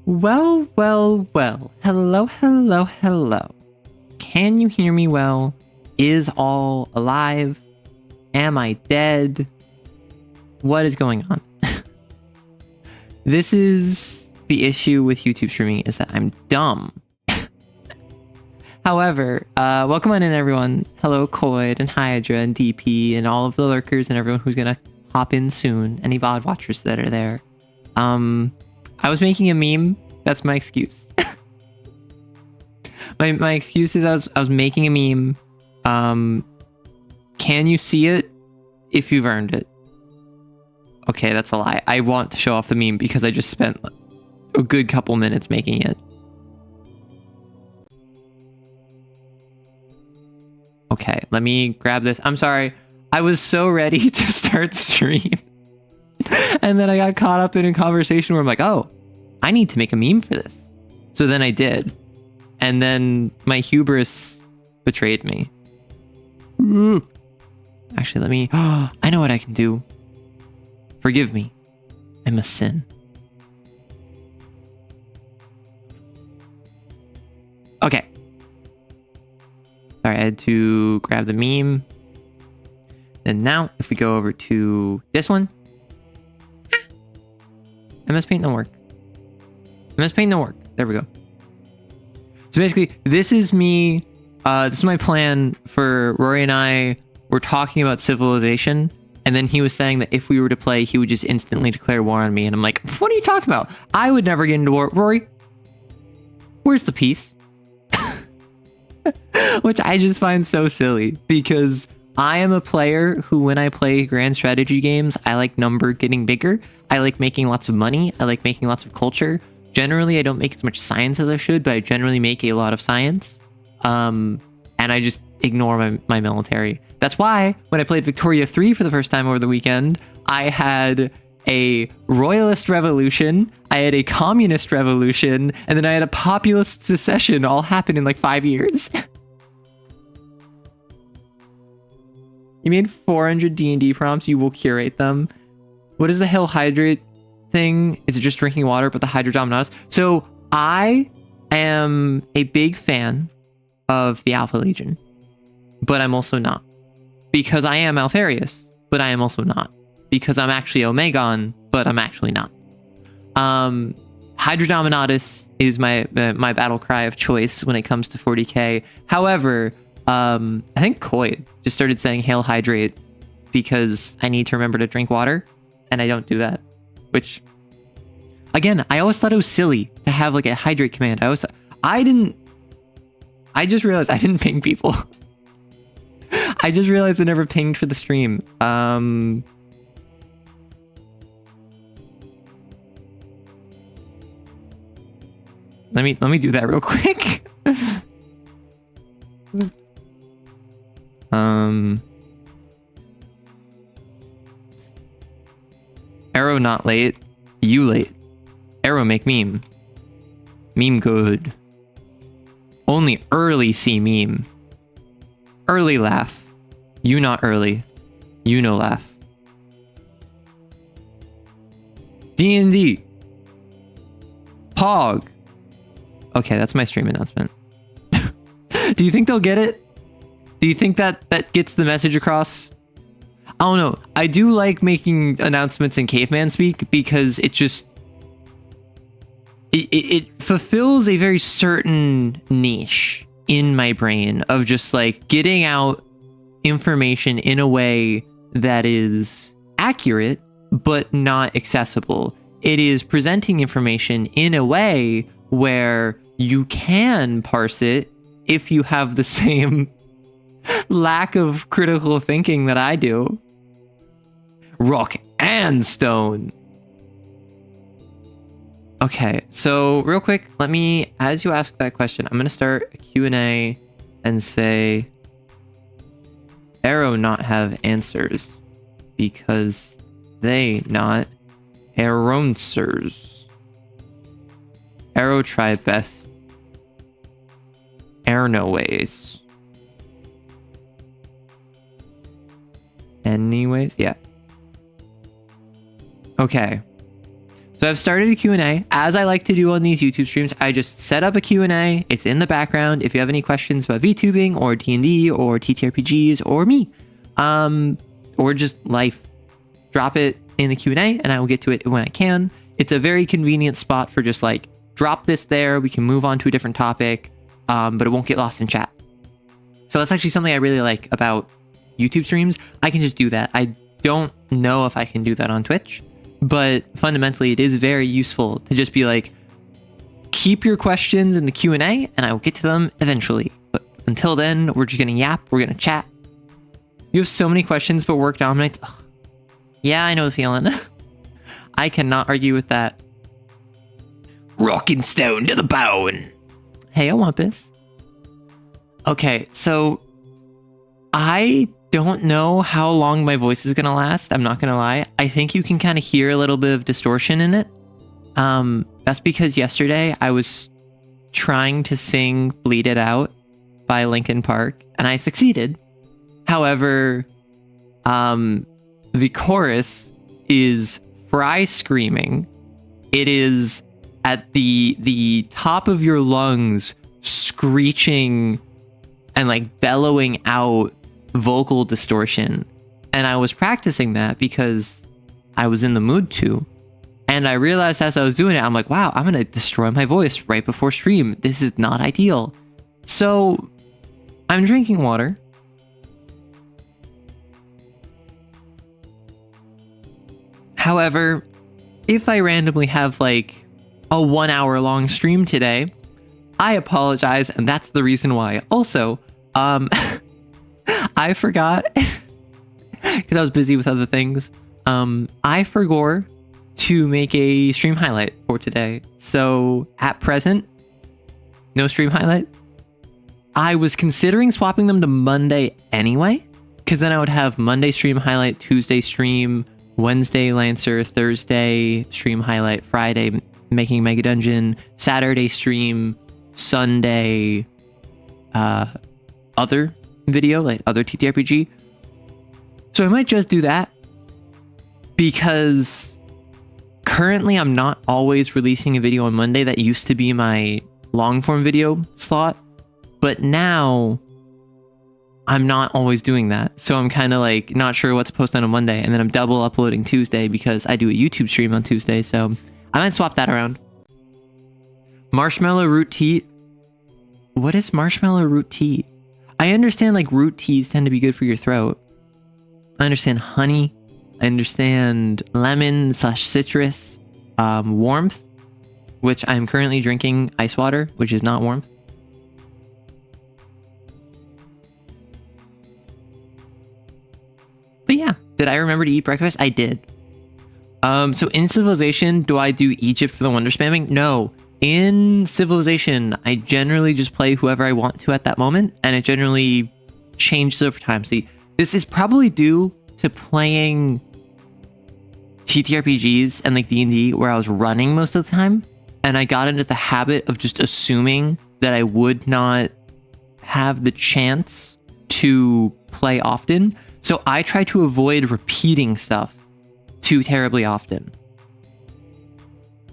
Well. Hello, hello, hello. Can you hear me well? Is all alive? Am I dead? What is going on? This is the issue with YouTube streaming, is that I'm dumb. However, welcome on in, everyone. Hello, Coid and Hydra and DP and all of the lurkers and everyone who's gonna hop in soon. Any VOD watchers that are there. I was making a meme. That's my excuse. my excuse is I was making a meme. Can you see it if you've earned it? Okay, that's a lie. I want to show off the meme because I just spent a good couple minutes making it. Okay, let me grab this. I'm sorry. I was so ready to start stream. And then I got caught up in a conversation where I'm like, oh, I need to make a meme for this. So then I did. And then my hubris betrayed me. Actually, let me... I know what I can do. Forgive me. I must sin. Okay. Sorry, I had to grab the meme. And now, if we go over to this one. MS Paint don't work. MS Paint don't work. There we go. So basically, this is me. This is my plan for Rory and I. We're talking about civilization. And then he was saying that if we were to play, he would just instantly declare war on me. And I'm like, what are you talking about? I would never get into war. Rory, where's the peace? Which I just find so silly because I am a player who, when I play grand strategy games, I like number getting bigger. I like making lots of money. I like making lots of culture. Generally, I don't make as much science as I should, but I generally make a lot of science. And I just ignore my military. That's why when I played Victoria 3 for the first time over the weekend, I had a royalist revolution, I had a communist revolution, and then I had a populist secession all happen in like 5 years. You made 400 D&D prompts, you will curate them. What is the hell hydrate thing? Is it just drinking water, but the hydrodominatus? So I am a big fan of the Alpha Legion, but I'm also not. Because I am Alpharius, but I am also not. Because I'm actually Omegon, but I'm actually not. Hydrodominatus is my battle cry of choice when it comes to 40k. However, I think Coid just started saying Hail Hydrate because I need to remember to drink water, and I don't do that. Which, again, I always thought it was silly to have like a hydrate command. I just realized I didn't ping people. I just realized I never pinged for the stream. Let me do that real quick. Arrow not late. You late. Arrow make meme. Meme good. Only early see meme. Early laugh. You not early. You no laugh. D&D. Pog. Okay, that's my stream announcement. Do you think they'll get it? Do you think that gets the message across? I don't know. I do like making announcements in caveman speak because it just... It fulfills a very certain niche in my brain of just like getting out information in a way that is accurate but not accessible. It is presenting information in a way where you can parse it if you have the same lack of critical thinking that I do. Rock and stone. Okay, so real quick, let me, as you ask that question, I'm going to start a Q&A and say, Arrow not have answers because they not answers. Arrow try best. Air no ways. Anyways, yeah. Okay. So I've started a Q&A. As I like to do on these YouTube streams, I just set up a Q&A. It's in the background. If you have any questions about VTubing or D&D or TTRPGs or me, or just life, drop it in the Q&A and I will get to it when I can. It's a very convenient spot for just like, drop this there. We can move on to a different topic, but it won't get lost in chat. So that's actually something I really like about YouTube streams. I can just do that. I don't know if I can do that on Twitch, but fundamentally it is very useful to just be like, keep your questions in the Q&A and I will get to them eventually. But until then, we're just gonna yap, we're gonna chat. You have so many questions, but work dominates. Ugh. Yeah, I know the feeling. I cannot argue with that. Rocking stone to the bone. Hey, I want this. Okay, so I don't know how long my voice is gonna last. I'm not gonna lie. I think you can kind of hear a little bit of distortion in it. That's because yesterday I was trying to sing Bleed It Out by Linkin Park and I succeeded. However, the chorus is fry screaming. It is at the top of your lungs, screeching and like bellowing out vocal distortion. And I was practicing that because I was in the mood to. And I realized as I was doing it, I'm like, wow, I'm going to destroy my voice right before stream. This is not ideal. So I'm drinking water. However, if I randomly have like a 1 hour long stream today, I apologize, and that's the reason why. Also, I forgot because I was busy with other things. I forgot to make a stream highlight for today. So at present, no stream highlight. I was considering swapping them to Monday anyway, because then I would have Monday stream highlight, Tuesday stream, Wednesday Lancer, Thursday stream highlight, Friday making Mega Dungeon, Saturday stream, Sunday other video, like other TTRPG. So I might just do that because currently I'm not always releasing a video on Monday. That used to be my long form video slot, but now I'm not always doing that. So I'm kind of like not sure what to post on a Monday, and then I'm double uploading Tuesday because I do a YouTube stream on Tuesday. So I might swap that around. Marshmallow root tea. What is marshmallow root tea? I understand like root teas tend to be good for your throat. I understand honey. I understand lemon / citrus. Warmth, which I'm currently drinking ice water, which is not warmth. But yeah, did I remember to eat breakfast? I did. So in Civilization, do I do Egypt for the wonder spamming? No. In Civilization, I generally just play whoever I want to at that moment, and it generally changes over time. See, this is probably due to playing TTRPGs and like D&D where I was running most of the time, and I got into the habit of just assuming that I would not have the chance to play often. So I try to avoid repeating stuff too terribly often.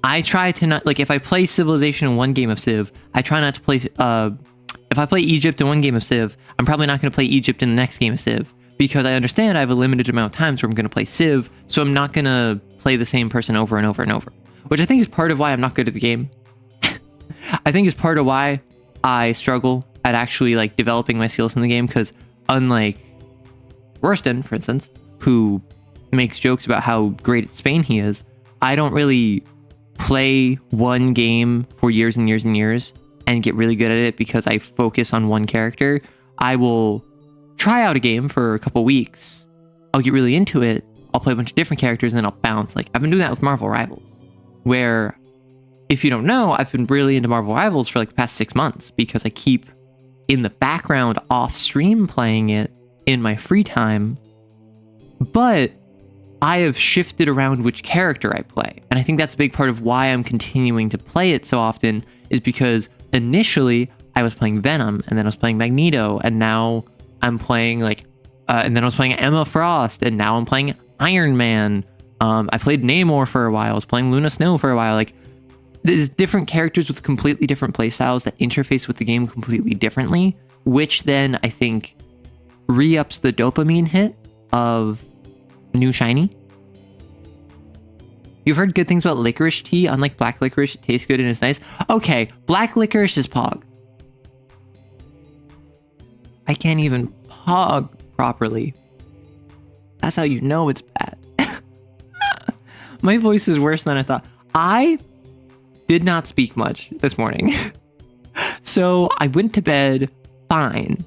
I try to not, like, if I play Civilization in one game of Civ, I try not to play, if I play Egypt in one game of Civ, I'm probably not going to play Egypt in the next game of Civ, because I understand I have a limited amount of times where I'm going to play Civ, so I'm not going to play the same person over and over and over, which I think is part of why I'm not good at the game. I think is part of why I struggle at actually, like, developing my skills in the game, because unlike Rorston, for instance, who makes jokes about how great at Spain he is, I don't really play one game for years and years and years and get really good at it because I focus on one character. I will try out a game for a couple weeks. I'll get really into it. I'll play a bunch of different characters and then I'll bounce. Like, I've been doing that with Marvel Rivals, where, if you don't know, I've been really into Marvel Rivals for like the past 6 months because I keep in the background off stream playing it in my free time. But I have shifted around which character I play. And I think that's a big part of why I'm continuing to play it so often, is because initially I was playing Venom, and then I was playing Magneto, and now I'm playing like, and then I was playing Emma Frost, and now I'm playing Iron Man. I played Namor for a while. I was playing Luna Snow for a while. Like, there's different characters with completely different playstyles that interface with the game completely differently, which then I think re-ups the dopamine hit of new shiny. You've heard good things about licorice tea. Unlike black licorice, it tastes good and it's nice. Okay, black licorice is pog. I can't even pog properly. That's how you know it's bad. My voice is worse than I thought. I did not speak much this morning. So I went to bed fine.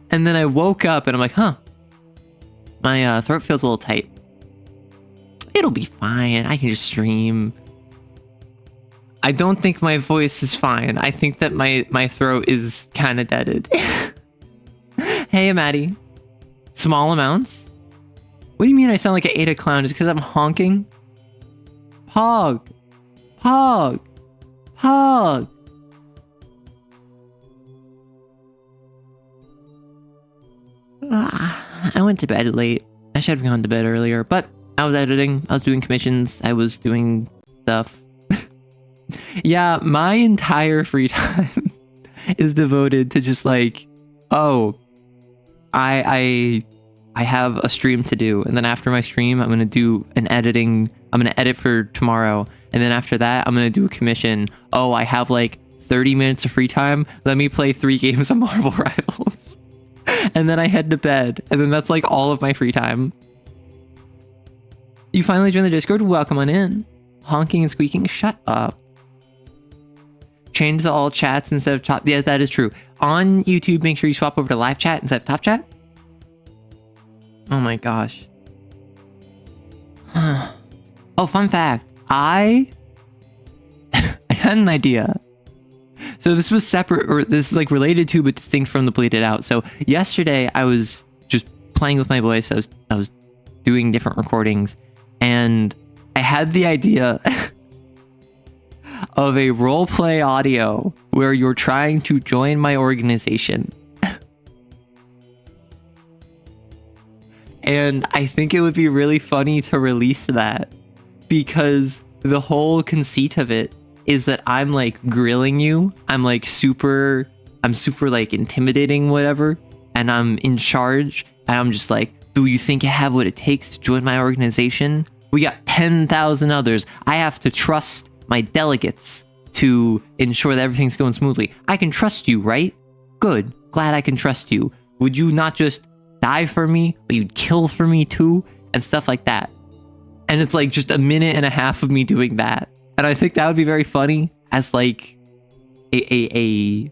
And then I woke up and I'm like, huh, my throat feels a little tight. It'll be fine. I can just stream. I don't think my voice is fine. I think that my throat is kind of deaded. Hey, Maddie. Small amounts? What do you mean I sound like I ate a clown just because I'm honking? Pog. Pog. Pog. I went to bed late. I should have gone to bed earlier, but I was editing. I was doing commissions. I was doing stuff. Yeah, my entire free time is devoted to just like, oh, I have a stream to do, and then after my stream, I'm gonna do an editing. I'm gonna edit for tomorrow, and then after that, I'm gonna do a commission. Oh, I have like 30 minutes of free time. Let me play 3 games of Marvel Rivals, and then I head to bed, and then that's like all of my free time. You finally joined the Discord. Welcome on in. Honking and squeaking. Shut up. Change to all chats instead of top. Yeah, that is true. On YouTube, make sure you swap over to live chat instead of top chat. Oh my gosh. Oh, fun fact. I had an idea. So this was separate, or this is like related to but distinct from the bleeded out. So yesterday I was just playing with my voice. I was doing different recordings, and I had the idea of a roleplay audio where you're trying to join my organization. And I think it would be really funny to release that, because the whole conceit of it is that I'm like grilling you. I'm super like intimidating, whatever. And I'm in charge. And I'm just like, do you think you have what it takes to join my organization? We got 10,000 others. I have to trust my delegates to ensure that everything's going smoothly. I can trust you, right? Good. Glad I can trust you. Would you not just die for me, but you'd kill for me too? And stuff like that. And it's like just a minute and a half of me doing that. And I think that would be very funny as like a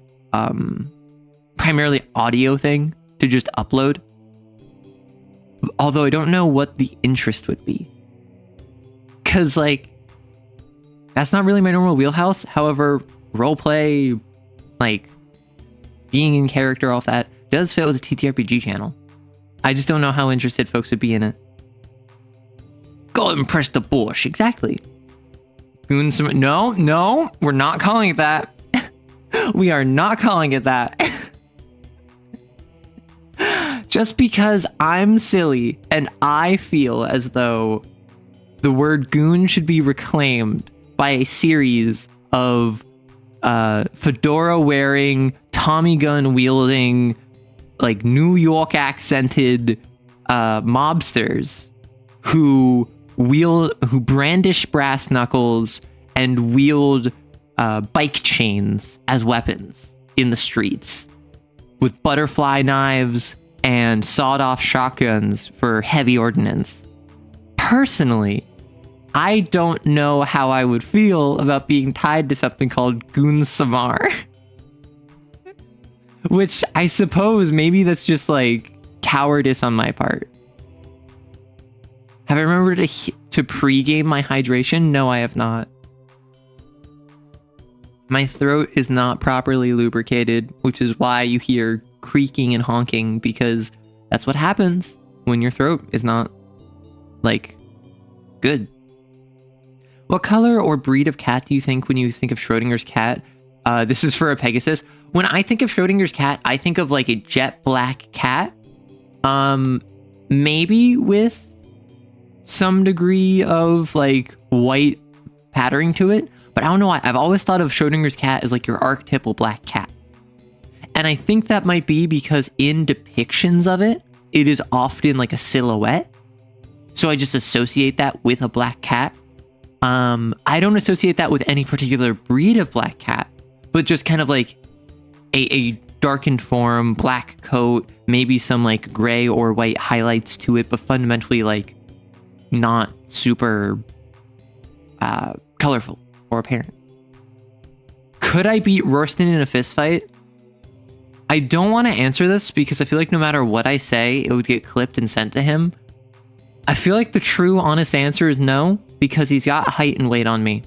primarily audio thing to just upload. Although I don't know what the interest would be. Cause like, that's not really my normal wheelhouse. However, roleplay, like being in character, all of that does fit with a TTRPG channel. I just don't know how interested folks would be in it. Go and press the bush. Exactly. No, we're not calling it that. We are not calling it that. Just because I'm silly and I feel as though the word goon should be reclaimed by a series of fedora wearing, Tommy gun wielding, like New York accented mobsters who brandish brass knuckles and wield bike chains as weapons in the streets with butterfly knives and sawed-off shotguns for heavy ordnance. Personally, I don't know how I would feel about being tied to something called Goon Samar. Which I suppose maybe that's just like cowardice on my part. Have I remembered to pregame my hydration? No, I have not. My throat is not properly lubricated, which is why you hear creaking and honking, because that's what happens when your throat is not, like, good. What color or breed of cat do you think when you think of Schrodinger's cat? This is for a Pegasus. When I think of Schrodinger's cat, I think of like a jet black cat. Maybe with some degree of like white patterning to it, but I don't know why. I've always thought of Schrodinger's cat as like your archetypal black cat. And I think that might be because in depictions of it, it is often like a silhouette. So I just associate that with a black cat. I don't associate that with any particular breed of black cat, but just kind of like a darkened form, black coat, maybe some like gray or white highlights to it, but fundamentally like not super colorful or apparent. Could I beat Rorston in a fist fight? I don't want to answer this because I feel like no matter what I say, it would get clipped and sent to him. I feel like the true honest answer is no, because he's got height and weight on me.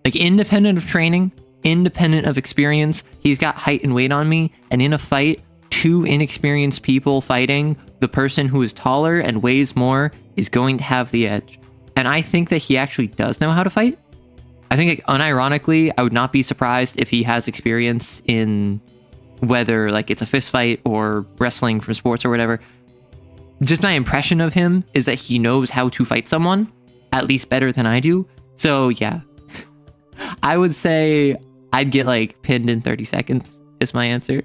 Like independent of training, independent of experience, he's got height and weight on me. And in a fight, two inexperienced people fighting, the person who is taller and weighs more is going to have the edge. And I think that he actually does know how to fight. I think like, unironically, I would not be surprised if he has experience in whether like it's a fist fight or wrestling for sports or whatever. Just my impression of him is that he knows how to fight someone, at least better than I do. So yeah, I would say I'd get like pinned in 30 seconds is my answer.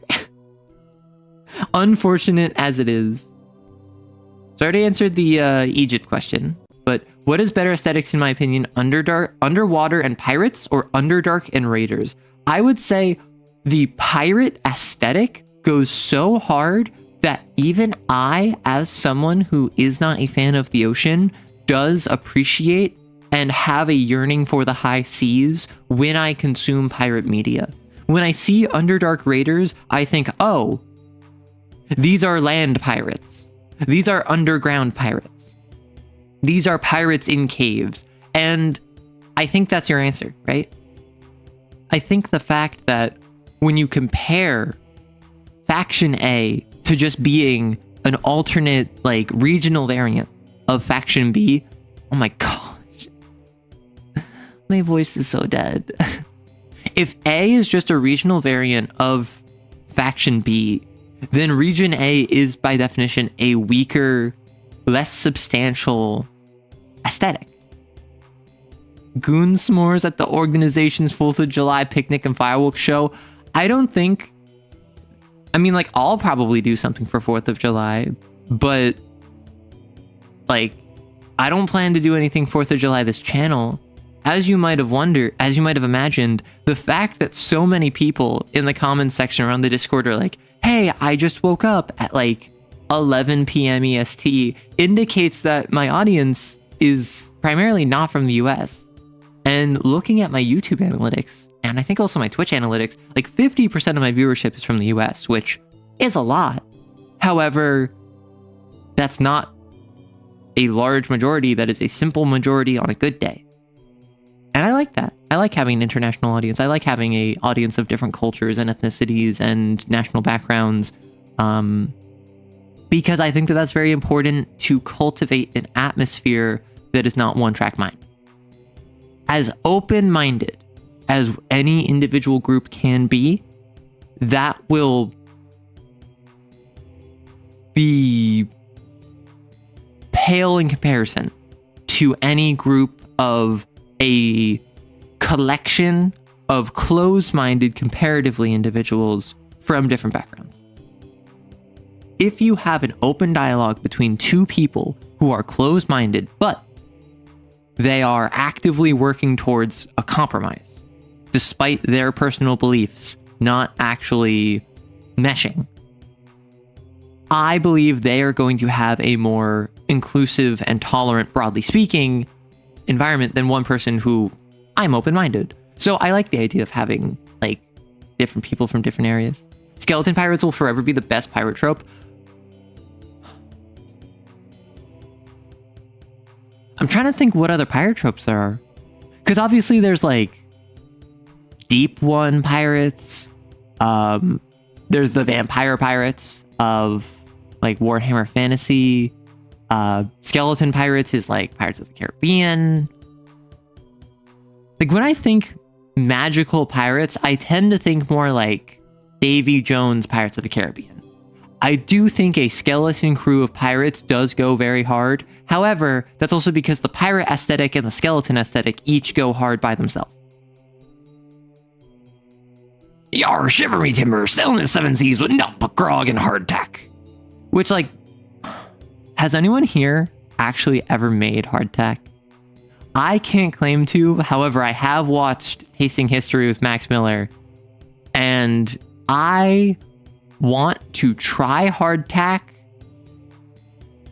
Unfortunate as it is. So I already answered the Egypt question, but what is better aesthetics in my opinion, Underwater and Pirates or Underdark and Raiders? I would say the pirate aesthetic goes so hard that even I, as someone who is not a fan of the ocean, does appreciate and have a yearning for the high seas when I consume pirate media. When I see Underdark Raiders, I think, oh, these are land pirates. These are underground pirates. These are pirates in caves. And I think that's your answer, right? I think the fact that when you compare Faction A to just being an alternate, like, regional variant of Faction B, oh my gosh. My voice is so dead. If A is just a regional variant of Faction B, then Region A is, by definition, a weaker, less substantial aesthetic. Goon s'mores at the organization's 4th of July picnic and fireworks show. I don't think... I mean, like, I'll probably do something for 4th of July, but, like, I don't plan to do anything 4th of July this channel. As you might have imagined, the fact that so many people in the comments section around the Discord are like, hey, I just woke up at, like, 11 p.m. EST, indicates that my audience is primarily not from the US. And looking at my YouTube analytics, and I think also my Twitch analytics, like 50% of my viewership is from the US, which is a lot. However, that's not a large majority. That is a simple majority on a good day. And I like that. I like having an international audience. I like having an audience of different cultures and ethnicities and national backgrounds, because I think that that's very important to cultivate an atmosphere that is not one-track mind. As open-minded as any individual group can be, that will be pale in comparison to any group of a collection of closed-minded, comparatively individuals from different backgrounds. If you have an open dialogue between two people who are closed-minded, but they are actively working towards a compromise, despite their personal beliefs not actually meshing, I believe they are going to have a more inclusive and tolerant, broadly speaking, environment than one person who I'm open-minded. So I like the idea of having, like, different people from different areas. Skeleton pirates will forever be the best pirate trope. I'm trying to think what other pirate tropes there are. Because obviously there's, like, Deep One pirates. There's the vampire pirates of, like, Warhammer Fantasy. Skeleton pirates is, like, Pirates of the Caribbean. Like, when I think magical pirates, I tend to think more like Davy Jones' Pirates of the Caribbean. I do think a skeleton crew of pirates does go very hard. However, that's also because the pirate aesthetic and the skeleton aesthetic each go hard by themselves. Yar, shiver me timber, sailing the seven seas with naught but grog and hardtack. Which, like, has anyone here actually ever made hardtack? I can't claim to. However, I have watched Tasting History with Max Miller, and I want to try hardtack.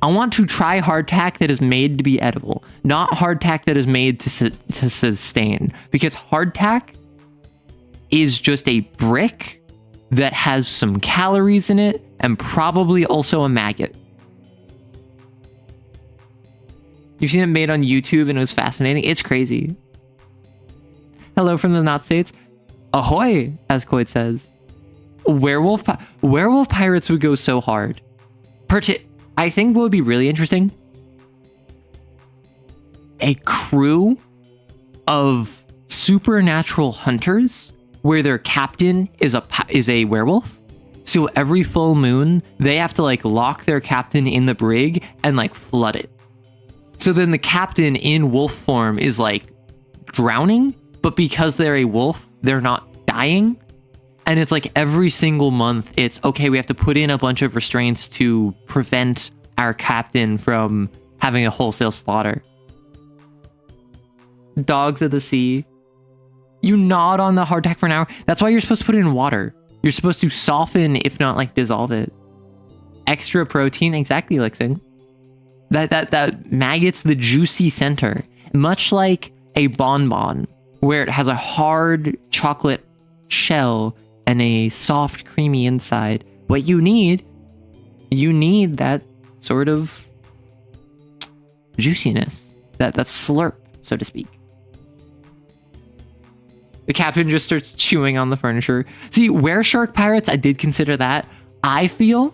I want to try hardtack that is made to be edible, not hardtack that is made to sustain. Because hardtack is just a brick that has some calories in it and probably also a maggot. You've seen it made on YouTube and it was fascinating. It's crazy. Hello from the Not States. Ahoy, as Coit says. Werewolf pirates would go so hard. I think what would be really interesting, a crew of supernatural hunters where their captain is a werewolf. So every full moon, they have to like lock their captain in the brig and like flood it. So then the captain in wolf form is like drowning, but because they're a wolf, they're not dying. And it's like every single month, it's okay, we have to put in a bunch of restraints to prevent our captain from having a wholesale slaughter. Dogs of the sea. You gnawed on the hardtack for an hour. That's why you're supposed to put it in water. You're supposed to soften, if not like dissolve it. Extra protein, exactly, Lixing. That maggot's the juicy center. Much like a bonbon, where it has a hard chocolate shell and a soft, creamy inside. What you need that sort of juiciness, that slurp, so to speak. The captain just starts chewing on the furniture. See, were-shark pirates, I did consider that. I feel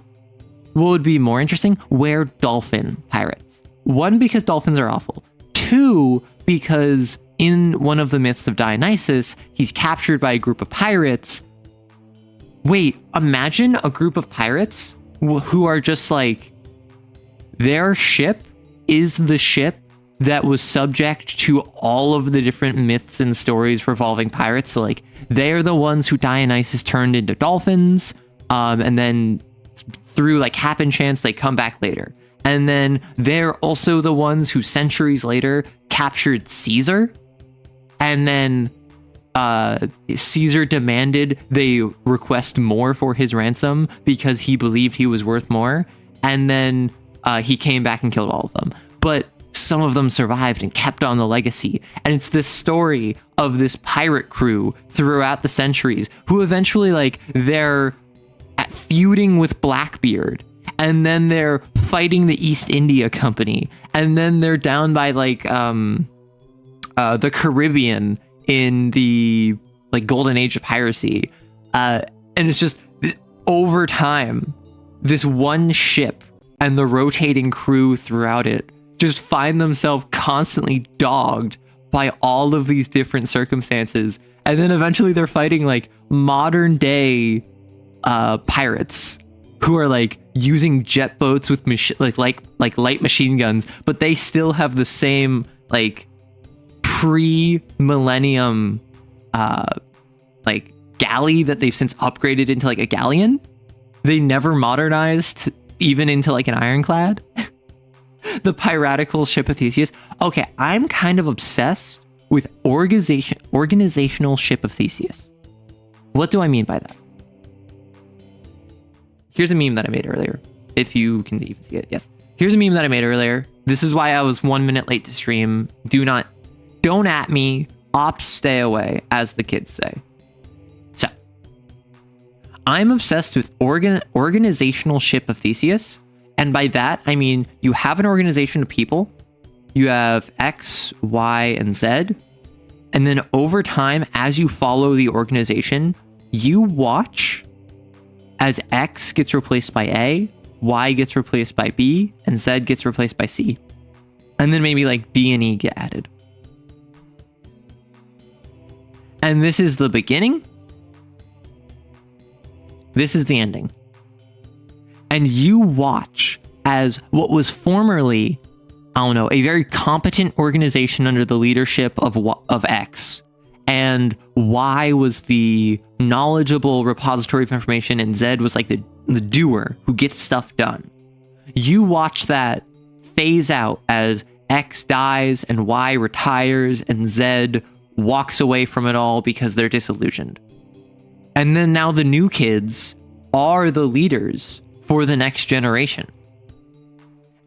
what would be more interesting, were-dolphin pirates. One, because dolphins are awful. Two, because in one of the myths of Dionysus, he's captured by a group of pirates. Wait, imagine a group of pirates who are just like, their ship is the ship that was subject to all of the different myths and stories revolving pirates. So like, they're the ones who Dionysus turned into dolphins, and then through like happen chance, they come back later. And then they're also the ones who centuries later captured Caesar. And then Caesar demanded they request more for his ransom because he believed he was worth more. And then he came back and killed all of them. But some of them survived and kept on the legacy. And it's this story of this pirate crew throughout the centuries who eventually, like, they're feuding with Blackbeard. And then they're fighting the East India Company. And then they're down by, like, the Caribbean in the, like, golden age of piracy. And it's just, over time, this one ship and the rotating crew throughout it just find themselves constantly dogged by all of these different circumstances. And then eventually they're fighting like modern day pirates who are like using jet boats with like light machine guns, but they still have the same like pre-millennium like galley that they've since upgraded into like a galleon. They never modernized even into like an ironclad. The piratical ship of Theseus. Okay, I'm kind of obsessed with organizational ship of Theseus. What do I mean by that? Here's a meme that I made earlier. If you can even see it, yes. Here's a meme that I made earlier. This is why I was 1 minute late to stream. Don't at me. Opt stay away, as the kids say. So, I'm obsessed with organizational ship of Theseus. And by that, I mean, you have an organization of people. You have X, Y, and Z. And then over time, as you follow the organization, you watch as X gets replaced by A, Y gets replaced by B, and Z gets replaced by C. And then maybe like D and E get added. And this is the beginning. This is the ending. And you watch as what was formerly, I don't know, a very competent organization under the leadership of X, and Y was the knowledgeable repository of information, and Z was like the doer who gets stuff done. You watch that phase out as X dies and Y retires and Z walks away from it all because they're disillusioned. And then now the new kids are the leaders for the next generation.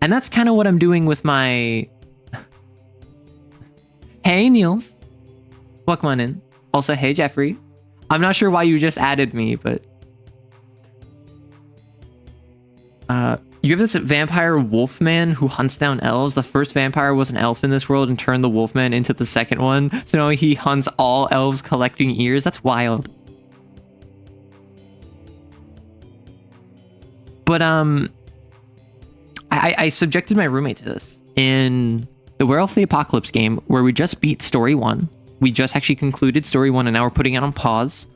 And that's kind of what I'm doing with my... Hey, Niels. Welcome on in. Also, hey, Jeffrey. I'm not sure why you just added me, but... you have this vampire wolfman who hunts down elves. The first vampire was an elf in this world and turned the wolfman into the second one. So now he hunts all elves collecting ears. That's wild. But I subjected my roommate to this in the Werewolf the Apocalypse game, where we just beat story 1. We just actually concluded story 1, and now we're putting it on pause.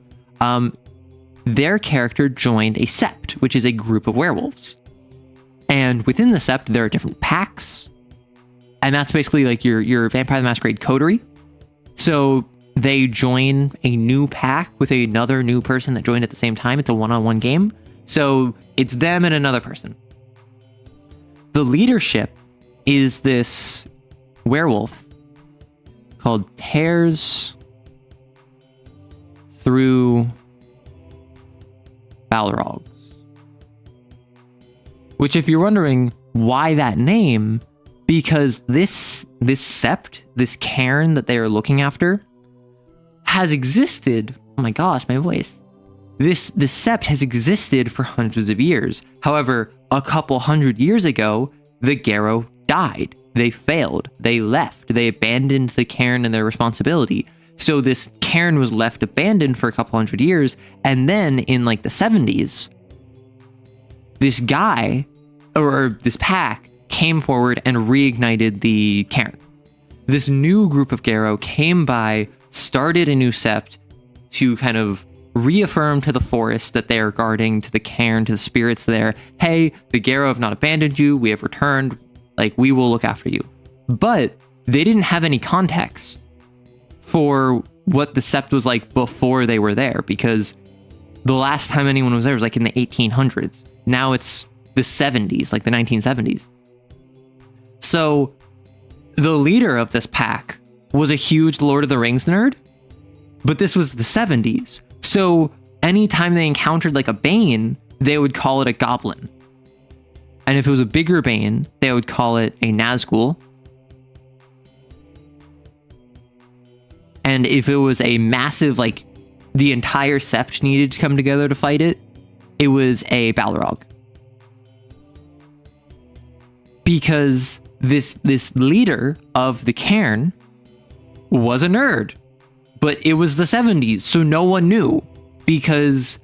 Their character joined a sept, which is a group of werewolves. And within the sept, there are different packs. And that's basically like your Vampire the Masquerade coterie. So they join a new pack with another new person that joined at the same time. It's a one-on-one game. So it's them and another person. The leadership is this werewolf called Tears Through Balrogs. Which, if you're wondering why that name, because this sept, this cairn that they are looking after, has existed. Oh my gosh, my voice. This sept has existed for hundreds of years. However, a couple hundred years ago, the Garrow died. They failed. They left. They abandoned the cairn and their responsibility. So this cairn was left abandoned for a couple hundred years. And then in like the 70s, this guy, or this pack, came forward and reignited the cairn. This new group of Garrow came by, started a new sept to kind of reaffirm to the forest that they are guarding, to the cairn, to the spirits there, hey, the Garrow have not abandoned you, we have returned, like, we will look after you. But they didn't have any context for what the sept was like before they were there, because the last time anyone was there was like in the 1800s. Now it's the 70s, like the 1970s. So the leader of this pack was a huge Lord of the Rings nerd, but this was the 70s. So anytime they encountered like a Bane, they would call it a goblin. And if it was a bigger Bane, they would call it a Nazgul. And if it was a massive, like the entire sept needed to come together to fight it, it was a Balrog. Because this leader of the cairn was a nerd. But it was the 70s, so no one knew. Because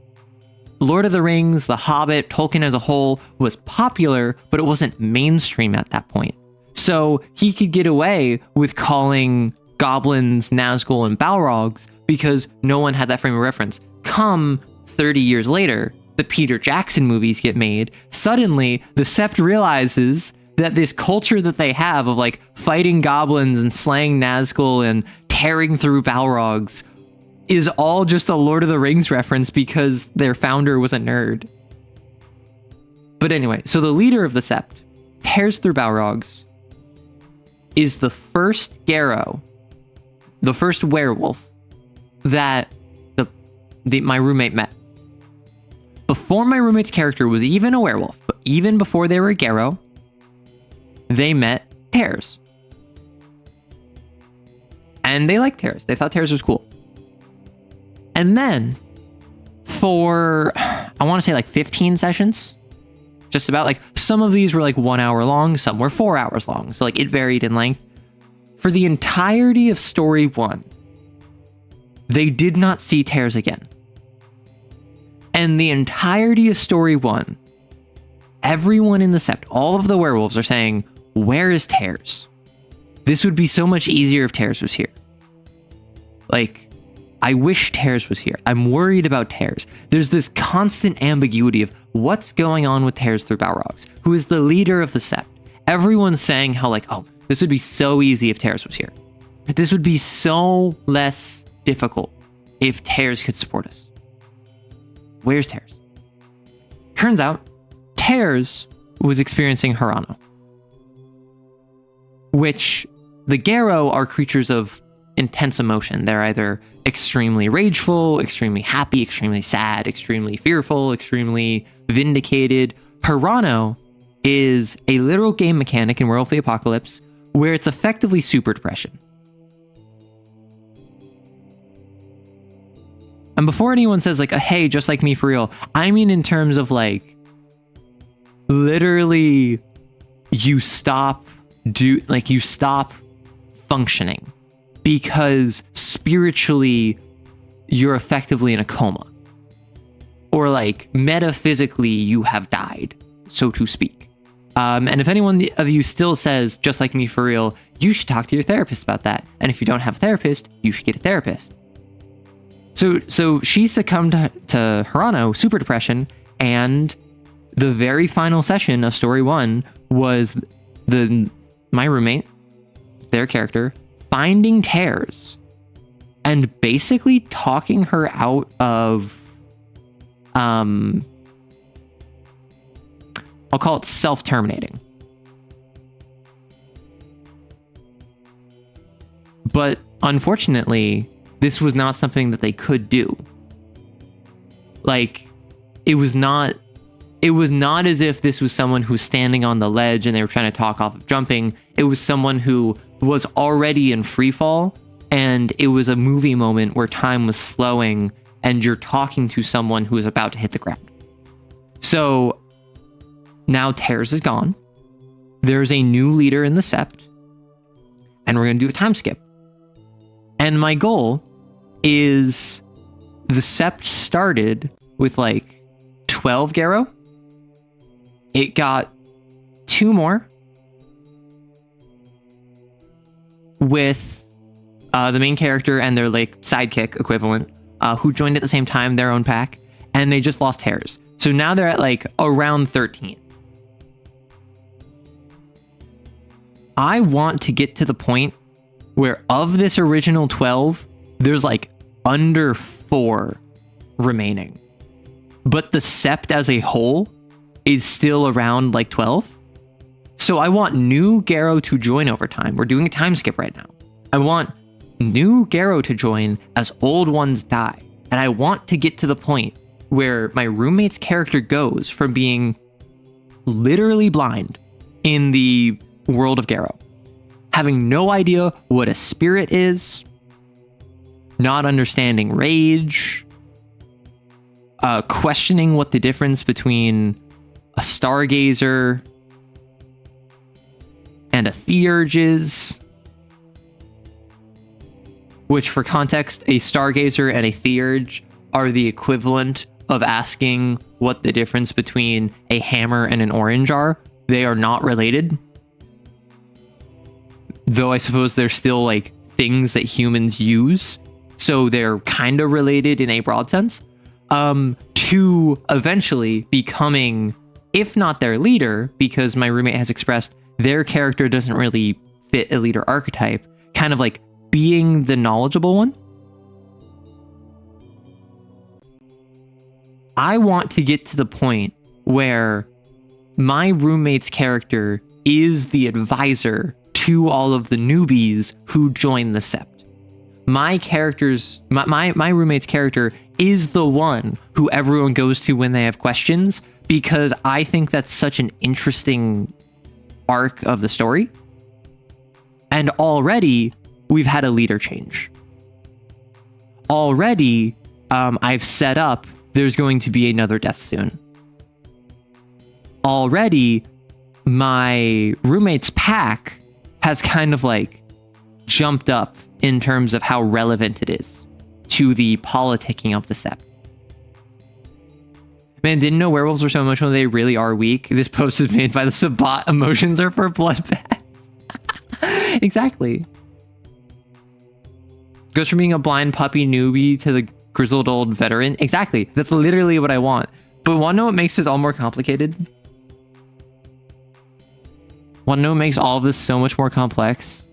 Lord of the Rings, The Hobbit, Tolkien as a whole was popular, but it wasn't mainstream at that point. So he could get away with calling goblins, Nazgul, and Balrogs because no one had that frame of reference. Come 30 years later, the Peter Jackson movies get made. Suddenly, the sept realizes that this culture that they have of like fighting goblins and slaying Nazgul and tearing through Balrogs is all just a Lord of the Rings reference because their founder was a nerd. But anyway, so the leader of the sept, Tears Through Balrogs, is the first Garrow, the first werewolf that my roommate met. Before my roommate's character was even a werewolf, but even before they were a Garrow, they met Tears. And they liked Tears. They thought Tears was cool. And then for, I want to say like 15 sessions, just about, like some of these were like 1 hour long, some were 4 hours long. So like it varied in length. For the entirety of story 1, they did not see Tears again. And the entirety of story 1, everyone in the sept, all of the werewolves are saying, where is Tears? This would be so much easier if Tears was here. Like, I wish Tears was here. I'm worried about Tears. There's this constant ambiguity of what's going on with Tears through Balrogs, who is the leader of the Sept. Everyone's saying how like, oh, this would be so easy if Tears was here. This would be so less difficult if Tears could support us. Where's Tears? Turns out, Tears was experiencing Hirano, which the Garo are creatures of intense emotion. They're either extremely rageful, extremely happy, extremely sad, extremely fearful, extremely vindicated. Hirano is a literal game mechanic in World of the Apocalypse where it's effectively super depression. And before anyone says like, hey, just like me for real, I mean in terms of like, literally you stop functioning because spiritually you're effectively in a coma. Or like metaphysically you have died, so to speak. And if anyone of you still says, just like me for real, you should talk to your therapist about that. And if you don't have a therapist, you should get a therapist. So she succumbed to Hirano, super depression, and the very final session of story 1 was my roommate, their character, finding Tears and basically talking her out of I'll call it self-terminating. But unfortunately, this was not something that they could do. Like, it was not as if this was someone who's standing on the ledge and they were trying to talk off of jumping. It was someone who was already in free fall, and it was a movie moment where time was slowing and you're talking to someone who is about to hit the ground. So now Tears is gone. There's a new leader in the Sept, and we're going to do a time skip. And my goal is the Sept started with like 12 Garo. It got 2 more with the main character and their like sidekick equivalent, who joined at the same time, their own pack, and they just lost Tears. So now they're at like around 13. I want to get to the point where of this original 12, there's like under 4 remaining. But the Sept as a whole is still around like 12. So I want new Garo to join over time. We're doing a time skip right now. I want new Garo to join as old ones die. And I want to get to the point where my roommate's character goes from being literally blind in the world of Garo, having no idea what a spirit is, not understanding rage, questioning what the difference between a stargazer and a theurge is, which for context, a stargazer and a theurge are the equivalent of asking what the difference between a hammer and an orange are. They are not related. Though I suppose they're still like things that humans use. So they're kind of related in a broad sense. To eventually becoming, if not their leader, because my roommate has expressed their character doesn't really fit a leader archetype, kind of like being the knowledgeable one. I want to get to the point where my roommate's character is the advisor to all of the newbies who join the Sept. My roommate's character is the one who everyone goes to when they have questions, because I think that's such an interesting arc of the story. And already we've had a leader change. Already I've set up there's going to be another death soon. Already my roommate's pack has kind of like jumped up in terms of how relevant it is to the politicking of the Sept. Man, didn't know werewolves were so emotional. They really are weak. This post is made by the Sabat. Emotions are for bloodbaths. Exactly. Goes from being a blind puppy newbie to the grizzled old veteran. Exactly. That's literally what I want. But want to know what makes this all more complicated? Want to know what makes all of this so much more complex?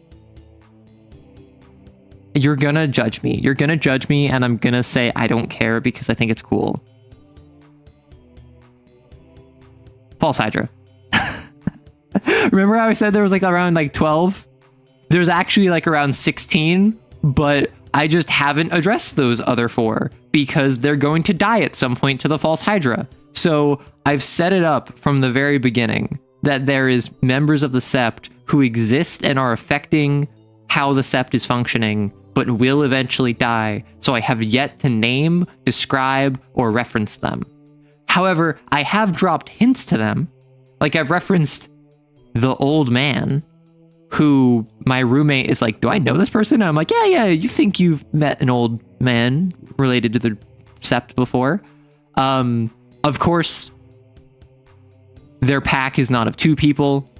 You're gonna judge me. You're gonna judge me, and I'm gonna say I don't care because I think it's cool. False Hydra. Remember how I said there was like around like 12? There's actually like around 16, but I just haven't addressed those other 4 because they're going to die at some point to the False Hydra. So I've set it up from the very beginning that there is members of the Sept who exist and are affecting how the Sept is functioning, but will eventually die. So I have yet to name, describe, or reference them. However, I have dropped hints to them. Like I've referenced the old man who my roommate is like, do I know this person? And I'm like, yeah, you think you've met an old man related to the Sept before. Of course, their pack is not of 2 people.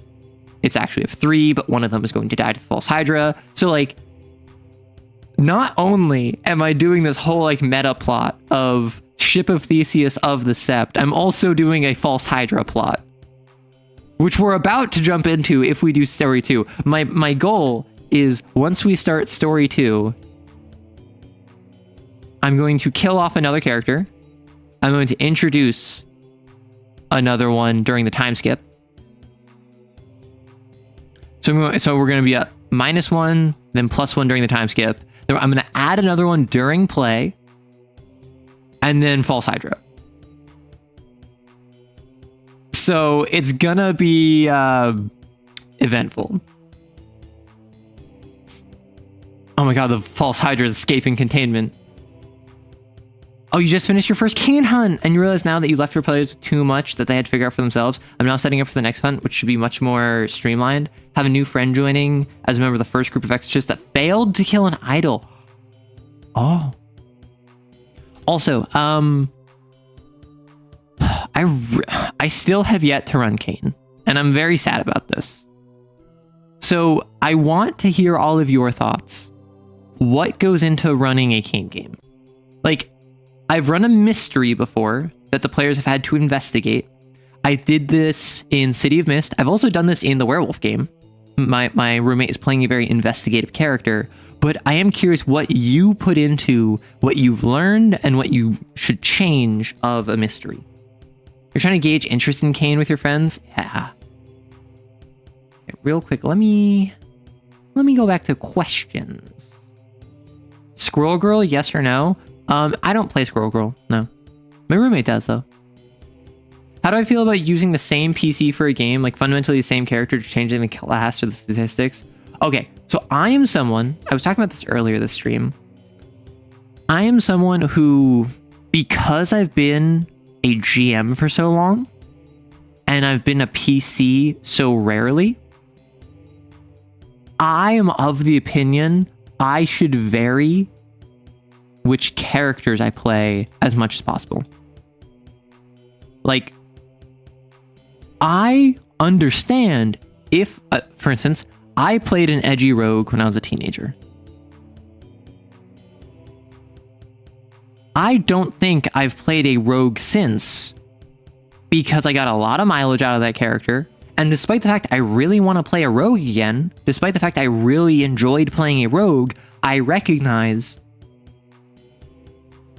It's actually of 3, but one of them is going to die to the False Hydra. So like, not only am I doing this whole like meta plot of Ship of Theseus of the Sept, I'm also doing a False Hydra plot, which we're about to jump into if we do story 2. My goal is once we start story 2, I'm going to kill off another character. I'm going to introduce another one during the time skip. So we're going to be at -1, then +1 during the time skip. Then I'm going to add another one during play, and then False Hydra. So it's gonna be eventful. Oh my god, the False Hydra is escaping containment. Oh, you just finished your first cane hunt, and you realize now that you left your players with too much that they had to figure out for themselves. I'm now setting up for the next hunt, which should be much more streamlined. Have a new friend joining as a member of the first group of exorcists that failed to kill an idol. Oh. Also, I still have yet to run Kane, and I'm very sad about this. So I want to hear all of your thoughts. What goes into running a Kane game? Like, I've run a mystery before that the players have had to investigate. I did this in City of Mist. I've also done this in the werewolf game. My roommate is playing a very investigative character, but I am curious what you put into what you've learned and what you should change of a mystery. You're trying to gauge interest in Kane with your friends? Yeah. Okay, real quick, let me go back to questions. Squirrel Girl, yes or no? I don't play Squirrel Girl, no. My roommate does, though. How do I feel about using the same PC for a game, like fundamentally the same character to change the class or the statistics? Okay, so I am someone, I was talking about this earlier this stream. I am someone who, because I've been a GM for so long, and I've been a PC so rarely, I am of the opinion I should vary which characters I play as much as possible. Like, I understand if, for instance, I played an edgy rogue when I was a teenager. I don't think I've played a rogue since because I got a lot of mileage out of that character. And despite the fact I really want to play a rogue again, despite the fact I really enjoyed playing a rogue, I recognize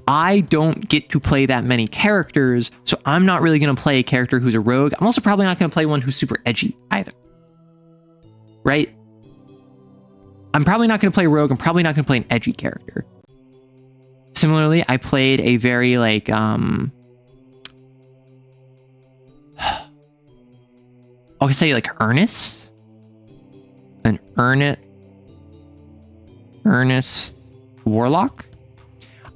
I don't get to play that many characters, so I'm not really going to play a character who's a rogue. I'm also probably not going to play one who's super edgy either. Right? I'm probably not going to play a rogue. I'm probably not going to play an edgy character. Similarly, I played a very, like, I could say, like, earnest? An earnest warlock?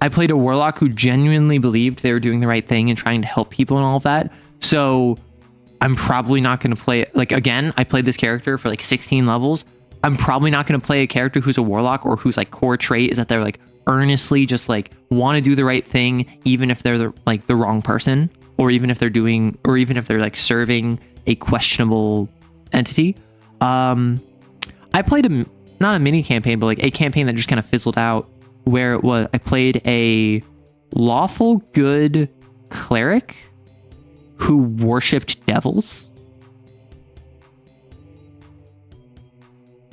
I played a warlock who genuinely believed they were doing the right thing and trying to help people and all of that. So I'm probably not going to play, like, again, I played this character for like 16 levels. I'm probably not going to play a character who's a warlock or whose like core trait is that they're like earnestly just like want to do the right thing, even if they're the wrong person, or even if they're like serving a questionable entity. I played not a mini campaign, but like a campaign that just kind of fizzled out where I played a lawful good cleric who worshipped devils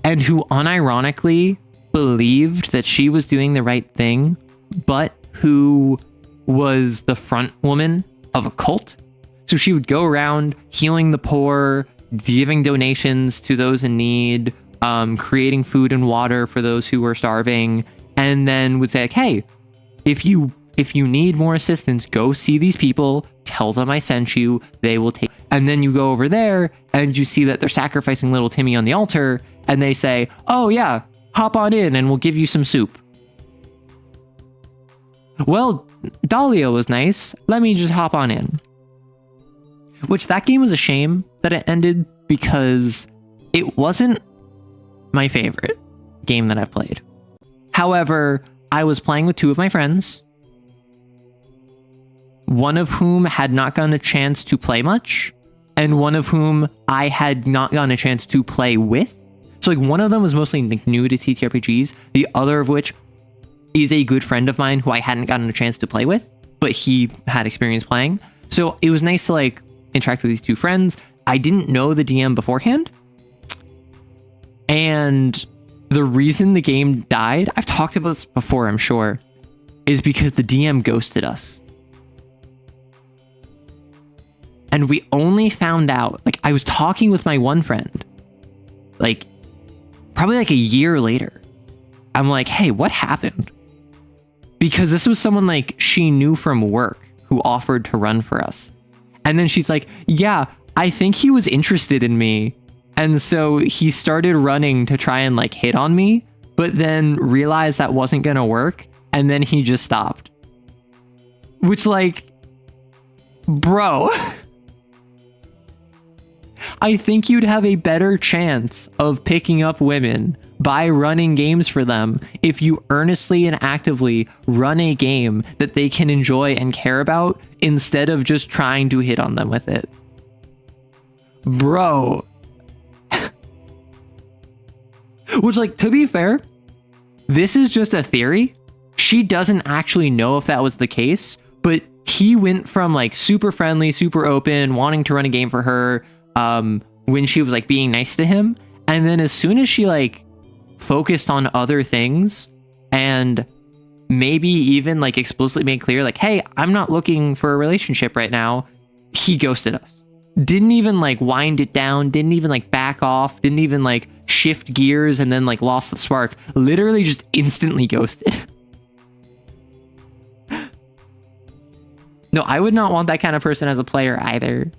and who unironically believed that she was doing the right thing, but who was the front woman of a cult. So she would go around healing the poor, giving donations to those in need, creating food and water for those who were starving, and then would say, like, hey, if you need more assistance, go see these people, tell them I sent you, they will take. And then you go over there and you see that they're sacrificing little Timmy on the altar, and they say, oh yeah, hop on in and we'll give you some soup. Well, Dahlia was nice, let me just hop on in. Which, that game was a shame that it ended, because it wasn't my favorite game that I've played. However, I was playing with two of my friends, one of whom had not gotten a chance to play much, and one of whom I had not gotten a chance to play with. So like, one of them was mostly like new to TTRPGs, the other of which is a good friend of mine who I hadn't gotten a chance to play with, but he had experience playing. So it was nice to like interact with these two friends. I didn't know the DM beforehand. And the reason the game died, I've talked about this before, I'm sure, is because the DM ghosted us. And we only found out, like, I was talking with my one friend, like, probably like a year later. I'm like, hey, what happened? Because this was someone like she knew from work who offered to run for us. And then she's like, yeah, I think he was interested in me. And so he started running to try and like hit on me, but then realized that wasn't going to work. And then he just stopped. Which, like, bro, I think you'd have a better chance of picking up women by running games for them if you earnestly and actively run a game that they can enjoy and care about, instead of just trying to hit on them with it. Bro. Which, like, to be fair, this is just a theory. She doesn't actually know if that was the case, but he went from like super friendly, super open, wanting to run a game for her, when she was like being nice to him. And then as soon as she like focused on other things and maybe even like explicitly made clear, like, hey, I'm not looking for a relationship right now, he ghosted us. Didn't even like wind it down, didn't even like back off, didn't even like shift gears and then like lost the spark. Literally just instantly ghosted. No, I would not want that kind of person as a player either.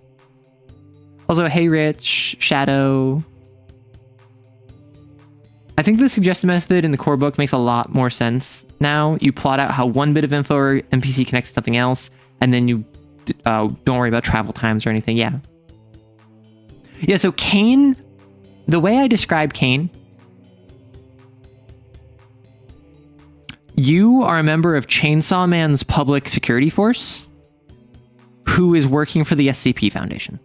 Also, hey Rich, Shadow. I think the suggested method in the core book makes a lot more sense now. You plot out how one bit of info or NPC connects to something else, and then you don't worry about travel times or anything. Yeah. Yeah, so Kane, the way I describe Kane, you are a member of Chainsaw Man's public security force who is working for the SCP Foundation.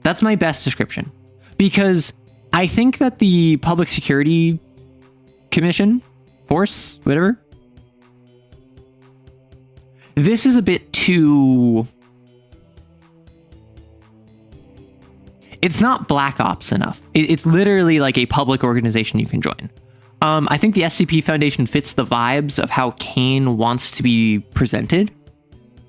That's my best description, because I think that the Public Security Commission, force, whatever, this is a bit too... It's not Black Ops enough. It's literally like a public organization you can join. I think the SCP Foundation fits the vibes of how Kane wants to be presented.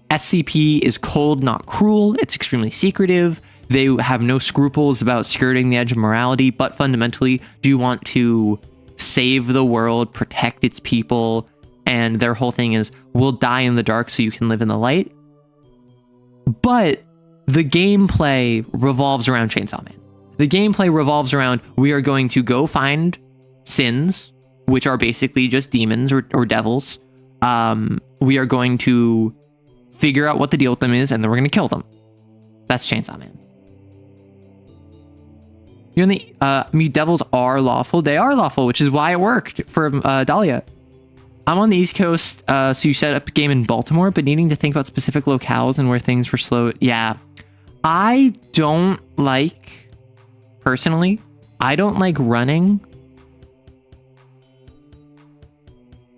SCP is cold, not cruel. It's extremely secretive. They have no scruples about skirting the edge of morality, but fundamentally do want to save the world, protect its people, and their whole thing is, we'll die in the dark so you can live in the light. But the gameplay revolves around Chainsaw Man. The gameplay revolves around, we are going to go find sins, which are basically just demons or devils. We are going to figure out what the deal with them is, and then we're going to kill them. That's Chainsaw Man. You know, the devils are lawful. They are lawful, which is why it worked for Dahlia. I'm on the East Coast, so you set up a game in Baltimore, but needing to think about specific locales and where things were slow. Yeah. I don't like, personally, I don't like running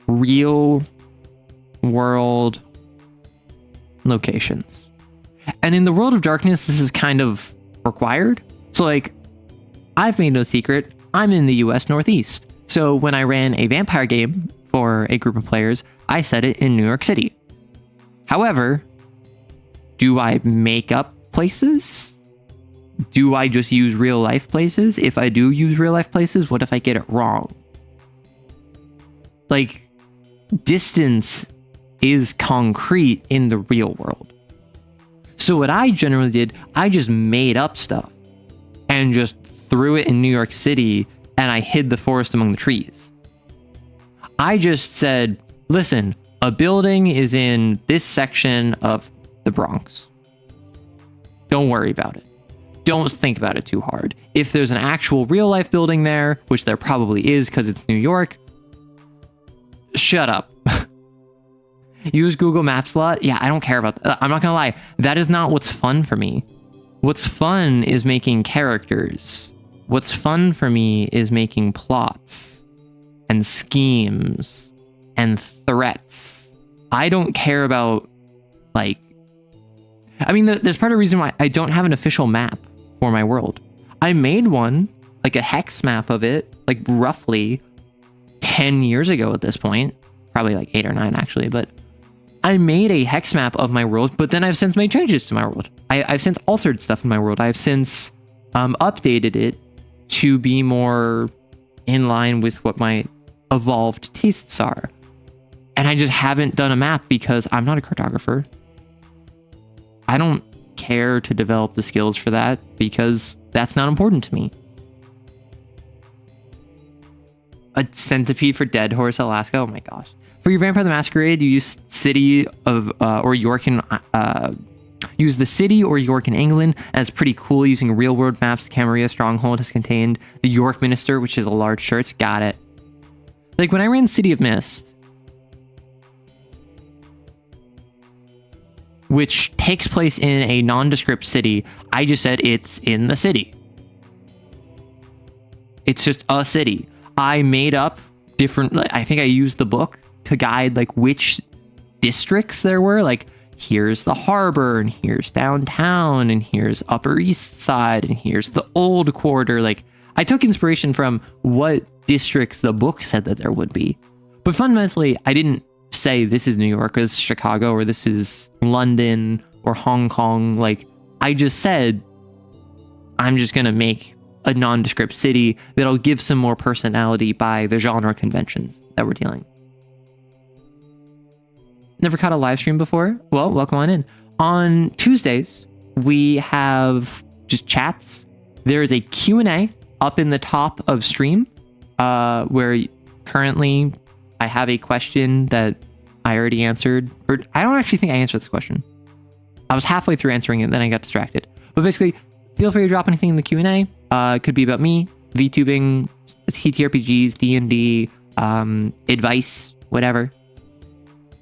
real world locations. And in the World of Darkness, this is kind of required. So like, I've made no secret, I'm in the US Northeast. So when I ran a vampire game for a group of players, I set it in New York City. However, do I make up places? Do I just use real life places? If I do use real life places, what if I get it wrong? Like, distance is concrete in the real world. So what I generally did, I just made up stuff and just threw it in New York City, and I hid the forest among the trees. I just said, listen, a building is in this section of the Bronx. Don't worry about it. Don't think about it too hard. If there's an actual real life building there, which there probably is because it's New York, shut up. Use Google Maps a lot. Yeah, I don't care about that. I'm not gonna lie. That is not what's fun for me. What's fun is making characters. What's fun for me is making plots and schemes and threats. I don't care about, like, I mean, there's part of the reason why I don't have an official map for my world. I made one, like a hex map of it, like roughly 10 years ago at this point. Probably like 8 or 9 actually, but I made a hex map of my world, but then I've since made changes to my world. I've since altered stuff in my world. I've since updated it to be more in line with what my evolved tastes are. And I just haven't done a map because I'm not a cartographer. I don't care to develop the skills for that because that's not important to me. A centipede for Dead Horse, Alaska. Oh my gosh. For your Vampire the Masquerade, you use city of or York in use the city or York in England, and it's pretty cool using real world maps. The Camarilla Stronghold has contained the York Minster, which is a large church. Got it. Like when I ran City of Mist, which takes place in a nondescript city, I just said it's in the city. It's just a city. I made up different, I think I used the book to guide like which districts there were. Like, here's the harbor, and here's downtown, and here's Upper East Side, and here's the Old Quarter. Like, I took inspiration from what districts the book said that there would be. But fundamentally, I didn't say this is New York, or this is Chicago, or this is London, or Hong Kong. Like, I just said, I'm just going to make a nondescript city that'll give some more personality by the genre conventions that we're dealing. Never caught a live stream before? Well, welcome on in. On Tuesdays, we have just chats. There is a Q&A up in the top of stream, where currently I have a question that I already answered, or I don't actually think I answered this question. I was halfway through answering it, then I got distracted. But basically, feel free to drop anything in the Q&A. It could be about me, VTubing, TTRPGs, D&D, advice, whatever.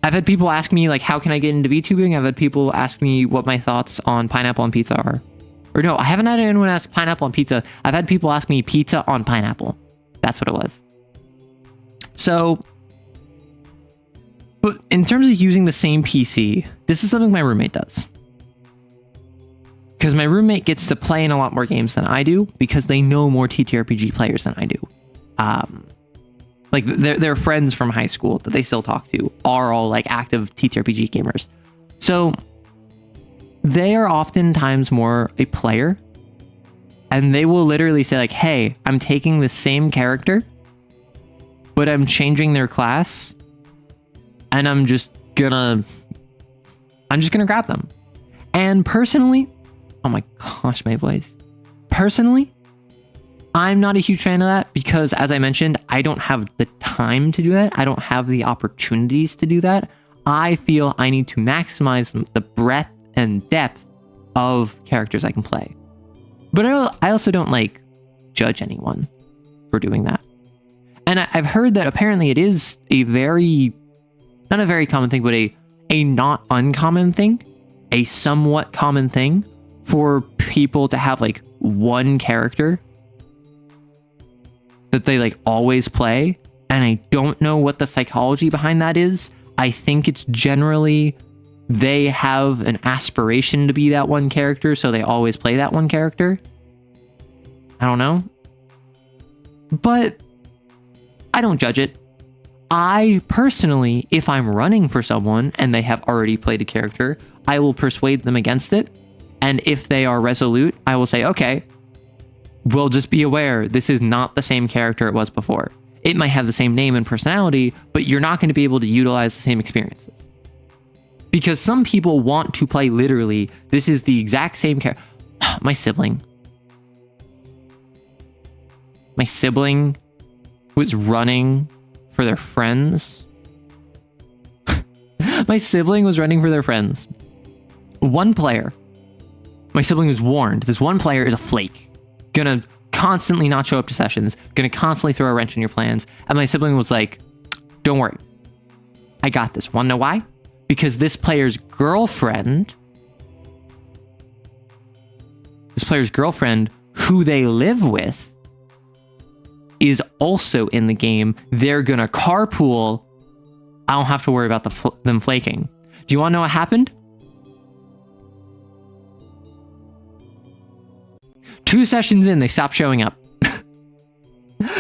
I've had people ask me, like, how can I get into VTubing? I've had people ask me what my thoughts on pineapple on pizza are. Or no, I haven't had anyone ask pineapple on pizza. I've had people ask me pizza on pineapple. That's what it was. So, but in terms of using the same PC, this is something my roommate does. Because my roommate gets to play in a lot more games than I do, because they know more TTRPG players than I do. Like, their friends from high school that they still talk to are all, like, active TTRPG gamers. So, they are oftentimes more a player. And they will literally say, like, hey, I'm taking the same character, but I'm changing their class, and I'm just gonna grab them. And personally, oh my gosh, my voice. Personally, I'm not a huge fan of that because, as I mentioned, I don't have the time to do that. I don't have the opportunities to do that. I feel I need to maximize the breadth and depth of characters I can play. But I also don't, like, judge anyone for doing that. And I've heard that apparently it is a very, not a very common thing, but a not uncommon thing, a somewhat common thing for people to have, like, one character that they, like, always play, And I don't know what the psychology behind that is. I think it's generally they have an aspiration to be that one character, so they always play that one character. I don't know. But I don't judge it. I personally, if I'm running for someone and they have already played a character, I will persuade them against it. And if they are resolute, I will say, okay, we'll just be aware this is not the same character it was before. It might have the same name and personality, but you're not going to be able to utilize the same experiences. Because some people want to play literally, this is the exact same character. My sibling was running for their friends. My sibling was running for their friends. One player. My sibling was warned. This one player is a flake. Gonna constantly not show up to sessions. Gonna constantly throw a wrench in your plans. And my sibling was like, don't worry. I got this. Wanna know why? Because this player's girlfriend, who they live with, is also in the game. They're gonna carpool. I don't have to worry about them flaking. Do you want to know what happened? 2 sessions in, they stopped showing up.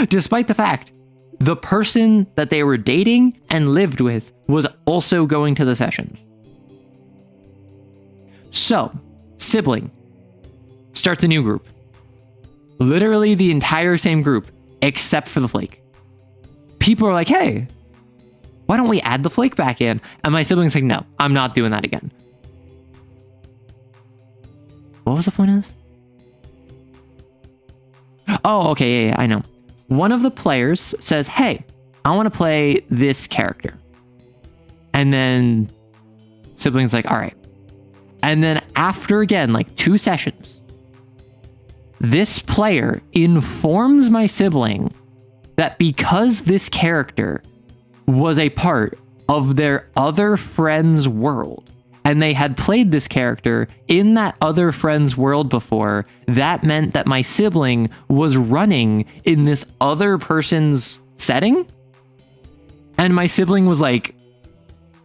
Despite the fact the person that they were dating and lived with was also going to the sessions. So, sibling starts a new group. Literally the entire same group, except for the flake. People are like, hey, why don't we add the flake back in? And my sibling's like, no, I'm not doing that again. What was the point of this? Oh, okay, yeah, I know. One of the players says, hey, I want to play this character. And then sibling's like, all right. And then after, again, like 2 sessions, this player informs my sibling that because this character was a part of their other friend's world, and they had played this character in that other friend's world before, that meant that my sibling was running in this other person's setting. And my sibling was like,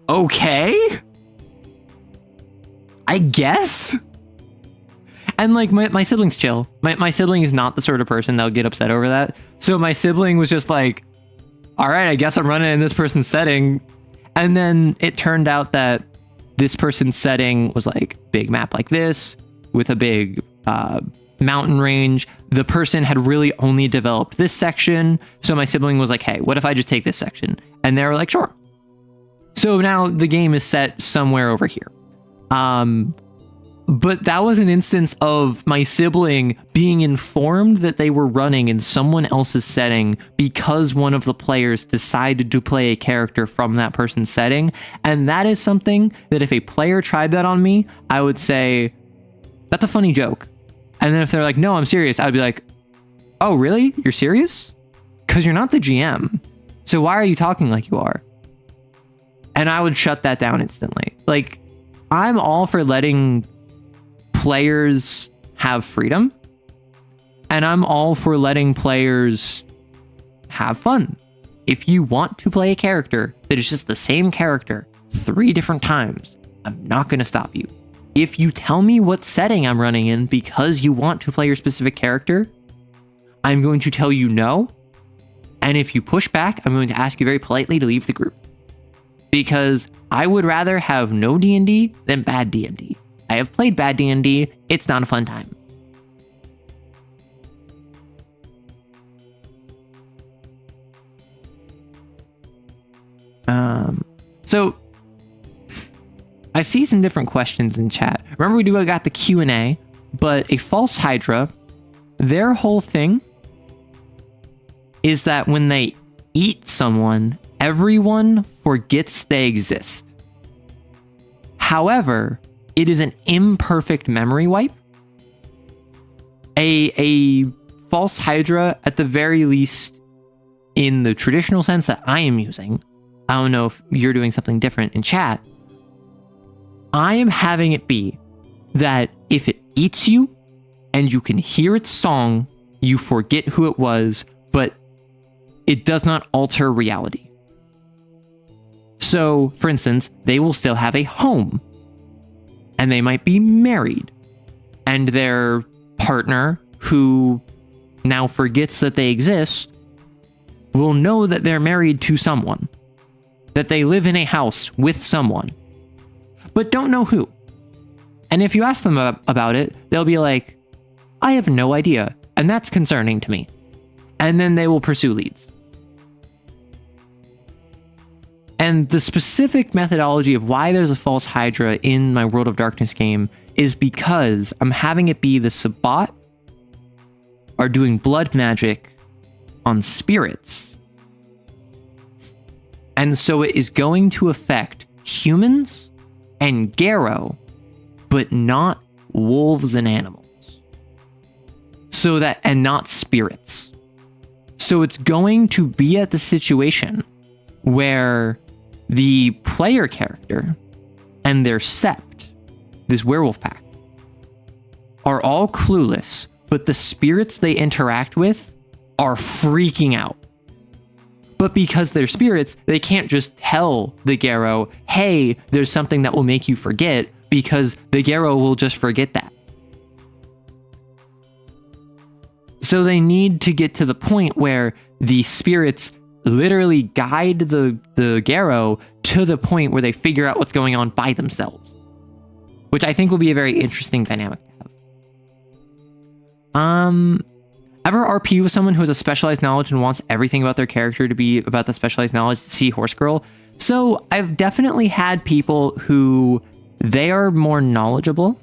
okay, I guess. And like my sibling's chill. My sibling is not the sort of person that'll get upset over that. So my sibling was just like, all right, I guess I'm running in this person's setting. And then it turned out that this person's setting was like big map like this with a big mountain range. The person had really only developed this section. So my sibling was like, hey, what if I just take this section? And they were like, sure. So now the game is set somewhere over here. But that was an instance of my sibling being informed that they were running in someone else's setting because one of the players decided to play a character from that person's setting. And that is something that if a player tried that on me, I would say, that's a funny joke. And then if they're like, no, I'm serious, I'd be like, oh, really? You're serious? Because you're not the GM. So why are you talking like you are? And I would shut that down instantly. Like, I'm all for letting players have freedom, and I'm all for letting players have fun. If you want to play a character that is just the same character 3 different times, I'm not going to stop you. If you tell me what setting I'm running in because you want to play your specific character, I'm going to tell you no. And if you push back, I'm going to ask you very politely to leave the group. Because I would rather have no D&D than bad D&D. I have played bad D&D. It's not a fun time. So I see some different questions in chat. Remember, we got the Q&A, but a false Hydra, their whole thing is that when they eat someone, everyone forgets they exist. However, it is an imperfect memory wipe. A false Hydra, at the very least, in the traditional sense that I am using, I don't know if you're doing something different in chat, I am having it be that if it eats you and you can hear its song, you forget who it was, but it does not alter reality. So, for instance, they will still have a home, and they might be married, and their partner, who now forgets that they exist, will know that they're married to someone, that they live in a house with someone, but don't know who. And if you ask them about it, they'll be like, I have no idea, and that's concerning to me. And then they will pursue leads. And the specific methodology of why there's a false Hydra in my World of Darkness game is because I'm having it be the Sabbat are doing blood magic on spirits. And so it is going to affect humans and Garrow, but not wolves and animals. So that, and not spirits. So it's going to be at the situation where the player character and their sept, this werewolf pack, are all clueless, but the spirits they interact with are freaking out. But because they're spirits, they can't just tell the Garrow, hey, there's something that will make you forget, because the Garrow will just forget that. So they need to get to the point where the spirits literally guide the Garrow to the point where they figure out what's going on by themselves, which I think will be a very interesting dynamic to have. Ever RP with someone who has a specialized knowledge and wants everything about their character to be about the specialized knowledge? See Horse Girl. So I've definitely had people who they are more knowledgeable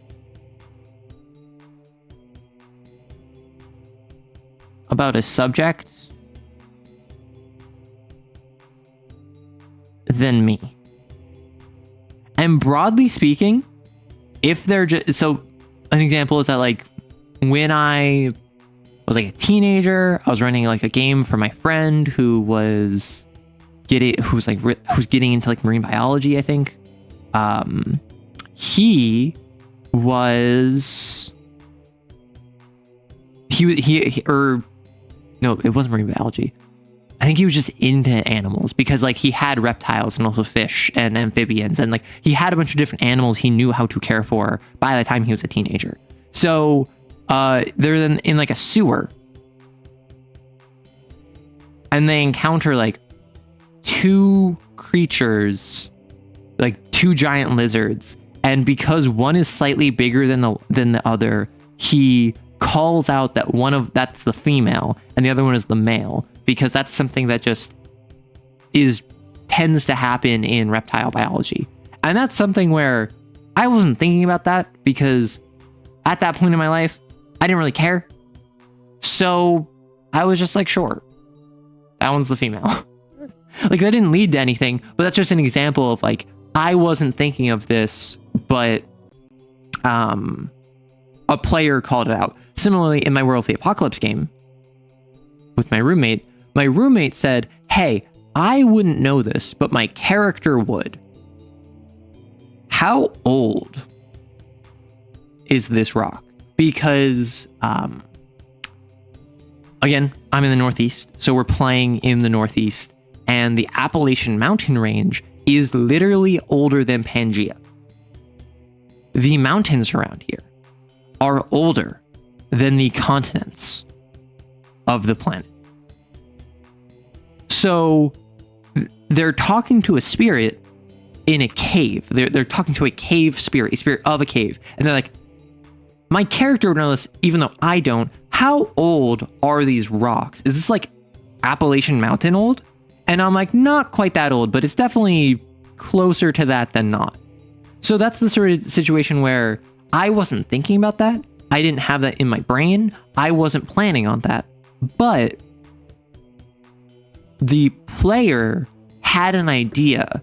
about a subject than me. And broadly speaking, if they're just, so an example is that, like, when I was like a teenager, I was running like a game for my friend who was getting into like marine biology, I think. He no, it wasn't marine biology. I think he was just into animals because, like, he had reptiles and also fish and amphibians, and like he had a bunch of different animals he knew how to care for by the time he was a teenager. So they're in like a sewer, and they encounter like two creatures, like two giant lizards, and because one is slightly bigger than the other, he calls out that that's the female and the other one is the male, because that's something that just tends to happen in reptile biology. And that's something where I wasn't thinking about that, because at that point in my life, I didn't really care. So I was just like, sure, that one's the female. Like, that didn't lead to anything, but that's just an example of, like, I wasn't thinking of this, but a player called it out. Similarly, in my World of the Apocalypse game with my roommate said, hey, I wouldn't know this, but my character would. How old is this rock? Because, again, I'm in the Northeast, so we're playing in the Northeast, and the Appalachian Mountain Range is literally older than Pangea. The mountains around here are older than the continents of the planet. So they're talking to a spirit in a cave. They're talking to a cave spirit, a spirit of a cave, and they're like, my character would know this, even though I don't. How old are these rocks? Is this like Appalachian Mountain old? And I'm like, not quite that old, but it's definitely closer to that than not. So that's the sort of situation where I wasn't thinking about that. I didn't have that in my brain. I wasn't planning on that. But the player had an idea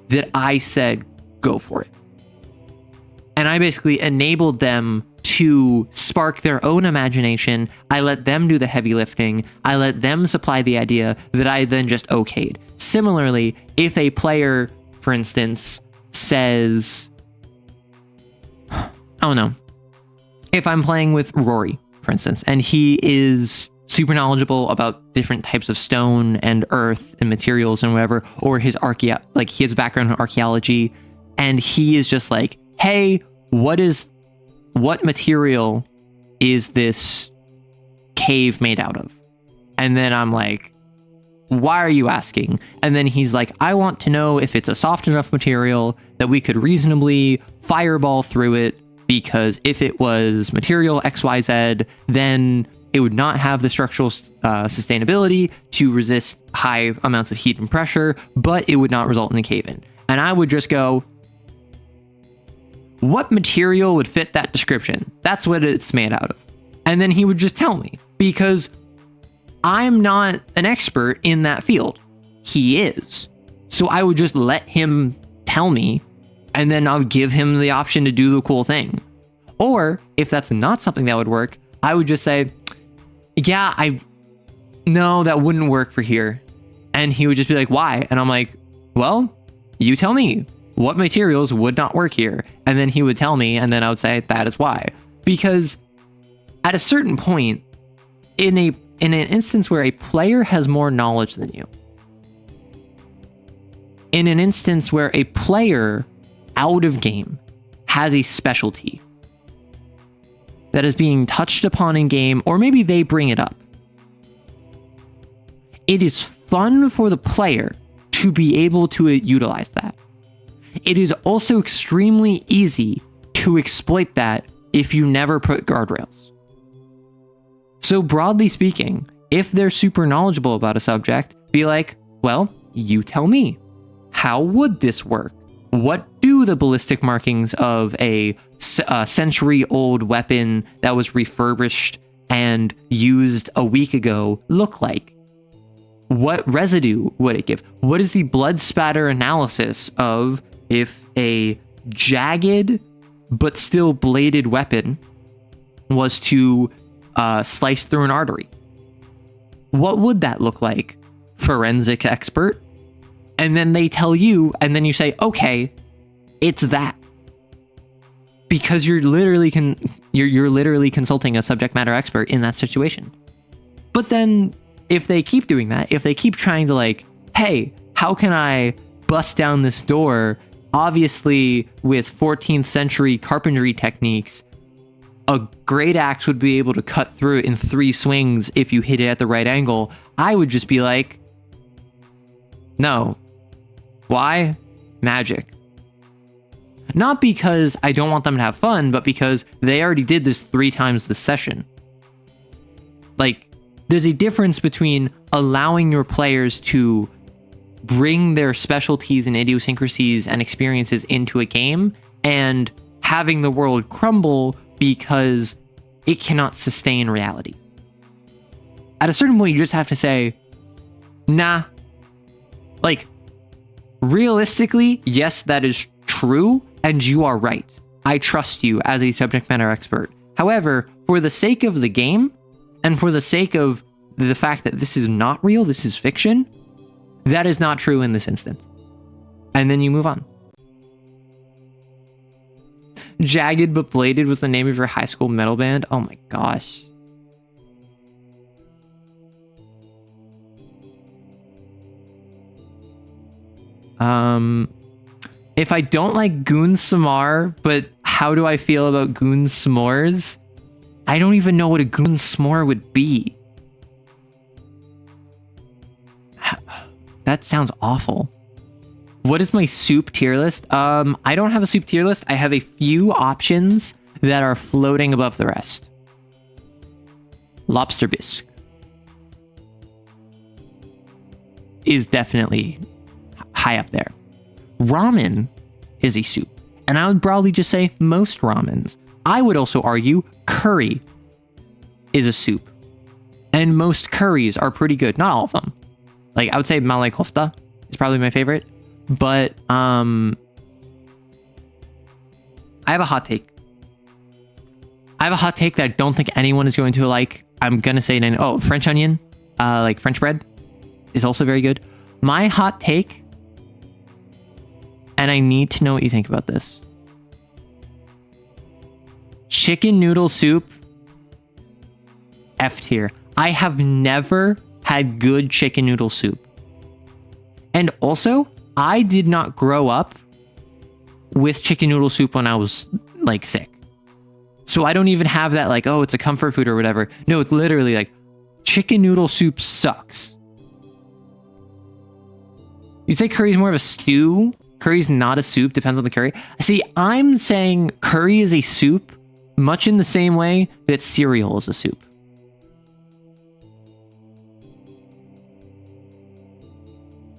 that I said, go for it. And I basically enabled them to spark their own imagination. I let them do the heavy lifting. I let them supply the idea that I then just okayed. Similarly, if a player, for instance, says, I don't know, if I'm playing with Rory, for instance, and he is super knowledgeable about different types of stone and earth and materials and whatever, or his he has a background in archaeology, and he is just like, hey, what material is this cave made out of? And then I'm like, why are you asking? And then he's like, I want to know if it's a soft enough material that we could reasonably fireball through it, because if it was material XYZ, then it would not have the structural sustainability to resist high amounts of heat and pressure, but it would not result in a cave-in. And I would just go, what material would fit that description? That's what it's made out of. And then he would just tell me, because I'm not an expert in that field. He is. So I would just let him tell me, and then I'll give him the option to do the cool thing. Or if that's not something that would work, I would just say, yeah, no, that wouldn't work for here. And he would just be like, why? And I'm like, well, you tell me what materials would not work here. And then he would tell me, and then I would say, that is why. Because at a certain point, in an instance where a player has more knowledge than you, in an instance where a player out of game has a specialty that is being touched upon in game, or maybe they bring it up, it is fun for the player to be able to utilize that. It is also extremely easy to exploit that if you never put guardrails. So broadly speaking, if they're super knowledgeable about a subject, be like, well, you tell me, how would this work? What do the ballistic markings of a century-old weapon that was refurbished and used a week ago look like? What residue would it give? What is the blood spatter analysis of if a jagged but still bladed weapon was to slice through an artery? What would that look like? Forensic expert. And then they tell you, and then you say, okay, it's that. Because you're literally consulting a subject matter expert in that situation. But then if they keep doing that, if they keep trying to like, hey, how can I bust down this door? Obviously, with 14th century carpentry techniques, a great axe would be able to cut through it in 3 swings if you hit it at the right angle. I would just be like, no. Why? Magic. Not because I don't want them to have fun, but because they already did this 3 times this session. Like, there's a difference between allowing your players to bring their specialties and idiosyncrasies and experiences into a game and having the world crumble because it cannot sustain reality. At a certain point, you just have to say, nah. Like, realistically, yes, that is true, and you are right. I trust you as a subject matter expert. However, for the sake of the game, and for the sake of the fact that this is not real, this is fiction, that is not true in this instance. And then you move on. Jagged but Bladed was the name of your high school metal band? Oh my gosh. If I don't like Goon Samar, but how do I feel about Goon S'mores? I don't even know what a Goon S'more would be. That sounds awful. What is my soup tier list? I don't have a soup tier list. I have a few options that are floating above the rest. Lobster bisque is definitely high up there. Ramen is a soup, and I would broadly just say most ramens. I would also argue curry is a soup, and most curries are pretty good. Not all of them. Like, I would say malai kofta is probably my favorite, but I have a hot take. I have a hot take that I don't think anyone is going to like. I'm gonna say French onion, like French bread, is also very good. My hot take, and I need to know what you think about this. Chicken noodle soup, F tier. I have never had good chicken noodle soup. And also, I did not grow up with chicken noodle soup when I was like sick. So I don't even have that like, oh, it's a comfort food or whatever. No, it's literally like chicken noodle soup sucks. You'd say curry's more of a stew. Curry's not a soup, depends on the curry. See, I'm saying curry is a soup much in the same way that cereal is a soup.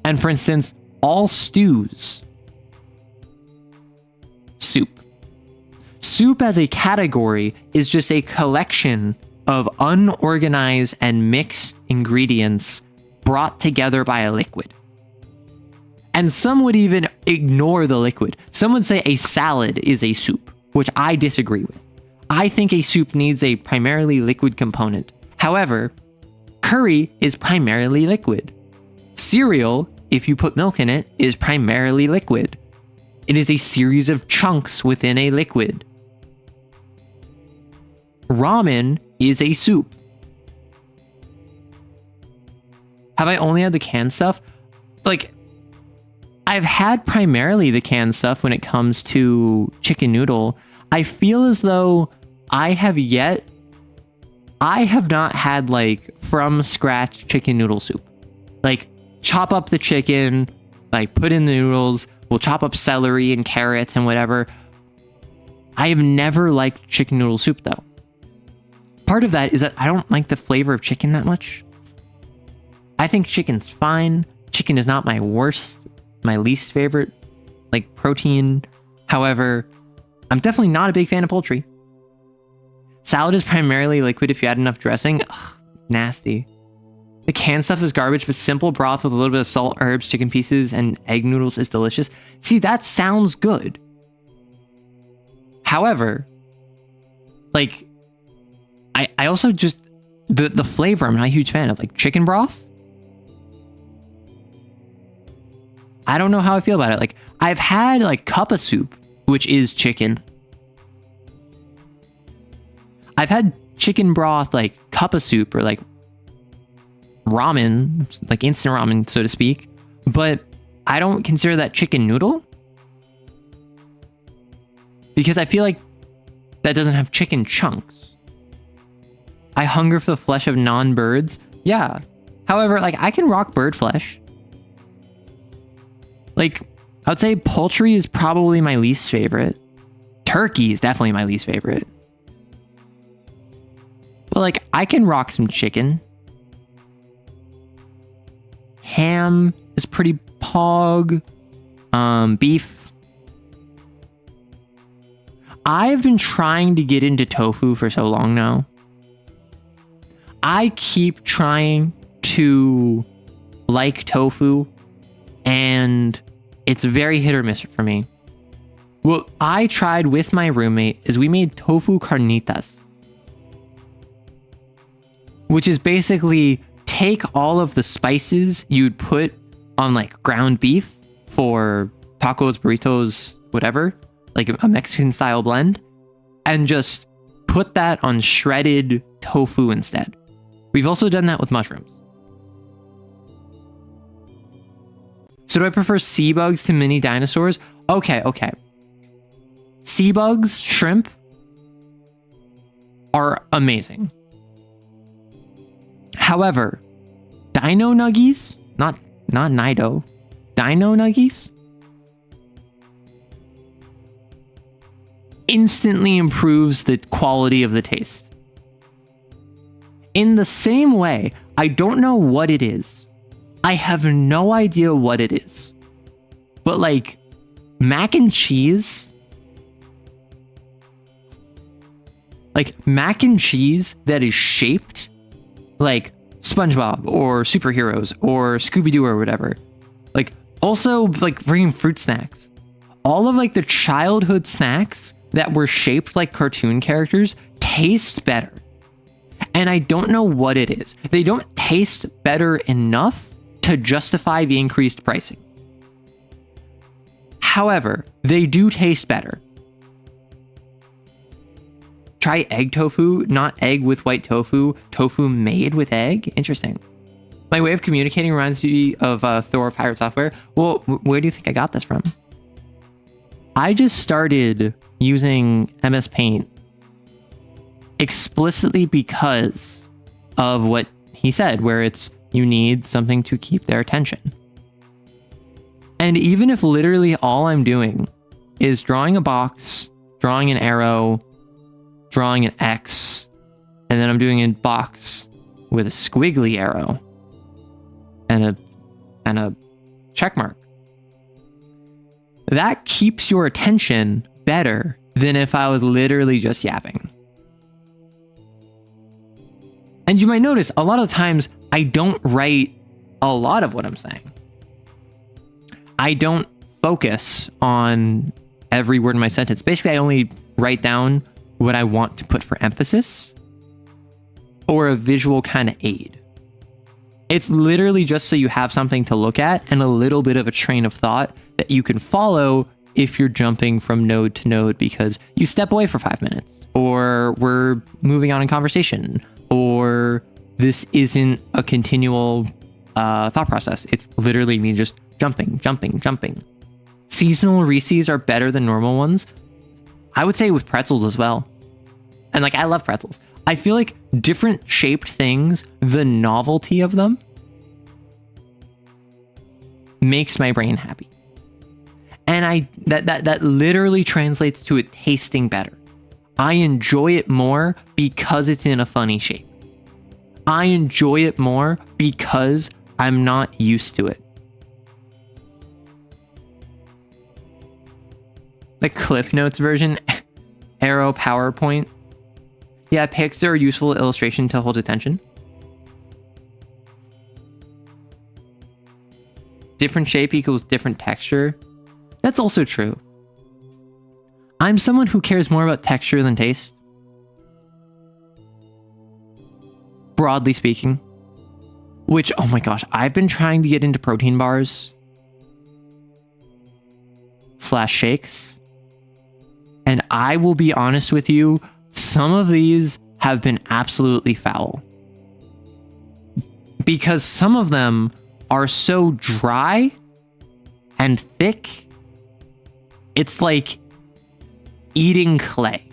And for instance, all stews, soup. Soup as a category is just a collection of unorganized and mixed ingredients brought together by a liquid. And some would even ignore the liquid. Some would say a salad is a soup, which I disagree with. I think a soup needs a primarily liquid component. However, curry is primarily liquid. Cereal, if you put milk in it, is primarily liquid. It is a series of chunks within a liquid. Ramen is a soup. Have I only had the canned stuff? Like, I've had primarily the canned stuff when it comes to chicken noodle. I feel as though I have not had like from scratch chicken noodle soup. Like, chop up the chicken, like put in the noodles, we'll chop up celery and carrots and whatever. I have never liked chicken noodle soup though. Part of that is that I don't like the flavor of chicken that much. I think chicken's fine. Chicken is not my least favorite, like, protein. However, I'm definitely not a big fan of poultry. Salad is primarily liquid if you add enough dressing. Ugh, nasty. The canned stuff is garbage, but simple broth with a little bit of salt, herbs, chicken pieces, and egg noodles is delicious. See, that sounds good. However, like, I also just, the flavor I'm not a huge fan of. Like, chicken broth? I don't know how I feel about it. Like, I've had like cup of soup, which is chicken. I've had chicken broth, like cup of soup, or like ramen, like instant ramen, so to speak. But I don't consider that chicken noodle, because I feel like that doesn't have chicken chunks. I hunger for the flesh of non-birds. Yeah. However, like, I can rock bird flesh. Like, I would say poultry is probably my least favorite. Turkey is definitely my least favorite. But like, I can rock some chicken. Ham is pretty pog. Beef. I've been trying to get into tofu for so long now. I keep trying to like tofu, and it's very hit or miss for me. What I tried with my roommate is we made tofu carnitas, which is basically take all of the spices you'd put on like ground beef for tacos, burritos, whatever, like a Mexican style blend, and just put that on shredded tofu instead. We've also done that with mushrooms. So do I prefer sea bugs to mini dinosaurs? Okay. Sea bugs, shrimp, are amazing. However, dino nuggies, not Nido, dino nuggies, instantly improves the quality of the taste. In the same way, I don't know what it is. I have no idea what it is. But like, mac and cheese, that is shaped like SpongeBob or superheroes or Scooby-Doo or whatever. Like, also like bringing fruit snacks. All of like the childhood snacks that were shaped like cartoon characters taste better. And I don't know what it is. They don't taste better enough to justify the increased pricing. However, they do taste better. Try egg tofu, not egg with white tofu, tofu made with egg. Interesting. My way of communicating reminds me of Thor Pirate Software. Well, where do you think I got this from? I just started using MS Paint explicitly because of what he said, where it's you need something to keep their attention. And even if literally all I'm doing is drawing a box, drawing an arrow, drawing an X, and then I'm doing a box with a squiggly arrow and a check mark, that keeps your attention better than if I was literally just yapping. And you might notice a lot of the times I don't write a lot of what I'm saying. I don't focus on every word in my sentence. Basically, I only write down what I want to put for emphasis or a visual kind of aid. It's literally just so you have something to look at and a little bit of a train of thought that you can follow if you're jumping from node to node because you step away for 5 minutes, or we're moving on in conversation, or this isn't a continual thought process. It's literally me just jumping. Seasonal Reese's are better than normal ones. I would say with pretzels as well. And like, I love pretzels. I feel like different shaped things, the novelty of them makes my brain happy. And that literally translates to it tasting better. I enjoy it more because it's in a funny shape. I enjoy it more because I'm not used to it. The Cliff Notes version, Arrow PowerPoint. Yeah, pics are a useful illustration to hold attention. Different shape equals different texture. That's also true. I'm someone who cares more about texture than taste. Broadly speaking. Which, oh my gosh, I've been trying to get into protein bars / shakes. And I will be honest with you, some of these have been absolutely foul. Because some of them are so dry and thick, it's like eating clay.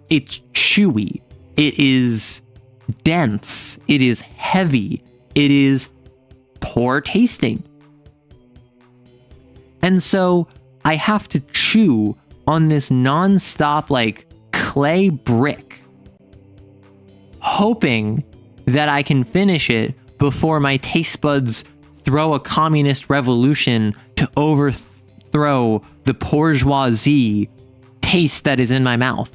It's chewy. It is dense. It is heavy. It is poor tasting. And so I have to chew on this non-stop like clay brick, hoping that I can finish it before my taste buds throw a communist revolution to overthrow the bourgeoisie taste that is in my mouth.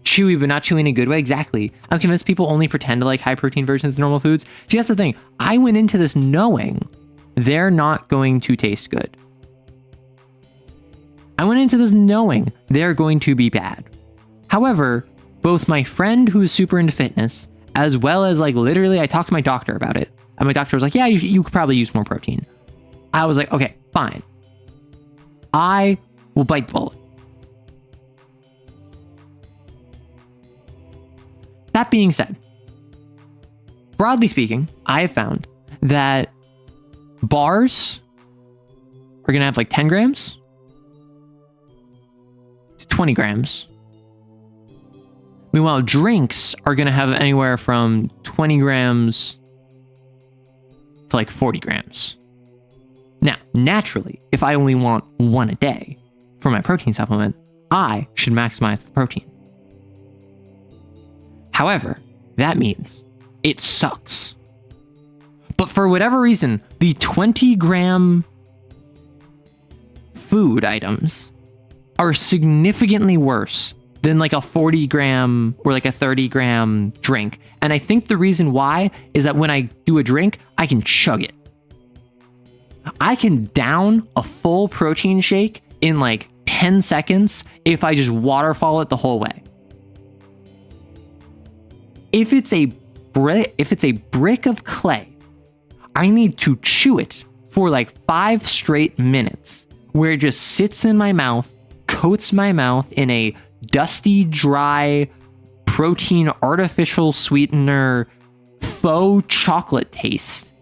Chewy, but not chewy in a good way. Exactly. I'm convinced people only pretend to like high protein versions of normal foods. See, that's the thing. I went into this knowing they're not going to taste good. I went into this knowing they're going to be bad. However, both my friend who's super into fitness, as well as like literally I talked to my doctor about it. And my doctor was like, yeah, you could probably use more protein. I was like, okay, fine. I will bite the bullet. That being said, broadly speaking, I have found that bars are going to have like 10 grams to 20 grams. Meanwhile, drinks are going to have anywhere from 20 grams to like 40 grams. Now, naturally, if I only want one a day for my protein supplement, I should maximize the protein. However, that means it sucks. But for whatever reason, the 20-gram food items are significantly worse than like a 40-gram or like a 30-gram drink. And I think the reason why is that when I do a drink, I can chug it. I can down a full protein shake in like 10 seconds if I just waterfall it the whole way. If it's a brick of clay, I need to chew it for like 5 straight minutes where it just sits in my mouth, coats my mouth in a dusty, dry, protein artificial sweetener faux chocolate taste.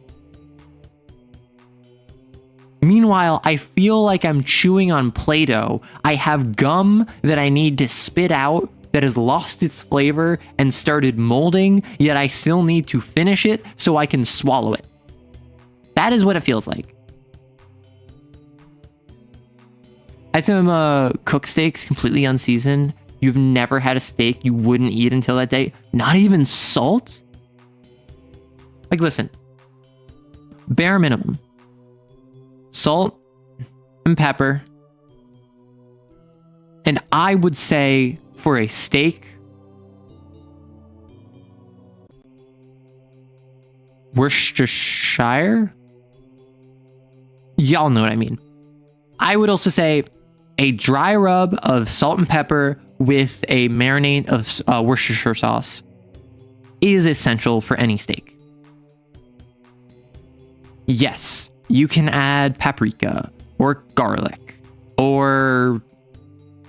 Meanwhile, I feel like I'm chewing on Play-Doh. I have gum that I need to spit out that has lost its flavor and started molding, yet I still need to finish it so I can swallow it. That is what it feels like. I had some cooked steaks completely unseasoned. You've never had a steak you wouldn't eat until that day. Not even salt? Like, listen. Bare minimum. Salt and pepper. And I would say for a steak, Worcestershire? Y'all know what I mean. I would also say a dry rub of salt and pepper with a marinade of Worcestershire sauce is essential for any steak. Yes, you can add paprika or garlic or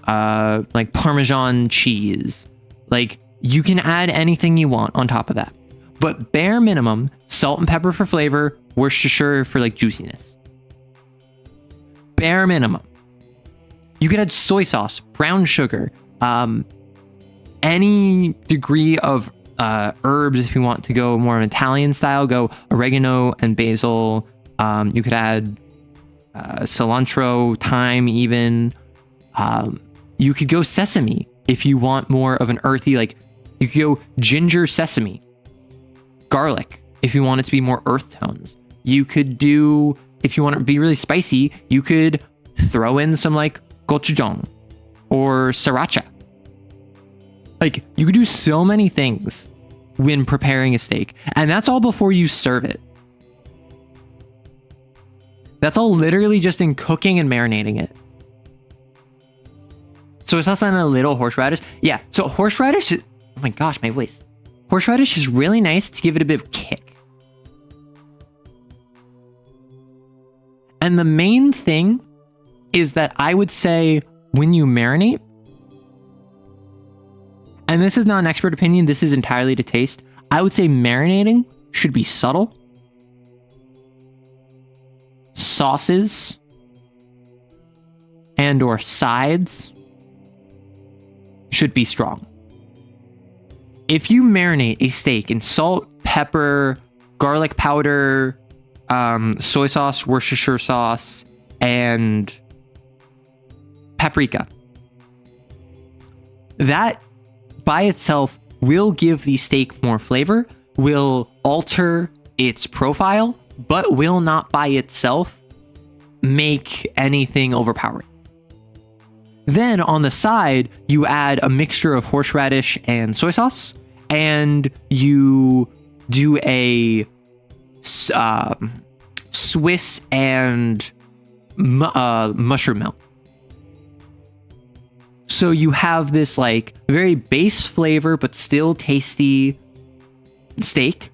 like Parmesan cheese. Like, you can add anything you want on top of that. But bare minimum, salt and pepper for flavor, Worcestershire for like juiciness. Bare minimum. You could add soy sauce, brown sugar, any degree of herbs. If you want to go more Italian style, go oregano and basil. You could add cilantro, thyme even. You could go sesame if you want more of an earthy, like you could go ginger sesame. Garlic if you want it to be more earth tones. You could do, if you want it to be really spicy, you could throw in some like gochujang or sriracha. Like, you could do so many things when preparing a steak, and that's all before you serve it. That's all literally just in cooking and marinating it. So it's not a little horseradish. Yeah, so horseradish is, oh my gosh, my voice. Horseradish is really nice to give it a bit of kick. And the main thing is that I would say when you marinate, and this is not an expert opinion, this is entirely to taste, I would say marinating should be subtle. Sauces and or sides should be strong. If you marinate a steak in salt, pepper, garlic powder, soy sauce, Worcestershire sauce, and paprika, that by itself will give the steak more flavor, will alter its profile, but will not by itself make anything overpowering. Then on the side, you add a mixture of horseradish and soy sauce, and you do a Swiss and mushroom melt. So you have this like very base flavor, but still tasty steak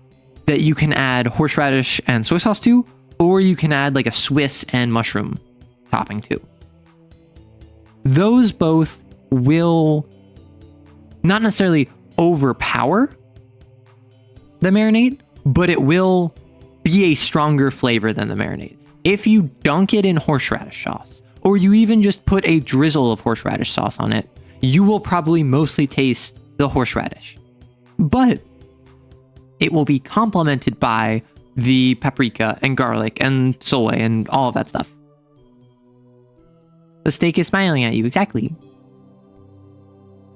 that you can add horseradish and soy sauce to, or you can add like a Swiss and mushroom topping to. Those both will not necessarily overpower the marinade, but it will be a stronger flavor than the marinade. If you dunk it in horseradish sauce, or you even just put a drizzle of horseradish sauce on it, you will probably mostly taste the horseradish. But it will be complemented by the paprika and garlic and soy and all of that stuff. The steak is smiling at you, exactly.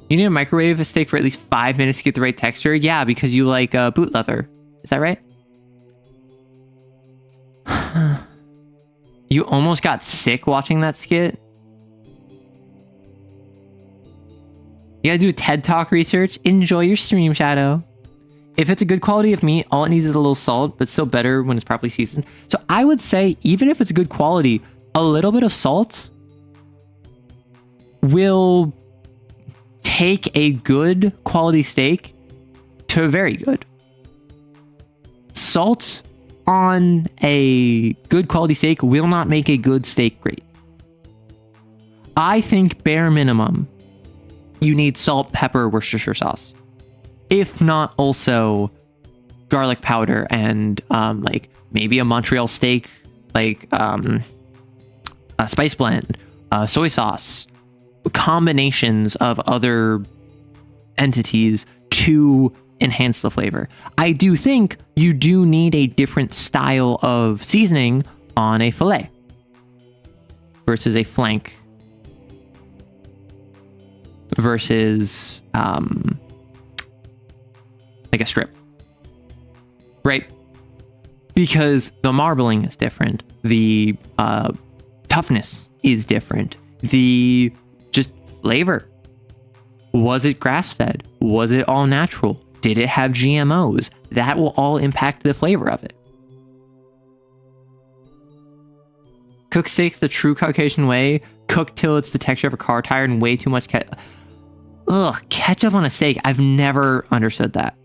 You need to microwave a steak for at least 5 minutes to get the right texture? Yeah, because you like boot leather. Is that right? You almost got sick watching that skit? You gotta do a TED Talk research. Enjoy your stream, Shadow. If it's a good quality of meat, all it needs is a little salt, but still better when it's properly seasoned. So I would say, even if it's good quality, a little bit of salt will take a good quality steak to very good. Salt on a good quality steak will not make a good steak great. I think bare minimum, you need salt, pepper, Worcestershire sauce. If not also garlic powder and like maybe a Montreal steak, like a spice blend, soy sauce, combinations of other entities to enhance the flavor. I do think you do need a different style of seasoning on a fillet versus a flank versus like a strip, right? Because the marbling is different, the toughness is different, the just flavor. Was it grass-fed? Was it all natural? Did it have GMOs? That will all impact the flavor of it. Cook steaks the true Caucasian way. Cook till it's the texture of a car tire and way too much ketchup. Ugh, ketchup on a steak. I've never understood that.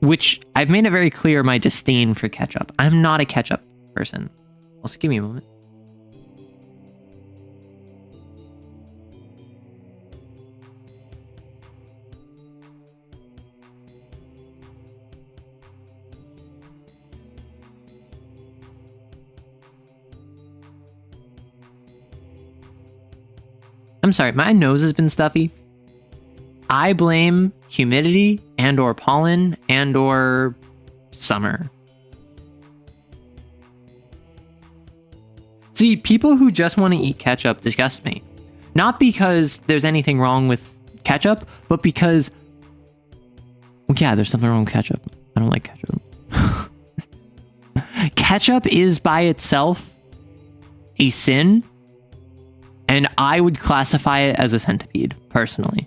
Which, I've made it very clear my disdain for ketchup. I'm not a ketchup person. Also, give me a moment. I'm sorry, my nose has been stuffy. I blame humidity and or pollen and or summer. See, people who just want to eat ketchup disgust me. Not because there's anything wrong with ketchup, but because, well, yeah, there's something wrong with ketchup. I don't like ketchup. Ketchup is by itself a sin. And I would classify it as a centipede, personally.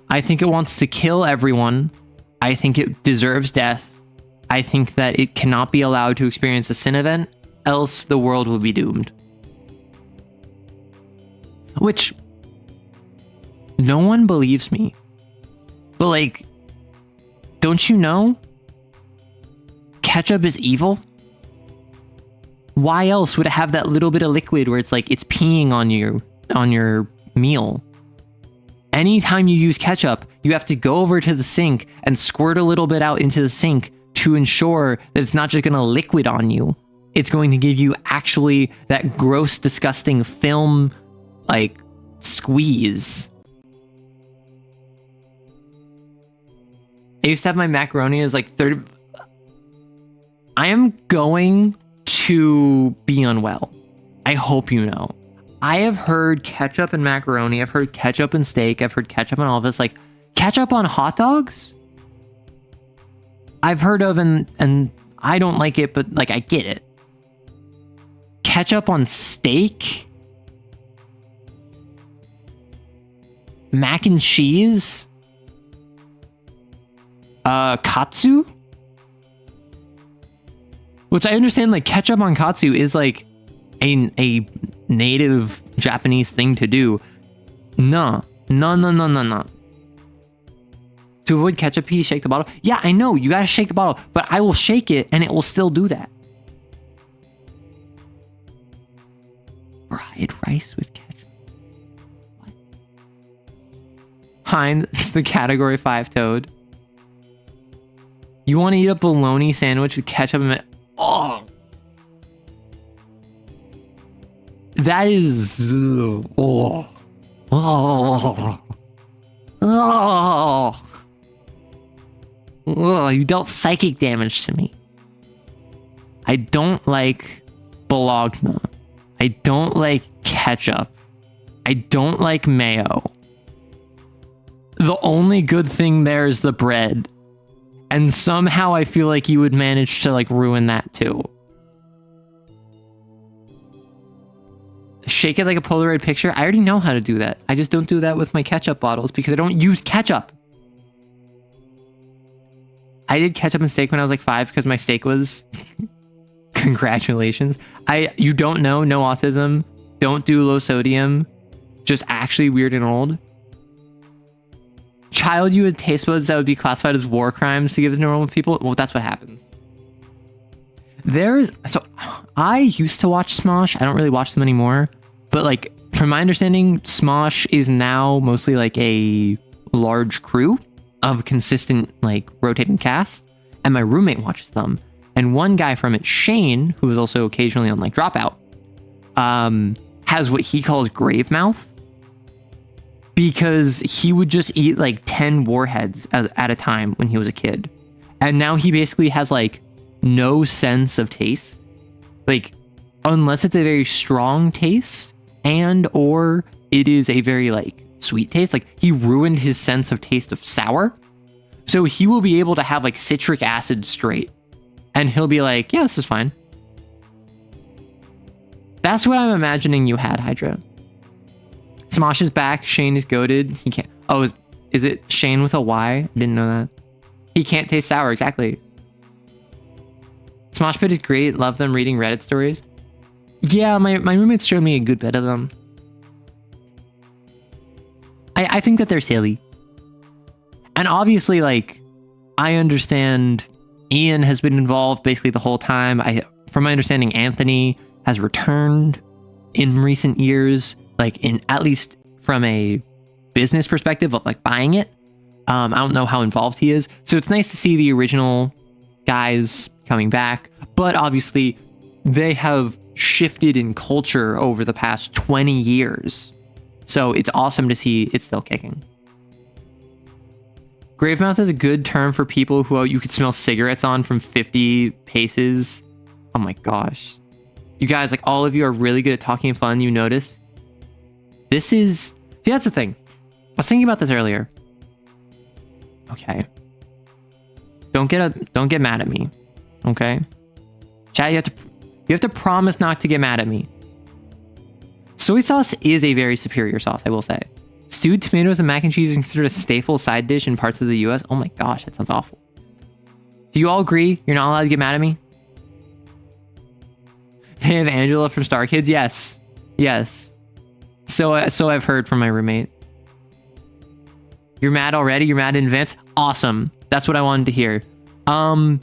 I think it wants to kill everyone. I think it deserves death. I think that it cannot be allowed to experience a sin event, else the world will be doomed. Which, no one believes me. But like, don't you know? Ketchup is evil? Why else would it have that little bit of liquid where it's like it's peeing on your meal? Anytime you use ketchup, you have to go over to the sink and squirt a little bit out into the sink to ensure that it's not just going to liquid on you. It's going to give you actually that gross, disgusting film like squeeze. I used to have my macaroni as like 30. I am going to be unwell. I hope you know. I have heard ketchup and macaroni. I've heard ketchup and steak. I've heard ketchup and all of this. Like, ketchup on hot dogs? I've heard of and I don't like it, but like I get it. Ketchup on steak? Mac and cheese? Katsu? Which I understand, like, ketchup on katsu is like a native Japanese thing to do. No. To avoid ketchup, please shake the bottle. Yeah, I know, you gotta shake the bottle, but I will shake it and it will still do that. Fried rice with ketchup. What? Heinz, it's the category 5 toad. You want to eat a bologna sandwich with ketchup and oh, that is oh. You dealt psychic damage to me. I don't like bologna. I don't like ketchup. I don't like mayo. The only good thing there is the bread. And somehow I feel like you would manage to like ruin that too. Shake it like a Polaroid picture. I already know how to do that. I just don't do that with my ketchup bottles because I don't use ketchup. I did ketchup and steak when I was like 5 because my steak was... Congratulations. You don't know, no autism. Don't do low sodium. Just actually weird and old. Child you with taste buds that would be classified as war crimes to give to normal people. Well, that's what happens. So I used to watch Smosh. I don't really watch them anymore. But like from my understanding, Smosh is now mostly like a large crew of consistent like rotating cast, and my roommate watches them. And one guy from it, Shane, who is also occasionally on like Dropout, has what he calls grave mouth, because he would just eat like 10 warheads at a time when he was a kid. And now he basically has like no sense of taste. Like, unless it's a very strong taste and or it is a very like sweet taste. Like, he ruined his sense of taste of sour. So he will be able to have like citric acid straight. And he'll be like, yeah, this is fine. That's what I'm imagining you had, Hydra. Smosh is back. Shane is goated. He can't. Oh, is it Shane with a Y? I didn't know that. He can't taste sour. Exactly. Smosh Pit is great. Love them reading Reddit stories. Yeah, my roommates showed me a good bit of them. I think that they're silly. And obviously, like, I understand Ian has been involved basically the whole time. From my understanding, Anthony has returned in recent years, like in at least from a business perspective of like buying it. I don't know how involved he is. So it's nice to see the original guys coming back, but obviously they have shifted in culture over the past 20 years. So it's awesome to see it's still kicking. Gravemouth is a good term for people who you could smell cigarettes on from 50 paces. Oh my gosh. You guys, like, all of you are really good at talking fun, you notice? This is... See, that's the thing. I was thinking about this earlier. Okay. Don't get mad at me. Okay? Chat, you have to promise not to get mad at me. Soy sauce is a very superior sauce, I will say. Stewed tomatoes and mac and cheese is considered a staple side dish in parts of the US. Oh my gosh, that sounds awful. Do you all agree you're not allowed to get mad at me? They have Angela from Star Kids? Yes. Yes. So I've heard from my roommate. You're mad already? You're mad in advance? Awesome. That's what I wanted to hear. I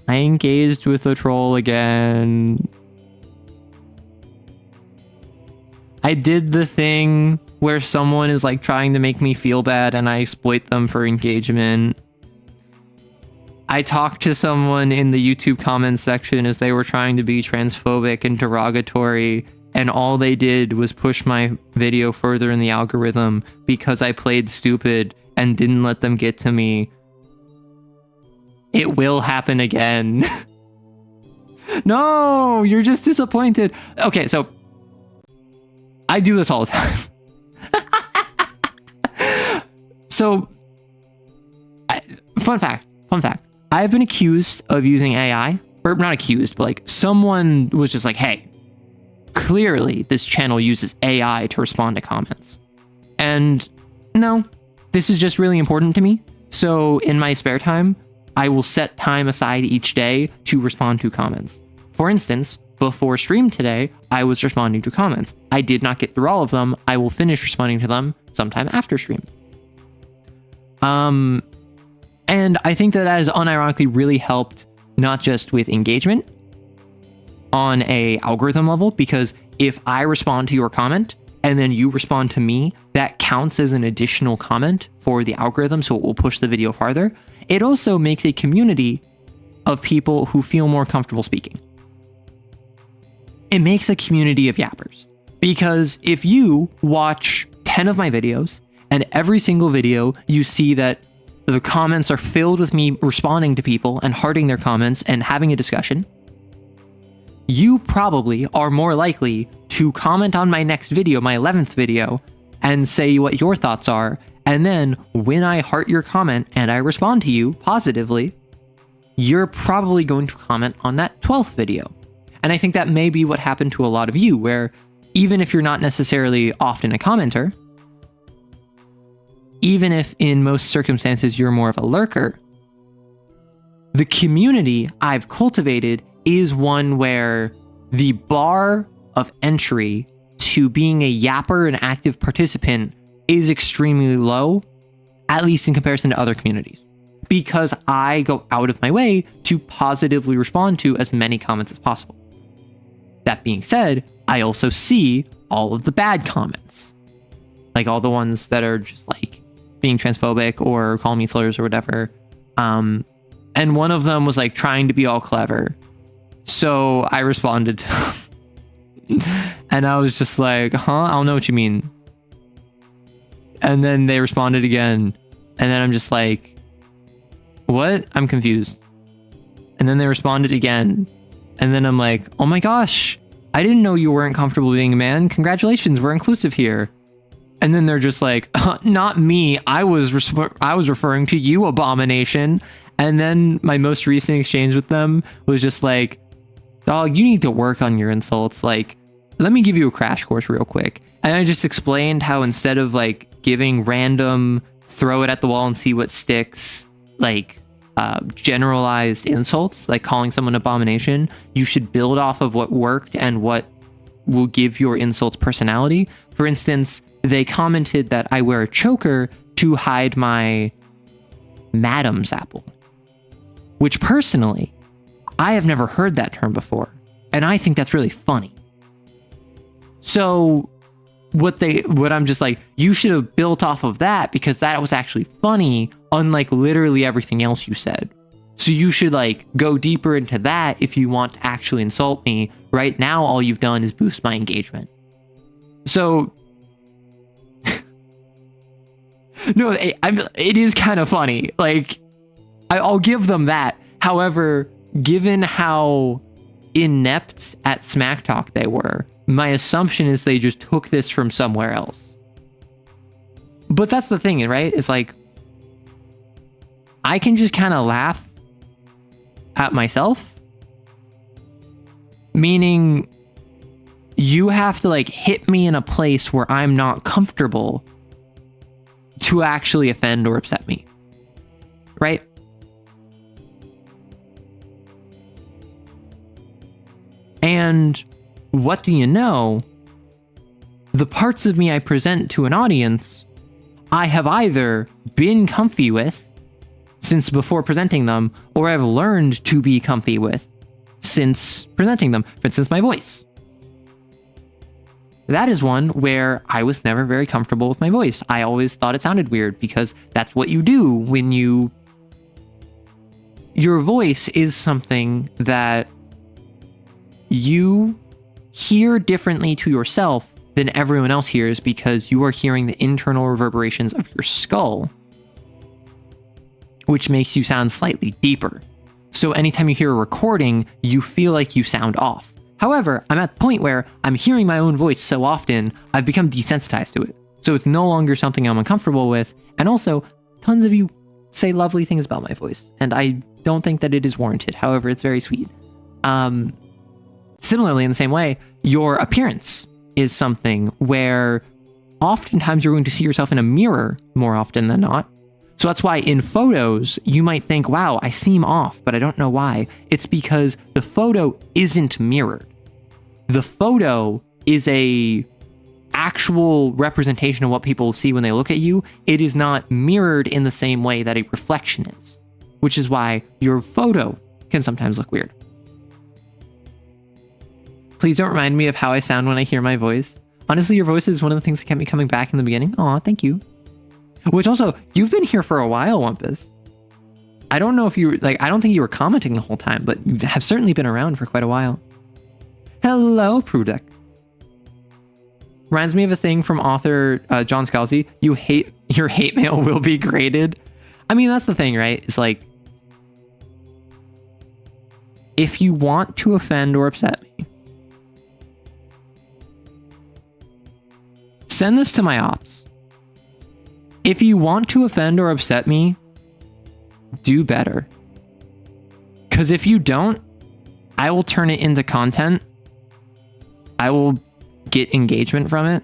engaged with a troll again. I did the thing where someone is like trying to make me feel bad and I exploit them for engagement. I talked to someone in the YouTube comments section as they were trying to be transphobic and derogatory, and all they did was push my video further in the algorithm because I played stupid and didn't let them get to me. It will happen again. No, you're just disappointed. Okay, so I do this all the time. So, fun fact. I've been accused of using AI, or not accused, but like someone was just like, hey, clearly this channel uses AI to respond to comments. And no, this is just really important to me. So in my spare time, I will set time aside each day to respond to comments. For instance, before stream today, I was responding to comments. I did not get through all of them. I will finish responding to them sometime after stream. And I think that has unironically really helped not just with engagement on a algorithm level, because if I respond to your comment and then you respond to me, that counts as an additional comment for the algorithm, so it will push the video farther. It also makes a community of people who feel more comfortable speaking. It makes a community of yappers, because if you watch 10 of my videos and every single video you see that the comments are filled with me responding to people and hearting their comments and having a discussion, you probably are more likely to comment on my next video, my 11th video, and say what your thoughts are. And then when I heart your comment and I respond to you positively, you're probably going to comment on that 12th video. And I think that may be what happened to a lot of you, where even if you're not necessarily often a commenter, even if in most circumstances you're more of a lurker, the community I've cultivated is one where the bar of entry to being a yapper and active participant is extremely low, at least in comparison to other communities, because I go out of my way to positively respond to as many comments as possible. That being said, I also see all of the bad comments, like all the ones that are just like being transphobic or calling me slurs or whatever. And one of them was like trying to be all clever. So I responded to them. And I was just like, I don't know what you mean. And then they responded again. And then I'm just like, what? I'm confused. And then they responded again. And then I'm like, oh my gosh, I didn't know you weren't comfortable being a man. Congratulations, we're inclusive here. And then they're just like, not me. I was referring to you, abomination. And then my most recent exchange with them was just like, dog, you need to work on your insults. Like, let me give you a crash course real quick. And I just explained how instead of like giving random, throw it at the wall and see what sticks, like generalized insults, like calling someone abomination, you should build off of what worked and what will give your insults personality. For instance, they commented that I wear a choker to hide my madam's apple, which personally, I have never heard that term before. And I think that's really funny. So what I'm just like, you should have built off of that because that was actually funny, unlike literally everything else you said. So you should like go deeper into that if you want to actually insult me. Right now, all you've done is boost my engagement. So no, it is kind of funny. Like, I'll give them that. However, given how inept at smack talk they were, my assumption is they just took this from somewhere else. But that's the thing, right? It's like, I can just kind of laugh at myself. Meaning, you have to like hit me in a place where I'm not comfortable to actually offend or upset me, right? And what do you know? The parts of me I present to an audience, I have either been comfy with since before presenting them, or I've learned to be comfy with since presenting them. For instance, my voice. That is one where I was never very comfortable with my voice. I always thought it sounded weird because that's what you do when your voice is something that you hear differently to yourself than everyone else hears because you are hearing the internal reverberations of your skull, which makes you sound slightly deeper. So anytime you hear a recording, you feel like you sound off. However, I'm at the point where I'm hearing my own voice so often, I've become desensitized to it. So it's no longer something I'm uncomfortable with. And also, tons of you say lovely things about my voice, and I don't think that it is warranted. However, it's very sweet. Similarly, in the same way, your appearance is something where oftentimes you're going to see yourself in a mirror more often than not. So that's why in photos, you might think, wow, I seem off, but I don't know why. It's because the photo isn't mirrored. The photo is a actual representation of what people see when they look at you. It is not mirrored in the same way that a reflection is, which is why your photo can sometimes look weird. Please don't remind me of how I sound when I hear my voice. Honestly, your voice is one of the things that kept me coming back in the beginning. Aw, thank you. Which also, you've been here for a while, Wumpus. I don't know if you like, I don't think you were commenting the whole time, but you have certainly been around for quite a while. Hello, Prudek. Reminds me of a thing from author John Scalzi. Your hate mail will be graded. I mean, that's the thing, right? It's like, if you want to offend or upset me, send this to my ops. If you want to offend or upset me, do better. Because if you don't, I will turn it into content. I will get engagement from it.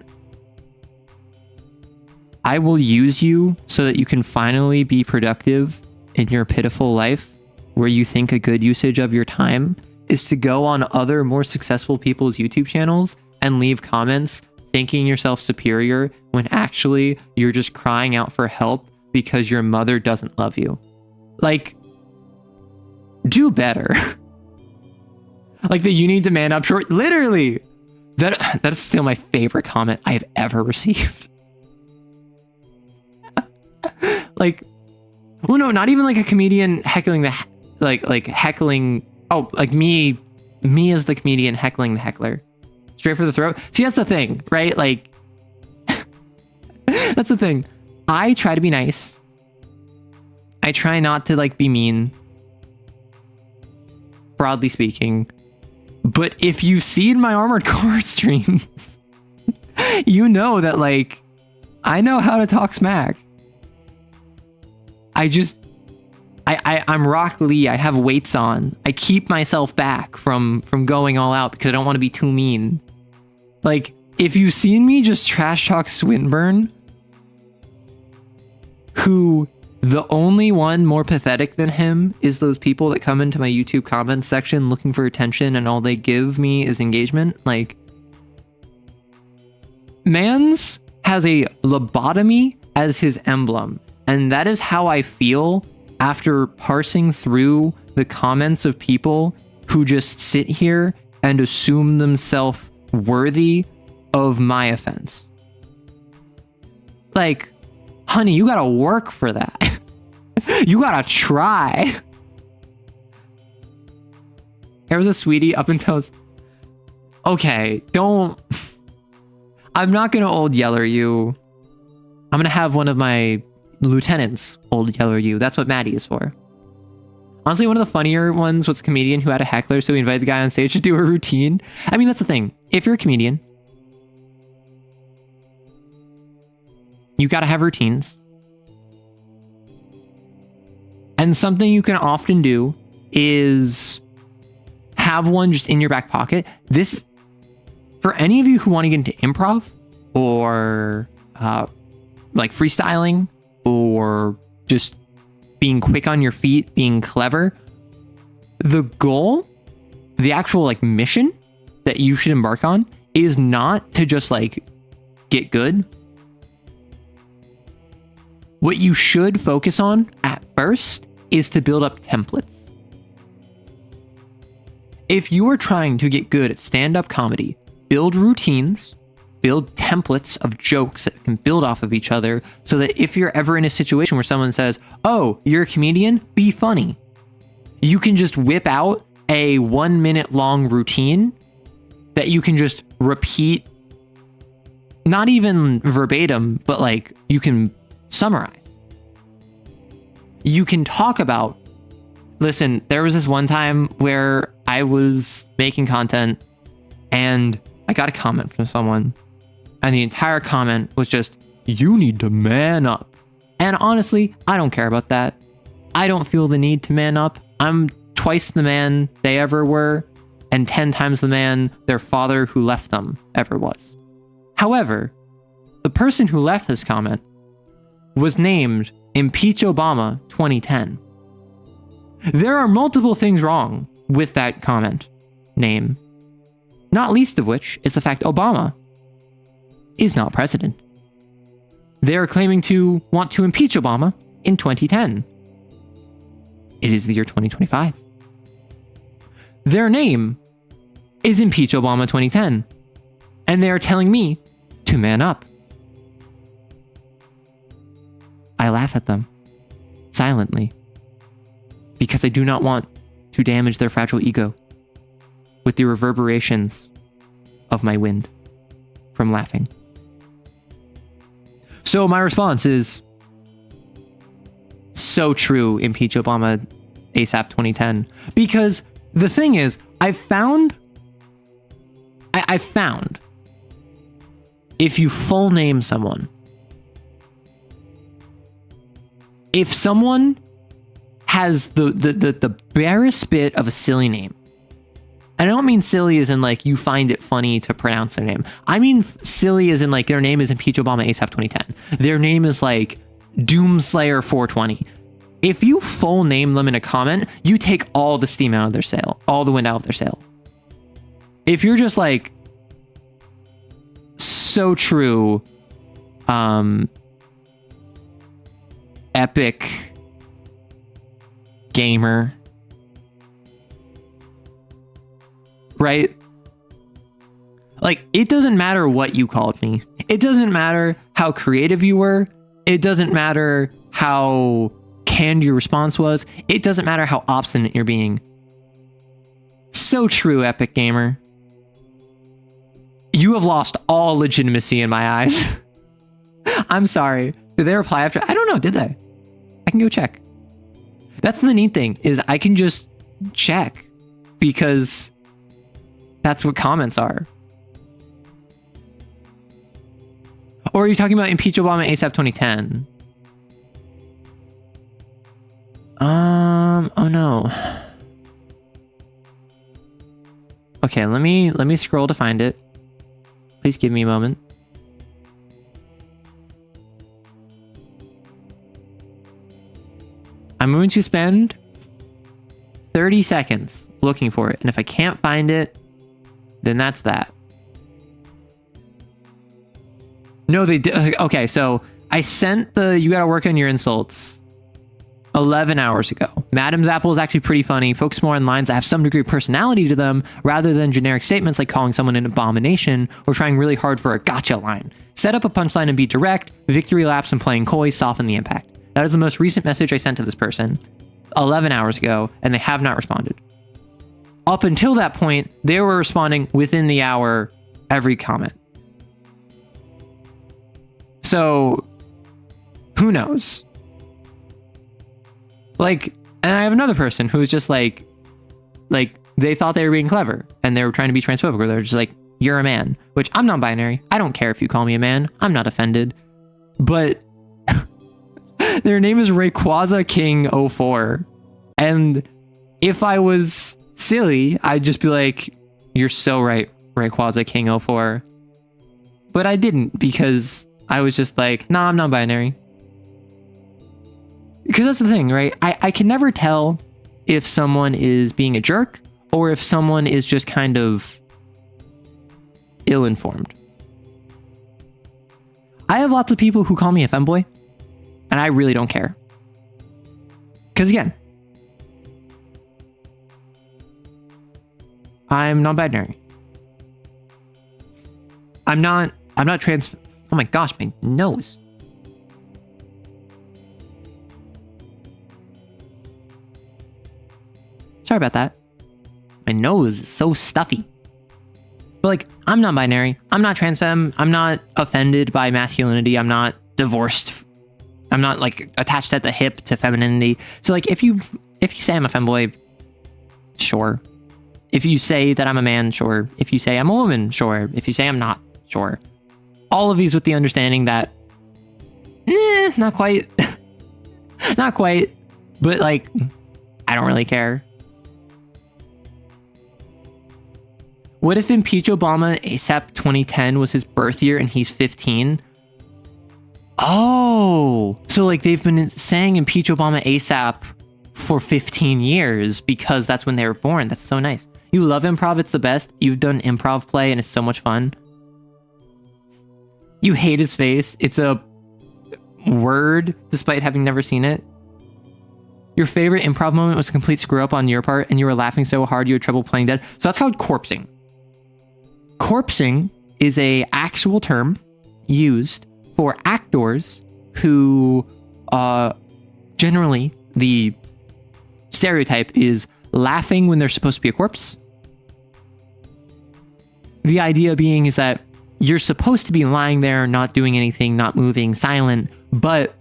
I will use you so that you can finally be productive in your pitiful life, where you think a good usage of your time is to go on other more successful people's YouTube channels and leave comments thinking yourself superior when actually you're just crying out for help because your mother doesn't love you. Like, do better. Like the "you need to man up" short. Literally, that's still my favorite comment I've ever received. Like, well, no, not even like a comedian heckling the like heckling. Oh, like me as the comedian heckling the heckler, straight for the throat. See, that's the thing, right? Like, that's the thing. I try to be nice. I try not to like be mean, broadly speaking. But if you've seen my Armored Core streams, you know that like I know how to talk smack. I'm Rock Lee. I have weights on. I keep myself back from going all out because I don't want to be too mean. Like, if you've seen me just trash talk Swinburne, who the only one more pathetic than him is those people that come into my YouTube comments section looking for attention and all they give me is engagement. Like, Mans has a lobotomy as his emblem, and that is how I feel after parsing through the comments of people who just sit here and assume themselves worthy of my offense. Like, honey, you gotta work for that. You gotta try. There was a sweetie up until... Okay, don't... I'm not gonna old yeller you. I'm gonna have one of my lieutenants old yeller you. That's what Maddie is for. Honestly, one of the funnier ones was a comedian who had a heckler, so we invited the guy on stage to do a routine. I mean, that's the thing. If you're a comedian, you gotta have routines. And something you can often do is have one just in your back pocket. This, for any of you who want to get into improv or like freestyling or just being quick on your feet, being clever, the goal, the actual like mission that you should embark on is not to just like get good. What you should focus on at first is to build up templates. If you are trying to get good at stand-up comedy, build routines, build templates of jokes that can build off of each other so that if you're ever in a situation where someone says, "Oh, you're a comedian, be funny," you can just whip out a 1 minute long routine that you can just repeat, not even verbatim, but like you can summarize. You can talk about, listen, there was this one time where I was making content and I got a comment from someone and the entire comment was just, "You need to man up." And honestly, I don't care about that. I don't feel the need to man up. I'm twice the man they ever were and 10 times the man their father who left them ever was. However, the person who left this comment was named Impeach Obama 2010. There are multiple things wrong with that comment name, not least of which is the fact Obama is not president. They are claiming to want to impeach Obama in 2010. It is the year 2025. Their name is Impeach Obama 2010, and they are telling me to man up. I laugh at them silently because I do not want to damage their fragile ego with the reverberations of my wind from laughing. So my response is so true, impeach Obama ASAP 2010. Because the thing is, I found if you full name someone, if someone has the barest bit of a silly name, and I don't mean silly as in like you find it funny to pronounce their name. I mean silly as in like their name is Impeach Obama ASAP 2010. Their name is like Doomslayer 420. If you full name them in a comment, you take all the steam out of their sail, all the wind out of their sail. If you're just like so true, epic gamer, right? Like, it doesn't matter what you called me. It doesn't matter how creative you were. It doesn't matter how canned your response was. It doesn't matter how obstinate you're being. So true, Epic Gamer. You have lost all legitimacy in my eyes. I'm sorry. Did they reply after? I don't know. Did they? I can go check. That's the neat thing, is I can just check because that's what comments are. Or are you talking about impeach Obama ASAP 2010? Oh no. Okay, let me scroll to find it. Please give me a moment. I'm going to spend 30 seconds looking for it. And if I can't find it, then that's that. No, they did. Okay, so I sent the you gotta work on your insults 11 hours ago. Madam's Apple is actually pretty funny. Focus more on lines that have some degree of personality to them rather than generic statements like calling someone an abomination or trying really hard for a gotcha line. Set up a punchline and be direct. Victory laps and playing coy soften the impact. That is the most recent message I sent to this person 11 hours ago, and they have not responded. Up until that point, they were responding within the hour every comment. So, who knows? Like, and I have another person who's just like they thought they were being clever and they were trying to be transphobic, or they're just like, you're a man, which I'm non-binary. I don't care if you call me a man. I'm not offended. But their name is Rayquaza King 04. And if I was silly, I'd just be like, you're so right, Rayquaza King 04. But I didn't, because I was just like, nah, I'm non-binary. Because that's the thing, right? I can never tell if someone is being a jerk or if someone is just kind of ill-informed. I have lots of people who call me a femboy, and I really don't care. Because again, I'm non-binary. I'm not trans. Oh my gosh, my nose. Sorry about that. My nose is so stuffy. But like, I'm non-binary. I'm not trans femme. I'm not offended by masculinity. I'm not divorced. I'm not like attached at the hip to femininity. So like, if you say I'm a femboy, sure. If you say that I'm a man, sure. If you say I'm a woman, sure. If you say I'm not, sure. All of these with the understanding that, not quite. Not quite. But like, I don't really care. What if impeach Obama ASAP 2010 was his birth year and he's 15? Oh, so like they've been saying impeach Obama ASAP for 15 years because that's when they were born. That's so nice. You love improv, it's the best. You've done improv play and it's so much fun. You hate his face. It's a word despite having never seen it. Your favorite improv moment was a complete screw up on your part and you were laughing so hard you had trouble playing dead. So that's called corpsing. Corpsing is a actual term used for actors who generally the stereotype is laughing when they're supposed to be a corpse. The idea being is that you're supposed to be lying there, not doing anything, not moving, silent, but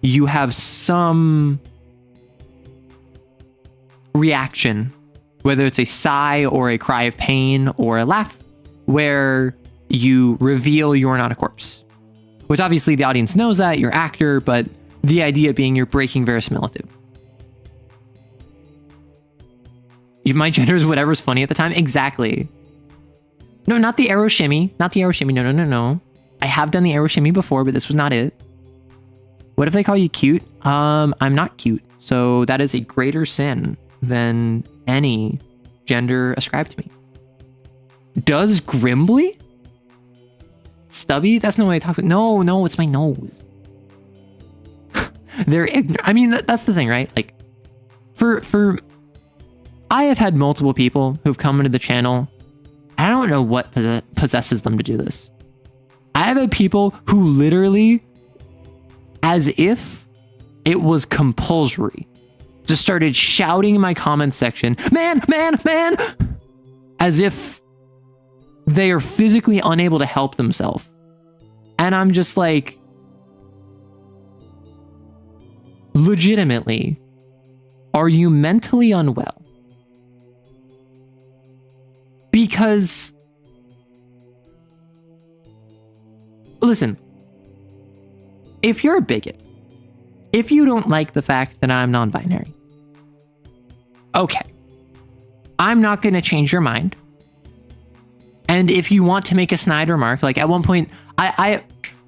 you have some reaction, whether it's a sigh or a cry of pain or a laugh, where you reveal you're not a corpse. Which obviously the audience knows that, you're an actor, but the idea being you're breaking verisimilitude. My gender is whatever's funny at the time? Exactly. No, not the arrow shimmy. Not the arrow shimmy. No. I have done the arrow shimmy before, but this was not it. What if they call you cute? I'm not cute. So that is a greater sin than any gender ascribed to me. Does Grimbly? Stubby? That's no way I talk about. No, it's my nose. They're ignorant. I mean, that's the thing, right? Like, for I have had multiple people who've come into the channel. I don't know what possesses them to do this. I have had people who literally, as if it was compulsory, just started shouting in my comment section, man, man, man, as if they are physically unable to help themselves. And I'm just like, legitimately, are you mentally unwell? Because, listen, if you're a bigot, if you don't like the fact that I'm non-binary, okay, I'm not going to change your mind. And if you want to make a snide remark, like at one point, I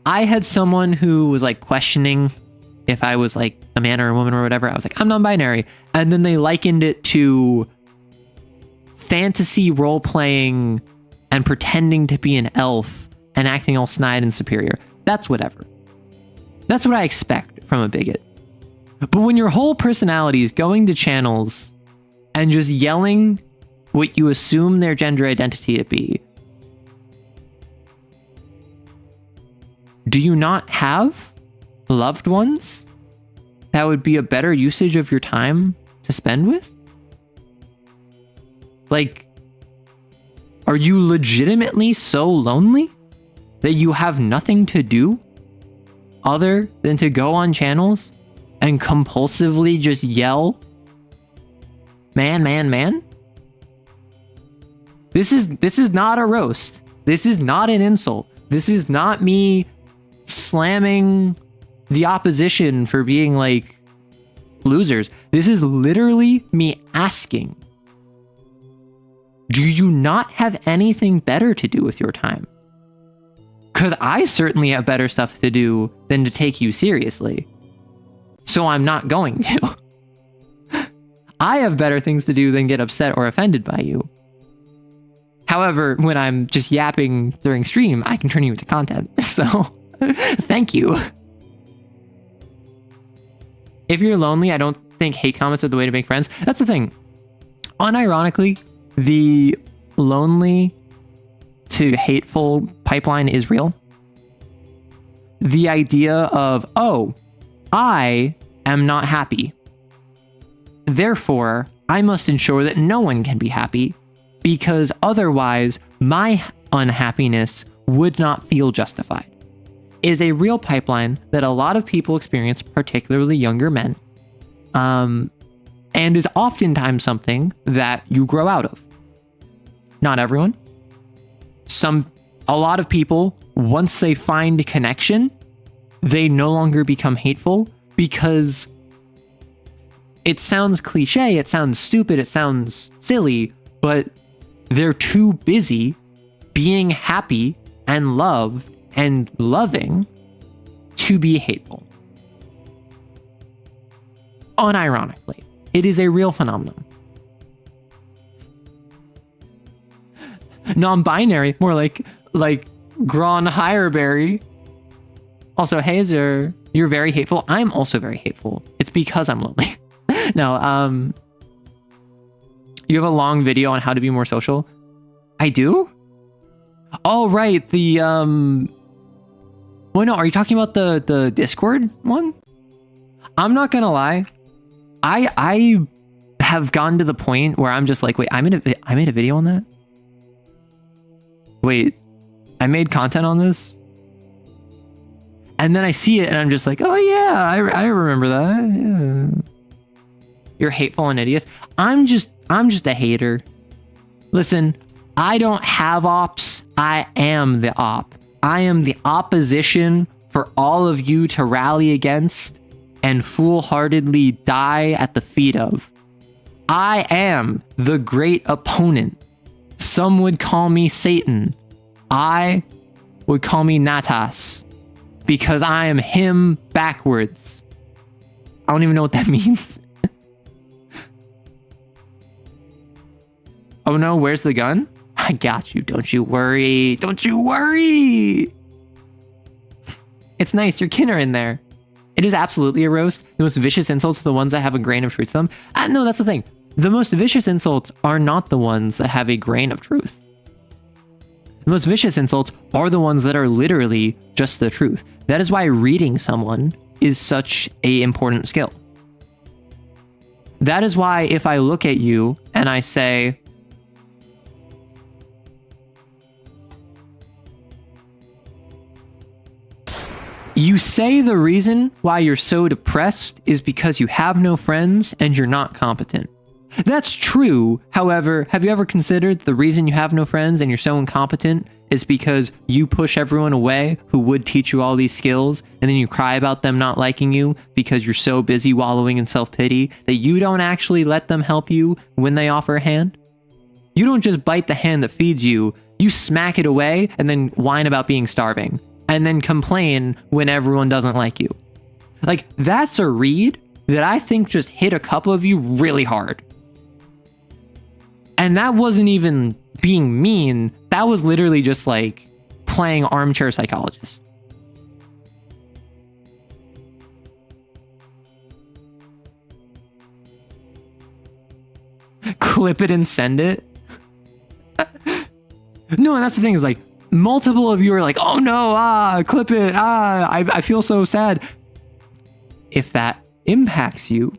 had someone who was like questioning if I was like a man or a woman or whatever. I was like, I'm non-binary. And then they likened it to fantasy role-playing and pretending to be an elf and acting all snide and superior. That's whatever. That's what I expect from a bigot. But when your whole personality is going to channels and just yelling what you assume their gender identity to be, do you not have loved ones that would be a better usage of your time to spend with? Like, are you legitimately so lonely that you have nothing to do other than to go on channels and compulsively just yell, man, man, man? This is not a roast. This is not an insult. This is not me slamming the opposition for being like losers. This is literally me asking, do you not have anything better to do with your time? Because I certainly have better stuff to do than to take you seriously. So I'm not going to. I have better things to do than get upset or offended by you. However, when I'm just yapping during stream, I can turn you into content. So, thank you. If you're lonely, I don't think hate comments are the way to make friends. That's the thing. Unironically, the lonely to hateful pipeline is real. The idea of, oh, I am not happy. Therefore, I must ensure that no one can be happy, because otherwise my unhappiness would not feel justified, is a real pipeline that a lot of people experience, particularly younger men, and is oftentimes something that you grow out of. Not everyone. A lot of people, once they find connection, they no longer become hateful, because it sounds cliche, it sounds stupid, it sounds silly, but they're too busy being happy and loved and loving to be hateful. Unironically, it is a real phenomenon. Non-binary, more like Gron Hireberry. Also, Hazer, you're very hateful. I'm also very hateful. It's because I'm lonely. No, you have a long video on how to be more social. I do? Oh, right. Well, no, are you talking about the Discord one? I'm not gonna lie. I have gotten to the point where I'm just like, wait, I made a video on that? Wait, I made content on this? And then I see it and I'm just like, oh yeah, I remember that. Yeah. You're hateful and idiots. I'm just a hater. Listen, I don't have ops. I am the op. I am the opposition for all of you to rally against and foolhardily die at the feet of. I am the great opponent. Some would call me Satan. I would call me Natas, because I am him backwards. I don't even know what that means. Oh no, where's the gun? I got you. Don't you worry. Don't you worry. It's nice. Your kin are in there. It is absolutely a roast. The most vicious insults are the ones that have a grain of truth to them. No, that's the thing. The most vicious insults are not the ones that have a grain of truth. The most vicious insults are the ones that are literally just the truth. That is why reading someone is such an important skill. That is why if I look at you and I say, you say the reason why you're so depressed is because you have no friends and you're not competent. That's true. However, have you ever considered the reason you have no friends and you're so incompetent is because you push everyone away who would teach you all these skills, and then you cry about them not liking you because you're so busy wallowing in self-pity that you don't actually let them help you when they offer a hand? You don't just bite the hand that feeds you, you smack it away and then whine about being starving, and then complain when everyone doesn't like you. Like, that's a read that I think just hit a couple of you really hard. And that wasn't even being mean. That was literally just like playing armchair psychologist. Clip it and send it. No, and that's the thing is like multiple of you are like, oh no, clip it. I feel so sad. If that impacts you,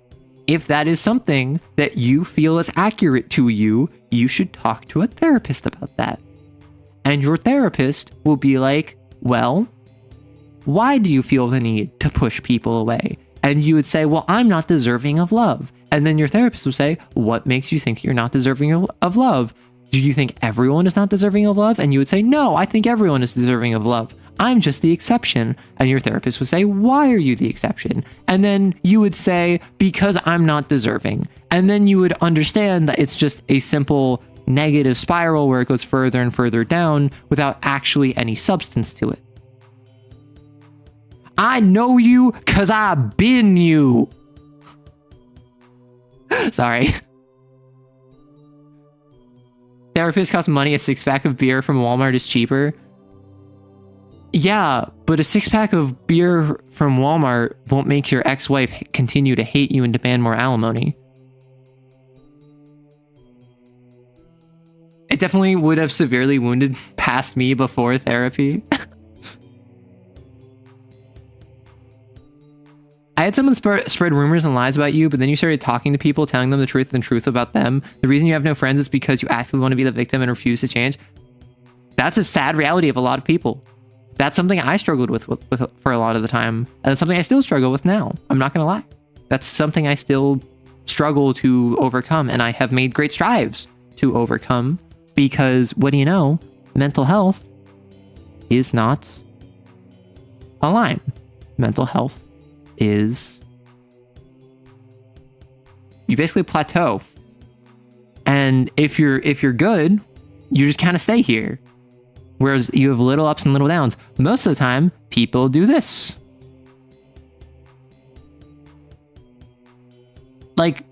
if that is something that you feel is accurate to you, you should talk to a therapist about that. And your therapist will be like, well, why do you feel the need to push people away? And you would say, well, I'm not deserving of love. And then your therapist will say, what makes you think you're not deserving of love? Do you think everyone is not deserving of love? And you would say, no, I think everyone is deserving of love. I'm just the exception. And your therapist would say, why are you the exception? And then you would say, because I'm not deserving. And then you would understand that it's just a simple negative spiral where it goes further and further down without actually any substance to it. I know you because I've been you. Sorry. Therapist costs money. A 6-pack of beer from Walmart is cheaper. Yeah, but a 6-pack of beer from Walmart won't make your ex-wife continue to hate you and demand more alimony. It definitely would have severely wounded past me before therapy. I had someone spread rumors and lies about you, but then you started talking to people, telling them the truth and truth about them. The reason you have no friends is because you actively want to be the victim and refuse to change. That's a sad reality of a lot of people. That's something I struggled with for a lot of the time. And it's something I still struggle with now. I'm not going to lie. That's something I still struggle to overcome. And I have made great strides to overcome because, what do you know? Mental health is not a line. Mental health is, you basically plateau. And if you're good, you just kind of stay here. Whereas you have little ups and little downs. Most of the time, people do this. Like,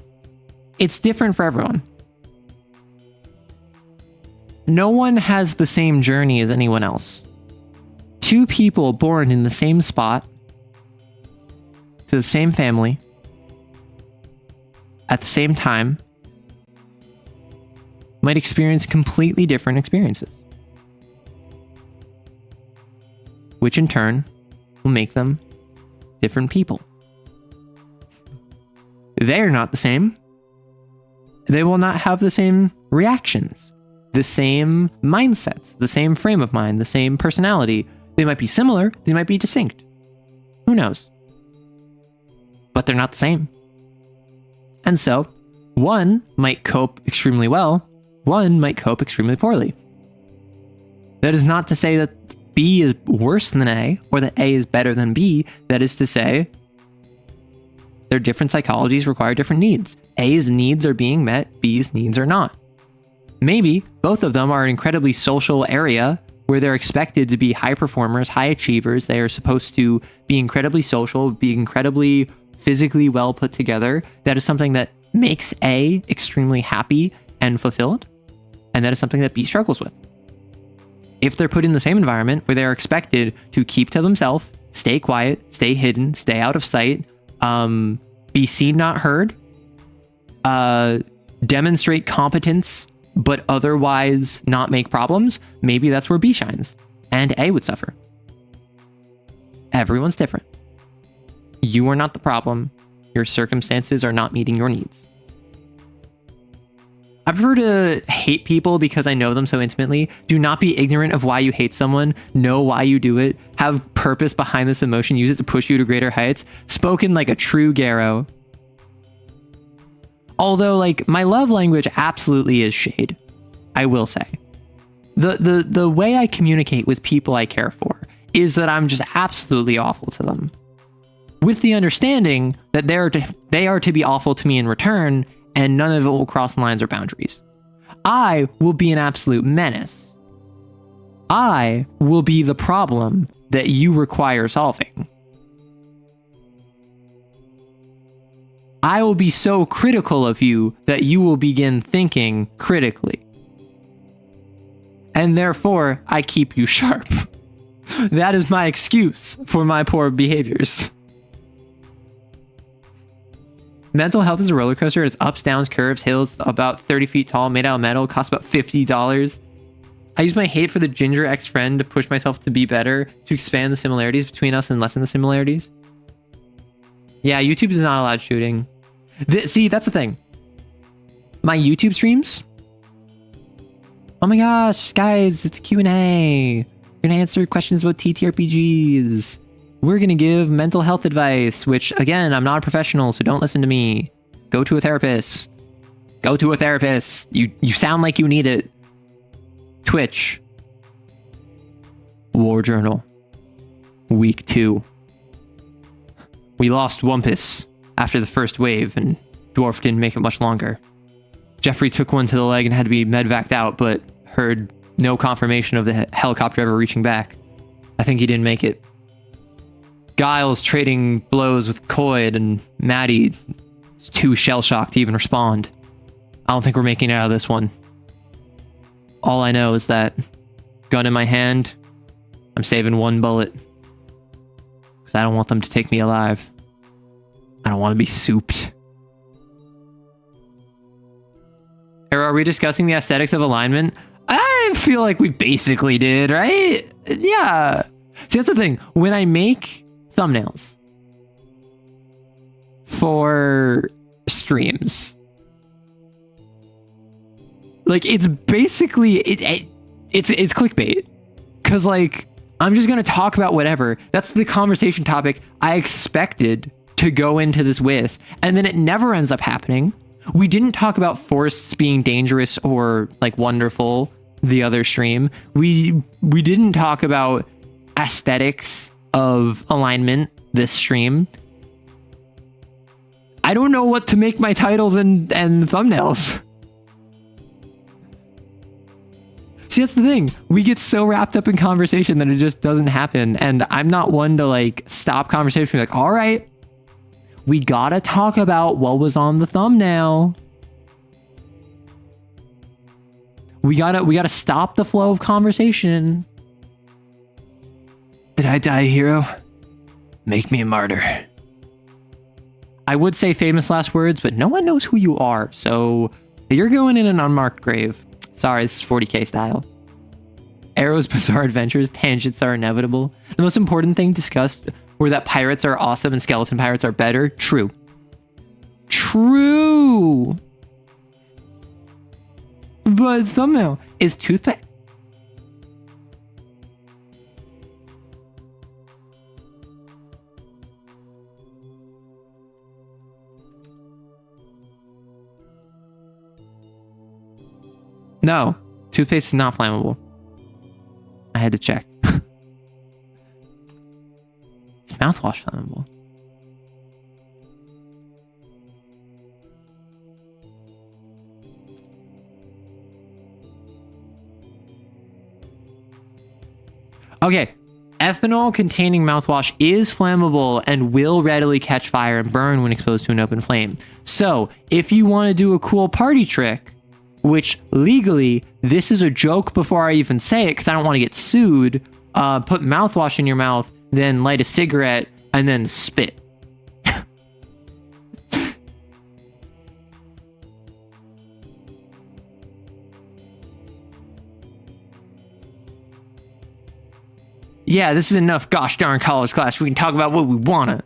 it's different for everyone. No one has the same journey as anyone else. Two people born in the same spot, to the same family, at the same time, might experience completely different experiences, which in turn will make them different people. They are not the same. They will not have the same reactions, the same mindsets, the same frame of mind, the same personality. They might be similar, they might be distinct. Who knows? But they're not the same. And so, one might cope extremely well, one might cope extremely poorly. That is not to say that B is worse than A, or that A is better than B. That is to say, their different psychologies require different needs. A's needs are being met, B's needs are not. Maybe both of them are an incredibly social area where they're expected to be high performers, high achievers. They are supposed to be incredibly social, be incredibly physically well put together. That is something that makes A extremely happy and fulfilled. And that is something that B struggles with. If they're put in the same environment where they're expected to keep to themselves, stay quiet, stay hidden, stay out of sight, be seen, not heard, demonstrate competence, but otherwise not make problems, maybe that's where B shines and A would suffer. Everyone's different. You are not the problem. Your circumstances are not meeting your needs. I prefer to hate people because I know them so intimately. Do not be ignorant of why you hate someone. Know why you do it. Have purpose behind this emotion. Use it to push you to greater heights. Spoken like a true Garo. Although, like, my love language absolutely is shade. I will say. The way I communicate with people I care for is that I'm just absolutely awful to them. With the understanding that they are to be awful to me in return, and none of it will cross lines or boundaries. I will be an absolute menace. I will be the problem that you require solving. I will be so critical of you that you will begin thinking critically. And therefore, I keep you sharp. That is my excuse for my poor behaviors. Mental health is a roller coaster. It's ups, downs, curves, hills, about 30 feet tall, made out of metal, costs about $50. I use my hate for the ginger ex-friend to push myself to be better, to expand the similarities between us and lessen the similarities. Yeah, YouTube is not allowed shooting. See, that's the thing. My YouTube streams. Oh my gosh, guys, it's Q&A. We're gonna answer questions about TTRPGs. We're gonna give mental health advice, which, again, I'm not a professional, so don't listen to me. Go to a therapist. Go to a therapist. You sound like you need it. Twitch. War Journal. Week 2. We lost Wumpus after the first wave, and Dwarf didn't make it much longer. Jeffrey took one to the leg and had to be medvaced out, but heard no confirmation of the helicopter ever reaching back. I think he didn't make it. Giles trading blows with Coyd, and Maddie is too shell-shocked to even respond. I don't think we're making it out of this one. All I know is that, gun in my hand, I'm saving one bullet. Because I don't want them to take me alive. I don't want to be souped. Are we discussing the aesthetics of alignment? I feel like we basically did, right? Yeah. See, that's the thing. When I make thumbnails for streams, like, it's basically it's clickbait, because, like, I'm just gonna talk about whatever. That's the conversation topic I expected to go into this with, and then it never ends up happening. We didn't talk about forests being dangerous or, like, wonderful the other stream. We didn't talk about aesthetics of alignment this stream. I don't know what to make my titles and thumbnails. See, that's the thing. We get so wrapped up in conversation that it just doesn't happen. And I'm not one to, like, stop conversation. Like, all right, we gotta talk about what was on the thumbnail. We gotta stop the flow of conversation. Did I die, hero? Make me a martyr. I would say famous last words, but no one knows who you are, so you're going in an unmarked grave. Sorry, this is 40k style. Arrow's bizarre adventures, tangents are inevitable. The most important thing discussed were that pirates are awesome and skeleton pirates are better. True. True. But thumbnail is toothpaste. No, toothpaste is not flammable. I had to check. Is mouthwash flammable? Okay, ethanol containing mouthwash is flammable and will readily catch fire and burn when exposed to an open flame. So, if you want to do a cool party trick, which legally, this is a joke before I even say it because I don't want to get sued, put mouthwash in your mouth, then light a cigarette, and then spit. Yeah, this is enough gosh darn college class. We can talk about what we wanna.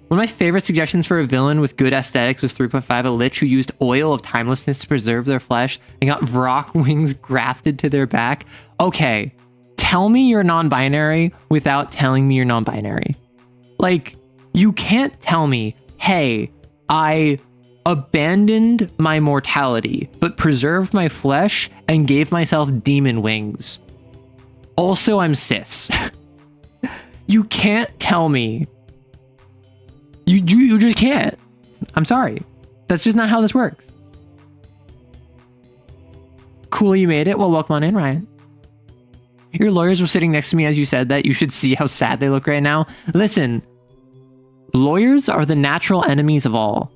One of my favorite suggestions for a villain with good aesthetics was 3.5, a lich who used oil of timelessness to preserve their flesh and got Vrock wings grafted to their back. Okay, tell me you're non-binary without telling me you're non-binary. Like, you can't tell me, hey, I abandoned my mortality, but preserved my flesh and gave myself demon wings. Also, I'm cis. You can't tell me. You just can't. I'm sorry. That's just not how this works. Cool, you made it. Well, welcome on in, Ryan. Your lawyers were sitting next to me as you said that. You should see how sad they look right now. Listen, lawyers are the natural enemies of all.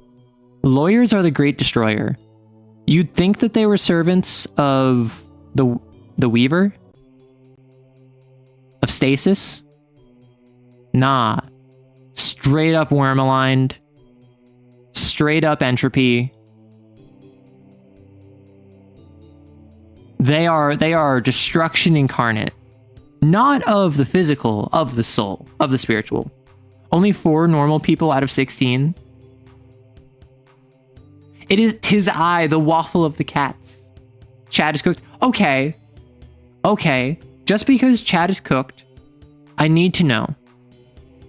Lawyers are the great destroyer. You'd think that they were servants of the Weaver? Of Stasis? Nah. Straight up worm aligned. Straight up entropy. They are destruction incarnate. Not of the physical, of the soul, of the spiritual. Only 4 normal people out of 16. It is 'tis I, the waffle of the cats. Chad is cooked. Okay. Okay. Just because Chad is cooked, I need to know.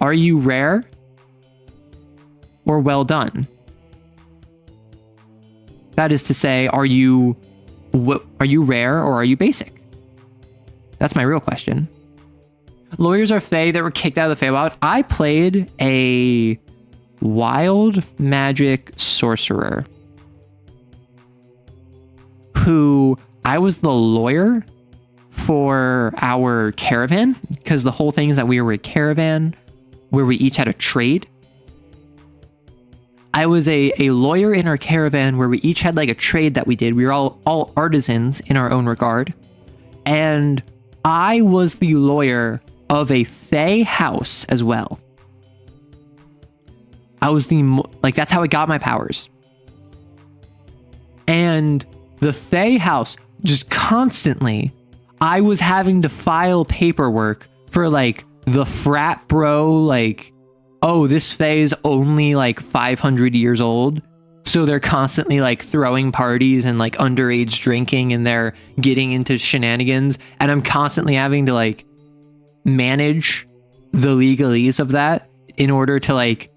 Are you rare or well done? That is to say, are you rare or are you basic? That's my real question. Lawyers are fae that were kicked out of the Feywild. I played a wild magic sorcerer who I was the lawyer for our caravan, because the whole thing is that we were a caravan where we each had a trade. I was a lawyer in our caravan where we each had like a trade that we did. We were all artisans in our own regard. And I was the lawyer of a fae house as well. I was that's how I got my powers. And the fae house, just constantly, I was having to file paperwork for like the frat bro, like, oh, this fae is only like 500 years old. So they're constantly like throwing parties and like underage drinking and they're getting into shenanigans. And I'm constantly having to like manage the legalese of that in order to like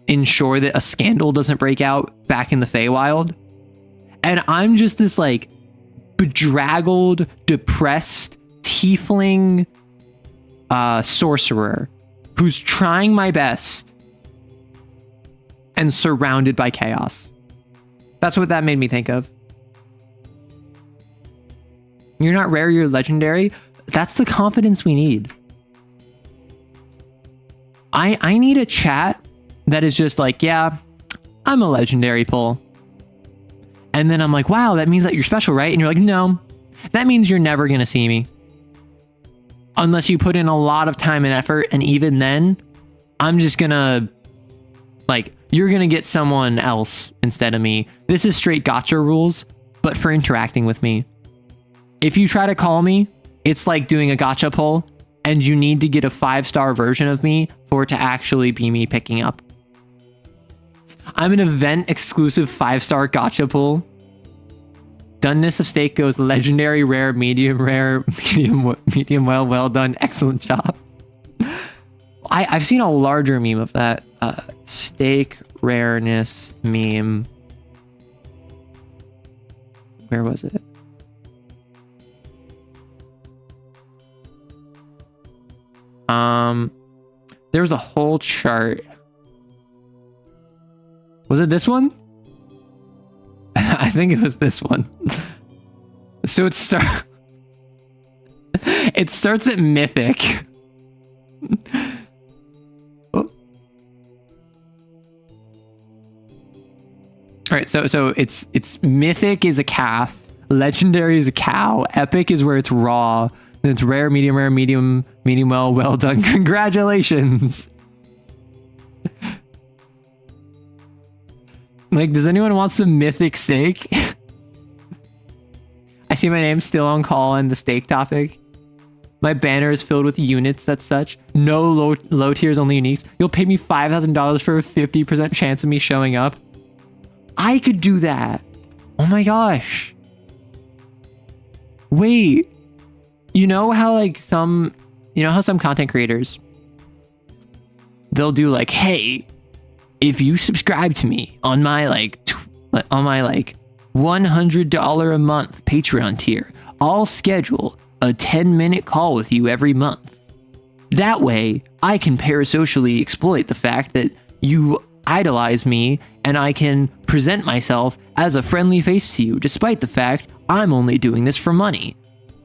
ensure that a scandal doesn't break out back in the Feywild. And I'm just this like bedraggled, depressed tiefling sorcerer who's trying my best and surrounded by chaos. That's what that made me think of. You're not rare, you're legendary. That's the confidence we need. I need a chat that is just like, yeah, I'm a legendary pull. And then I'm like, wow, that means that you're special, right? And you're like, no, that means you're never going to see me. Unless you put in a lot of time and effort. And even then, I'm just going to, like, you're going to get someone else instead of me. This is straight gotcha rules, but for interacting with me. If you try to call me, it's like doing a gotcha pull, and you need to get a 5-star version of me for it to actually be me picking up. I'm an event exclusive 5-star gotcha pull. Doneness of stake goes legendary, rare, medium, well done, excellent job. I've seen a larger meme of that. Stake rareness meme. Where was it? There was a whole chart. Was it this one? I think it was this one. So it starts at mythic. Oh. All right, so it's mythic is a calf, legendary is a cow, epic is where it's raw, then it's rare, medium, well done. Congratulations. Like, does anyone want some mythic steak? I see my name still on call and the steak topic. My banner is filled with units, that's such. No low tiers, only uniques. You'll pay me $5,000 for a 50% chance of me showing up. I could do that. Oh my gosh. Wait. You know how like some content creators, they'll do like, hey, if you subscribe to me on my $100 a month Patreon tier, I'll schedule a 10-minute call with you every month. That way, I can parasocially exploit the fact that you idolize me and I can present myself as a friendly face to you, despite the fact I'm only doing this for money.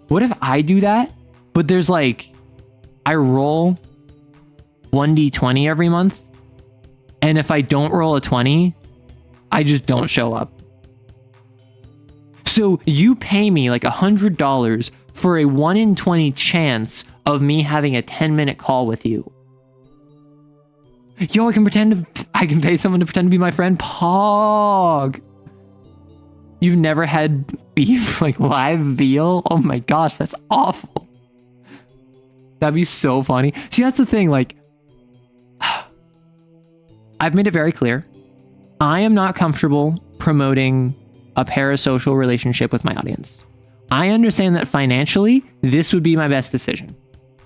What if I do that, but there's like, I roll 1d20 every month, and if I don't roll a 20, I just don't show up. So you pay me like $100 for a 1 in 20 chance of me having a 10-minute call with you. Yo, I can pay someone to pretend to be my friend. Pog. You've never had beef, like live veal? Oh my gosh, that's awful. That'd be so funny. See, that's the thing, like, I've made it very clear. I am not comfortable promoting a parasocial relationship with my audience. I understand that financially, this would be my best decision.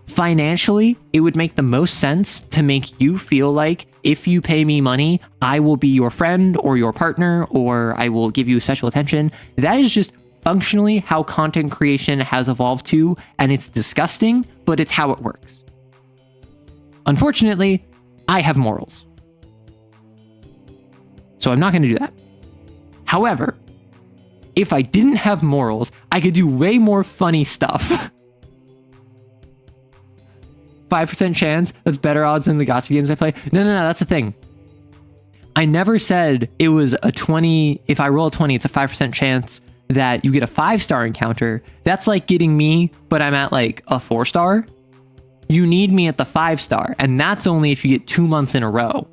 Financially, it would make the most sense to make you feel like if you pay me money, I will be your friend or your partner, or I will give you special attention. That is just functionally how content creation has evolved to, and it's disgusting, but it's how it works. Unfortunately, I have morals. So I'm not going to do that. However, if I didn't have morals, I could do way more funny stuff. 5% chance, that's better odds than the gacha games I play. No, that's the thing. I never said it was a 20, if I roll a 20, it's a 5% chance that you get a 5-star encounter. That's like getting me, but I'm at like a 4-star. You need me at the 5-star, and that's only if you get 2 months in a row.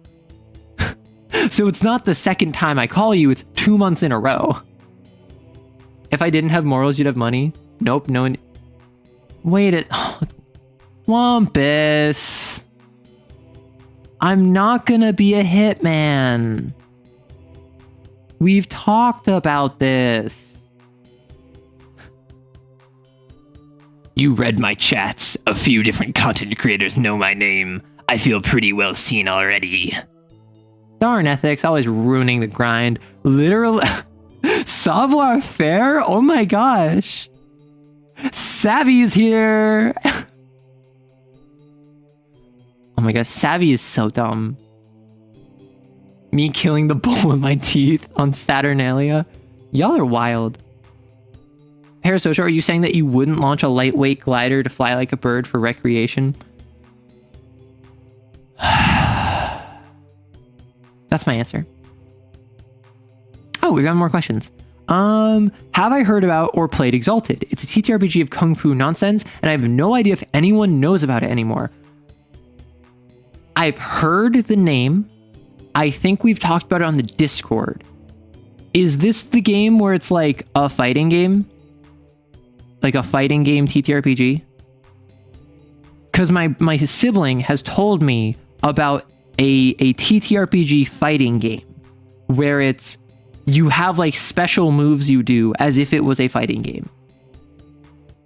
So it's not the second time I call you, it's 2 months in a row. If I didn't have morals, you'd have money. Nope, no one. Wait, Wampus. I'm not gonna be a hitman. We've talked about this. You read my chats. A few different content creators know my name. I feel pretty well seen already. Darn ethics, always ruining the grind. Literally. Savoir faire? Oh my gosh. Savvy is here. Oh my gosh, Savvy is so dumb. Me killing the bull with my teeth on Saturnalia. Y'all are wild. Parasocial, are you saying that you wouldn't launch a lightweight glider to fly like a bird for recreation? That's my answer. Oh, we got more questions. Have I heard about or played Exalted? It's a TTRPG of Kung Fu nonsense, and I have no idea if anyone knows about it anymore. I've heard the name. I think we've talked about it on the Discord. Is this the game where it's like a fighting game? Like a fighting game TTRPG? Because my sibling has told me about a TTRPG fighting game where it's you have like special moves you do as if it was a fighting game.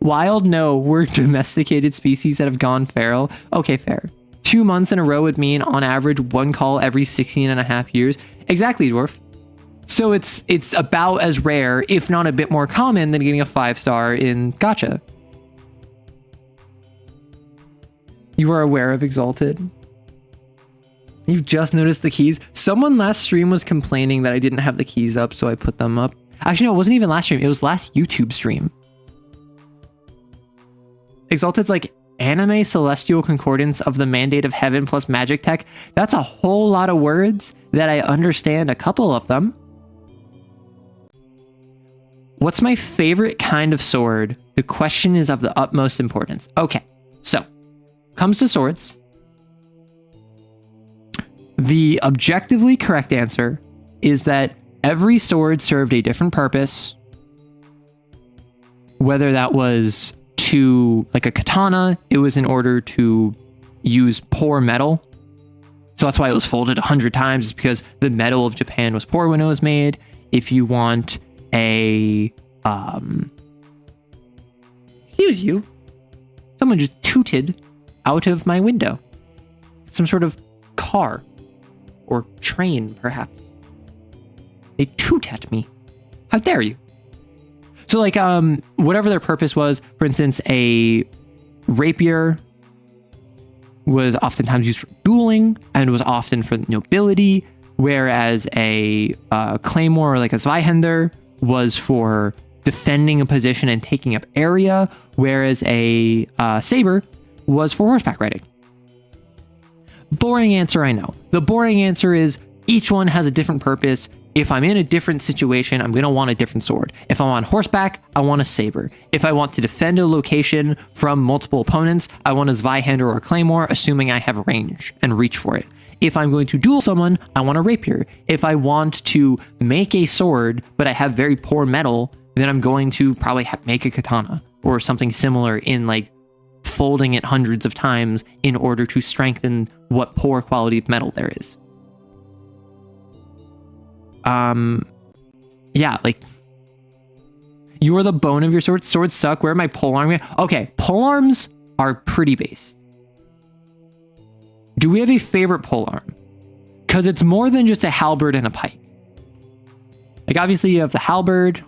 Wild, no, we're domesticated species that have gone feral. Okay, fair. 2 months in a row would mean on average 1 call every 16 and a half years. Exactly, Dwarf. So it's about as rare, if not a bit more common, than getting a 5-star in gacha. You are aware of Exalted. You've just noticed the keys. Someone last stream was complaining that I didn't have the keys up, so I put them up. Actually, no, it wasn't even last stream. It was last YouTube stream. Exalted's like anime celestial concordance of the mandate of heaven plus magic tech. That's a whole lot of words that I understand a couple of them. What's my favorite kind of sword? The question is of the utmost importance. Okay, so comes to swords. The objectively correct answer is that every sword served a different purpose, whether that was to, like a katana, it was in order to use poor metal. So that's why it was folded 100 times, is because the metal of Japan was poor when it was made. If you want a, excuse you, someone just tooted out of my window. Some sort of car or train, perhaps. They toot at me. How dare you? So like, whatever their purpose was, for instance, a rapier was oftentimes used for dueling and was often for nobility, whereas a claymore, or like a Zweihänder, was for defending a position and taking up area, whereas a saber was for horseback riding. Boring answer, I know. The boring answer is each one has a different purpose. If I'm in a different situation, I'm going to want a different sword. If I'm on horseback, I want a saber. If I want to defend a location from multiple opponents, I want a Zweihänder or a claymore, assuming I have range and reach for it. If I'm going to duel someone, I want a rapier. If I want to make a sword, but I have very poor metal, then I'm going to probably make a katana or something similar, in like folding it hundreds of times in order to strengthen what poor quality of metal there is. Yeah, like, you are the bone of your sword. Swords suck. Where are my polearm? Okay, polearms are pretty base. Do we have a favorite polearm? Because it's more than just a halberd and a pike. Like, obviously you have the halberd,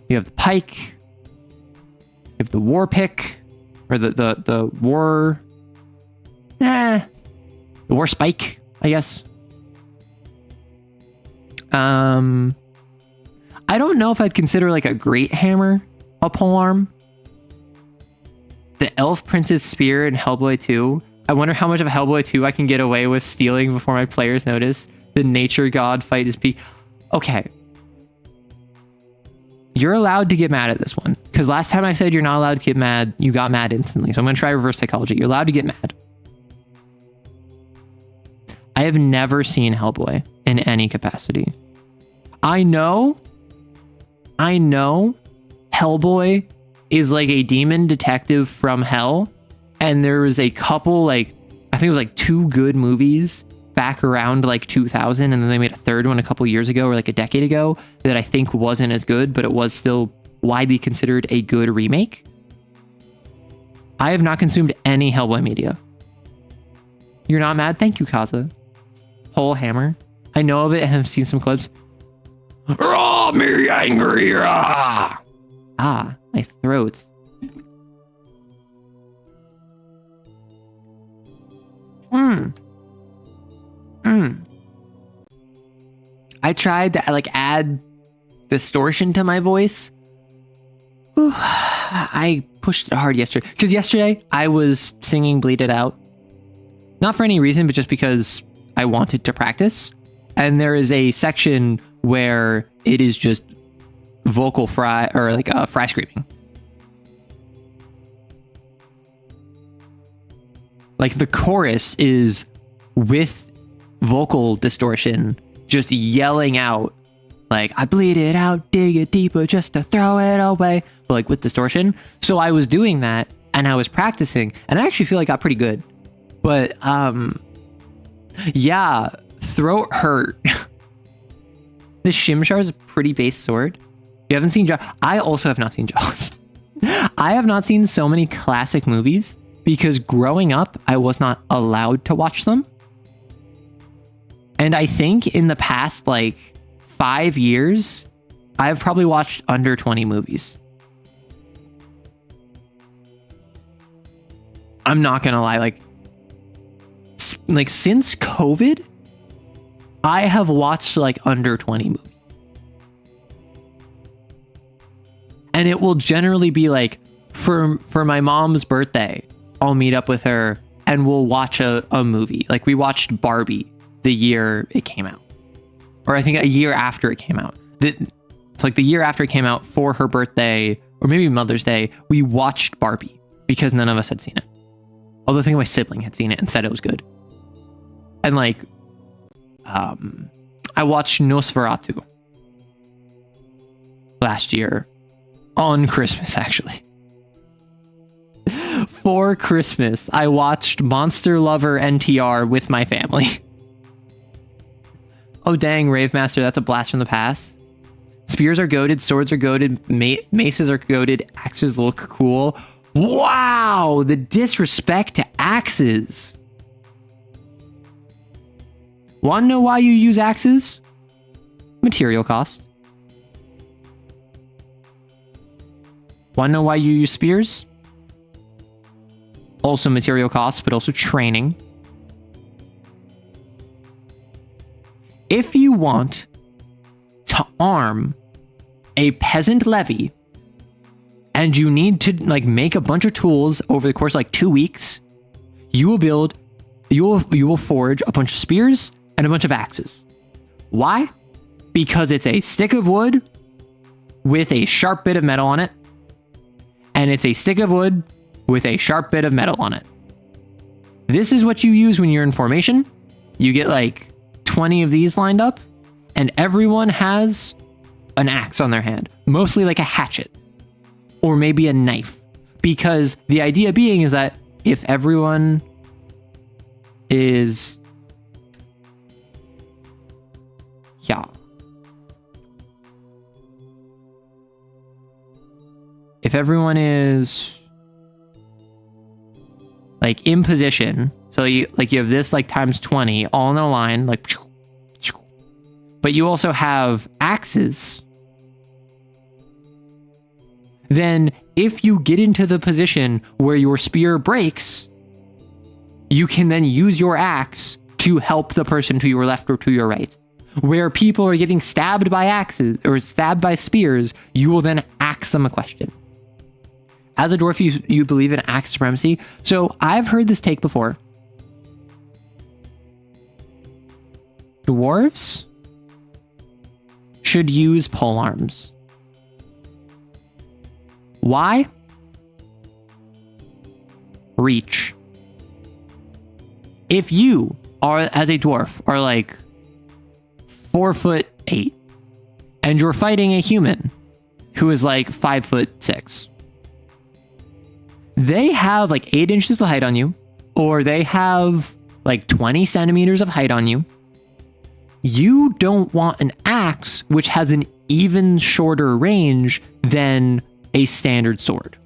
you have the pike, you have the war pick, or the war spike, I guess. I don't know if I'd consider like a great hammer a polearm. The Elf Prince's Spear in Hellboy 2. I wonder how much of Hellboy 2 I can get away with stealing before my players notice. The nature god fight is peak. Okay. You're allowed to get mad at this one, because last time I said you're not allowed to get mad, you got mad instantly. So I'm going to try reverse psychology. You're allowed to get mad. I have never seen Hellboy in any capacity. I know Hellboy is like a demon detective from hell, and there was a couple, like, I think it was like 2 good movies back around like 2000, and then they made a third one a couple years ago, or like a decade ago, that I think wasn't as good, but it was still widely considered a good remake. I have not consumed any Hellboy media. You're not mad? Thank you, Kaza. Whole hammer. I know of it and have seen some clips. Raw me angry. Rah! Ah, my throat. I tried to like add distortion to my voice. Whew. I pushed it hard yesterday, because yesterday I was singing Bleed It Out. Not for any reason, but just because I wanted to practice. And there is a section where it is just vocal fry, or like fry screaming. Like the chorus is with vocal distortion, just yelling out like, I bleed it out, dig it deeper just to throw it away, but like with distortion. So I was doing that and I was practicing, and I actually feel like I got pretty good. But yeah, throat hurt. The Shimshar is a pretty base sword. You haven't seen Jaws? I also have not seen Jaws. I have not seen so many classic movies because growing up, I was not allowed to watch them. And I think in the past, like 5 years, I've probably watched under 20 movies. I'm not gonna lie, like since COVID, I have watched like under 20 movies. And it will generally be like, for my mom's birthday, I'll meet up with her and we'll watch a movie. Like we watched Barbie the year it came out. Or I think a year after it came out. It's like the year after it came out for her birthday, or maybe Mother's Day, we watched Barbie because none of us had seen it. Although I think my sibling had seen it and said it was good. And like, I watched Nosferatu last year on Christmas, actually. For Christmas, I watched Monster Lover NTR with my family. Oh dang, Rave Master, that's a blast from the past. Spears are goated, swords are goated, maces are goated, axes look cool. Wow, the disrespect to axes. Want to know why you use axes? Material cost. Want to know why you use spears? Also material costs, but also training. If you want to arm a peasant levy and you need to like make a bunch of tools over the course of like 2 weeks, you will forge a bunch of spears and a bunch of axes. Why? Because it's a stick of wood with a sharp bit of metal on it, and it's a stick of wood with a sharp bit of metal on it. This is what you use when you're in formation. You get like 20 of these lined up, and everyone has an axe on their hand, mostly like a hatchet or maybe a knife, because the idea being is that if everyone is if everyone is like in position, so you have this like times 20 all in a line, like, but you also have axes, then if you get into the position where your spear breaks, you can then use your axe to help the person to your left or to your right. Where people are getting stabbed by axes or stabbed by spears, you will then axe them a question. As a dwarf, you believe in axe supremacy. So I've heard this take before. Dwarves should use pole arms. Why? Reach. If you are, as a dwarf, are like 4'8", and you're fighting a human who is like 5'6", they have like 8 inches of height on you, or they have like 20 centimeters of height on you. You don't want an axe which has an even shorter range than a standard sword.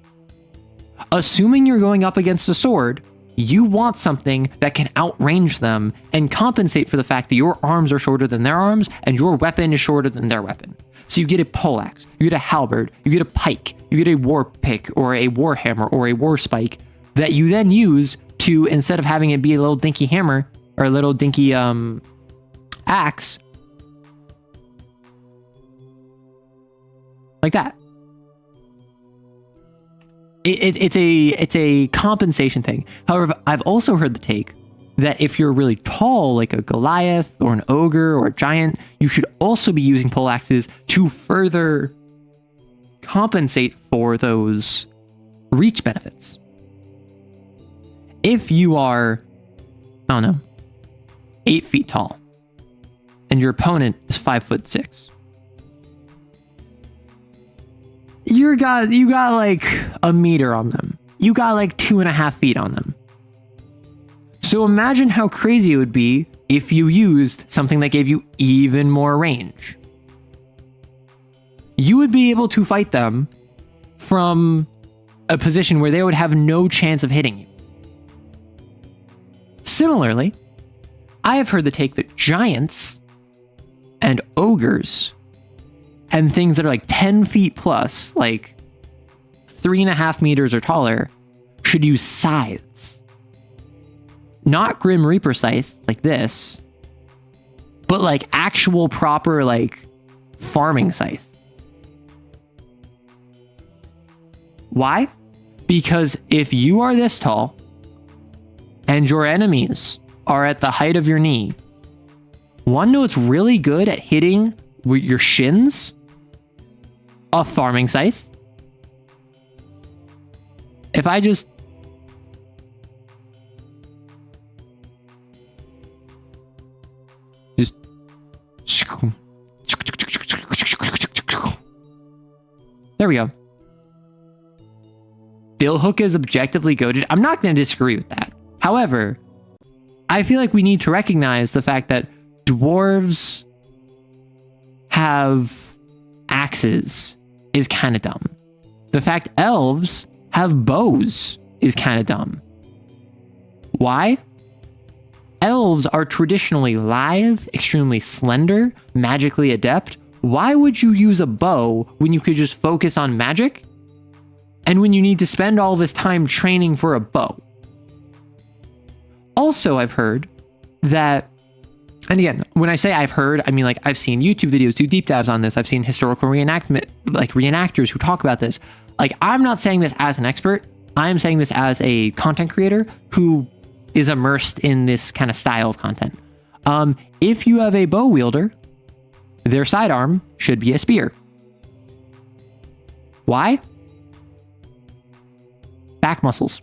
Assuming you're going up against a sword, you want something that can outrange them and compensate for the fact that your arms are shorter than their arms and your weapon is shorter than their weapon. So you get a poleaxe, you get a halberd, you get a pike, you get a war pick or a war hammer or a war spike that you then use to, instead of having it be a little dinky hammer or a little dinky axe, like that. It's a compensation thing. However, I've also heard the take that if you're really tall, like a Goliath or an ogre or a giant, you should also be using poleaxes to further compensate for those reach benefits. If you are, I don't know, 8 feet tall and your opponent is 5'6", you got like a meter on them. You got like 2.5 feet on them. So imagine how crazy it would be if you used something that gave you even more range. You would be able to fight them from a position where they would have no chance of hitting you. Similarly, I have heard the take that giants and ogres and things that are like 10 feet plus, like 3.5 meters or taller, should use scythes. Not Grim Reaper scythe like this, but like actual proper like farming scythe. Why? Because if you are this tall and your enemies are at the height of your knee, one know it's really good at hitting with your shins? A farming scythe. If I just there we go. Billhook is objectively goated. I'm not going to disagree with that. However, I feel like we need to recognize the fact that dwarves have axes is kind of dumb. The fact elves have bows is kind of dumb. Why? Elves are traditionally lithe, extremely slender, magically adept. Why would you use a bow when you could just focus on magic? And when you need to spend all this time training for a bow? Also, I've heard that, and again, when I say I've heard, I mean like I've seen YouTube videos do deep dives on this. I've seen historical reenactors who talk about this. Like, I'm not saying this as an expert. I am saying this as a content creator who is immersed in this kind of style of content. If you have a bow wielder, their sidearm should be a spear. Why? Back muscles.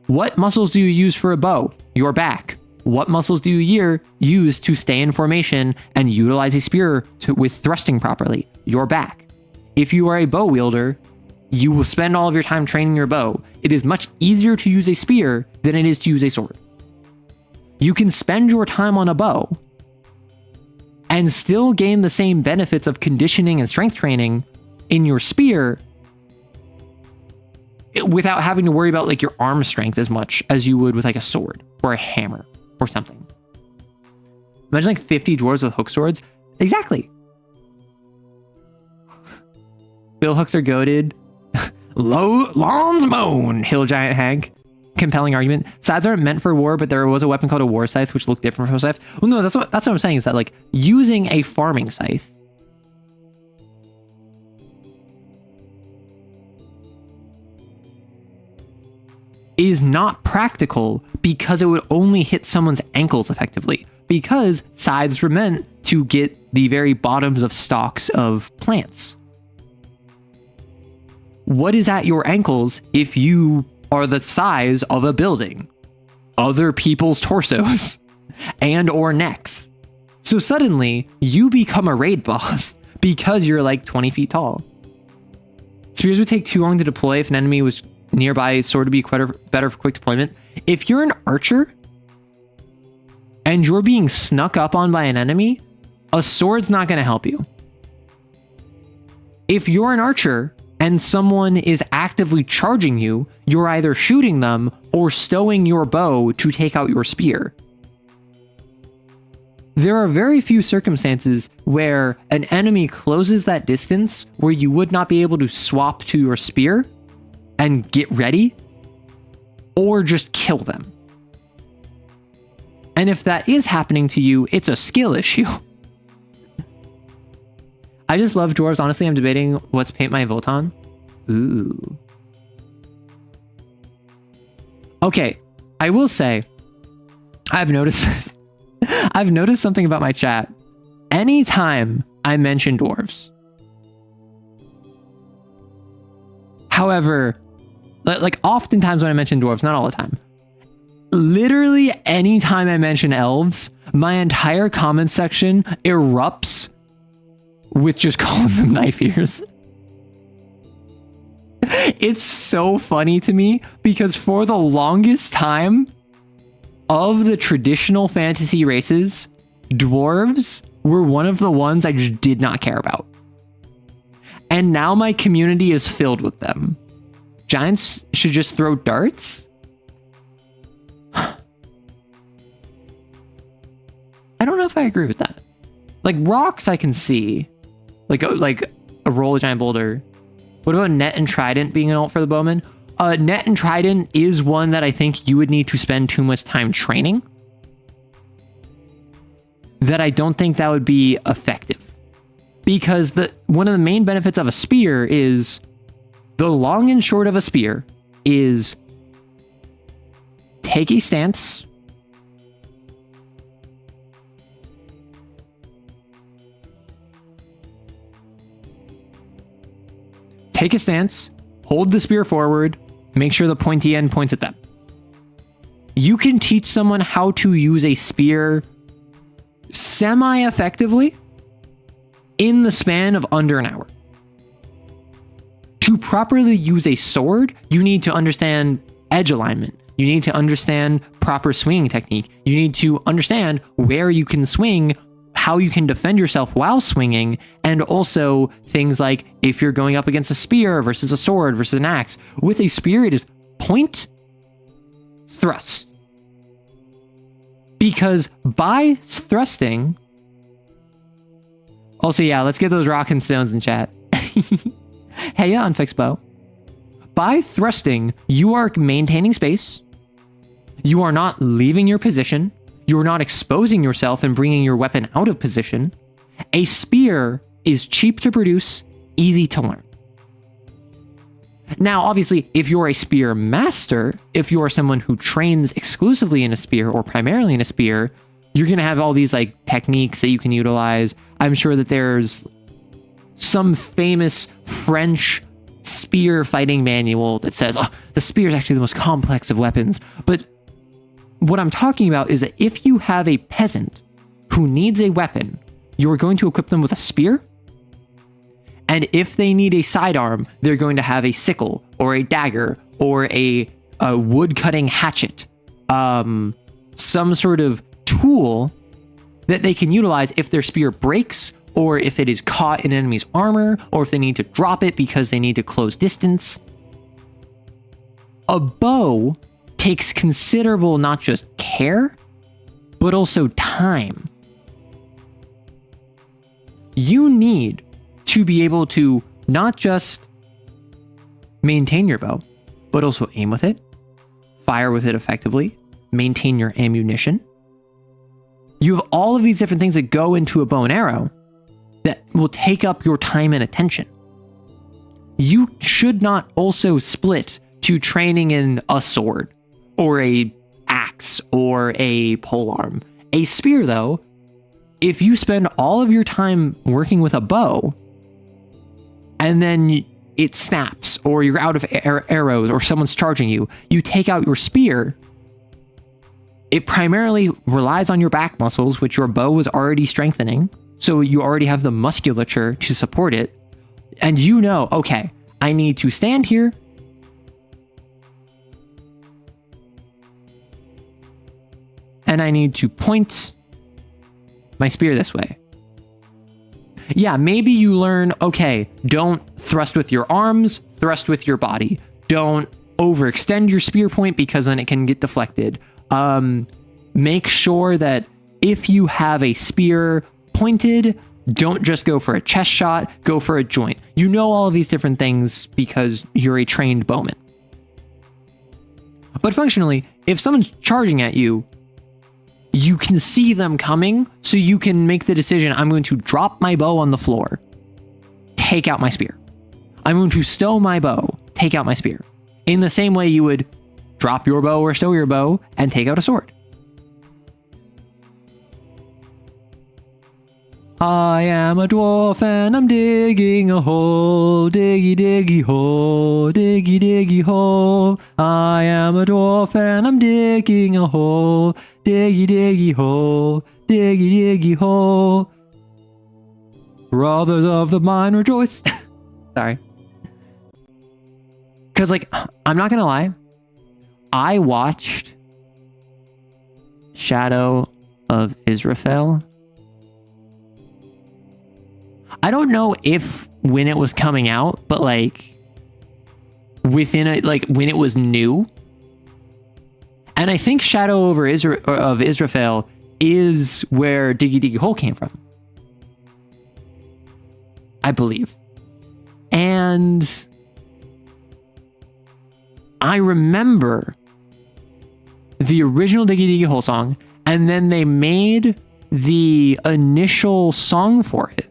What muscles do you use for a bow? Your back. What muscles do you use to stay in formation and utilize a spear with thrusting properly? Your back. If you are a bow wielder, you will spend all of your time training your bow. It is much easier to use a spear than it is to use a sword. You can spend your time on a bow and still gain the same benefits of conditioning and strength training in your spear without having to worry about like your arm strength as much as you would with like a sword or a hammer or something. Imagine like 50 dwarves with hook swords. Exactly. Bill hooks are goated. Lawns moan, Hill Giant Hag. Compelling argument. Scythes aren't meant for war, but there was a weapon called a war scythe, which looked different from a scythe. Well, no, that's what I'm saying is that like using a farming scythe is not practical because it would only hit someone's ankles effectively, because scythes were meant to get the very bottoms of stalks of plants. What is at your ankles if you are the size of a building, other people's torsos, and or necks? So suddenly you become a raid boss because you're like 20 feet tall. Spears would take too long to deploy if an enemy was nearby, sword to be better for quick deployment. If you're an archer and you're being snuck up on by an enemy, a sword's not going to help you. If you're an archer and someone is actively charging you, you're either shooting them or stowing your bow to take out your spear. There are very few circumstances where an enemy closes that distance where you would not be able to swap to your spear and get ready or just kill them. And if that is happening to you, it's a skill issue. I just love dwarves. Honestly, I'm debating what to paint my Voton. Ooh. Okay, I will say, I've noticed something about my chat. Anytime I mention dwarves, however, like oftentimes when I mention dwarves, not all the time, literally anytime I mention elves, my entire comment section erupts with just calling them knife ears. It's so funny to me because for the longest time of the traditional fantasy races, dwarves were one of the ones I just did not care about. And now my community is filled with them. Giants should just throw darts? I don't know if I agree with that. Like rocks I can see. Like a roll a giant boulder. What about net and trident being an ult for the bowman? Net and trident is one that I think you would need to spend too much time training. That I don't think that would be effective. Because one of the main benefits of a spear is, the long and short of a spear is take a stance, hold the spear forward, make sure the pointy end points at them. You can teach someone how to use a spear semi-effectively in the span of under an hour. To properly use a sword, you need to understand edge alignment. You need to understand proper swinging technique. You need to understand where you can swing, how you can defend yourself while swinging, and also things like if you're going up against a spear versus a sword versus an axe. With a spear, it is point, thrust. Because by thrusting... Also, yeah, let's get those rock and stones in chat. Hey, yeah, Unfixed Bow. By thrusting, you are maintaining space. You are not leaving your position. You are not exposing yourself and bringing your weapon out of position. A spear is cheap to produce, easy to learn. Now, obviously, if you're a spear master, if you're someone who trains exclusively in a spear or primarily in a spear, you're going to have all these like techniques that you can utilize. I'm sure that there's some famous French spear fighting manual that says, oh, the spear is actually the most complex of weapons. But what I'm talking about is that if you have a peasant who needs a weapon, you're going to equip them with a spear. And if they need a sidearm, they're going to have a sickle or a dagger or a wood cutting hatchet, some sort of tool that they can utilize if their spear breaks, or if it is caught in an enemy's armor, or if they need to drop it because they need to close distance. A bow takes considerable not just care, but also time. You need to be able to not just maintain your bow, but also aim with it, fire with it effectively, maintain your ammunition. You have all of these different things that go into a bow and arrow that will take up your time and attention. You should not also split to training in a sword or a axe or a polearm. A spear, though, if you spend all of your time working with a bow and then it snaps or you're out of arrows or someone's charging you, you take out your spear. It primarily relies on your back muscles, which your bow is already strengthening. So you already have the musculature to support it. And you know, okay, I need to stand here. And I need to point my spear this way. Yeah, maybe you learn, okay, don't thrust with your arms, thrust with your body. Don't overextend your spear point because then it can get deflected. Make sure that if you have a spear pointed, don't just go for a chest shot, go for a joint. You know all of these different things because you're a trained bowman. But functionally, if someone's charging at you, you can see them coming, so you can make the decision, I'm going to drop my bow on the floor, take out my spear. I'm going to stow my bow, take out my spear. In the same way you would drop your bow or stow your bow and take out a sword. I am a dwarf and I'm digging a hole, diggy diggy hole, diggy diggy hole. I am a dwarf and I'm digging a hole, diggy diggy hole, diggy diggy hole. Brothers of the mine rejoice. Sorry. Cause like, I'm not gonna lie, I watched Shadow of Israfel. I don't know if when it was coming out, but like within it, like when it was new. And I think Shadow of Israfel is where Diggy Diggy Hole came from, I believe. And I remember the original Diggy Diggy Hole song, and then they made the initial song for it,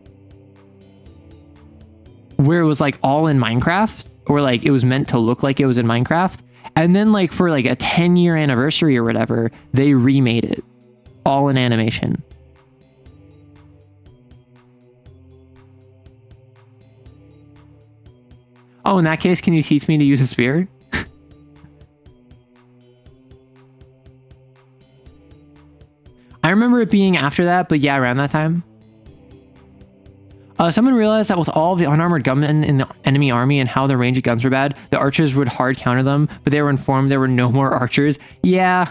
where it was like all in Minecraft, or like it was meant to look like it was in Minecraft. And then like for like a 10-year anniversary or whatever, they remade it all in animation. Oh, in that case, can you teach me to use a spear? I remember it being after that, but yeah, around that time. Someone realized that with all the unarmored gunmen in the enemy army and how their range of guns were bad, the archers would hard counter them, but they were informed there were no more archers. Yeah.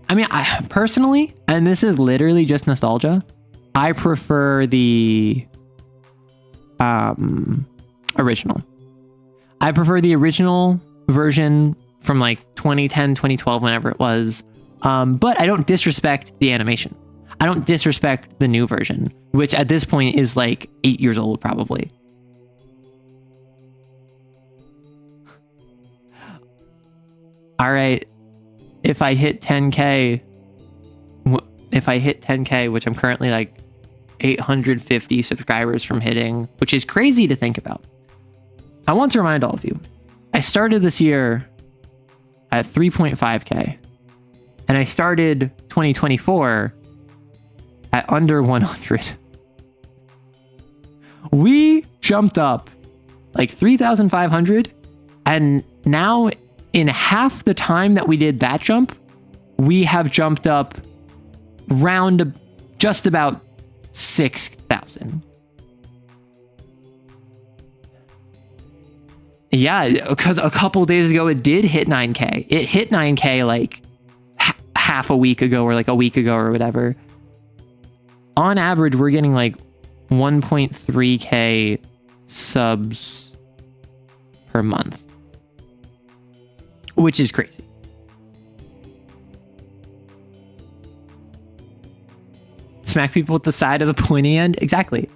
I mean, I personally, and this is literally just nostalgia, I prefer the original. I prefer the original version from like 2010, 2012, whenever it was. But I don't disrespect the animation. I don't disrespect the new version, which at this point is like 8 years old, probably. All right. If I hit 10K, which I'm currently like 850 subscribers from hitting, which is crazy to think about. I want to remind all of you, I started this year at 3.5K, and I started 2024 at under 100. We jumped up like 3,500, and now in half the time that we did that jump, we have jumped up round just about 6,000. Yeah, because a couple days ago it did hit 9K. It hit 9K like half a week ago or like a week ago or whatever. On average, we're getting like 1.3K subs per month, which is crazy. Smack people with the side of the pointy end. Exactly.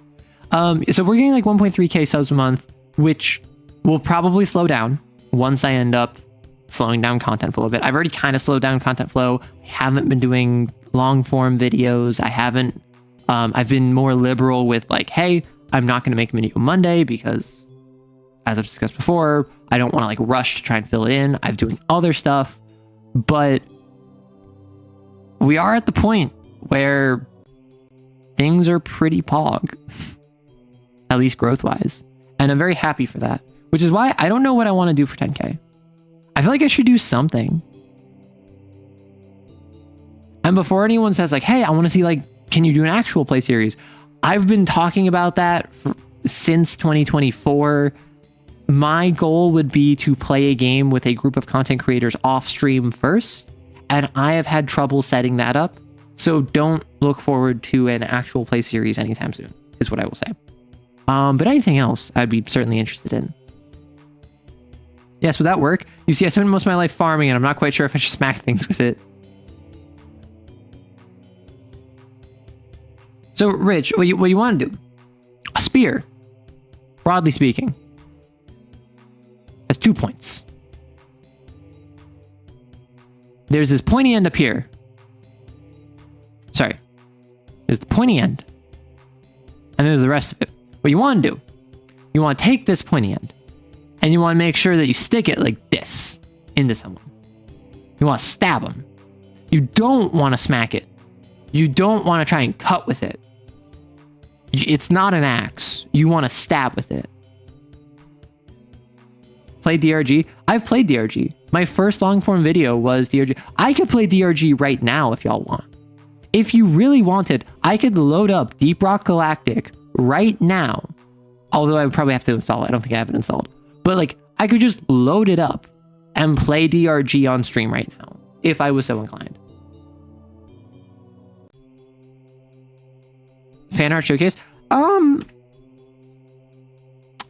So we're getting like 1.3K subs a month, which will probably slow down once I end up slowing down content flow a bit. I've already kind of slowed down content flow. I haven't been doing long form videos. I've been more liberal with like, hey, I'm not going to make a video Monday because, as I've discussed before, I don't want to like rush to try and fill it in. I'm doing other stuff, but we are at the point where things are pretty pog, at least growth wise. And I'm very happy for that, which is why I don't know what I want to do for 10K. I feel like I should do something. And before anyone says like, hey, I want to see like, can you do an actual play series? I've been talking about that since 2024. My goal would be to play a game with a group of content creators off stream first. And I have had trouble setting that up. So don't look forward to an actual play series anytime soon, is what I will say. But anything else, I'd be certainly interested in. Yes, would that work? You see, I spent most of my life farming, and I'm not quite sure if I should smack things with it. So, Rich, what you want to do? A spear, broadly speaking, has 2 points. There's this pointy end up here. Sorry. There's the pointy end. And there's the rest of it. What you want to do, you want to take this pointy end, and you want to make sure that you stick it like this into someone. You want to stab them. You don't want to smack it. You don't want to try and cut with it. It's not an axe. You want to stab with it. Play DRG? I've played DRG. My first long form video was DRG. I could play DRG right now if y'all want. If you really wanted, I could load up Deep Rock Galactic right now. Although I would probably have to install it. I don't think I have it installed. But like, I could just load it up and play DRG on stream right now, if I was so inclined. Fan art showcase?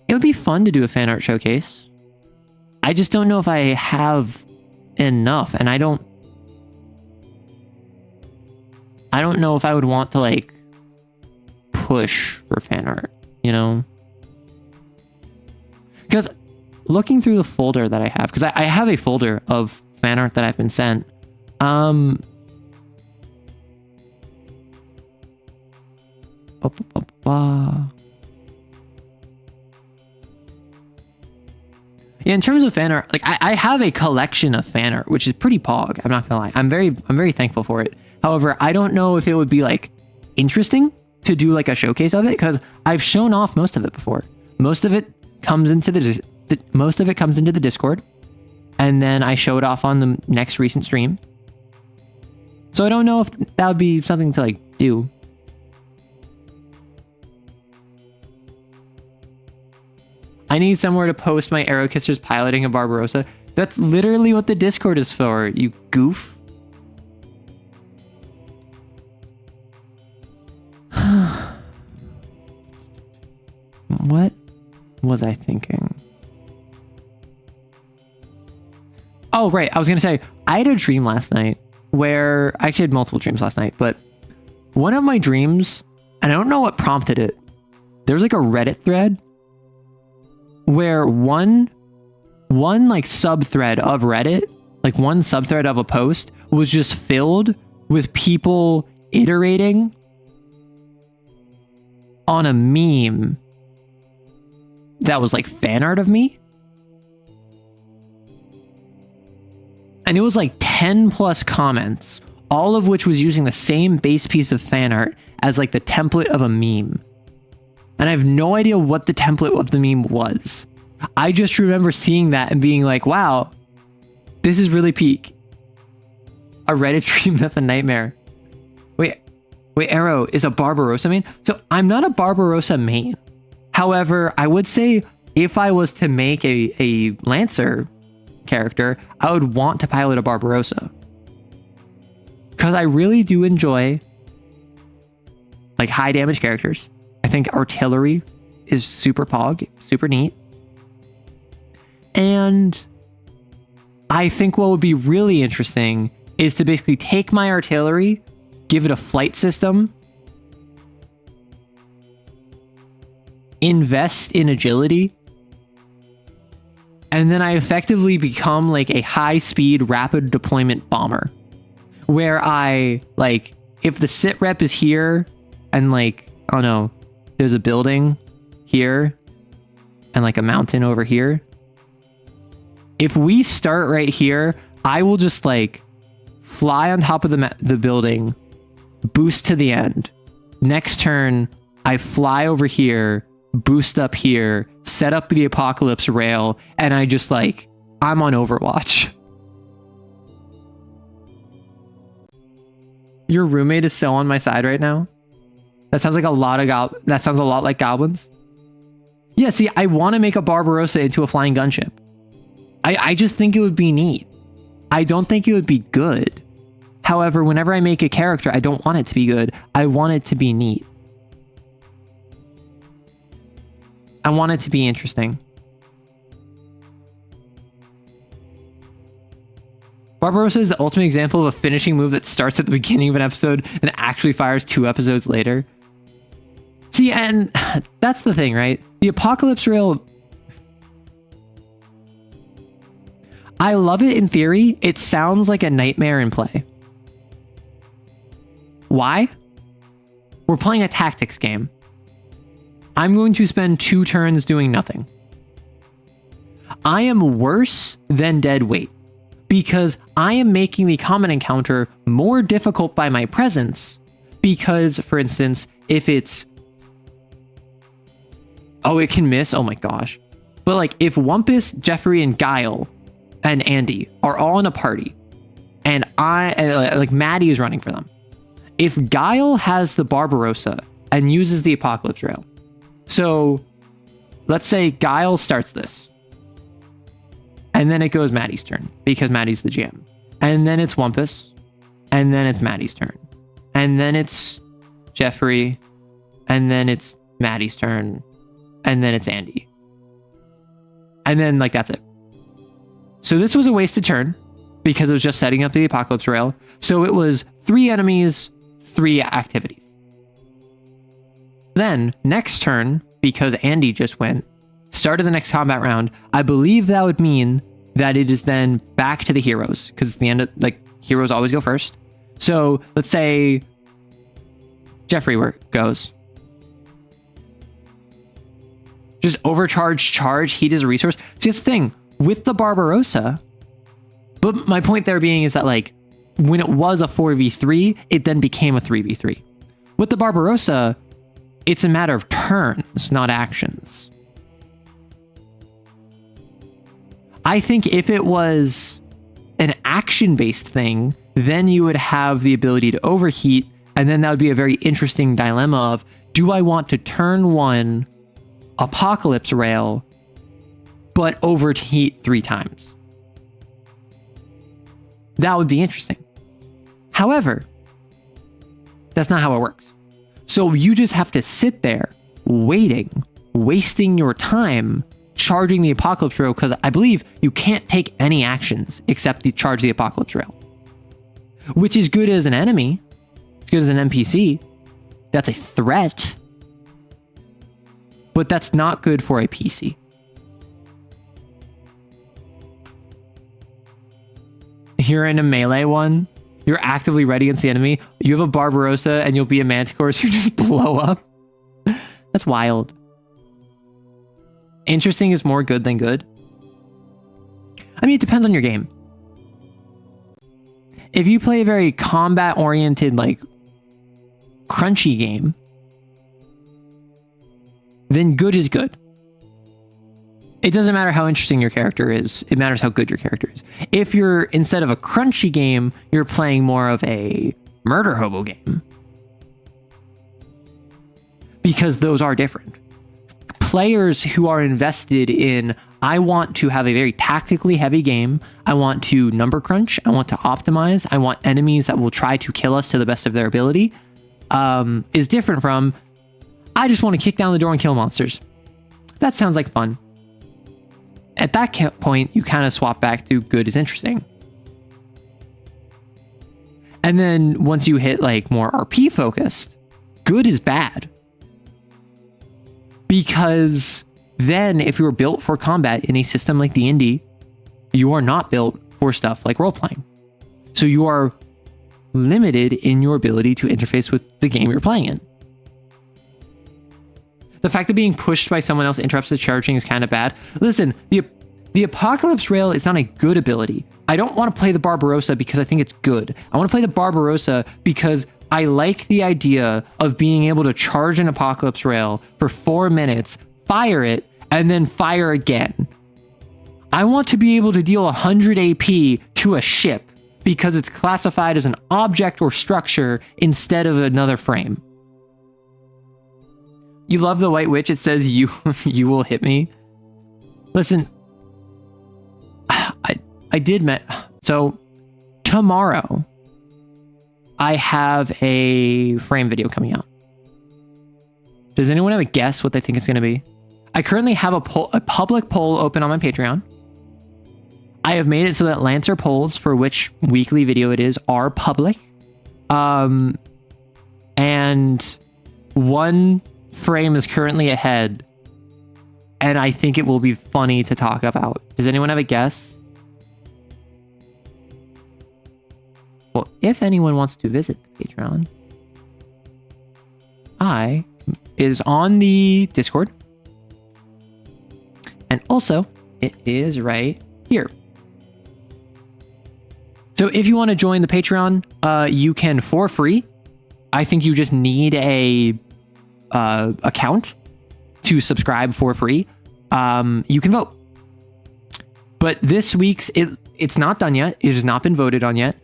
It would be fun to do a fan art showcase. I just don't know if I have enough, and I don't know if I would want to like push for fan art, you know? Because looking through the folder that I have, because I have a folder of fan art that I've been sent. Yeah, in terms of fan art, like I have a collection of fan art, which is pretty pog. I'm not gonna lie. I'm very thankful for it. However, I don't know if it would be like interesting to do like a showcase of it, because I've shown off most of it before. Most of it comes into the Discord, and then I show it off on the next recent stream. So I don't know if that would be something to like do. I need somewhere to post my arrow kissers piloting a Barbarossa. That's literally what the Discord is for, you goof. What was I thinking? Oh, right. I was going to say, I had a dream last night where I actually had multiple dreams last night, but one of my dreams, and I don't know what prompted it. There's like a Reddit thread where one like sub-thread of Reddit, like one sub-thread of a post was just filled with people iterating on a meme that was like fan art of me. And it was like 10 plus comments, all of which was using the same base piece of fan art as like the template of a meme. And I have no idea what the template of the meme was. I just remember seeing that and being like, wow, this is really peak. A Reddit dream that's a nightmare. Wait, Arrow is a Barbarossa main? So I'm not a Barbarossa main. However, I would say if I was to make a Lancer character, I would want to pilot a Barbarossa. Because I really do enjoy like high damage characters. I think artillery is super pog, super neat. And I think what would be really interesting is to basically take my artillery, give it a flight system, invest in agility, and then I effectively become like a high-speed, rapid deployment bomber. Where I, like, if the sit rep is here, and like, I don't know, there's a building here, and like a mountain over here. If we start right here, I will just like fly on top of the building, boost to the end. Next turn, I fly over here, boost up here, set up the apocalypse rail, and I just like, I'm on Overwatch. Your roommate is so on my side right now. That sounds like a lot of that sounds a lot like goblins. Yeah, see, I want to make a Barbarossa into a flying gunship. I just think it would be neat. I don't think it would be good. However, whenever I make a character, I don't want it to be good. I want it to be neat. I want it to be interesting. Barbarossa is the ultimate example of a finishing move that starts at the beginning of an episode and actually fires 2 episodes later. See, and that's the thing, right? The apocalypse rail, I love it in theory. It sounds like a nightmare in play. Why? We're playing a tactics game. I'm going to spend 2 turns doing nothing. I am worse than dead weight because I am making the combat encounter more difficult by my presence. Because, for instance, if it's... Oh, it can miss? Oh my gosh. But like, if Wumpus, Jeffrey, and Guile and Andy are all in a party, and like Maddie is running for them. If Guile has the Barbarossa and uses the Apocalypse Rail, so let's say Guile starts this, and then it goes Maddie's turn because Maddie's the GM, and then it's Wumpus, and then it's Maddie's turn, and then it's Jeffrey, and then it's Maddie's turn, and then it's Andy, and then like that's it. So this was a wasted turn because it was just setting up the Apocalypse Rail. So it was 3 enemies, 3 activities. Then next turn, because Andy just went, started the next combat round. I believe that would mean that it is then back to the heroes because it's the end of, like, heroes always go first. So let's say Jeffrey goes. Just overcharge, charge, heat is a resource. See, that's the thing. With the Barbarossa, but my point there being is that like when it was a 4v3, it then became a 3v3. With the Barbarossa, it's a matter of turns, not actions. I think if it was an action-based thing, then you would have the ability to overheat, and then that would be a very interesting dilemma of, do I want to turn 1 apocalypse rail, but overheat 3 times? That would be interesting. However, that's not how it works. So you just have to sit there waiting, wasting your time charging the apocalypse rail, because I believe you can't take any actions except to charge the apocalypse rail, which is good as an enemy. It's good as an NPC. That's a threat, but that's not good for a PC. You're in a melee one. You're actively ready against the enemy. You have a Barbarossa and you'll be a Manticore, so you just blow up. That's wild. Interesting is more good than good. I mean, it depends on your game. If you play a very combat-oriented, like, crunchy game, then good is good. It doesn't matter how interesting your character is. It matters how good your character is. If you're, instead of a crunchy game, you're playing more of a murder hobo game, because those are different. Players who are invested in, I want to have a very tactically heavy game. I want to number crunch. I want to optimize. I want enemies that will try to kill us to the best of their ability, is different from, I just want to kick down the door and kill monsters. That sounds like fun. At that point, you kind of swap back to good is interesting. And then once you hit like more RP focused, good is bad. Because then if you were built for combat in a system like D&D, you are not built for stuff like role-playing. So you are limited in your ability to interface with the game you're playing in. The fact that being pushed by someone else interrupts the charging is kind of bad. Listen, the Apocalypse Rail is not a good ability. I don't want to play the Barbarossa because I think it's good. I want to play the Barbarossa because I like the idea of being able to charge an Apocalypse Rail for 4 minutes, fire it, and then fire again. I want to be able to deal 100 AP to a ship because it's classified as an object or structure instead of another frame. You love the White Witch. It says you will hit me. Listen, I did so tomorrow I have a frame video coming out. Does anyone have a guess what they think it's going to be? I currently have a public poll open on my Patreon. I have made it so that Lancer polls for which weekly video it is are public. And one frame is currently ahead, and I think it will be funny to talk about. Does anyone have a guess? Well, if anyone wants to visit the Patreon, is on the Discord. And also, it is right here. So if you want to join the Patreon, you can for free. I think you just need a account to subscribe for free. You can vote. But this week's, it's not done yet. It has not been voted on yet.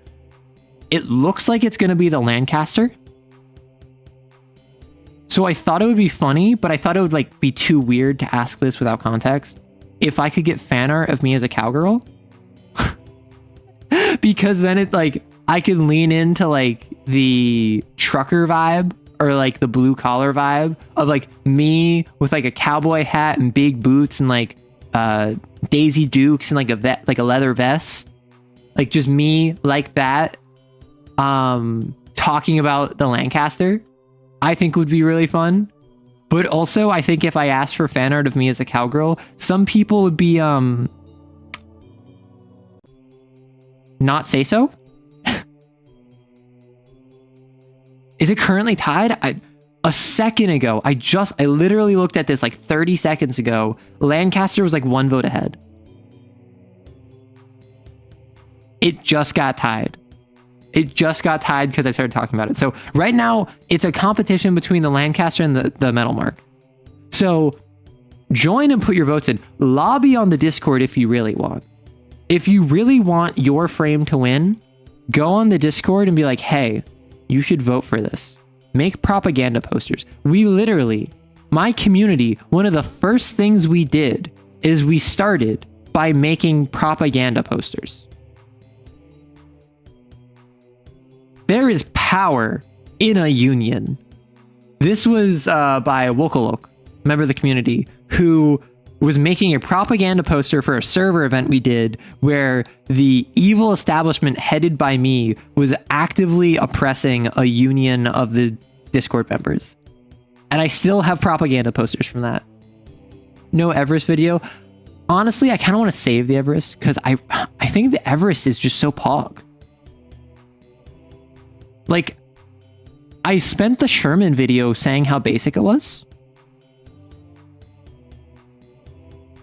It looks like it's going to be the Lancaster. So I thought it would be funny, but I thought it would be too weird to ask this without context. If I could get fan art of me as a cowgirl, because then I could lean into the trucker vibe or the blue collar vibe of me with a cowboy hat and big boots and Daisy Dukes and a leather vest, just me like that. Talking about the Lancaster, I think would be really fun. But also, I think if I asked for fan art of me as a cowgirl, some people would be not say so. Is it currently tied? A second ago, I literally looked at this 30 seconds ago. Lancaster was 1 vote ahead. It just got tied. It just got tied because I started talking about it. So right now, it's a competition between the Lancaster and the Metal Mark. So join and put your votes in. Lobby on the Discord if you really want. if you really want your frame to win, go on the Discord and be like, hey, you should vote for this. Make propaganda posters. We literally, my community, one of the first things we did is we started by making propaganda posters. There is power in a union. This was by Wokalok, member of the community, who was making a propaganda poster for a server event we did where the evil establishment headed by me was actively oppressing a union of the Discord members. And I still have propaganda posters from that. No Everest video. Honestly, I kind of want to save the Everest because I think the Everest is just so pog. Like, I spent the Sherman video saying how basic it was.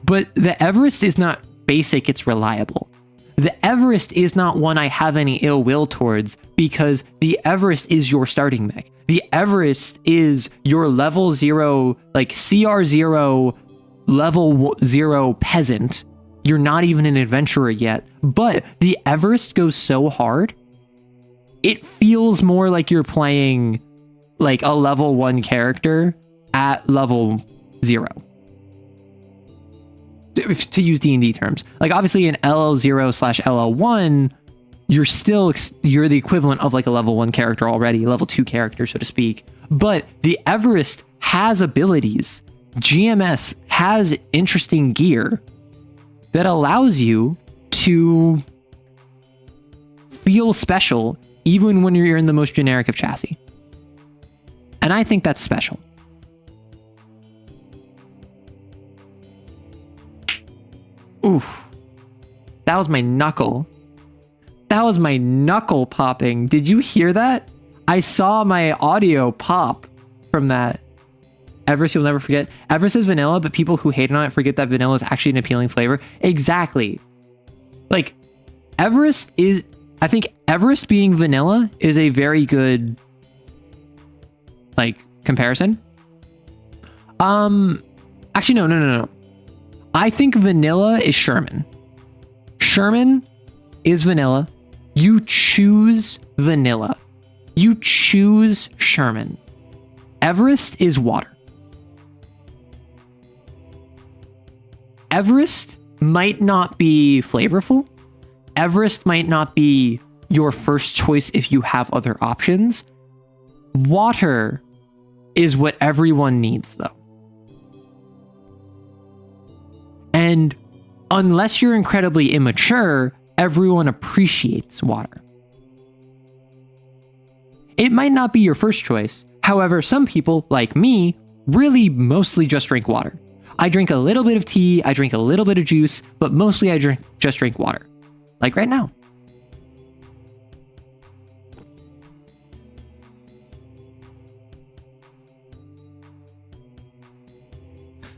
But the Everest is not basic, it's reliable. The Everest is not one I have any ill will towards because the Everest is your starting mech. The Everest is your level 0, like CR0, level 0 peasant. You're not even an adventurer yet, but the Everest goes so hard. It feels more like you're playing like a level 1 character at level 0. To use D&D terms. Like obviously in LL0/LL1, you're the equivalent of like a level 1 character already, level 2 character, so to speak. But the Everest has abilities. GMS has interesting gear that allows you to feel special even when you're in the most generic of chassis. And I think that's special. Oof. That was my knuckle. That was my knuckle popping. Did you hear that? I saw my audio pop from that. Everest you'll never forget. Everest is vanilla, but people who hate on it forget that vanilla is actually an appealing flavor. Exactly. Like, Everest is... I think Everest being vanilla is a very good, like, comparison. Actually, no. I think vanilla is Sherman. Sherman is vanilla. You choose vanilla. You choose Sherman. Everest is water. Everest might not be flavorful. Everest might not be your first choice if you have other options. Water is what everyone needs, though. And unless you're incredibly immature, everyone appreciates water. It might not be your first choice. However, some people, like me, really mostly just drink water. I drink a little bit of tea, I drink a little bit of juice, but mostly I just drink water. Like right now.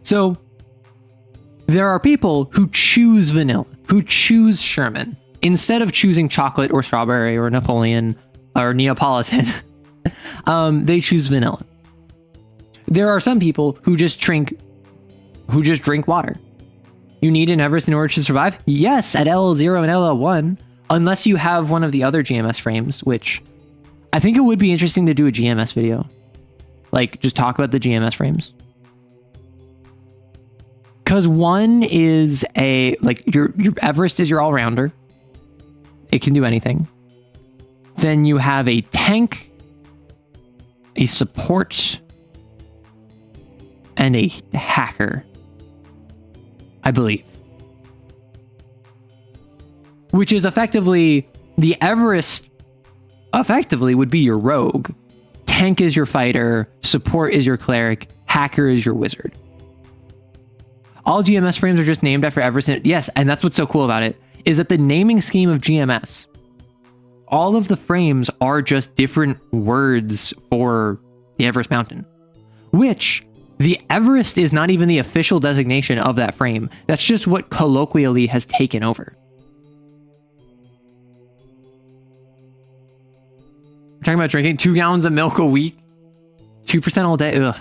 So, there are people who choose vanilla, who choose Sherman, instead of choosing chocolate or strawberry or Napoleon or Neapolitan. They choose vanilla. There are some people who just drink water. You need an Everest in order to survive? Yes, at LL0 and LL1, unless you have one of the other GMS frames, which I think it would be interesting to do a GMS video. Like, just talk about the GMS frames. Because one is your Everest is your all-rounder. It can do anything. Then you have a tank, a support, and a hacker, I believe. Which is effectively, the Everest effectively would be your rogue. Tank is your fighter, support is your cleric, hacker is your wizard. All GMS frames are just named after Everest. Yes, and that's what's so cool about it, is that the naming scheme of GMS, all of the frames are just different words for the Everest Mountain, which the Everest is not even the official designation of that frame. That's just what colloquially has taken over. We're talking about drinking 2 gallons of milk a week, 2% all day. Ugh.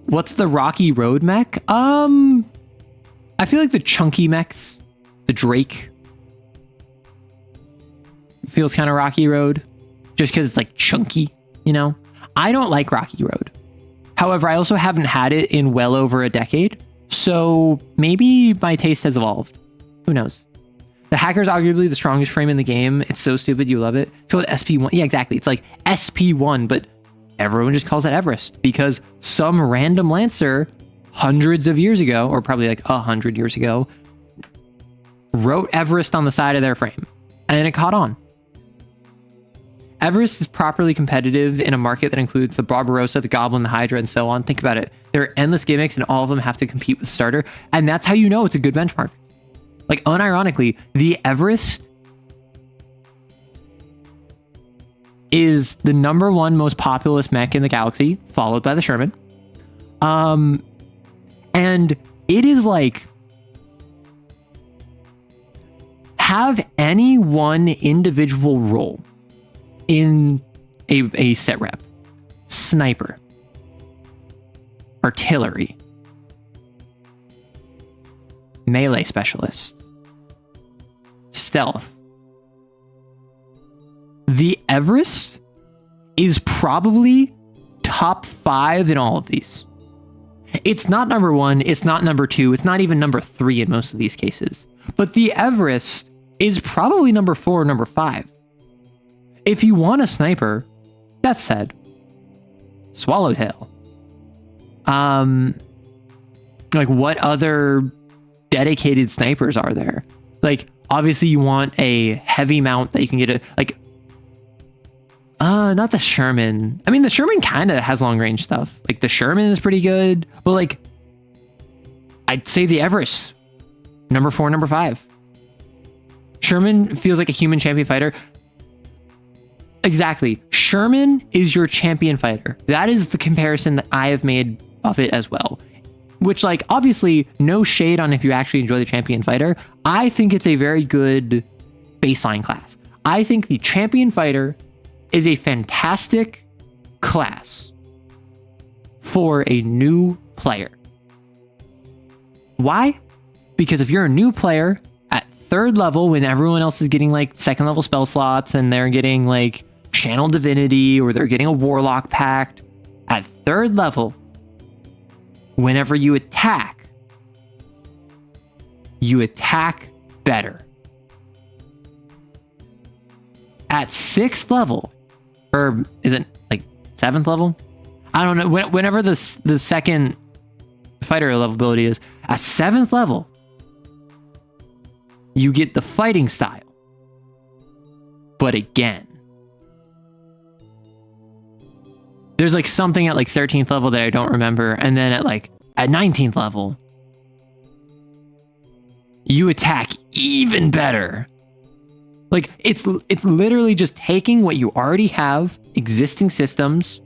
What's the Rocky Road mech? I I feel like the chunky mechs, the Drake, feels kind of Rocky Road, just because it's like chunky, you know? I don't like Rocky Road. However, I also haven't had it in well over a decade, so maybe my taste has evolved. Who knows? The Hacker's arguably the strongest frame in the game. It's so stupid, you love it. It's called SP1. Yeah, exactly. It's like SP1, but everyone just calls it Everest because some random Lancer hundreds of years ago, or probably like 100 years ago, wrote Everest on the side of their frame, and it caught on. Everest is properly competitive in a market that includes the Barbarossa, the Goblin, the Hydra, and so on. Think about it. There are endless gimmicks, and all of them have to compete with starter, and that's how you know it's a good benchmark. Like, unironically, the Everest is the #1 most populous mech in the galaxy, followed by the Sherman. And it is like, have any one individual role in a set rep. Sniper, artillery, melee specialist, stealth. The Everest is probably top 5 in all of these. It's not #1, it's not #2, it's not even #3 in most of these cases. But the Everest is probably #4 or #5. If you want a sniper, that said, Swallowtail. Like, what other dedicated snipers are there? Like, obviously you want a heavy mount that you can get not the Sherman. I mean, the Sherman kind of has long range stuff. Like, the Sherman is pretty good, but like, I'd say the Everest, #4, #5. Sherman feels like a human champion fighter. Exactly. Sherman is your champion fighter. That is the comparison that I have made of it as well. Which, like, obviously, no shade on if you actually enjoy the champion fighter. I think it's a very good baseline class. I think the champion fighter is a fantastic class for a new player. Why? Because if you're a new player at 3rd level, when everyone else is getting like 2nd level spell slots and they're getting like Channel Divinity or they're getting a Warlock Pact, at 3rd level, whenever you attack better. At 6th level, or is it like 7th level? I don't know. Whenever the second fighter level ability is, at 7th level, you get the fighting style. But again, there's like something at like 13th level that I don't remember, and then at 19th level, you attack even better. Like, it's literally just taking what you already have, existing systems,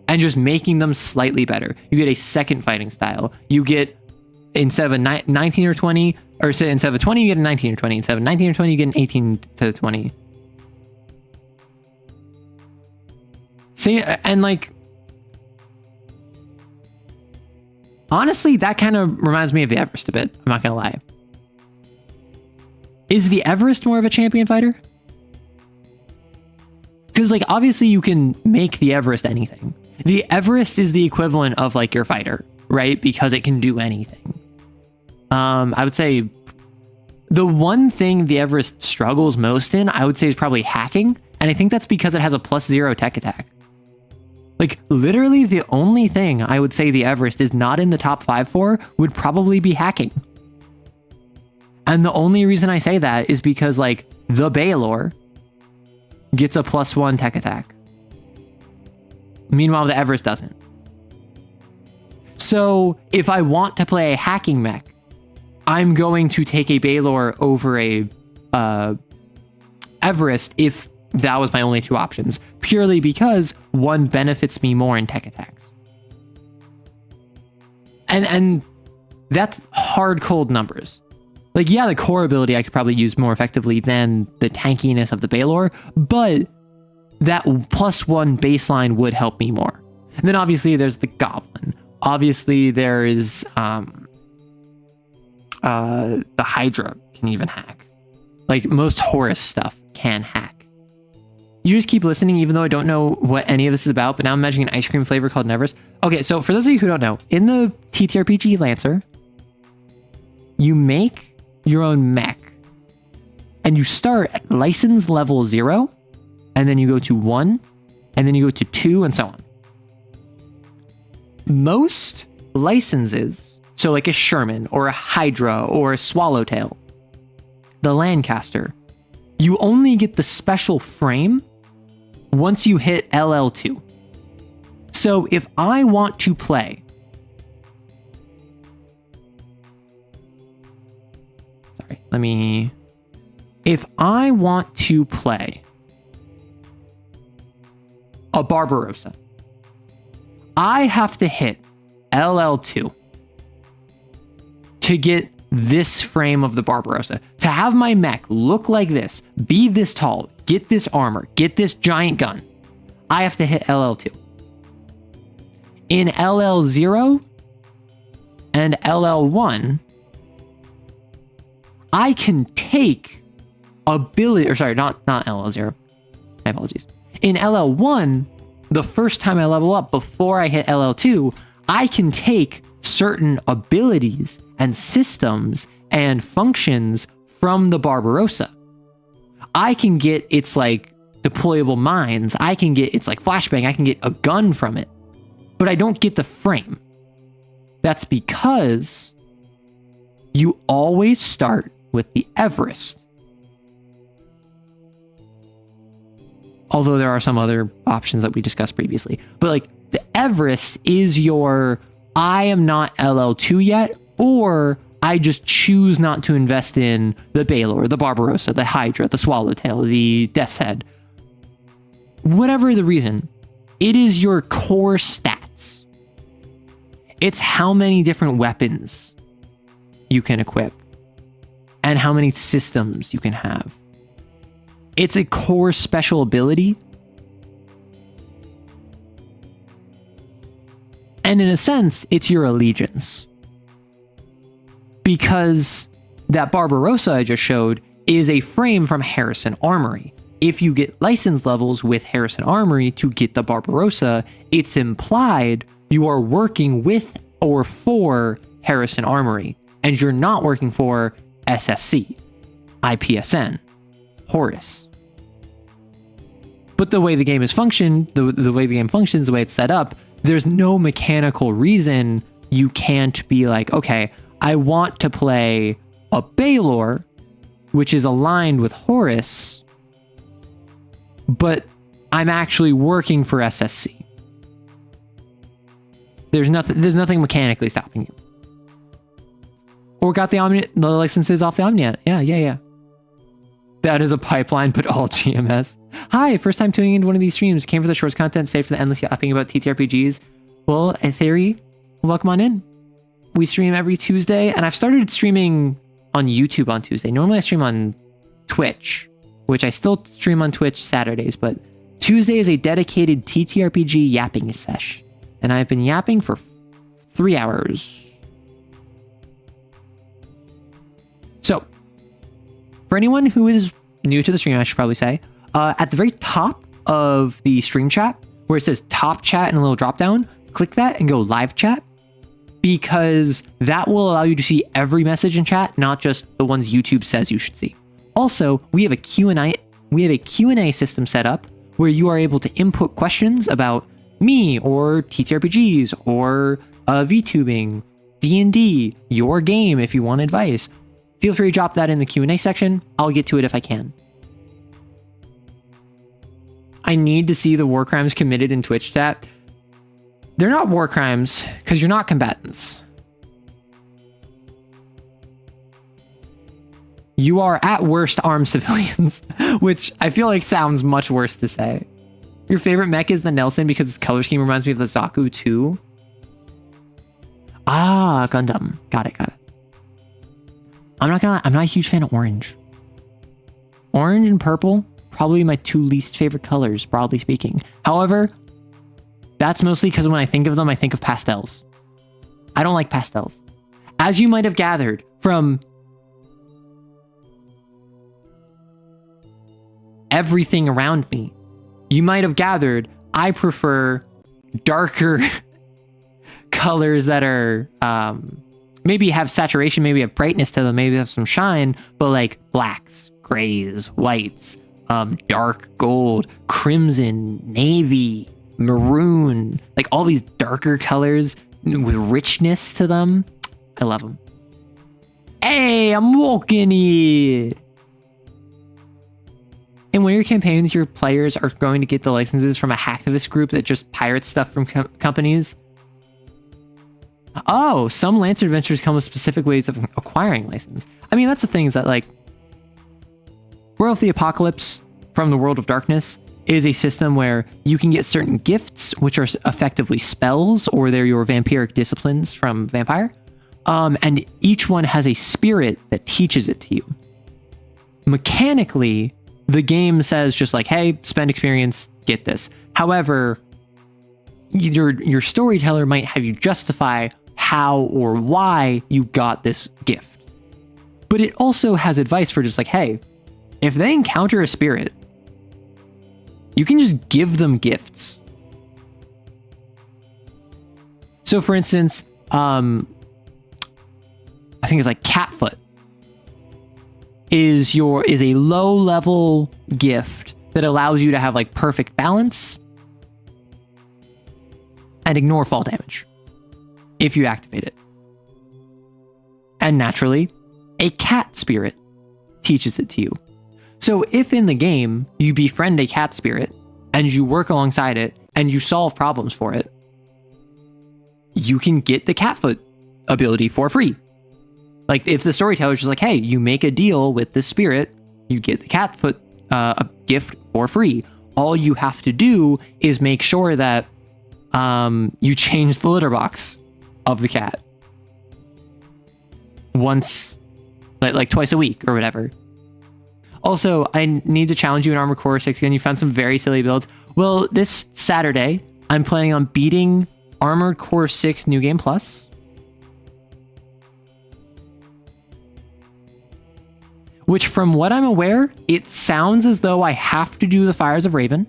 and just making them slightly better. You get a second fighting style. You get, instead of a 19 or 20, or instead of a 20, you get a 19 or 20. Instead of 19 or 20, you get an 18 to 20. See, and like, honestly, that kind of reminds me of the Everest a bit. I'm not gonna lie. Is the Everest more of a champion fighter? Because, like, obviously you can make the Everest anything. The Everest is the equivalent of like your fighter, right? Because it can do anything. I would say the one thing the Everest struggles most in, I would say, is probably hacking. And I think that's because it has a +0 tech attack. Like, literally the only thing I would say the Everest is not in the top 5 for would probably be hacking. And the only reason I say that is because, like, the Baylor gets a +1 tech attack. Meanwhile, the Everest doesn't. So if I want to play a hacking mech, I'm going to take a Baylor over a Everest if that was my only 2 options, purely because one benefits me more in tech attacks. And that's hard, cold numbers. Like, yeah, the core ability I could probably use more effectively than the tankiness of the Baylor, but that +1 baseline would help me more. And then obviously there's the Goblin. Obviously there is The Hydra can even hack. Like most Horus stuff can hack. You just keep listening, even though I don't know what any of this is about, but now I'm imagining an ice cream flavor called Nevers. Okay, so for those of you who don't know, in the TTRPG Lancer, you make your own mech. And you start at license level 0, and then you go to 1, and then you go to 2, and so on. Most licenses, so like a Sherman, or a Hydra, or a Swallowtail, the Lancaster, you only get the special frame once you hit LL2. So if I want to play... Sorry, let me... If I want to play a Barbarossa, I have to hit LL2 to get this frame of the Barbarossa. To have my mech look like this, be this tall, get this armor, get this giant gun, I have to hit LL2. In LL0 and LL1, I can take ability, or sorry, not LL0. My apologies. In LL1, the first time I level up before I hit LL2, I can take certain abilities and systems and functions from the Barbarossa. I can get its like deployable mines. I can get its like flashbang. I can get a gun from it, but I don't get the frame. That's because you always start with the Everest. Although there are some other options that we discussed previously. But like the Everest is your, I am not LL2 yet, or I just choose not to invest in the Baylor, the Barbarossa, the Hydra, the Swallowtail, the Death's Head. Whatever the reason, it is your core stats. It's how many different weapons you can equip and how many systems you can have. It's a core special ability. And in a sense, it's your allegiance. Because that Barbarossa I just showed is a frame from Harrison Armory. If you get license levels with Harrison Armory to get the Barbarossa, it's implied you are working with or for Harrison Armory, and you're not working for SSC, IPSN, Horus. But the way the game is functioned, the way the game functions, the way it's set up, there's no mechanical reason you can't be like, okay, I want to play a Baylor, which is aligned with Horus, but I'm actually working for SSC. There's nothing mechanically stopping you. Or got the licenses off the Omniat. Yeah. That is a pipeline, but all GMS. Hi, first time tuning into one of these streams. Came for the shorts content, stayed for the endless yapping about TTRPGs. Well, in theory, welcome on in. We stream every Tuesday, and I've started streaming on YouTube on Tuesday. Normally I stream on Twitch, which I still stream on Twitch Saturdays, but Tuesday is a dedicated TTRPG yapping sesh. And I've been yapping for 3 hours. So, for anyone who is new to the stream, I should probably say, at the very top of the stream chat, where it says top chat and a little drop down, click that and go live chat, because that will allow you to see every message in chat, not just the ones YouTube says you should see. Also, we have a Q&A system set up where you are able to input questions about me or TTRPGs or VTubing, D&D, your game if you want advice. Feel free to drop that in the Q&A section. I'll get to it if I can. I need to see the war crimes committed in Twitch chat. They're not war crimes because you're not combatants. You are at worst armed civilians, which I feel like sounds much worse to say. Your favorite mech is the Nelson because its color scheme reminds me of the Zaku 2. Ah, Gundam. Got it. I'm not a huge fan of orange. Orange and purple, probably my two least favorite colors, broadly speaking. However, that's mostly because when I think of them, I think of pastels. I don't like pastels. As you might have gathered from everything around me, you might have gathered I prefer darker colors that are maybe have saturation, maybe have brightness to them, maybe have some shine, but like blacks, grays, whites, dark gold, crimson, navy, maroon, like all these darker colors with richness to them. I love them. Hey, I'm walking it. In one of your campaigns, your players are going to get the licenses from a hacktivist group that just pirates stuff from companies. Oh, some Lancer adventures come with specific ways of acquiring license. I mean, that's the thing, is that like World of the Apocalypse from the World of Darkness is a system where you can get certain gifts, which are effectively spells, or they're your vampiric disciplines from Vampire. And each one has a spirit that teaches it to you. Mechanically, the game says just like, hey, spend experience, get this. However, your storyteller might have you justify how or why you got this gift. But it also has advice for just like, hey, if they encounter a spirit, you can just give them gifts. So for instance, I think it's like Catfoot is a low level gift that allows you to have like perfect balance and ignore fall damage if you activate it. And naturally, a cat spirit teaches it to you. So if in the game you befriend a cat spirit and you work alongside it and you solve problems for it, you can get the Catfoot ability for free. Like if the storyteller's just like, hey, you make a deal with this spirit, you get the Catfoot a gift for free. All you have to do is make sure that you change the litter box of the cat once, like twice a week or whatever. Also, I need to challenge you in Armored Core 6 again. You found some very silly builds. Well, this Saturday, I'm planning on beating Armored Core 6 New Game Plus. Which, from what I'm aware, it sounds as though I have to do the Fires of Raven.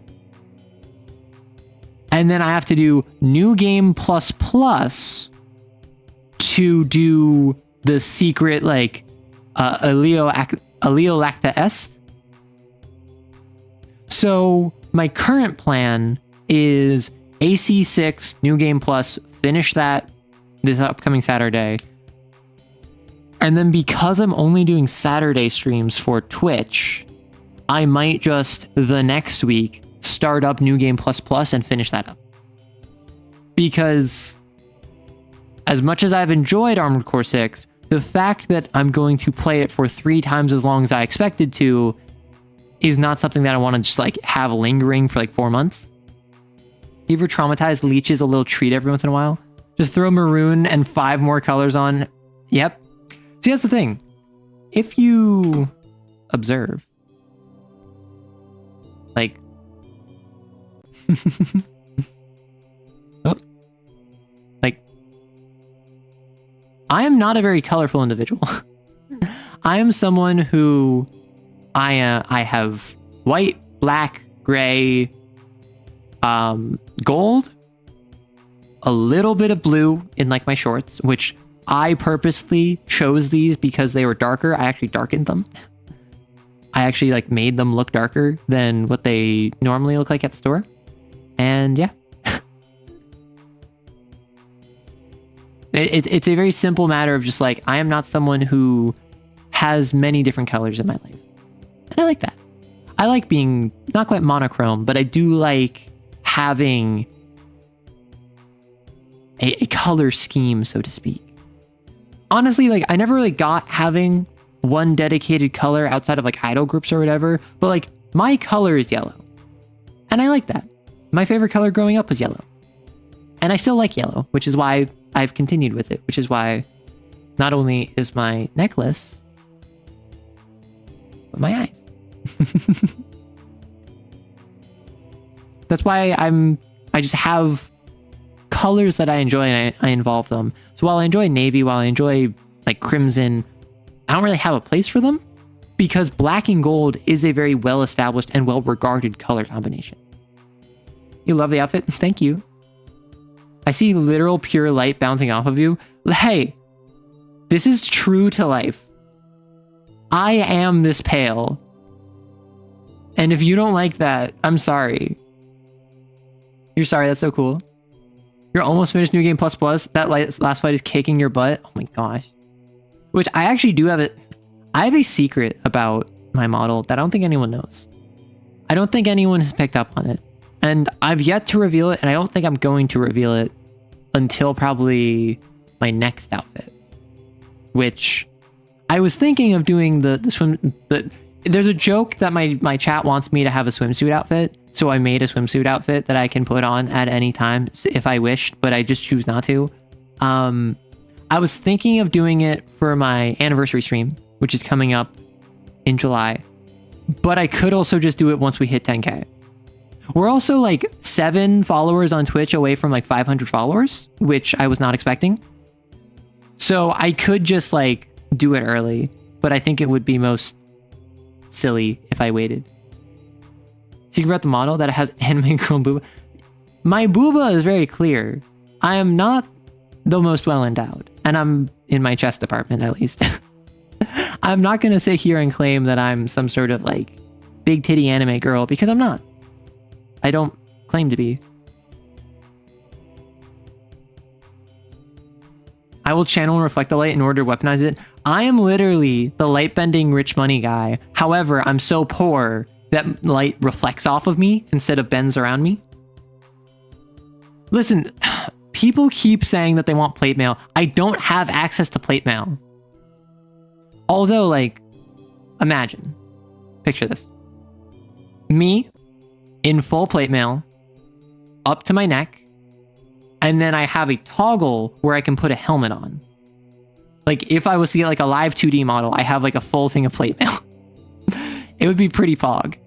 And then I have to do New Game Plus Plus to do the secret, like, Aleolacta Est. So, my current plan is AC6, New Game Plus, finish that this upcoming Saturday. And then because I'm only doing Saturday streams for Twitch, I might just the next week start up New Game Plus Plus and finish that up. Because as much as I've enjoyed Armored Core 6, the fact that I'm going to play it for 3 times as long as I expected to is not something that I want to just like have lingering for like 4 months. Give your traumatized leeches a little treat every once in a while. Just throw maroon and 5 more colors on. Yep. See, that's the thing. If you observe, like, oh, like, I am not a very colorful individual. I am someone who I have white, black, gray, gold, a little bit of blue in like my shorts, which I purposely chose these because they were darker. I actually darkened them. I actually like made them look darker than what they normally look like at the store. And yeah. It's a very simple matter of just like, I am not someone who has many different colors in my life. And I like that. I like being not quite monochrome, but I do like having a color scheme, so to speak. Honestly, like, I never really got having one dedicated color outside of like idol groups or whatever, but like my color is yellow. And I like that. My favorite color growing up was yellow. And I still like yellow, which is why I've continued with it, which is why not only is my necklace, but my eyes. That's why I just have colors that I enjoy and I involve them. So while I enjoy navy, while I enjoy like crimson, I don't really have a place for them because black and gold is a very well-established and well-regarded color combination. You love the outfit? Thank you. I see literal pure light bouncing off of you. Hey, this is true to life. I am this pale. And if you don't like that, I'm sorry. You're sorry, that's so cool. You're almost finished New Game Plus Plus. That last fight is kicking your butt. Oh my gosh. Which I actually do have it. I have a secret about my model that I don't think anyone knows. I don't think anyone has picked up on it. And I've yet to reveal it, and I don't think I'm going to reveal it until probably my next outfit. Which I was thinking of doing the swim... There's a joke that my chat wants me to have a swimsuit outfit. So I made a swimsuit outfit that I can put on at any time if I wished, but I just choose not to. I was thinking of doing it for my anniversary stream, which is coming up in July. But I could also just do it once we hit 10K. We're also like 7 followers on Twitch away from like 500 followers, which I was not expecting. So I could just like do it early, but I think it would be most silly if I waited. Secret about the model that it has anime girl booba. My booba is very clear. I am not the most well endowed, and I'm in my chest department at least. I'm not gonna sit here and claim that I'm some sort of like big titty anime girl because I'm not. I don't claim to be. I will channel and reflect the light in order to weaponize it. I am literally the light bending rich money guy. However, I'm so poor that light reflects off of me instead of bends around me. Listen, people keep saying that they want plate mail. I don't have access to plate mail. Although, like, imagine, picture this. Me in full plate mail, up to my neck, and then I have a toggle where I can put a helmet on. Like, if I was to get like a live 2D model, I have like a full thing of plate mail. It would be pretty pog.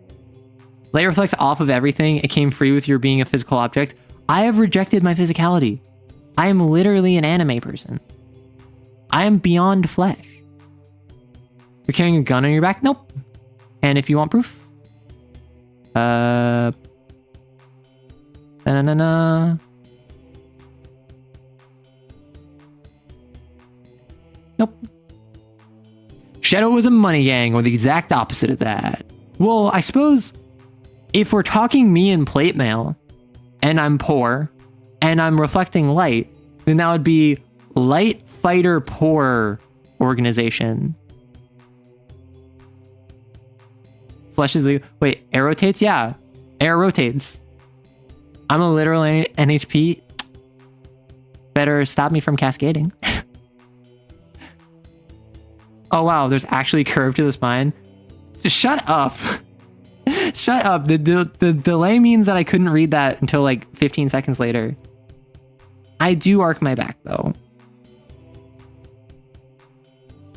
Light reflects off of everything. It came free with your being a physical object. I have rejected my physicality. I am literally an anime person. I am beyond flesh. You're carrying a gun on your back? Nope. And if you want proof, na-na-na-na. Nope. Shadow was a money gang, or the exact opposite of that. Well, I suppose if we're talking me and plate mail, and I'm poor, and I'm reflecting light, then that would be Light Fighter Poor Organization. Flesh is the... Wait, air rotates? Yeah, air rotates. I'm a literal NHP. Better stop me from cascading. Oh wow, there's actually curve to the spine. Shut up. Shut up. The delay means that I couldn't read that until like 15 seconds later. I do arc my back though.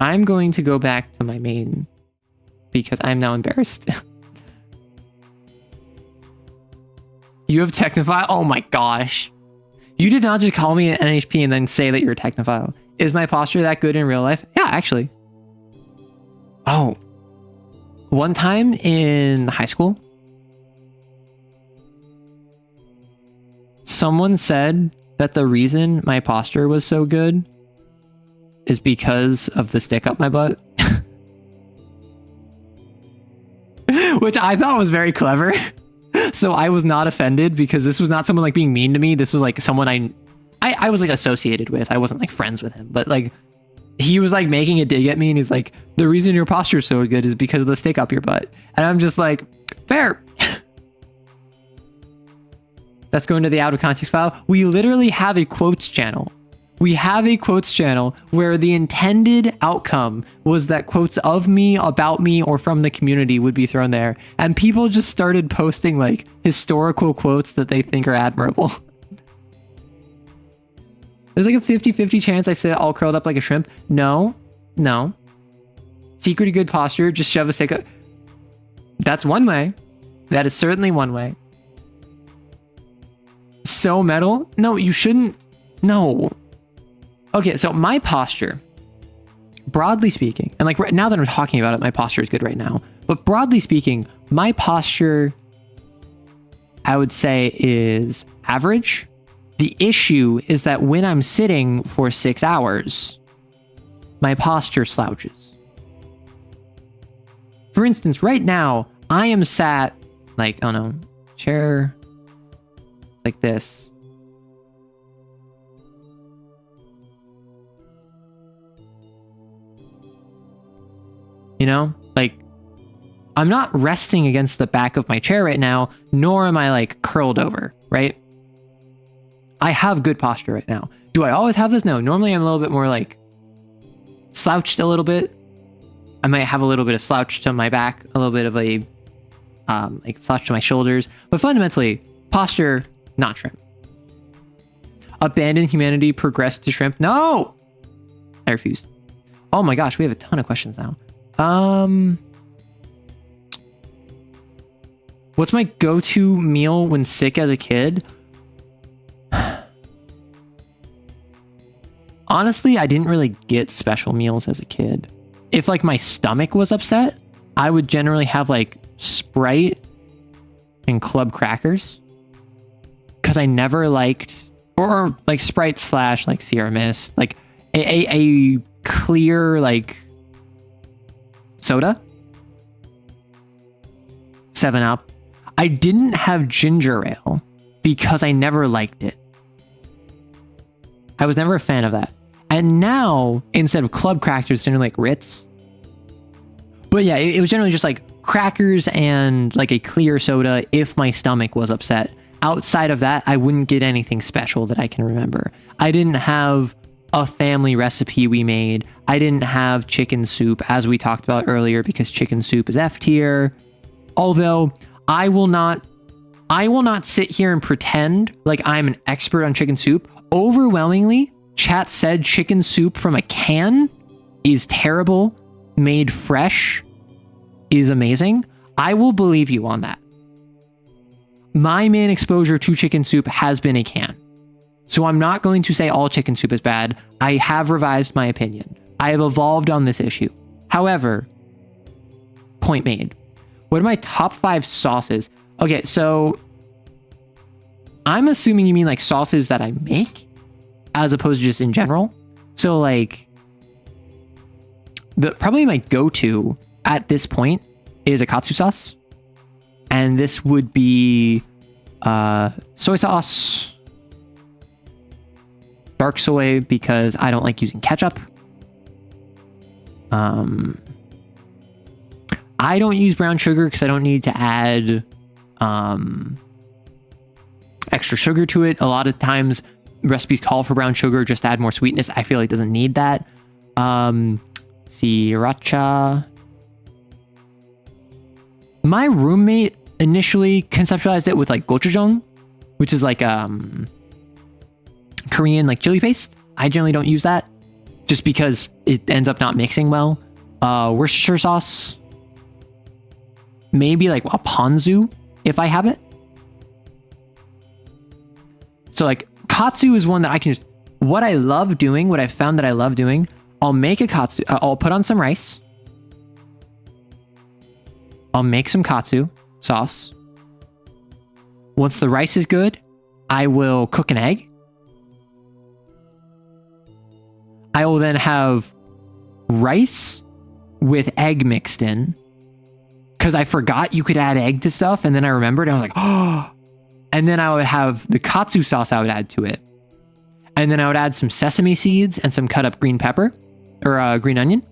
I'm going to go back to my main because I'm now embarrassed. You have technophile? Oh my gosh. You did not just call me an NHP and then say that you're a technophile. Is my posture that good in real life? Yeah, actually. Oh, one time in high school, someone said that the reason my posture was so good is because of the stick up my butt. Which I thought was very clever. So I was not offended because this was not someone like being mean to me. This was like someone I was like associated with. I wasn't like friends with him, but like he was like making a dig at me and he's like, the reason your posture is so good is because of the stick up your butt. And I'm just like, fair. That's going to the out of context file. We literally have a quotes channel. We have a quotes channel where the intended outcome was that quotes of me, about me, or from the community would be thrown there. And people just started posting like historical quotes that they think are admirable. There's like a 50-50 chance I sit all curled up like a shrimp. No. Secret of good posture, just shove a stick up. That's one way. That is certainly one way. So metal? No, you shouldn't. No. Okay, so my posture broadly speaking, and like now that I'm talking about it, my posture is good right now. But broadly speaking, my posture, I would say, is average. The issue is that when I'm sitting for 6 hours, my posture slouches. For instance, right now, I am sat like, oh no, chair like this. You know, like I'm not resting against the back of my chair right now, nor am I like curled over, right? I have good posture right now. Do I always have this? No, normally I'm a little bit more like slouched a little bit. I might have a little bit of slouch to my back, a little bit of a like slouch to my shoulders, but fundamentally posture, not shrimp. Abandon humanity, progress to shrimp. No, I refuse. Oh my gosh, we have a ton of questions now. What's my go-to meal when sick as a kid? Honestly, I didn't really get special meals as a kid. If like my stomach was upset, I would generally have like Sprite and club crackers, because I never liked, or like Sprite / like Sierra Mist, like a clear like soda, 7-Up. I didn't have ginger ale because I never liked it. I was never a fan of that. And now, instead of club crackers, generally like Ritz. But yeah, it was generally just like crackers and like a clear soda if my stomach was upset. Outside of that, I wouldn't get anything special that I can remember. I didn't have a family recipe we made. I didn't have chicken soup, as we talked about earlier, because chicken soup is F tier. Although I will not sit here and pretend like I'm an expert on chicken soup. Overwhelmingly, chat said chicken soup from a can is terrible. Made fresh is amazing. I will believe you on that. My main exposure to chicken soup has been a can. So I'm not going to say all chicken soup is bad. I have revised my opinion. I have evolved on this issue. However, point made. What are my top 5 sauces? Okay, so I'm assuming you mean like sauces that I make as opposed to just in general. So like probably my go-to at this point is a katsu sauce. And this would be soy sauce, dark soy, because I don't like using ketchup. I don't use brown sugar because I don't need to add extra sugar to it. A lot of times recipes call for brown sugar, just add more sweetness. I feel like it doesn't need that. Sriracha. My roommate initially conceptualized it with like gochujang, which is like Korean like chili paste. I generally don't use that just because it ends up not mixing well. Worcestershire sauce, maybe like a ponzu if I have it. So like katsu is one that I can just, what I love doing, what I found that I love doing, I'll make a katsu, I'll put on some rice. I'll make some katsu sauce. Once the rice is good, I will cook an egg. I will then have rice with egg mixed in, because I forgot you could add egg to stuff, and then I remembered, and I was like, oh. And then I would have the katsu sauce I would add to it. And then I would add some sesame seeds and some cut up green pepper, or green onion.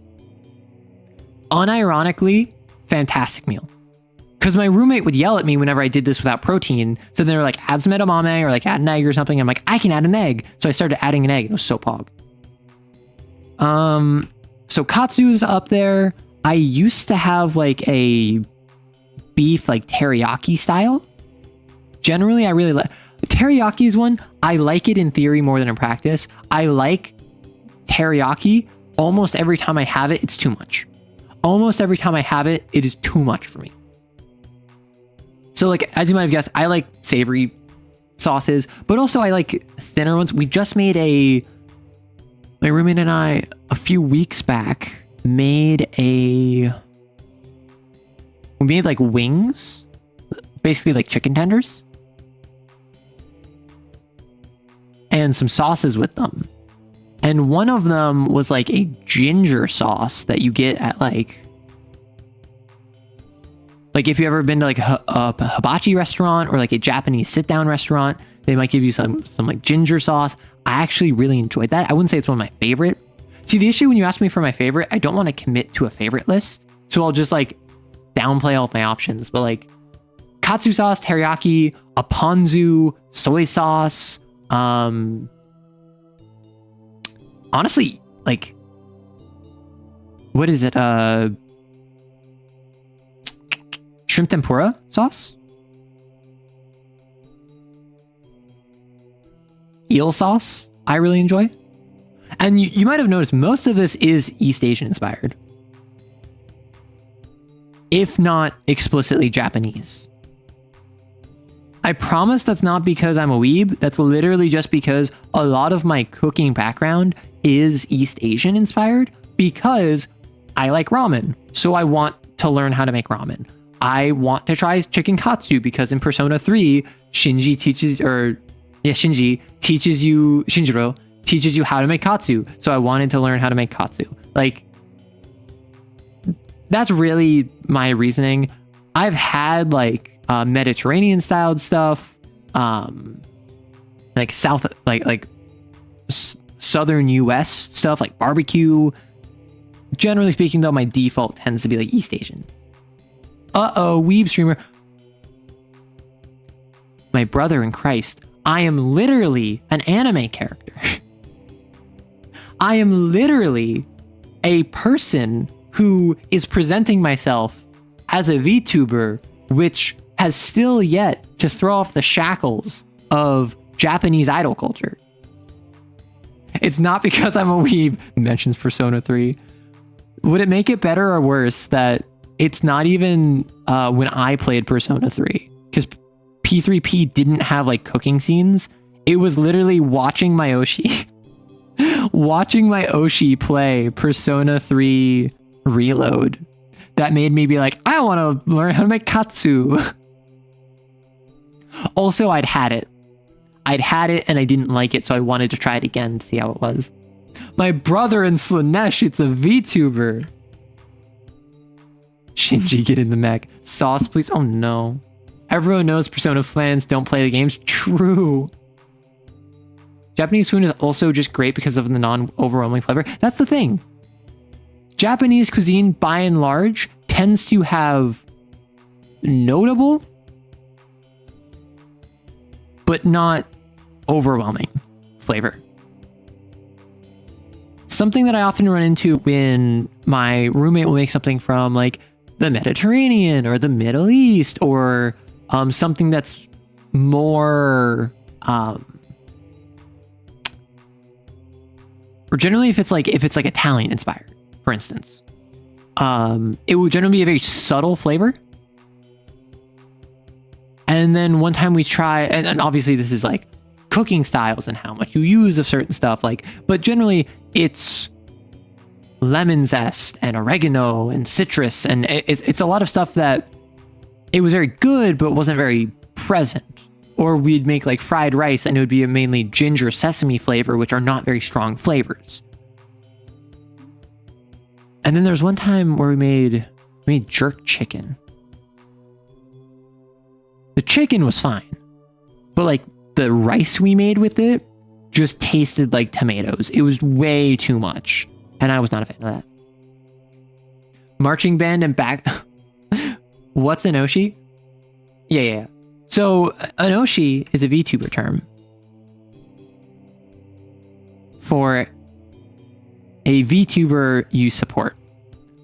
Unironically, fantastic meal. Because my roommate would yell at me whenever I did this without protein. So they were like, add some edamame or like add an egg or something. I'm like, I can add an egg. So I started adding an egg. It was so pog. So katsu's up there. I used to have like a beef like teriyaki style. Generally, I really like teriyaki is one. I like it in theory more than in practice. I like teriyaki. Almost every time I have it, it's too much. Almost every time I have it, it is too much for me. So like, as you might have guessed, I like savory sauces, but also I like thinner ones. We just made a My roommate and I, a few weeks back, we made like wings, basically like chicken tenders, and some sauces with them. And one of them was like a ginger sauce that you get at like if you ever been to like a hibachi restaurant or like a Japanese sit-down restaurant, they might give you some like ginger sauce. I actually really enjoyed that. I wouldn't say it's one of my favorite. See, the issue when you ask me for my favorite, I don't want to commit to a favorite list. So I'll just like downplay all of my options. But like katsu sauce, teriyaki, a ponzu, soy sauce, honestly, like, what is it? Shrimp tempura sauce? Eel sauce, I really enjoy. And you might have noticed most of this is East Asian inspired, if not explicitly Japanese. I promise that's not because I'm a weeb. That's literally just because a lot of my cooking background is East Asian inspired because I like ramen. So I want to learn how to make ramen. I want to try chicken katsu because in Persona 3, Shinjiro teaches you how to make katsu. So I wanted to learn how to make katsu. Like, that's really my reasoning. I've had like Mediterranean styled stuff, like southern US stuff like barbecue. Generally speaking though, my default tends to be like East Asian. Weeb streamer. My brother in Christ, I am literally an anime character. I am literally a person who is presenting myself as a VTuber, which has still yet to throw off the shackles of Japanese idol culture. It's not because I'm a weeb, mentions Persona 3. Would it make it better or worse that it's not even when I played Persona 3? Because P3P didn't have like cooking scenes. It was literally watching my Oshi play Persona 3 Reload that made me be like, I want to learn how to make katsu. Also, I'd had it and I didn't like it, so I wanted to try it again to see how it was. My brother in Slanesh, it's a VTuber. Shinji, get in the mech. Sauce, please. Oh no. Everyone knows Persona fans don't play the games. True. Japanese food is also just great because of the non-overwhelming flavor. That's the thing. Japanese cuisine, by and large, tends to have notable, but not overwhelming flavor. Something that I often run into when my roommate will make something from like the Mediterranean or the Middle East or something that's more or generally if it's like Italian inspired, for instance, it will generally be a very subtle flavor. And then one time we try, and obviously this is like cooking styles and how much you use of certain stuff, like, but generally it's lemon zest and oregano and citrus, and it's a lot of stuff that it was very good but wasn't very present. Or we'd make like fried rice and it would be a mainly ginger sesame flavor, which are not very strong flavors. And then there's one time where we made jerk chicken. The chicken was fine, but like the rice we made with it just tasted like tomatoes. It was way too much, and I was not a fan of that. Marching band and back. What's an Oshi? Yeah. So an Oshi is a VTuber term for a VTuber you support.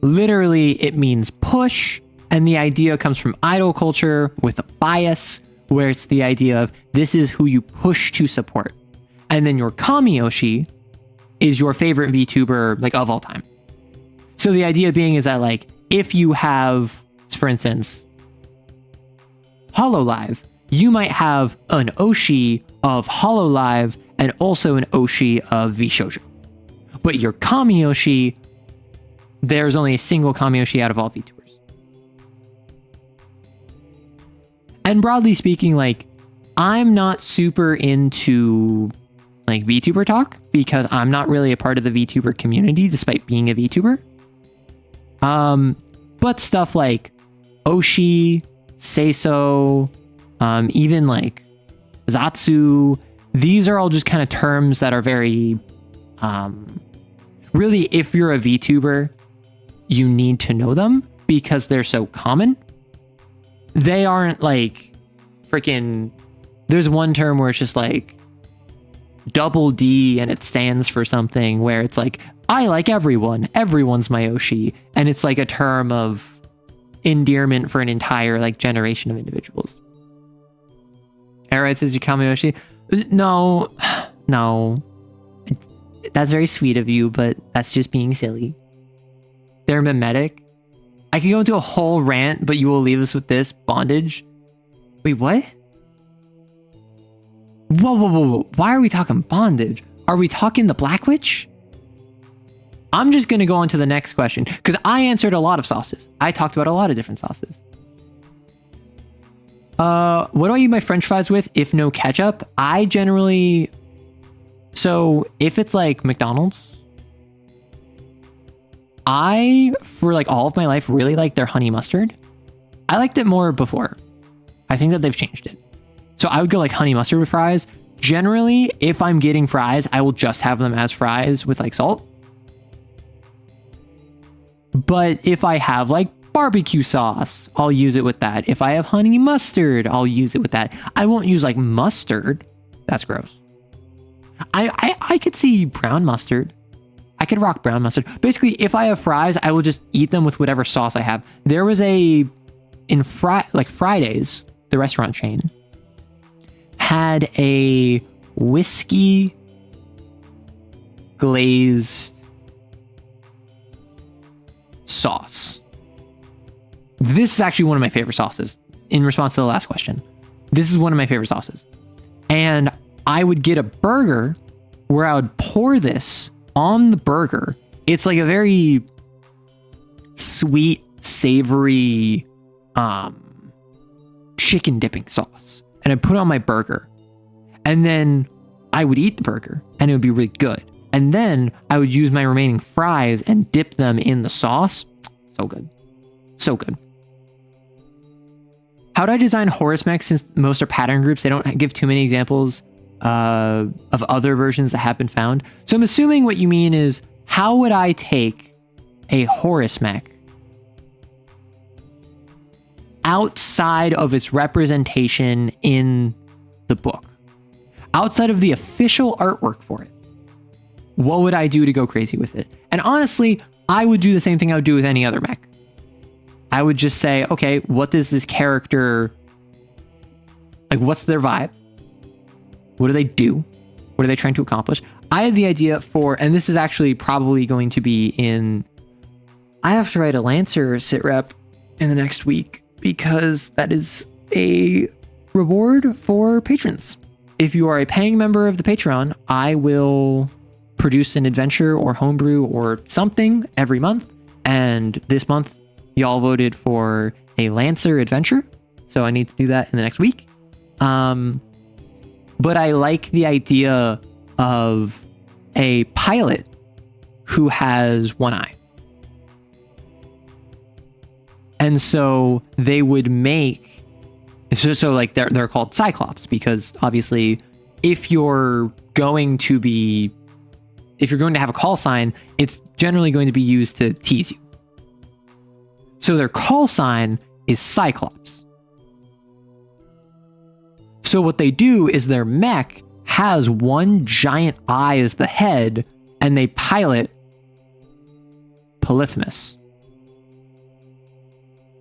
Literally, it means push, and the idea comes from idol culture with a bias, where it's the idea of this is who you push to support. And then your Kami Oshi is your favorite VTuber like of all time. So the idea being is that like if you have, for instance, HoloLive, you might have an Oshi of HoloLive and also an Oshi of VShoujo. But your Kamiyoshi, there's only a single Kamiyoshi out of all VTubers. And broadly speaking, like, I'm not super into like VTuber talk because I'm not really a part of the VTuber community despite being a VTuber. But stuff like Oshi, Seiso, even like Zatsu, these are all just kind of terms that are very, really, if you're a VTuber, you need to know them because they're so common. They aren't like freaking, there's one term where it's just like double D and it stands for something where it's like, I like everyone. Everyone's my Oshi. And it's like a term of endearment for an entire like generation of individuals. Alright, says Yukami Oshi. No. That's very sweet of you, but that's just being silly. They're mimetic. I could go into a whole rant, but you will leave us with this. Bondage. Wait, what? Whoa. Why are we talking bondage? Are we talking the Black Witch? I'm just going to go on to the next question because I answered a lot of sauces. I talked about a lot of different sauces. What do I eat my French fries with if no ketchup? I generally... So if it's like McDonald's, I, for like all of my life, really like their honey mustard. I liked it more before. I think that they've changed it. So I would go like honey mustard with fries. Generally, if I'm getting fries, I will just have them as fries with like salt. But if I have like barbecue sauce, I'll use it with that. If I have honey mustard, I'll use it with that. I won't use like mustard. That's gross. I could see brown mustard. I could rock brown mustard. Basically, if I have fries, I will just eat them with whatever sauce I have. There was Fridays, the restaurant chain, had a whiskey glazed sauce. This is actually one of my favorite sauces in response to the last question. This is one of my favorite sauces. And I would get a burger where I would pour this on the burger. It's like a very sweet, savory chicken dipping sauce. And I'd put it on my burger. And then I would eat the burger and it would be really good. And then I would use my remaining fries and dip them in the sauce. So good. So good. How do I design Horus mechs since most are pattern groups? They don't give too many examples of other versions that have been found. So I'm assuming what you mean is, how would I take a Horus mech outside of its representation in the book, outside of the official artwork for it? What would I do to go crazy with it? And honestly, I would do the same thing I would do with any other mech. I would just say, okay, what does this character, like, what's their vibe? What do they do? What are they trying to accomplish? I had the idea for, and this is actually probably going to be in, I have to write a Lancer sit rep in the next week because that is a reward for patrons. If you are a paying member of the Patreon, I will produce an adventure or homebrew or something every month. And this month, y'all voted for a Lancer adventure. So I need to do that in the next week. But I like the idea of a pilot who has one eye. And so they would make, so like they're called Cyclops because obviously if you're going to have a call sign, it's generally going to be used to tease you. So their call sign is Cyclops. So what they do is their mech has one giant eye as the head, and they pilot Polyphemus.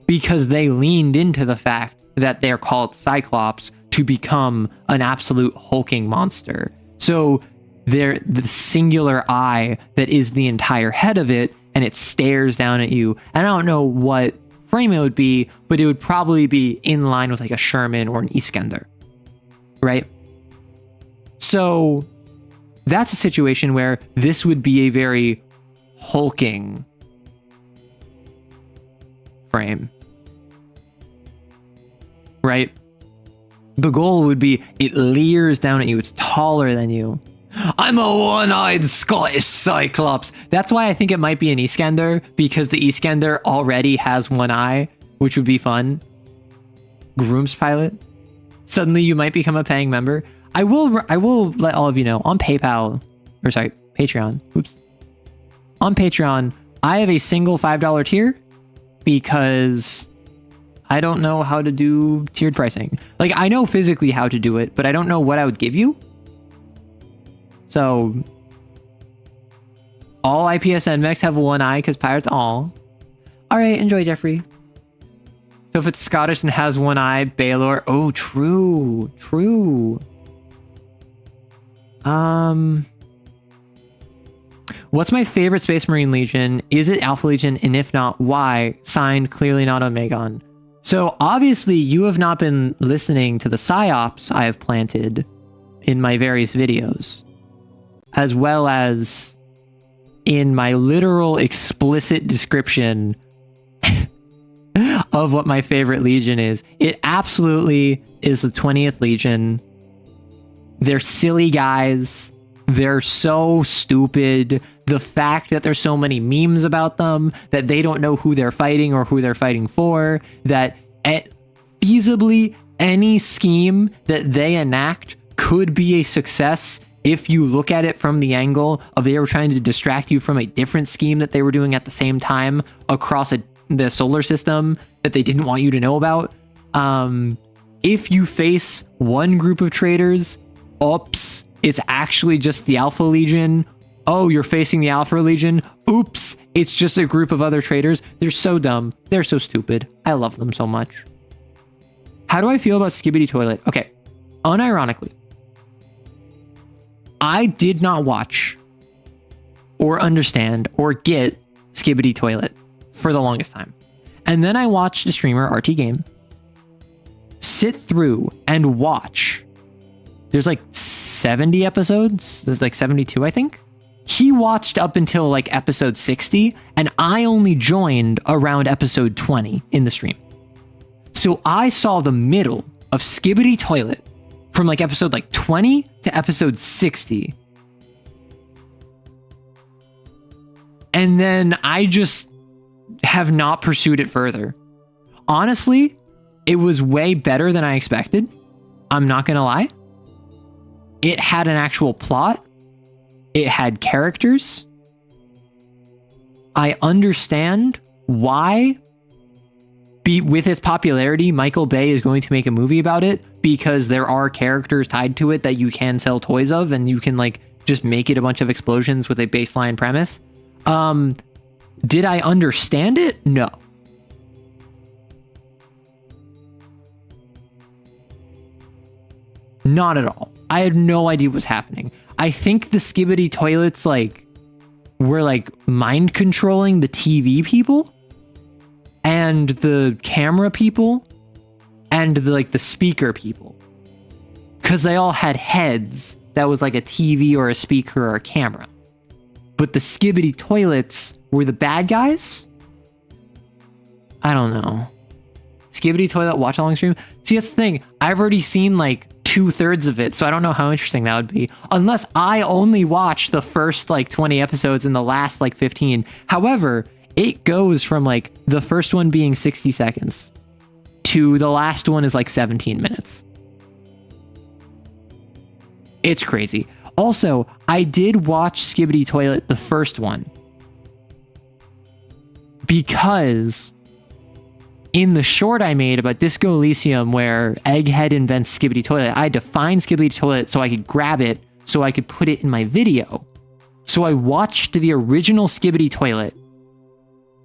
Because they leaned into the fact that they're called Cyclops to become an absolute hulking monster. So they're the singular eye that is the entire head of it, and it stares down at you. And I don't know what frame it would be, but it would probably be in line with like a Sherman or an Iskander. Right? So That's a situation where this would be a very hulking frame, right? The goal would be it leers down at you. It's taller than you. I'm a one-eyed Scottish Cyclops. That's why I think it might be an Iskander, because the Iskander already has one eye, which would be fun. Grooms pilot. Suddenly you might become a paying member. I will let all of you know on Patreon. Oops. On Patreon, I have a single $5 tier because I don't know how to do tiered pricing. Like, I know physically how to do it, but I don't know what I would give you. So all IPSN mechs have one eye because pirates all. All right, enjoy, Jeffrey. So if it's Scottish and has one eye, Baylor. Oh, true. What's my favorite Space Marine Legion? Is it Alpha Legion? And if not, why? Signed, clearly not Omegon. So obviously you have not been listening to the psyops I have planted in my various videos, as well as in my literal explicit description of what my favorite Legion is. It absolutely is the 20th Legion. They're silly guys. They're so stupid. The fact that there's so many memes about them, that they don't know who they're fighting or who they're fighting for, that feasibly any scheme that they enact could be a success if you look at it from the angle of they were trying to distract you from a different scheme that they were doing at the same time across the solar system that they didn't want you to know about. If you face one group of traitors, oops, it's actually just the Alpha Legion. Oh, you're facing the Alpha Legion. Oops, it's just a group of other traitors. They're so dumb. They're so stupid. I love them so much. How do I feel about Skibidi Toilet? Okay, unironically, I did not watch or understand or get Skibidi Toilet for the longest time. And then I watched a streamer, RT Game, sit through and watch. There's like 70 episodes. There's like 72, I think. He watched up until like episode 60, and I only joined around episode 20 in the stream. So I saw the middle of Skibidi Toilet from like episode like 20 to episode 60. And then I just have not pursued it further. Honestly, it was way better than I expected. I'm not gonna lie. It had an actual plot. It had characters. I understand why, with its popularity, Michael Bay is going to make a movie about it, because there are characters tied to it that you can sell toys of, and you can like just make it a bunch of explosions with a baseline premise. Did I understand it? No. Not at all. I had no idea what was happening. I think the Skibidi Toilets were like mind controlling the TV people and the camera people and the speaker people, because they all had heads that was like a TV or a speaker or a camera. But the Skibidi Toilets were the bad guys? I don't know. Skibidi Toilet watch along stream? See, that's the thing. I've already seen like 2/3 of it, so I don't know how interesting that would be, unless I only watched the first like 20 episodes and the last like 15. However, it goes from like the first one being 60 seconds to the last one is like 17 minutes. It's crazy. Also, I did watch Skibidi Toilet, the first one, because in the short I made about Disco Elysium, where Egghead invents Skibidi Toilet, I defined Skibidi Toilet so I could grab it, so I could put it in my video. So I watched the original Skibidi Toilet,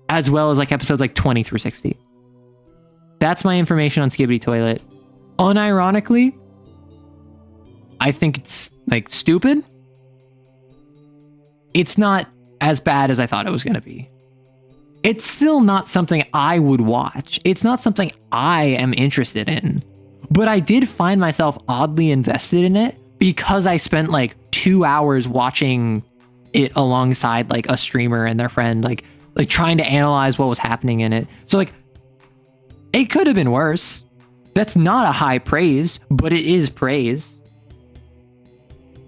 as well as like episodes like 20 through 60. That's my information on Skibidi Toilet. Unironically, I think it's like stupid. It's not as bad as I thought it was going to be. It's still not something I would watch. It's not something I am interested in. But I did find myself oddly invested in it because I spent like 2 hours watching it alongside like a streamer and their friend, like trying to analyze what was happening in it. So like, it could have been worse. That's not a high praise, but it is praise.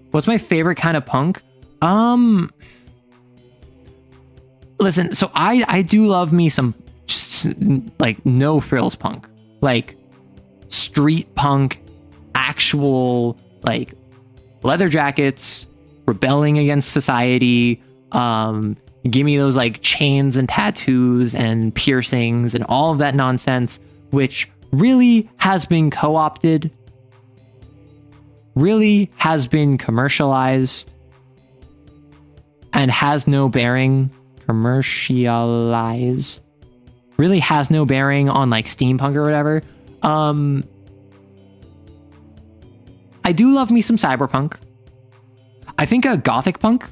What's my favorite kind of punk? Listen, so I do love me some like no frills punk, like street punk, actual like leather jackets, rebelling against society. Give me those like chains and tattoos and piercings and all of that nonsense, which really has been co-opted, really has been commercialized, and has no bearing, commercialized, really has no bearing on like steampunk or whatever. I do love me some cyberpunk. I think a gothic punk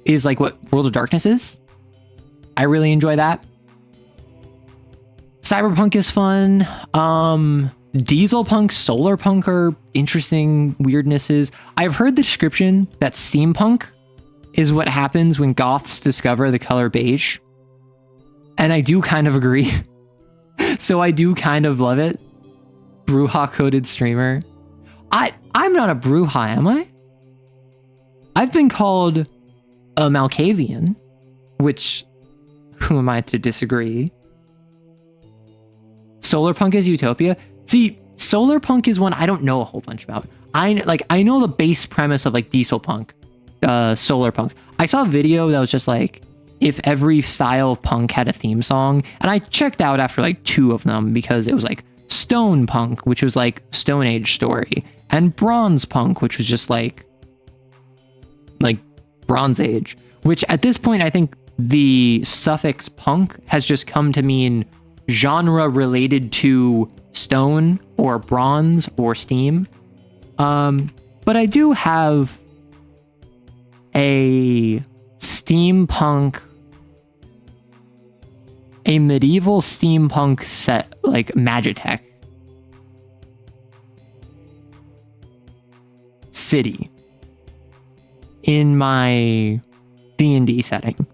is like what World of Darkness is. I really enjoy that. Cyberpunk is fun. Diesel punk, solar punk are interesting weirdnesses. I've heard the description that steampunk is what happens when goths discover the color beige. And I do kind of agree. So I do kind of love it. Bruja coded streamer. I'm not a Bruja, am I? I've been called a Malkavian, which, who am I to disagree? Solar punk is utopia. See, solar punk is one I don't know a whole bunch about. I know the base premise of like diesel punk, solar punk. I saw a video that was just like, if every style of punk had a theme song, and I checked out after like 2 of them because it was like stone punk, which was like Stone Age story, and bronze punk, which was just like Bronze Age, which at this point I think the suffix punk has just come to mean genre related to stone or bronze or steam. But I do have a steampunk, a medieval steampunk set, like Magitech city in my D&D setting.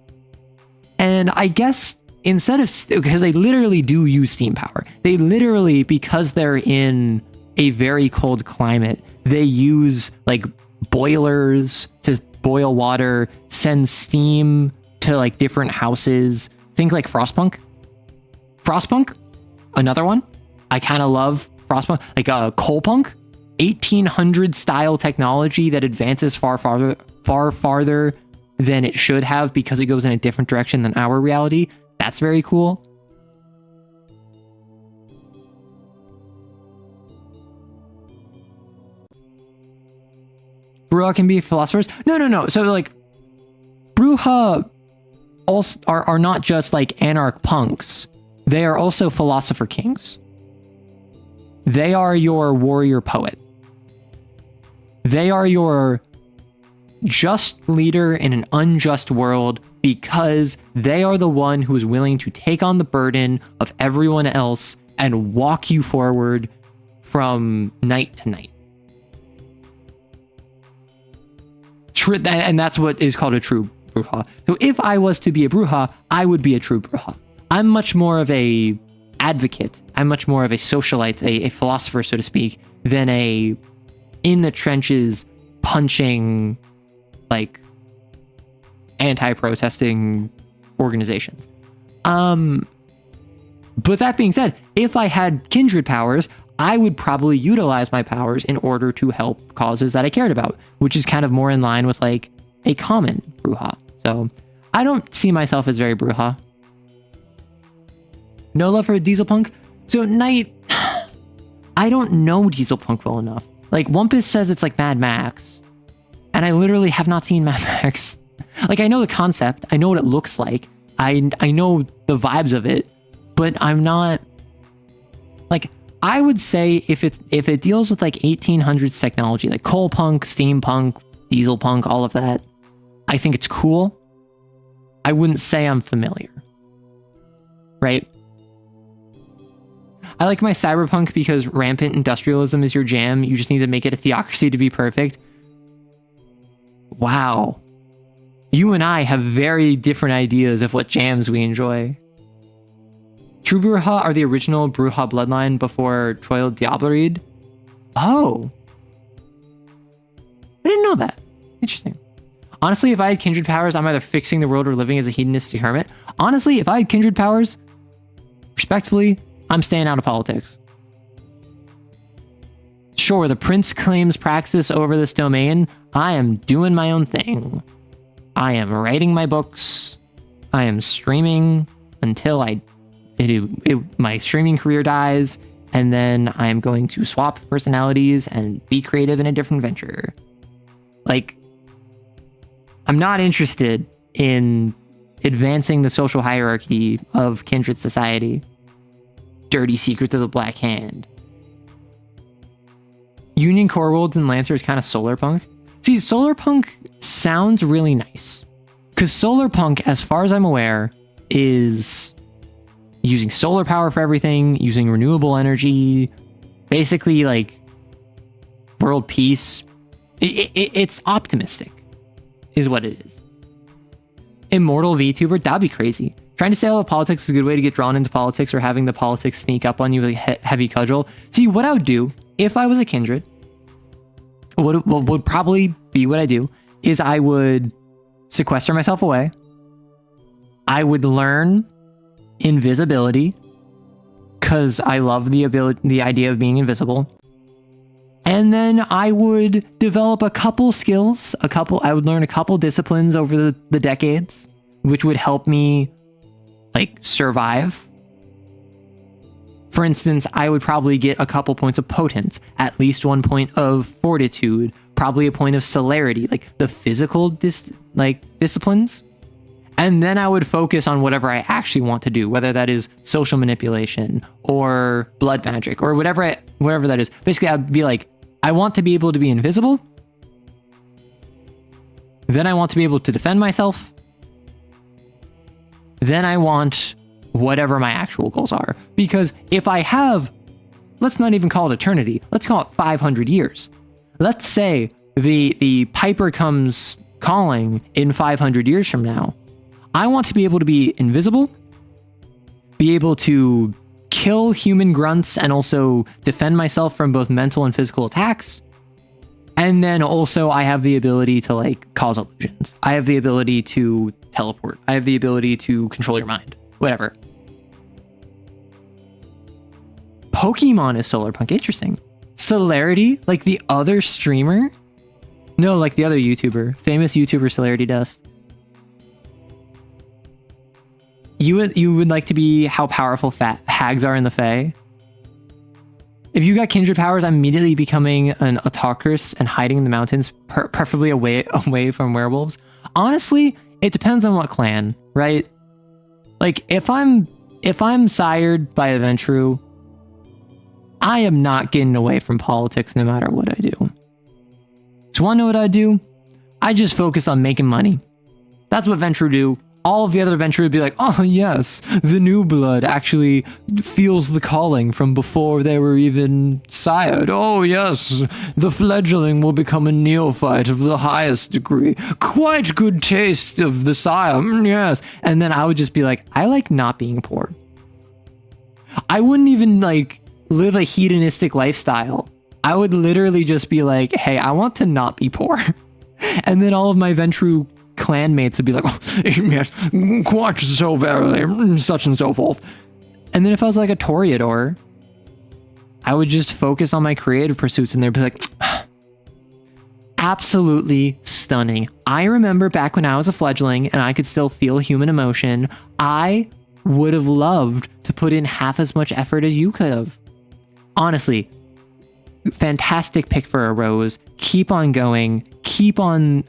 And I guess instead of, because they literally do use steam power, they literally, because they're in a very cold climate, they use like boilers to boil water, send steam to like different houses. Think like Frostpunk. Frostpunk, another one. I kind of love Frostpunk. Like coal punk, 1800 style technology that advances far farther than it should have because it goes in a different direction than our reality. That's very cool. Bruja can be philosophers. No. So like, Bruja also are not just like anarch punks. They are also philosopher kings. They are your warrior poet. They are your just leader in an unjust world because they are the one who is willing to take on the burden of everyone else and walk you forward from night to night. And that's what is called a true Bruja. So if I was to be a Bruja, I would be a true Bruja. I'm much more of a advocate. I'm much more of a socialite, a philosopher, so to speak, than a in the trenches punching like anti-protesting organizations. But that being said, if I had kindred powers, I would probably utilize my powers in order to help causes that I cared about, which is kind of more in line with like a common Bruja. So I don't see myself as very Bruja. No love for diesel punk. So Knight, I don't know diesel punk well enough. Like Wumpus says it's like Mad Max, and I literally have not seen Mad Max. Like I know the concept, I know what it looks like, I know the vibes of it, but I'm not like, I would say if it deals with like 1800s technology, like coal punk, steampunk, diesel punk, all of that, I think it's cool. I wouldn't say I'm familiar, right? I like my cyberpunk because rampant industrialism is your jam. You just need to make it a theocracy to be perfect. Wow. You and I have very different ideas of what jams we enjoy. True Bruja are the original Bruja bloodline before Troil Diablerid. Oh. I didn't know that. Interesting. Honestly, if I had kindred powers, I'm either fixing the world or living as a hedonistic hermit. Honestly, if I had kindred powers, respectfully, I'm staying out of politics. Sure, the prince claims praxis over this domain. I am doing my own thing. I am writing my books. I am streaming until my streaming career dies, and then I am going to swap personalities and be creative in a different venture. Like, I'm not interested in advancing the social hierarchy of kindred society. Dirty secrets of the Black Hand. Union Core Worlds and Lancer is kind of solar punk. See, solar punk sounds really nice. Because solar punk, as far as I'm aware, is using solar power for everything, using renewable energy, basically like world peace. It's optimistic, is what it is. Immortal VTuber, that'd be crazy. Trying to stay out of politics is a good way to get drawn into politics, or having the politics sneak up on you with a heavy cudgel. See, what I would do if I was a kindred, what would probably be what I do, is I would sequester myself away. I would learn invisibility, because I love the idea of being invisible. And then I would develop a couple skills, I would learn a couple disciplines over the decades, which would help me like survive. For instance, I would probably get a couple points of potence, at least 1 point of fortitude, probably a point of celerity, like the physical disciplines. And then I would focus on whatever I actually want to do, whether that is social manipulation or blood magic or whatever that is. Basically, I'd be like, I want to be able to be invisible. Then I want to be able to defend myself. Then I want whatever my actual goals are. Because if I have, let's not even call it eternity, let's call it 500 years. Let's say the Piper comes calling in 500 years from now. I want to be able to be invisible, be able to kill human grunts and also defend myself from both mental and physical attacks. And then also I have the ability to like cause illusions. I have the ability to teleport. I have the ability to control your mind. Whatever. Pokemon is solar punk. Interesting. Celerity, like the other streamer? No, like the other YouTuber. Famous YouTuber Celerity Dust. You would like to be how powerful hags are in the Fae? If you got kindred powers, I'm immediately becoming an autocracy and hiding in the mountains, preferably away from werewolves. Honestly, it depends on what clan, right? Like if I'm sired by a Ventru, I am not getting away from politics no matter what I do. So wanna know what I do? I just focus on making money. That's what Ventru do. All of the other Ventru would be like, oh yes, the new blood actually feels the calling from before they were even sired. Oh yes, the fledgling will become a neophyte of the highest degree. Quite good taste of the sire, yes. And then I would just be like, I like not being poor. I wouldn't even like live a hedonistic lifestyle. I would literally just be like, hey, I want to not be poor. And then all of my Ventru clanmates would be like, oh, yes, quite so verily, such and so forth. And then if I was like a Toreador, I would just focus on my creative pursuits and they'd be like, absolutely stunning. I remember back when I was a fledgling and I could still feel human emotion, I would have loved to put in half as much effort as you could have. Honestly, fantastic pick for a rose. Keep on going. Keep on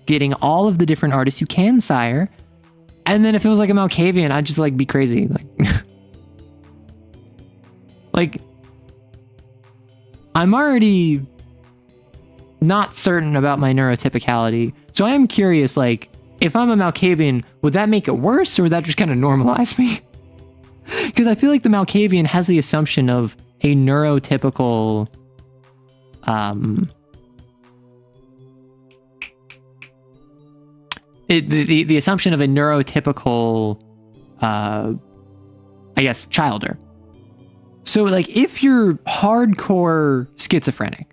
getting all of the different artists you can, sire. And then if it was like a Malkavian, I'd just like be crazy. Like I'm already not certain about my neurotypicality. So I am curious, like, if I'm a Malkavian, would that make it worse or would that just kind of normalize me? Because I feel like the Malkavian has the assumption of a neurotypical the assumption of a neurotypical, I guess, childer. So like if you're hardcore schizophrenic,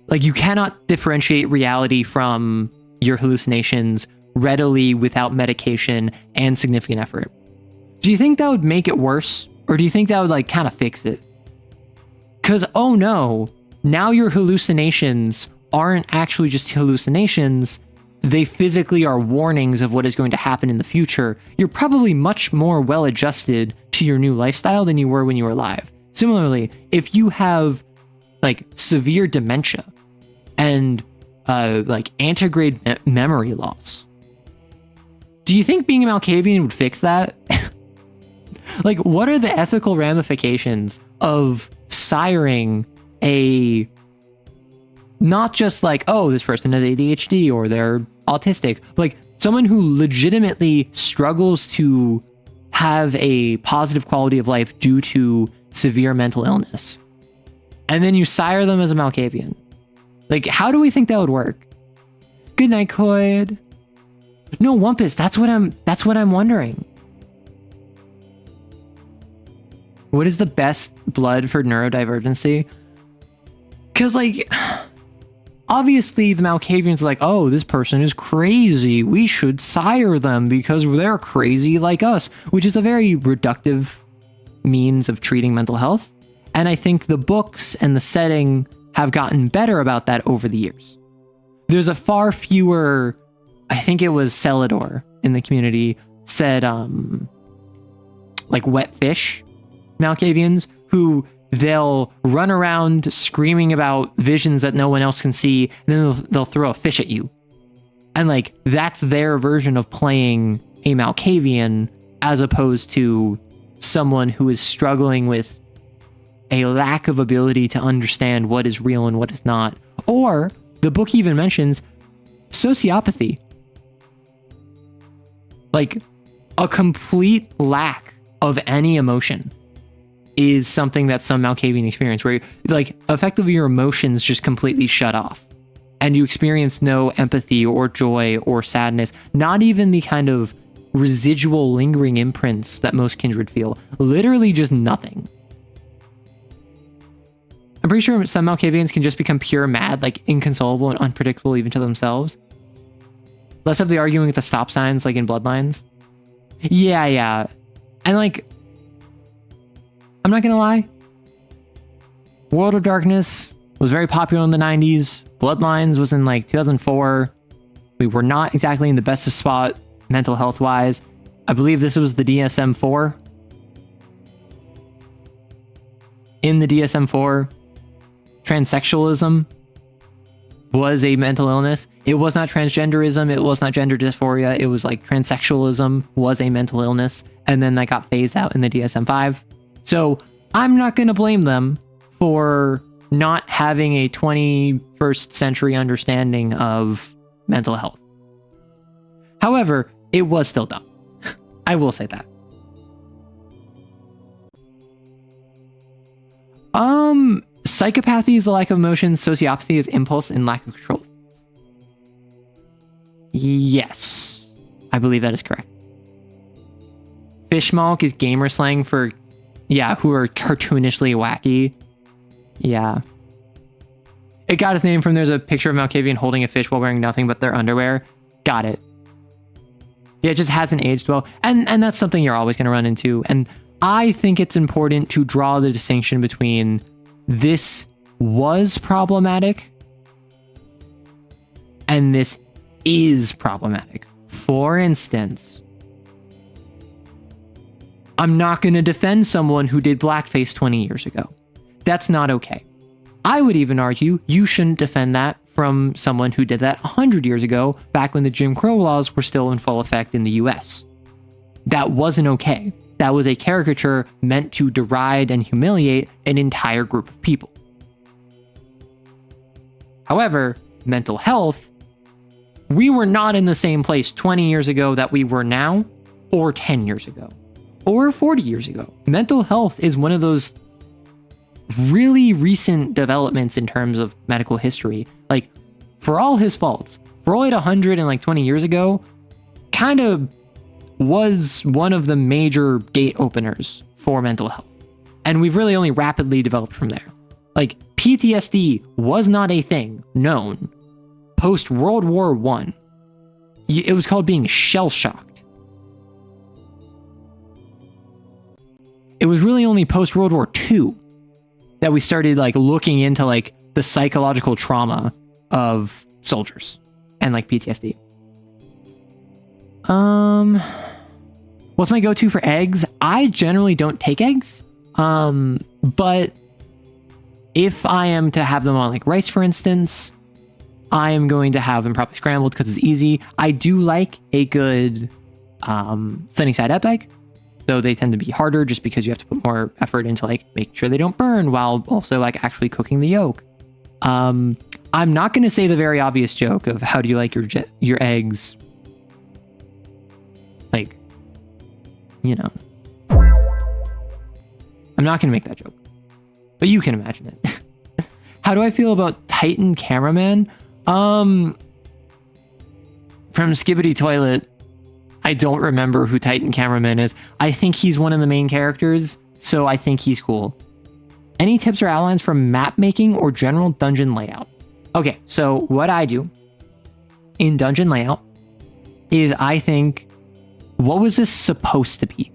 like you cannot differentiate reality from your hallucinations readily without medication and significant effort. Do you think that would make it worse? Or do you think that would like kind of fix it? Because, oh no, now your hallucinations aren't actually just hallucinations. They physically are warnings of what is going to happen in the future. You're probably much more well adjusted to your new lifestyle than you were when you were alive. Similarly, if you have like severe dementia and like antegrade memory loss, do you think being a Malkavian would fix that? Like, what are the ethical ramifications of siring a, not just like, oh, this person has ADHD or they're autistic, like someone who legitimately struggles to have a positive quality of life due to severe mental illness, and then you sire them as a Malkavian? Like, how do we think that would work? Good night, Coyd. No, Wumpus, that's what I'm wondering. What is the best blood for neurodivergency? Because, like, obviously the Malkavians are like, oh, this person is crazy. We should sire them because they're crazy like us, which is a very reductive means of treating mental health. And I think the books and the setting have gotten better about that over the years. There's a far fewer, I think it was Celador in the community said, like wet fish Malkavians, who they'll run around screaming about visions that no one else can see, and then they'll throw a fish at you. And like, that's their version of playing a Malkavian, as opposed to someone who is struggling with a lack of ability to understand what is real and what is not. Or the book even mentions sociopathy. Like, a complete lack of any emotion is something that some Malkavian experience, where like effectively your emotions just completely shut off and you experience no empathy or joy or sadness, not even the kind of residual lingering imprints that most kindred feel. Literally just nothing. I'm pretty sure some Malkavians can just become pure mad, like inconsolable and unpredictable even to themselves. Less of the arguing with the stop signs like in Bloodlines. Yeah. And like, I'm not gonna lie, World of Darkness was very popular in the 90s. Bloodlines was in like 2004. We were not exactly in the best of spot mental health wise. I believe this was the DSM-4. In the DSM-4, transsexualism was a mental illness. It was not transgenderism. It was not gender dysphoria. It was like transsexualism was a mental illness. And then that got phased out in the DSM-5. So I'm not going to blame them for not having a 21st century understanding of mental health. However, it was still dumb. I will say that. Psychopathy is the lack of emotion. Sociopathy is impulse and lack of control. Yes, I believe that is correct. Fishmalk is gamer slang for, yeah, who are cartoonishly wacky. Yeah. It got its name from, there's a picture of Malkavian holding a fish while wearing nothing but their underwear. Got it. Yeah, it just hasn't aged well. And that's something you're always going to run into. And I think it's important to draw the distinction between this was problematic and this is problematic. For instance, I'm not going to defend someone who did blackface 20 years ago. That's not okay. I would even argue you shouldn't defend that from someone who did that 100 years ago, back when the Jim Crow laws were still in full effect in the US. That wasn't okay. That was a caricature meant to deride and humiliate an entire group of people. However, mental health, we were not in the same place 20 years ago that we were now, or 10 years ago, or 40 years ago. Mental health is one of those really recent developments in terms of medical history. Like, for all his faults, Freud 120 years ago kind of was one of the major gate openers for mental health. And we've really only rapidly developed from there. Like, PTSD was not a thing known post World War I. It was called being shell-shocked. It was really only post World War II that we started like looking into like the psychological trauma of soldiers and like PTSD. What's my go-to for eggs? I generally don't take eggs. But if I am to have them on like rice, for instance, I am going to have them probably scrambled because it's easy. I do like a good sunny side up egg, though they tend to be harder just because you have to put more effort into like making sure they don't burn while also like actually cooking the yolk. I'm not going to say the very obvious joke of how do you like your eggs, like, you know. I'm not going to make that joke, but you can imagine it. How do I feel about Titan Cameraman? From Skibbity Toilet, I don't remember who Titan Cameraman is. I think he's one of the main characters, so I think he's cool. Any tips or outlines for map making or general dungeon layout? Okay, so what I do in dungeon layout is I think, what was this supposed to be?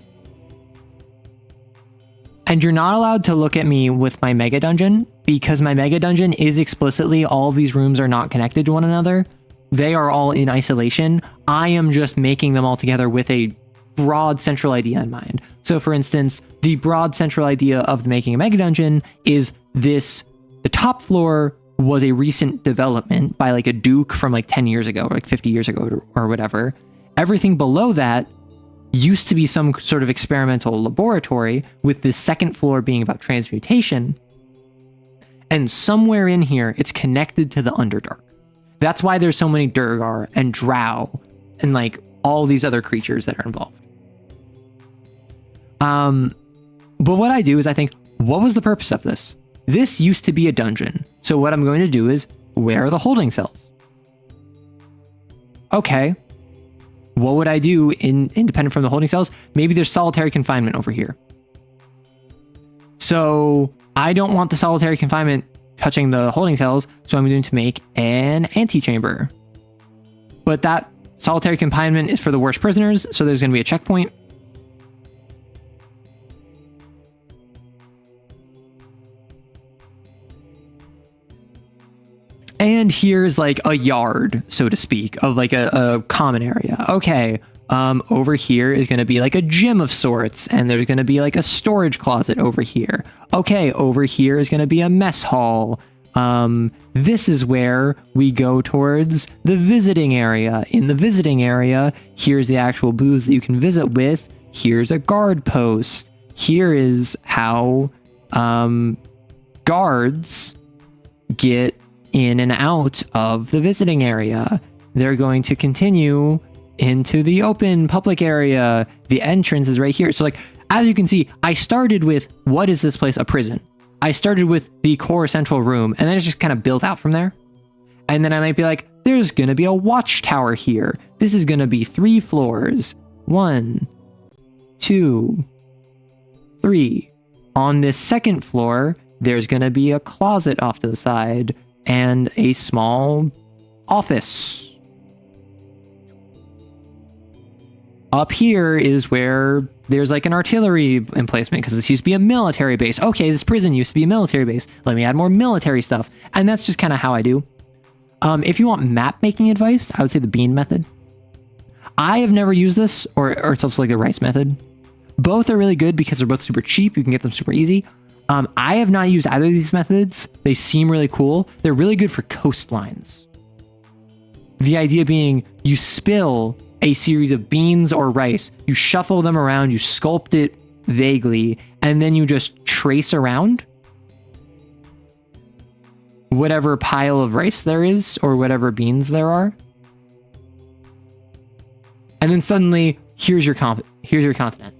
And you're not allowed to look at me with my mega dungeon because my mega dungeon is explicitly all of these rooms are not connected to one another. They are all in isolation. I am just making them all together with a broad central idea in mind. So for instance, the broad central idea of making a mega dungeon is this: the top floor was a recent development by like a duke from like 10 years ago, or like 50 years ago or whatever. Everything below that used to be some sort of experimental laboratory, with the second floor being about transmutation. And somewhere in here, it's connected to the Underdark. That's why there's so many Durgar and Drow and like all these other creatures that are involved. But what I do is I think, what was the purpose of this? This used to be a dungeon. So what I'm going to do is, where are the holding cells? Okay. What would I do independent from the holding cells? Maybe there's solitary confinement over here. So I don't want the solitary confinement touching the holding cells, so I'm going to make an antechamber. But that solitary confinement is for the worst prisoners, so there's going to be a checkpoint. And here's like a yard, so to speak, of like a common area. Okay, over here is going to be like a gym of sorts, and there's going to be like a storage closet over here. Okay, over here is going to be a mess hall. This is where we go towards the visiting area. In the visiting area, here's the actual booths that you can visit with. Here's a guard post. Here is how guards get in and out of the visiting area. They're going to continue into the open public area. The entrance is right here. So like, as you can see, I started with, what is this place? A prison. I started with the core central room, and then it's just kind of built out from there. And then I might be like, there's going to be a watchtower here. This is going to be 3 floors. 1, 2, 3. On this second floor, there's going to be a closet off to the side and a small office. Up here is where there's like an artillery emplacement, because this used to be a military base. Okay, this prison used to be a military base. Let me add more military stuff. And that's just kind of how I do. If you want map making advice, I would say the bean method. I have never used this, or it's also like the rice method. Both are really good because they're both super cheap. You can get them super easy. I have not used either of these methods. They seem really cool. They're really good for coastlines. The idea being, you spill a series of beans or rice, you shuffle them around, you sculpt it vaguely, and then you just trace around whatever pile of rice there is or whatever beans there are. And then suddenly, here's your continent.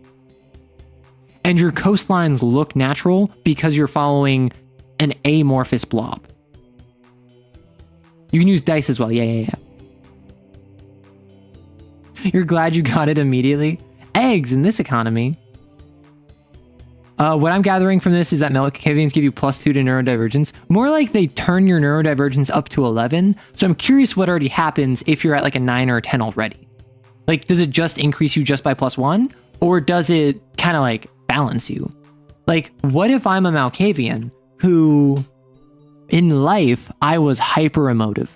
And your coastlines look natural because you're following an amorphous blob. You can use dice as well. Yeah. You're glad you got it immediately. Eggs in this economy. What I'm gathering from this is that Malkavians give you +2 to neurodivergence. More like they turn your neurodivergence up to 11. So I'm curious what already happens if you're at like a 9 or a 10 already. Like, does it just increase you just by +1? Or does it kind of like balance you? Like, what if I'm a Malkavian who, in life, I was hyper emotive?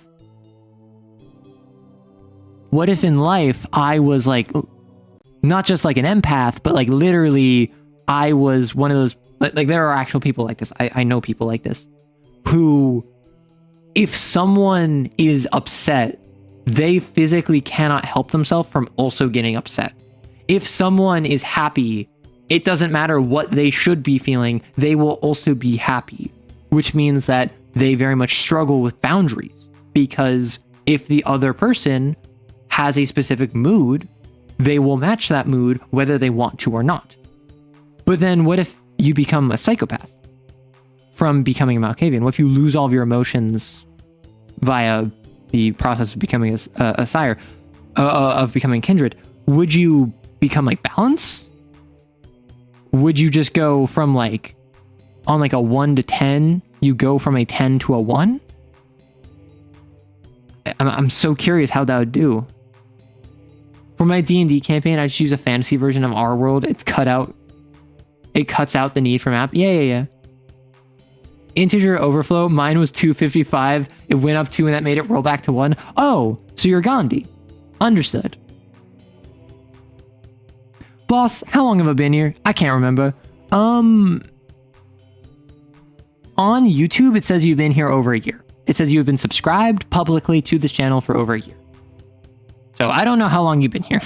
What if in life I was like, not just like an empath, but like literally I was one of those, like there are actual people like this. I know people like this who, if someone is upset, they physically cannot help themselves from also getting upset. If someone is happy, it doesn't matter what they should be feeling, they will also be happy, which means that they very much struggle with boundaries, because if the other person has a specific mood, they will match that mood whether they want to or not. But then what if you become a psychopath from becoming a Malkavian? What if you lose all of your emotions via the process of becoming a sire, of becoming kindred? Would you become like balance? Would you just go from like, on like a 1 to 10, you go from a 10 to a 1? I'm so curious how that would do. For my D&D campaign, I just use a fantasy version of our world. It's cut out. It cuts out the need for map. Yeah. Integer overflow. Mine was 255. It went up 2 and that made it roll back to 1. Oh, so you're Gandhi. Understood. Boss, how long have I been here? I can't remember. On YouTube, it says you've been here over a year. It says you've been subscribed publicly to this channel for over a year. So I don't know how long you've been here.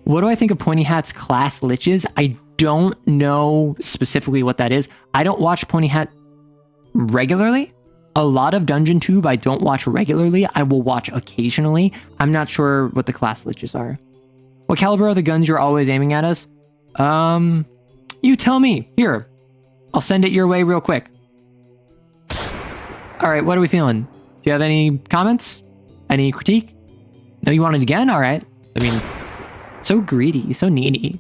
What do I think of Pointy Hat's class liches? I don't know specifically what that is. I don't watch Pointy Hat regularly. A lot of Dungeon Tube I don't watch regularly. I will watch occasionally. I'm not sure what the class liches are. What caliber are the guns you're always aiming at us? You tell me. Here, I'll send it your way real quick. All right, what are we feeling? Do you have any comments? Any critique? No, you want it again? All right. I mean, so greedy, so needy.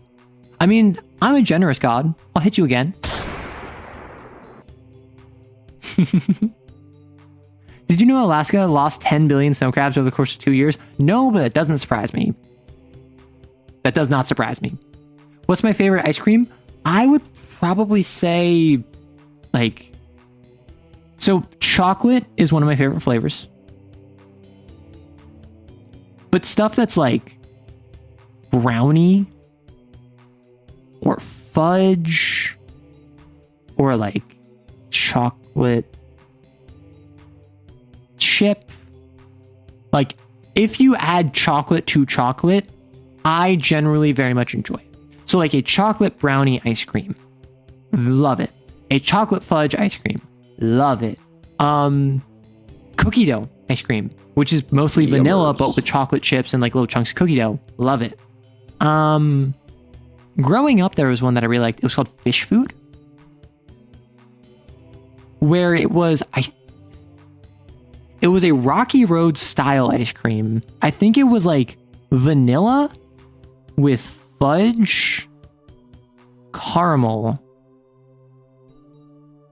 I mean, I'm a generous god. I'll hit you again. Did you know Alaska lost 10 billion snow crabs over the course of 2 years? No, but it doesn't surprise me. That does not surprise me. What's my favorite ice cream? I would probably say, like, so chocolate is one of my favorite flavors. But stuff that's like brownie or fudge or like chocolate chip, like if you add chocolate to chocolate, I generally very much enjoy it. So like a chocolate brownie ice cream, love it. A chocolate fudge ice cream, love it. Cookie dough ice cream, which is mostly vanilla, but with chocolate chips and like little chunks of cookie dough, love it. Growing up, there was one that I really liked. It was called Fish Food, where it was a Rocky Road style ice cream. I think it was like vanilla with fudge, caramel,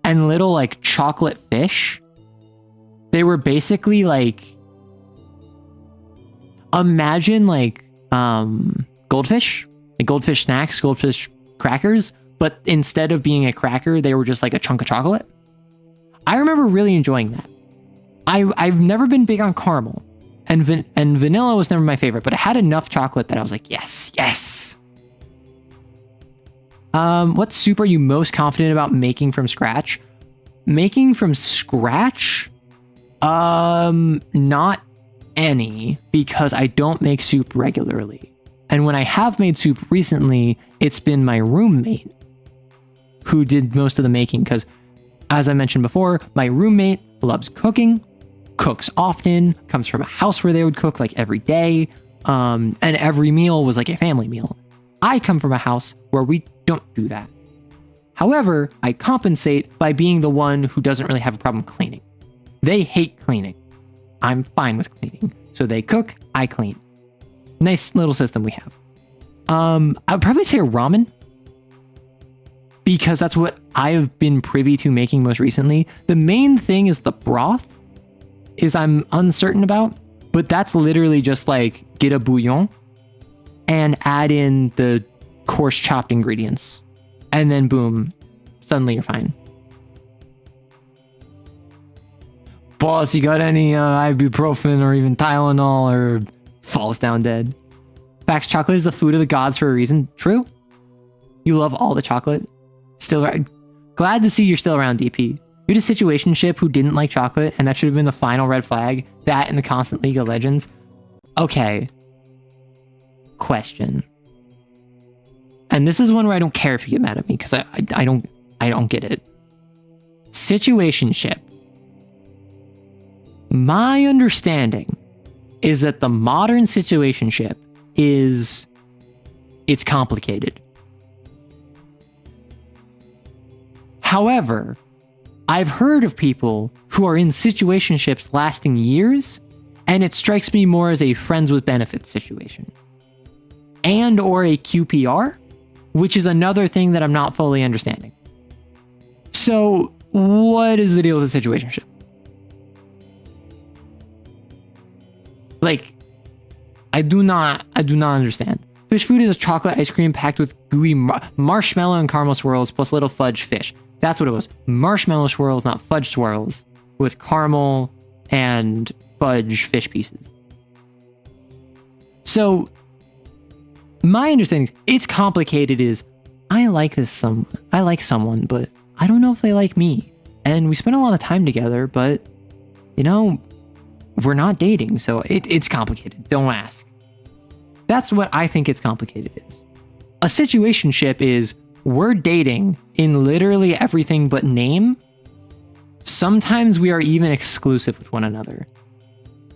and little like chocolate fish. They were basically like, imagine like goldfish, like goldfish snacks, goldfish crackers, but instead of being a cracker, they were just like a chunk of chocolate. I remember really enjoying that. I've never been big on caramel, and vanilla was never my favorite, but it had enough chocolate that I was like, yes. What soup are you most confident about making from scratch? Making from scratch? Not any, because I don't make soup regularly. And when I have made soup recently, it's been my roommate who did most of the making, because as I mentioned before, my roommate loves cooking, cooks often, comes from a house where they would cook like every day, and every meal was like a family meal. I come from a house where we don't do that. However, I compensate by being the one who doesn't really have a problem cleaning. They hate cleaning. I'm fine with cleaning. So they cook, I clean. Nice little system we have. I would probably say ramen, because that's what I've been privy to making most recently. The main thing is the broth is I'm uncertain about, but that's literally just like get a bouillon and add in the coarse chopped ingredients, and then boom, suddenly you're fine. Boss, you got any ibuprofen or even Tylenol, or falls down dead? Facts, chocolate is the food of the gods for a reason. True. You love all the chocolate. Still glad to see you're still around, DP. You had a situationship who didn't like chocolate, and that should have been the final red flag. That and the constant League of Legends. Okay. Question. And this is one where I don't care if you get mad at me, because I don't get it. Situationship. My understanding is that the modern situationship it's complicated. However, I've heard of people who are in situationships lasting years, and it strikes me more as a friends with benefits situation. And or a QPR, which is another thing that I'm not fully understanding. So, what is the deal with the situationship? Like, I do not understand. Fish food is chocolate ice cream packed with gooey marshmallow and caramel swirls plus little fudge fish. That's what it was. Marshmallow swirls, not fudge swirls, with caramel and fudge fish pieces. So, my understanding, it's complicated, is I like someone, but I don't know if they like me. And we spend a lot of time together, but, you know, we're not dating, so it's complicated. Don't ask. That's what I think it's complicated is. A situationship is we're dating in literally everything but name. Sometimes we are even exclusive with one another.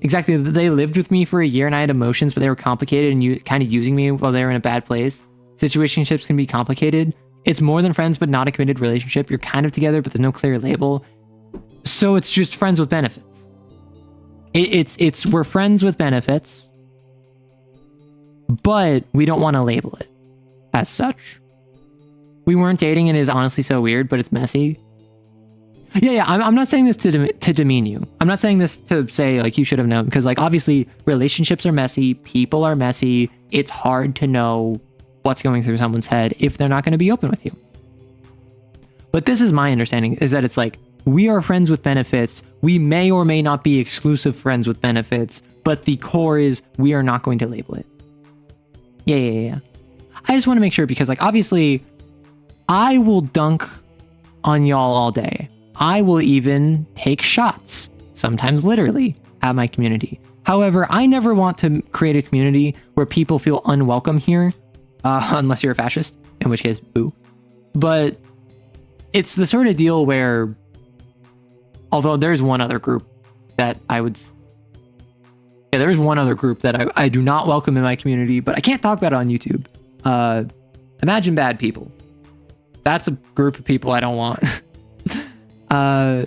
Exactly. They lived with me for a year and I had emotions, but they were complicated and you kind of using me while they were in a bad place. Situationships can be complicated. It's more than friends, but not a committed relationship. You're kind of together, but there's no clear label. So it's just friends with benefits. It's we're friends with benefits, but we don't want to label it as such. We weren't dating and it is honestly so weird, but it's messy. Yeah, I'm not saying this to demean you. I'm not saying this to say, like, you should have known, because, like, obviously, relationships are messy, people are messy, it's hard to know what's going through someone's head if they're not going to be open with you. But this is my understanding, is that it's like, we are friends with benefits, we may or may not be exclusive friends with benefits, but the core is, we are not going to label it. Yeah. I just want to make sure, because, like, obviously, I will dunk on y'all all day. I will even take shots, sometimes literally, at my community. However, I never want to create a community where people feel unwelcome here, unless you're a fascist, in which case, boo. But it's the sort of deal where, although there's one other group that there's one other group that I do not welcome in my community, but I can't talk about it on YouTube. Imagine bad people. That's a group of people I don't want.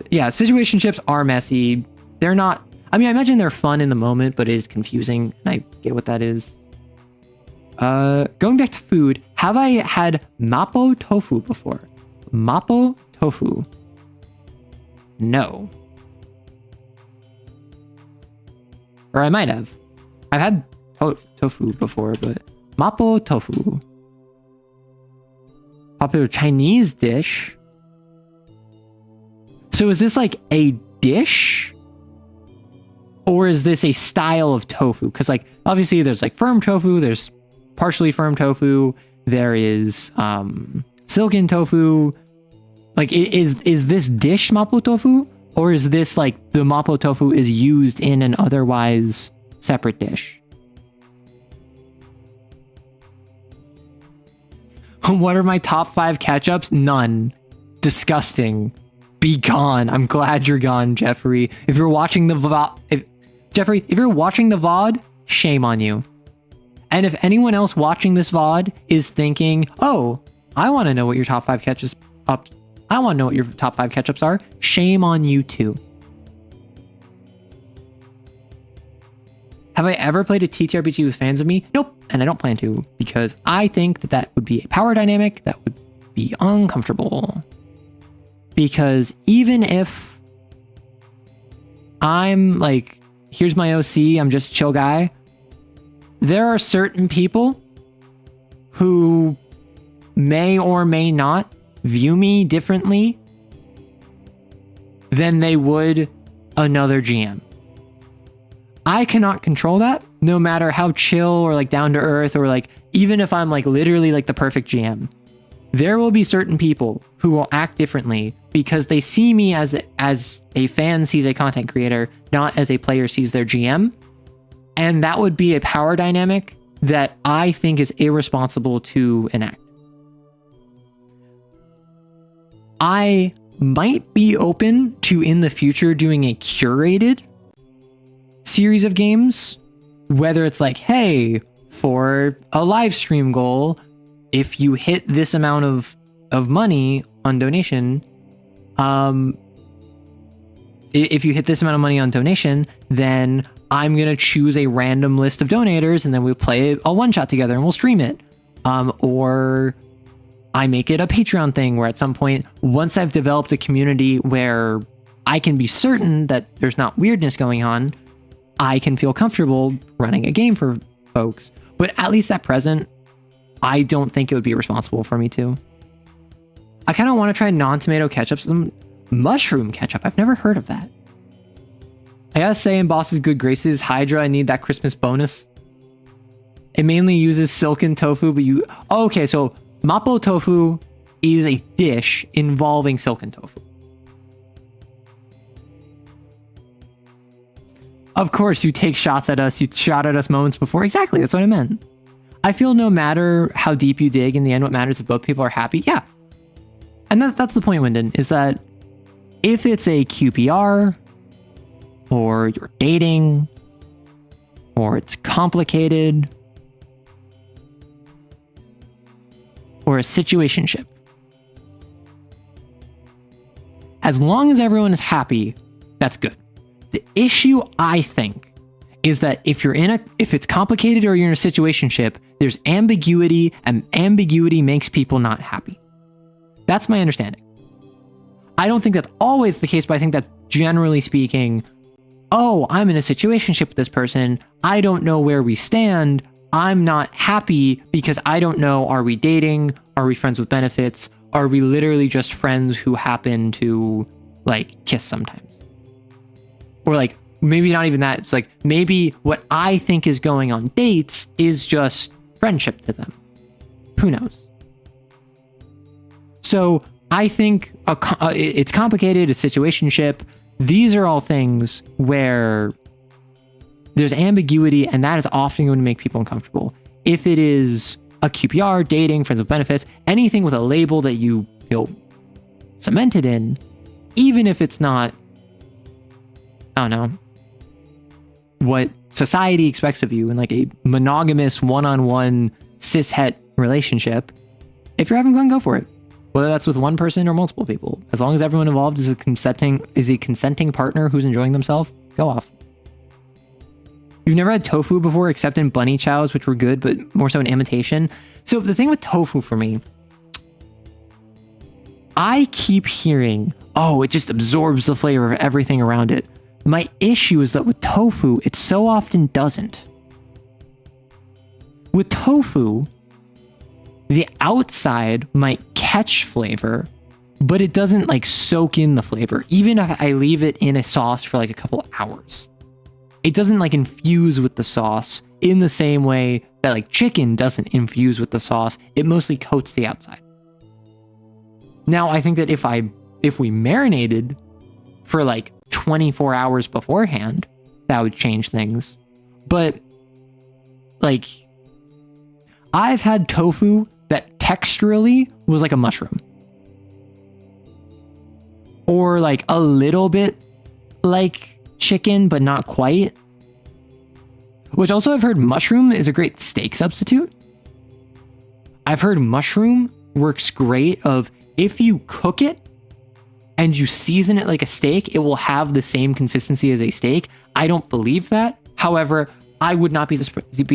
Yeah, situationships are messy. They're not, I mean, I imagine they're fun in the moment, but it is confusing, and I get what that is. Going back to food, have I had mapo tofu before? Mapo tofu. No. Or I might have. I've had tofu before, but mapo tofu. Popular Chinese dish. So is this like a dish? Or is this a style of tofu? Because, like, obviously there's like firm tofu, there's partially firm tofu, there is silken tofu. Like, is this dish mapo tofu? Or is this like the mapo tofu is used in an otherwise separate dish? What are my top 5 ketchups? None. Disgusting. Be gone. I'm glad you're gone, Jeffrey. If you're watching the VOD, Jeffrey, if you're watching the VOD, shame on you. And if anyone else watching this VOD is thinking, oh, I want to know what your top 5 ketchups I want to know what your top 5 ketchups are, shame on you too. Have I ever played a TTRPG with fans of me? Nope. And I don't plan to, because I think that that would be a power dynamic that would be uncomfortable. Because even if I'm like, here's my OC, I'm just a chill guy, there are certain people who may or may not view me differently than they would another GM. I cannot control that, no matter how chill or like down to earth, or like even if I'm like literally like the perfect GM. There will be certain people who will act differently because they see me as a fan sees a content creator, not as a player sees their GM. And that would be a power dynamic that I think is irresponsible to enact. I might be open to in the future doing a curated series of games, whether it's like, hey, for a live stream goal, if you hit this amount of money on donation, if you hit this amount of money on donation, then I'm going to choose a random list of donators and then we'll play a one shot together and we'll stream it. Or I make it a Patreon thing where at some point, once I've developed a community where I can be certain that there's not weirdness going on, I can feel comfortable running a game for folks. But at least at present, I don't think it would be responsible for me to. I kind of want to try non-tomato ketchup, some mushroom ketchup. I've never heard of that. I gotta say, in Boss's good graces, Hydra, I need that Christmas bonus. It mainly uses silken tofu, but you... Oh, okay, so Mapo tofu is a dish involving silken tofu. Of course, you take shots at us. You shot at us moments before. Exactly, that's what I meant. I feel no matter how deep you dig, in the end, what matters if both people are happy. Yeah. And that's the point, Wyndon, is that if it's a QPR, or you're dating, or it's complicated, or a situationship, as long as everyone is happy, that's good. The issue, I think, is that if it's complicated or you're in a situationship, there's ambiguity, and ambiguity makes people not happy. That's my understanding. I don't think that's always the case, but I think that's generally speaking, oh, I'm in a situationship with this person. I don't know where we stand. I'm not happy because I don't know, are we dating? Are we friends with benefits? Are we literally just friends who happen to like kiss sometimes? Or like, maybe not even that. It's like, maybe what I think is going on dates is just friendship to them. Who knows? So I think it's complicated, a situationship. These are all things where there's ambiguity, and that is often going to make people uncomfortable. If it is a QPR, dating, friends with benefits, anything with a label that you feel cemented in, even if it's not, I don't know, what society expects of you in like a monogamous one-on-one cis-het relationship, if you're having fun, go for it. Whether that's with one person or multiple people. As long as everyone involved is a consenting partner who's enjoying themselves, go off. You've never had tofu before except in bunny chows, which were good, but more so an imitation. So the thing with tofu for me, I keep hearing, oh, it just absorbs the flavor of everything around it. My issue is that with tofu, it so often doesn't. With tofu, the outside might catch flavor, but it doesn't like soak in the flavor. Even if I leave it in a sauce for like a couple hours, it doesn't like infuse with the sauce in the same way that like chicken doesn't infuse with the sauce. It mostly coats the outside. Now, I think that if we marinated for like 24 hours beforehand, that would change things. But like, I've had tofu that texturally was like a mushroom, or like a little bit like chicken, but not quite. Which also, I've heard mushroom is a great steak substitute. I've heard mushroom works great of if you cook it and you season it like a steak, it will have the same consistency as a steak. I don't believe that. However, I would not be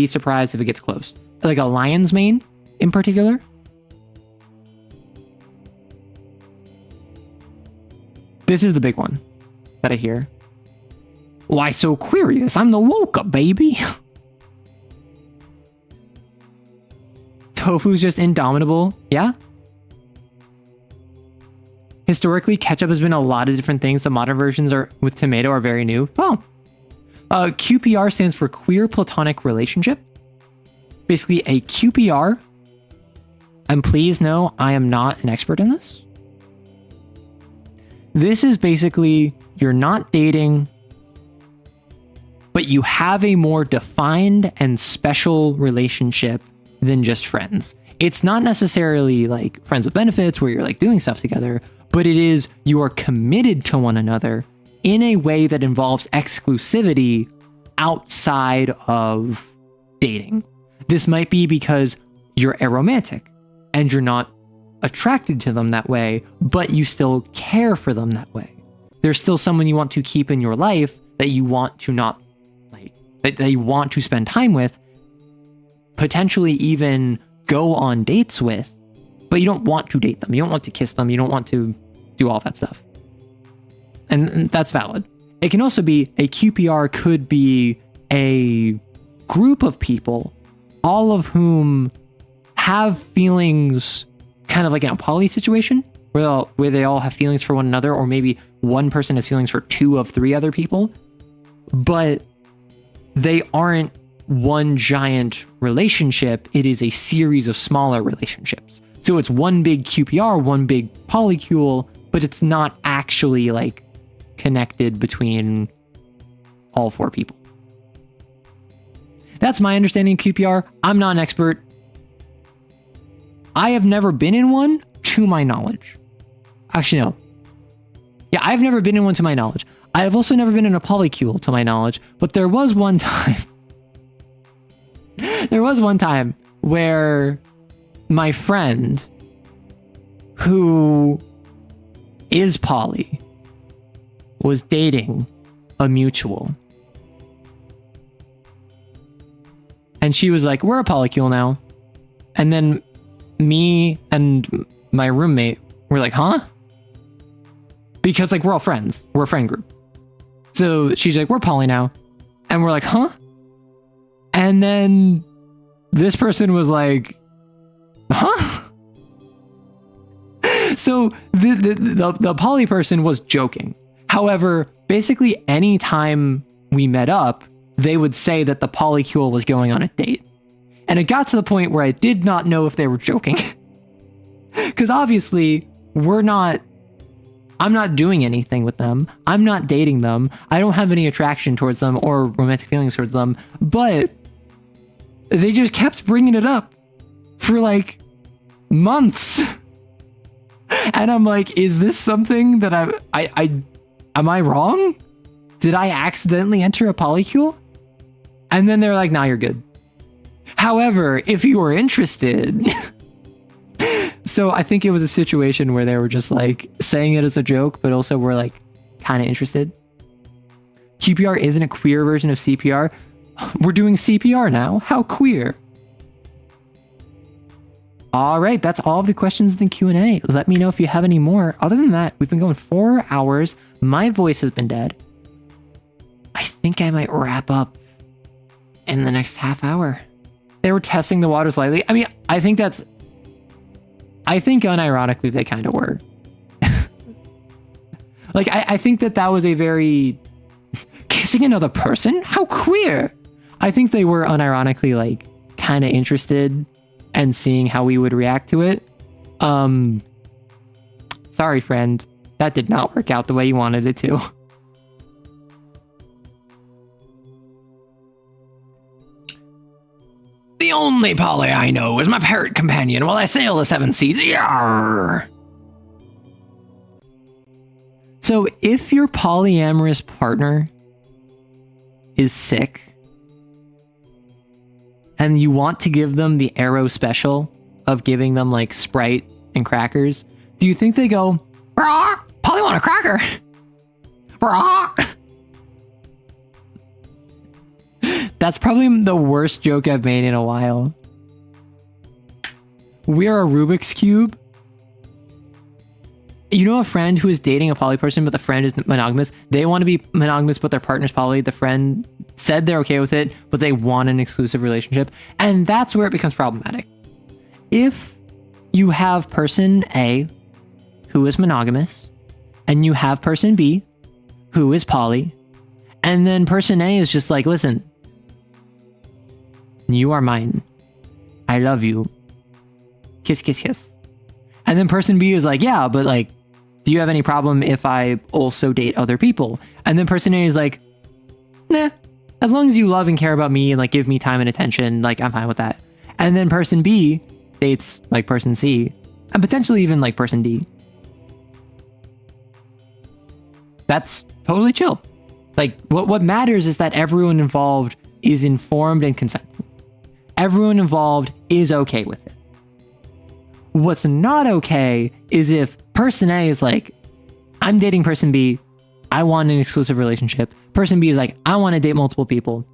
surprised if it gets close. Like a lion's mane in particular. This is the big one that I hear. Why so curious? I'm the woke baby. Tofu's just indomitable. Yeah. Historically, ketchup has been a lot of different things. The modern versions are with tomato are very new. Oh. QPR stands for queer platonic relationship. Basically a QPR. And please know I am not an expert in this. This is basically you're not dating, but you have a more defined and special relationship than just friends. It's not necessarily like friends with benefits where you're like doing stuff together, but it is you are committed to one another in a way that involves exclusivity outside of dating. This might be because you're aromantic and you're not attracted to them that way, but you still care for them that way. There's still someone you want to keep in your life that you want to not like, that you want to spend time with, potentially even go on dates with, but you don't want to date them. You don't want to kiss them. You don't want to do all that stuff. And that's valid. It can also be a QPR could be a group of people, all of whom have feelings kind of like in a poly situation where they all have feelings for one another, or maybe one person has feelings for 2 of 3 other people, but they aren't one giant relationship. It is a series of smaller relationships. So it's one big QPR, one big polycule, but it's not actually like connected between all 4 people. That's my understanding of QPR. I'm not an expert. I have never been in one to my knowledge. Actually, no. Yeah, I've never been in one to my knowledge. I have also never been in a polycule to my knowledge, but there was one time. There was one time where my friend who is poly was dating a mutual. And she was like, we're a polycule now. And then me and my roommate were like, huh? Because like we're all friends. We're a friend group. So she's like, we're poly now. And we're like, huh? And then this person was like, huh? So the poly person was joking. However, basically anytime we met up, they would say that the polycule was going on a date. And it got to the point where I did not know if they were joking. Because obviously, I'm not doing anything with them. I'm not dating them. I don't have any attraction towards them or romantic feelings towards them. But they just kept bringing it up for like months. And I'm like, is this something that am I wrong? Did I accidentally enter a polycule? And then they're like, nah, you're good. However, if you were interested. So I think it was a situation where they were just like saying it as a joke, but also were like kind of interested. QPR isn't a queer version of CPR. We're doing CPR now. How queer. All right, that's all of the questions in the Q&A. Let me know if you have any more. Other than that, we've been going 4 hours. My voice has been dead. I think I might wrap up in the next half hour. They were testing the waters lightly. I mean, I think unironically they kind of were. Like, I think that was a very kissing another person? How queer. I think they were unironically like kind of interested and seeing how we would react to it. Sorry, friend. That did not work out the way you wanted it to. The only poly I know is my parrot companion while I sail the 7 seas. Yarr! So if your polyamorous partner is sick and you want to give them the arrow special of giving them like Sprite and crackers, do you think they go, "Rah, Polly want a cracker"? Rah. That's probably the worst joke I've made in a while. We're a Rubik's Cube. You know a friend who is dating a poly person, but the friend is monogamous? They want to be monogamous, but their partner's poly. The friend said they're okay with it, but they want an exclusive relationship. And that's where it becomes problematic. If you have person A who is monogamous, and you have person B who is poly, and then person A is just like, listen, you are mine. I love you. Kiss, kiss, kiss. And then person B is like, yeah, but like, do you have any problem if I also date other people? And then person A is like, nah, as long as you love and care about me and like give me time and attention, like I'm fine with that. And then person B dates like person C and potentially even like person D. That's totally chill. Like what matters is that everyone involved is informed and consenting. Everyone involved is okay with it. What's not okay is if person A is like, I'm dating person B, I want an exclusive relationship. Person B is like, I want to date multiple people.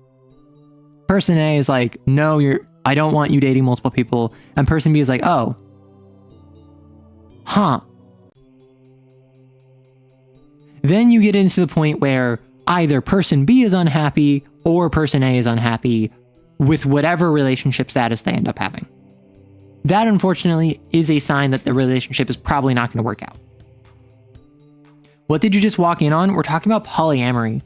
Person A is like, no, I don't want you dating multiple people. And person B is like, oh, huh. Then you get into the point where either person B is unhappy or person A is unhappy with whatever relationship status they end up having. That, unfortunately, is a sign that the relationship is probably not going to work out. What did you just walk in on? We're talking about polyamory.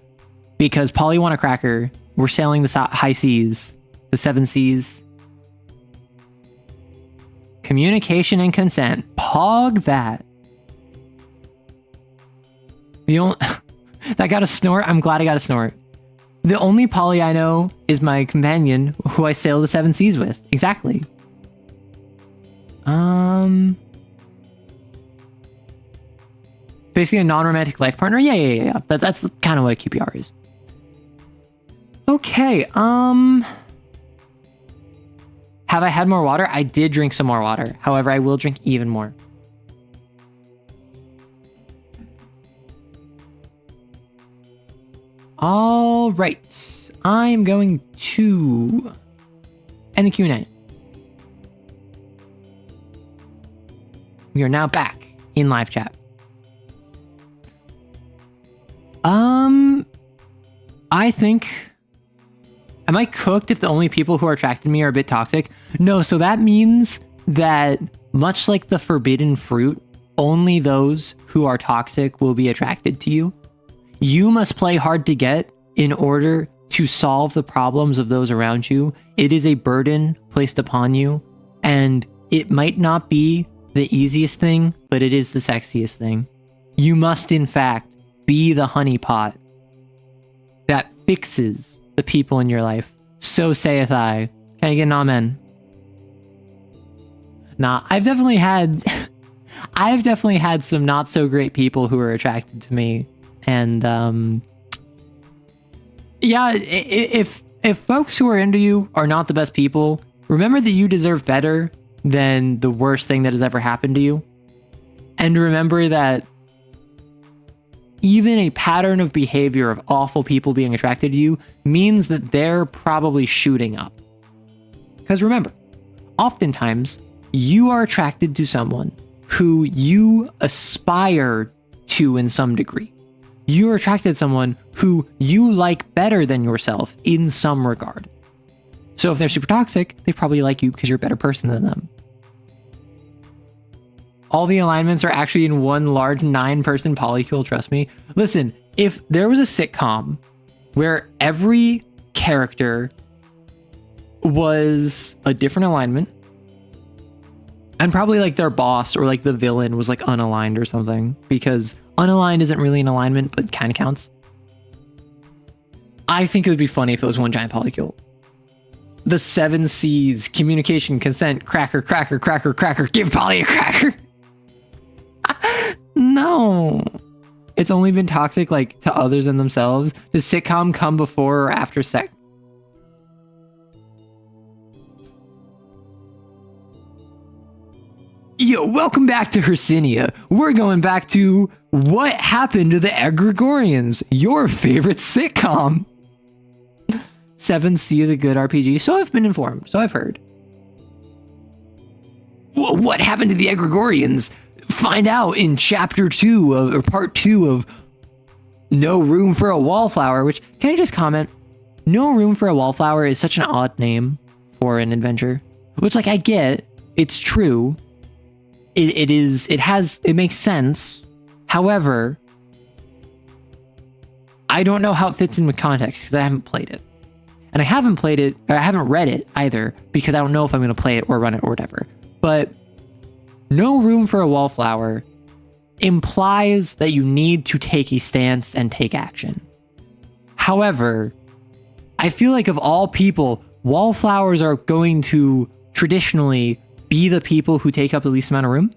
Because poly want a cracker. We're sailing the high seas. The 7 C's. Communication and consent. Pog that. That got a snort? I'm glad I got a snort. The only poly I know is my companion, who I sail the 7 C's with. Exactly. Basically a non-romantic life partner. Yeah. That's kind of what a QPR is. Okay. Have I had more water? I did drink some more water. However, I will drink even more. All right. I'm going to end the Q&A. We are now back in live chat. I think, am I cooked if the only people who are attracted to me are a bit toxic? No, so that means that much like the forbidden fruit, only those who are toxic will be attracted to you. You must play hard to get in order to solve the problems of those around you. It is a burden placed upon you, and it might not be the easiest thing, but it is the sexiest thing. You must, in fact, be the honeypot that fixes the people in your life. So saith I. Can I get an amen? Nah, I've definitely had some not so great people who are attracted to me. And yeah, if folks who are into you are not the best people, remember that you deserve better than the worst thing that has ever happened to you. And remember that even a pattern of behavior of awful people being attracted to you means that they're probably shooting up. Because remember, oftentimes you are attracted to someone who you aspire to in some degree. You're attracted to someone who you like better than yourself in some regard. So if they're super toxic, they probably like you because you're a better person than them. All the alignments are actually in one large 9-person polycule, trust me. Listen, if there was a sitcom where every character was a different alignment, and probably like their boss or like the villain was like unaligned or something, because unaligned isn't really an alignment, but kind of counts. I think it would be funny if it was one giant polycule. The 7 C's, communication, consent, cracker, give Polly a cracker. No. It's only been toxic like to others and themselves. Does sitcom come before or after sex? Yo, welcome back to Hercinia. We're going back to What Happened to the Egregorians, your favorite sitcom. Seventh Sea is a good RPG. So I've been informed. So I've heard. What happened to the Egregorians? Find out in chapter 2 or part 2 of No Room for a Wallflower, which, can I just comment? No Room for a Wallflower is such an odd name for an adventure. Which, like, I get, it's true. It makes sense. However, I don't know how it fits in with context because I haven't played it. And I haven't played it, or I haven't read it either, because I don't know if I'm going to play it or run it or whatever. But No Room for a Wallflower implies that you need to take a stance and take action. However, I feel like of all people, wallflowers are going to traditionally be the people who take up the least amount of room.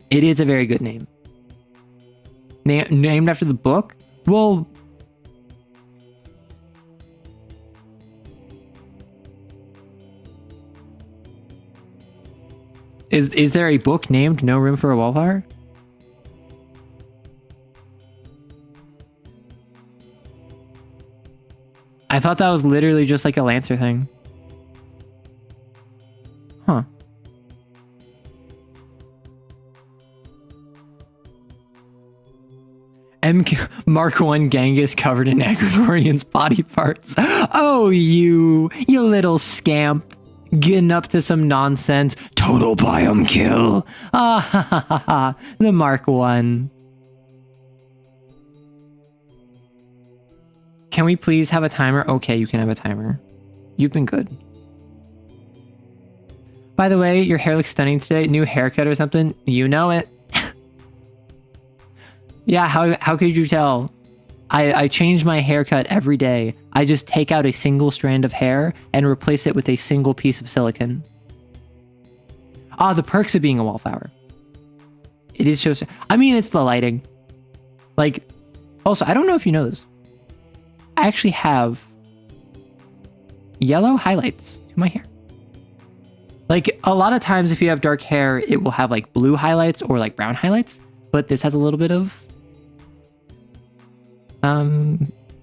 It is a very good name. Named after the book? Well, is there a book named No Room for a Wallflower? I thought that was literally just like a Lancer thing. Huh. Mark 1 Genghis covered in Egregorian's body parts. Oh, you little scamp. Getting up to some nonsense. Total biome kill. Ah, ha, ha, ha, ha. The Mark 1. Can we please have a timer? Okay, you can have a timer. You've been good. By the way, your hair looks stunning today. New haircut or something? You know it. Yeah, how could you tell? I change my haircut every day. I just take out a single strand of hair and replace it with a single piece of silicone. Ah, the perks of being a wallflower. It is so... I mean, it's the lighting. Like, also, I don't know if you know this. I actually have yellow highlights to my hair. Like, a lot of times if you have dark hair, it will have like blue highlights or like brown highlights. But this has a little bit of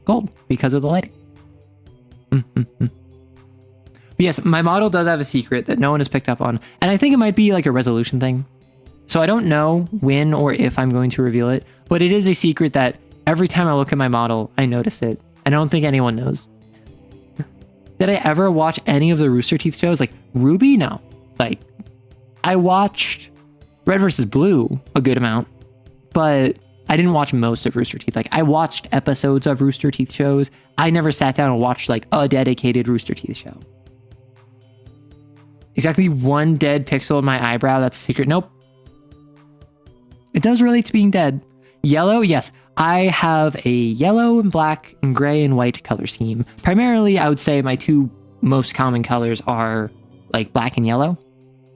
gold because of the lighting. But yes, my model does have a secret that no one has picked up on, and I think it might be like a resolution thing. So I don't know when or if I'm going to reveal it, but it is a secret that every time I look at my model, I notice it. I don't think anyone knows. Did I ever watch any of the Rooster Teeth shows? Like Ruby? No. Like, I watched Red vs. Blue a good amount, but I didn't watch most of Rooster Teeth. Like, I watched episodes of Rooster Teeth shows. I never sat down and watched like a dedicated Rooster Teeth show. Exactly one dead pixel in my eyebrow. That's the secret. Nope. It does relate to being dead. Yellow, yes. I have a yellow and black and gray and white color scheme. Primarily, I would say my two most common colors are like black and yellow,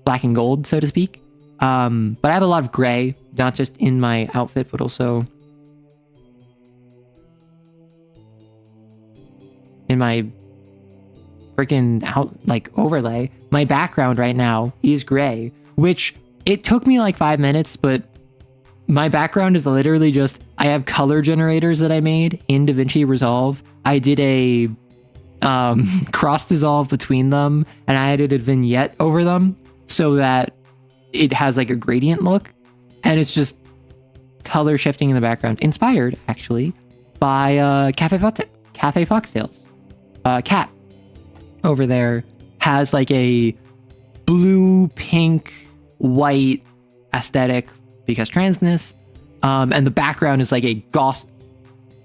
black and gold, so to speak. But I have a lot of gray, not just in my outfit, but also in my freaking overlay. My background right now is gray, which it took me like 5 minutes, but my background is literally just, I have color generators that I made in DaVinci Resolve. I did a cross dissolve between them, and I added a vignette over them so that it has like a gradient look, and it's just color shifting in the background. Inspired, actually, by Cafe Foxtails. Cat over there has like a blue, pink, white aesthetic because transness, and the background is like a Gauss.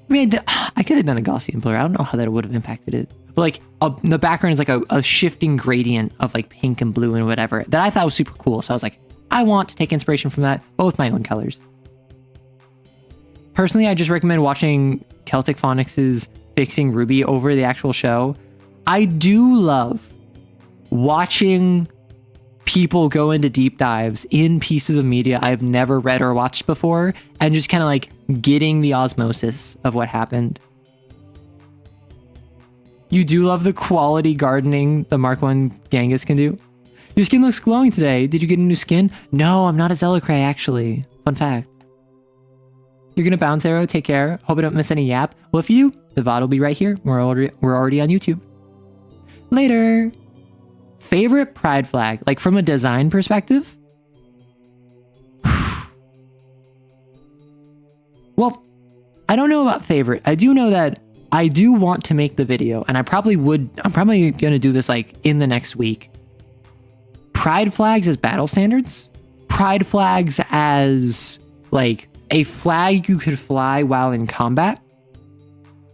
I mean, I could have done a Gaussian blur. I don't know how that would have impacted it. But like the background is like a shifting gradient of like pink and blue and whatever that I thought was super cool. So I was like, I want to take inspiration from that, but with my own colors. Personally, I just recommend watching Celtic Phonics' Fixing Ruby over the actual show. I do love watching people go into deep dives in pieces of media I've never read or watched before, and just kind of like getting the osmosis of what happened. You do love the quality gardening the Mark 1 Genghis can do. Your skin looks glowing today. Did you get a new skin? No, I'm not a Zealocray, actually. Fun fact. You're gonna bounce, Arrow. Take care. Hope I don't miss any yap. Well, if you, the VOD will be right here. We're already on YouTube. Later. Favorite pride flag, like from a design perspective? Well, I don't know about favorite. I do know that I do want to make the video, and I'm probably gonna do this like in the next week. Pride flags as battle standards. Pride flags as like a flag you could fly while in combat.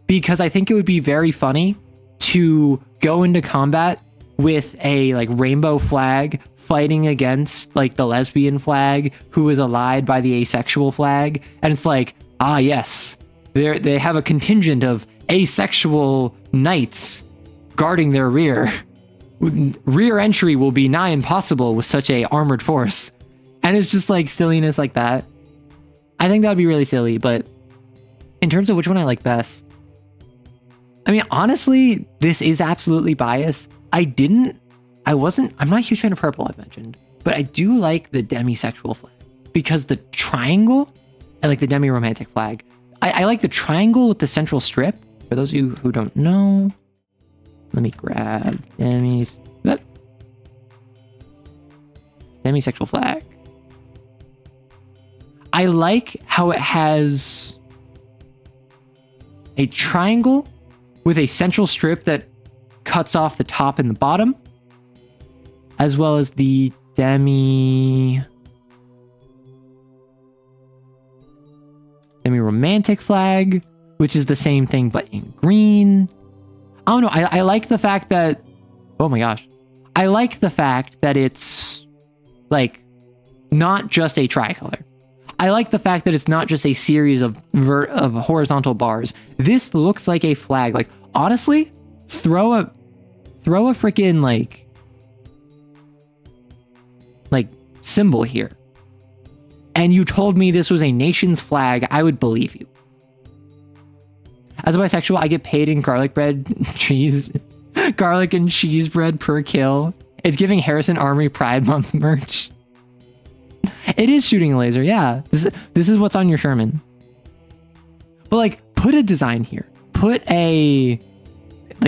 Because I think it would be very funny to go into combat with a like rainbow flag fighting against like the lesbian flag who is allied by the asexual flag. And it's like, ah, yes, they have a contingent of asexual knights guarding their rear. Rear entry will be nigh impossible with such a armored force. And it's just like silliness like that. I think that would be really silly, but in terms of which one I like best, I mean, honestly, this is absolutely biased. I'm not a huge fan of purple, I've mentioned, but I do like the demisexual flag because the triangle, I like the demi-romantic flag. I like the triangle with the central strip. For those of you who don't know, let me grab demisexual flag. I like how it has a triangle with a central strip that cuts off the top and the bottom, as well as the demi-romantic flag, which is the same thing but in green. I don't know. I like the fact that, oh my gosh, I like the fact that it's like not just a tricolor. I like the fact that it's not just a series of horizontal bars. This looks like a flag. Like, honestly, throw a freaking like symbol here, and you told me this was a nation's flag, I would believe you. As a bisexual, I get paid in garlic and cheese bread per kill. It's giving Harrison Armory Pride Month merch. It is shooting a laser, yeah. This is what's on your Sherman. But like, put a design here. Put a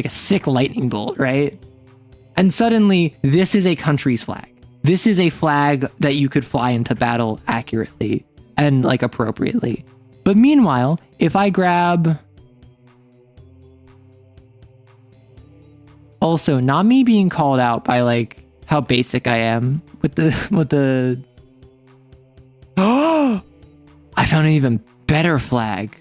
sick lightning bolt, right? And suddenly, this is a country's flag. This is a flag that you could fly into battle accurately and like appropriately. But meanwhile, if I grab... Also, not me being called out by like how basic I am with the Oh, I found an even better flag.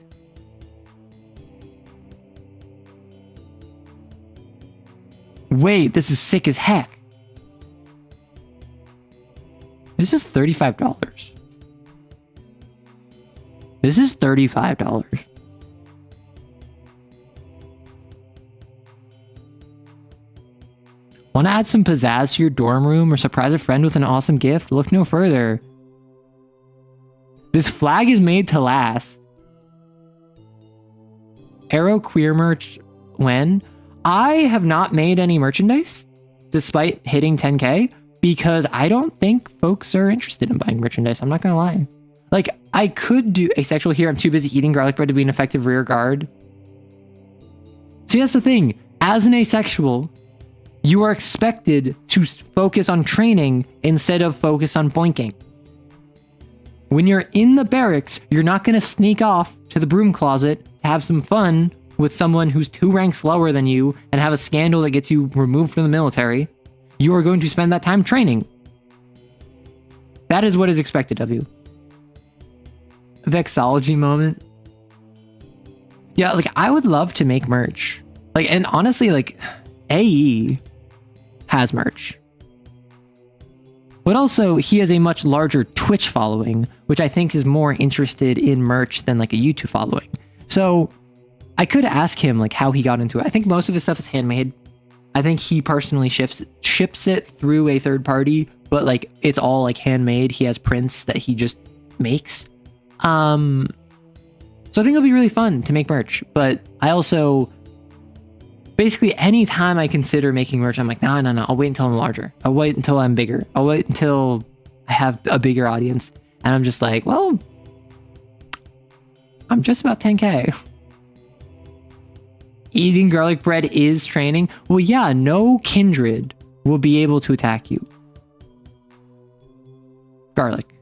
Wait, this is sick as heck. This is $35. This is $35. Want to add some pizzazz to your dorm room or surprise a friend with an awesome gift? Look no further. This flag is made to last. Arrow queer merch when? I have not made any merchandise despite hitting 10K because I don't think folks are interested in buying merchandise. I'm not gonna lie. Like, I could do asexual here. I'm too busy eating garlic bread to be an effective rear guard. See, that's the thing. As an asexual, you are expected to focus on training instead of focus on boinking. When you're in the barracks, you're not going to sneak off to the broom closet to have some fun with someone who's 2 ranks lower than you and have a scandal that gets you removed from the military. You are going to spend that time training. That is what is expected of you. Vexology moment. Yeah, like, I would love to make merch. Like, and honestly, like, AE has merch. But also, he has a much larger Twitch following, which I think is more interested in merch than like a YouTube following. So I could ask him like how he got into it. I think most of his stuff is handmade. I think he personally ships it through a third party, but like it's all like handmade. He has prints that he just makes. So I think it'll be really fun to make merch. But I also... Basically, anytime I consider making merch, I'm like, no, I'll wait until I'm larger. I'll wait until I'm bigger. I'll wait until I have a bigger audience. And I'm just like, well, I'm just about 10K. Eating garlic bread is training. Well, yeah, no kindred will be able to attack you. Garlic.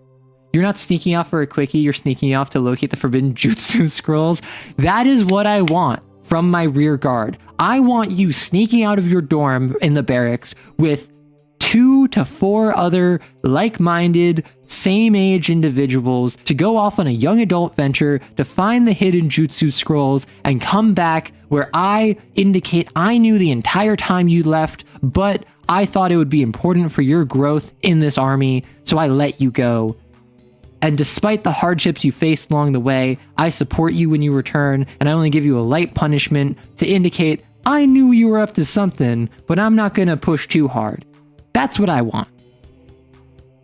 You're not sneaking off for a quickie, you're sneaking off to locate the forbidden jutsu scrolls. That is what I want from my rear guard. I want you sneaking out of your dorm in the barracks with 2 to 4 other like-minded, same-age individuals to go off on a young adult venture to find the hidden jutsu scrolls and come back where I indicate I knew the entire time you left, but I thought it would be important for your growth in this army, so I let you go. And despite the hardships you faced along the way, I support you when you return, and I only give you a light punishment to indicate I knew you were up to something, but I'm not gonna push too hard. That's what I want.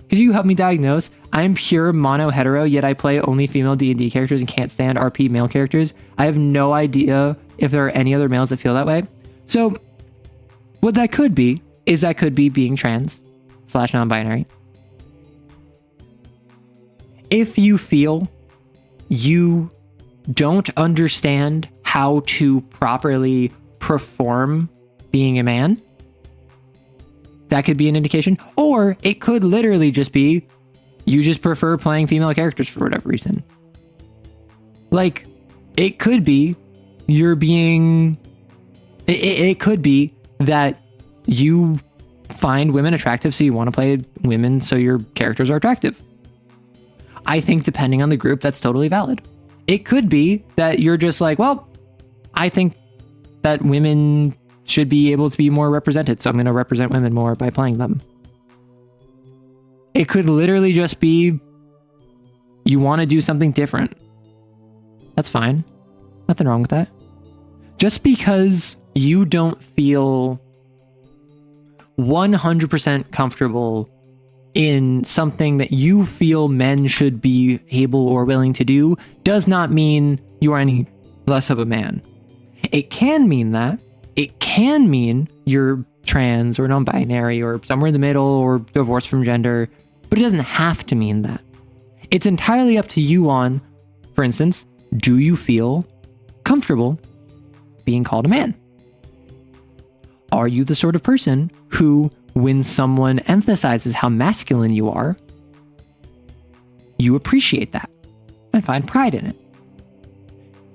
Could you help me diagnose? I'm pure mono hetero, yet I play only female D&D characters and can't stand RP male characters. I have no idea if there are any other males that feel that way. So what that could be is that could be being trans / non-binary. If you feel you don't understand how to properly perform being a man, that could be an indication. Or it could literally just be you just prefer playing female characters for whatever reason. Like, it could be you're being... It could be that you find women attractive, so you want to play women so your characters are attractive. I think depending on the group, that's totally valid. It could be that you're just like, well, I think that women should be able to be more represented, so I'm going to represent women more by playing them. It could literally just be you want to do something different. That's fine. Nothing wrong with that. Just because you don't feel 100% comfortable in something that you feel men should be able or willing to do does not mean you are any less of a man. It can mean that. It can mean you're trans or non-binary or somewhere in the middle or divorced from gender, but it doesn't have to mean that. It's entirely up to you on, for instance, do you feel comfortable being called a man? Are you the sort of person who, when someone emphasizes how masculine you are, you appreciate that and find pride in it?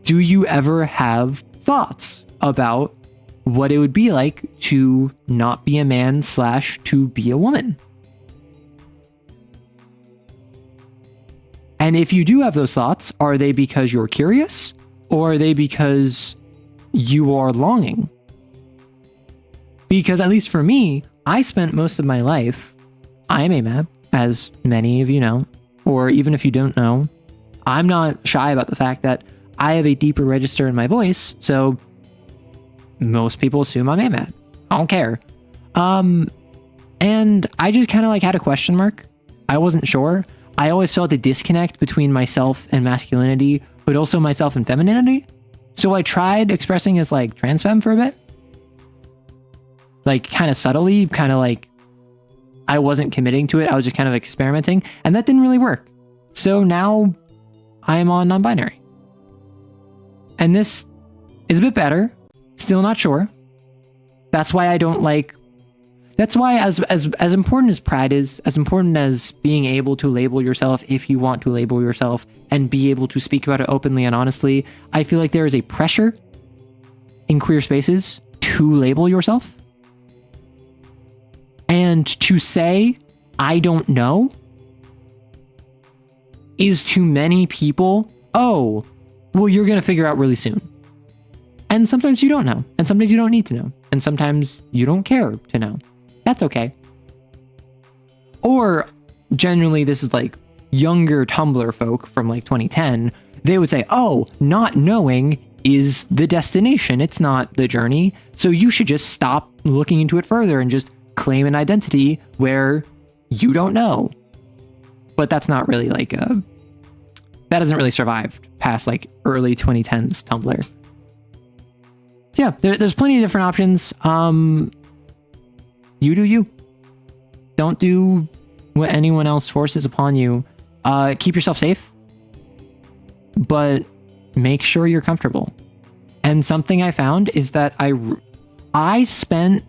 Do you ever have thoughts about what it would be like to not be a man / to be a woman? And if you do have those thoughts, are they because you're curious, or are they because you are longing? Because at least for me, I spent most of my life, I'm a man, as many of you know, or even if you don't know, I'm not shy about the fact that I have a deeper register in my voice, so most people assume I'm a man. I don't care. And I just kind of like had a question mark. I wasn't sure. I always felt a disconnect between myself and masculinity, but also myself and femininity. So I tried expressing as like trans femme for a bit. Like kind of subtly, kind of like I wasn't committing to it. I was just kind of experimenting, and that didn't really work. So now I'm on non-binary. And this is a bit better. Still not sure. That's why I don't like... That's why as important as pride is, as important as being able to label yourself if you want to label yourself and be able to speak about it openly and honestly, I feel like there is a pressure in queer spaces to label yourself. And to say, I don't know, is to many people, oh, well, you're going to figure out really soon. And sometimes you don't know. And sometimes you don't need to know. And sometimes you don't care to know. That's okay. Or generally, this is like younger Tumblr folk from like 2010. They would say, oh, not knowing is the destination. It's not the journey. So you should just stop looking into it further and just claim an identity where you don't know. But that's not really like that hasn't really survived past like early 2010s Tumblr. So yeah, there's plenty of different options. You do you. Don't do what anyone else forces upon you. Keep yourself safe. But make sure you're comfortable. And something I found is that I spent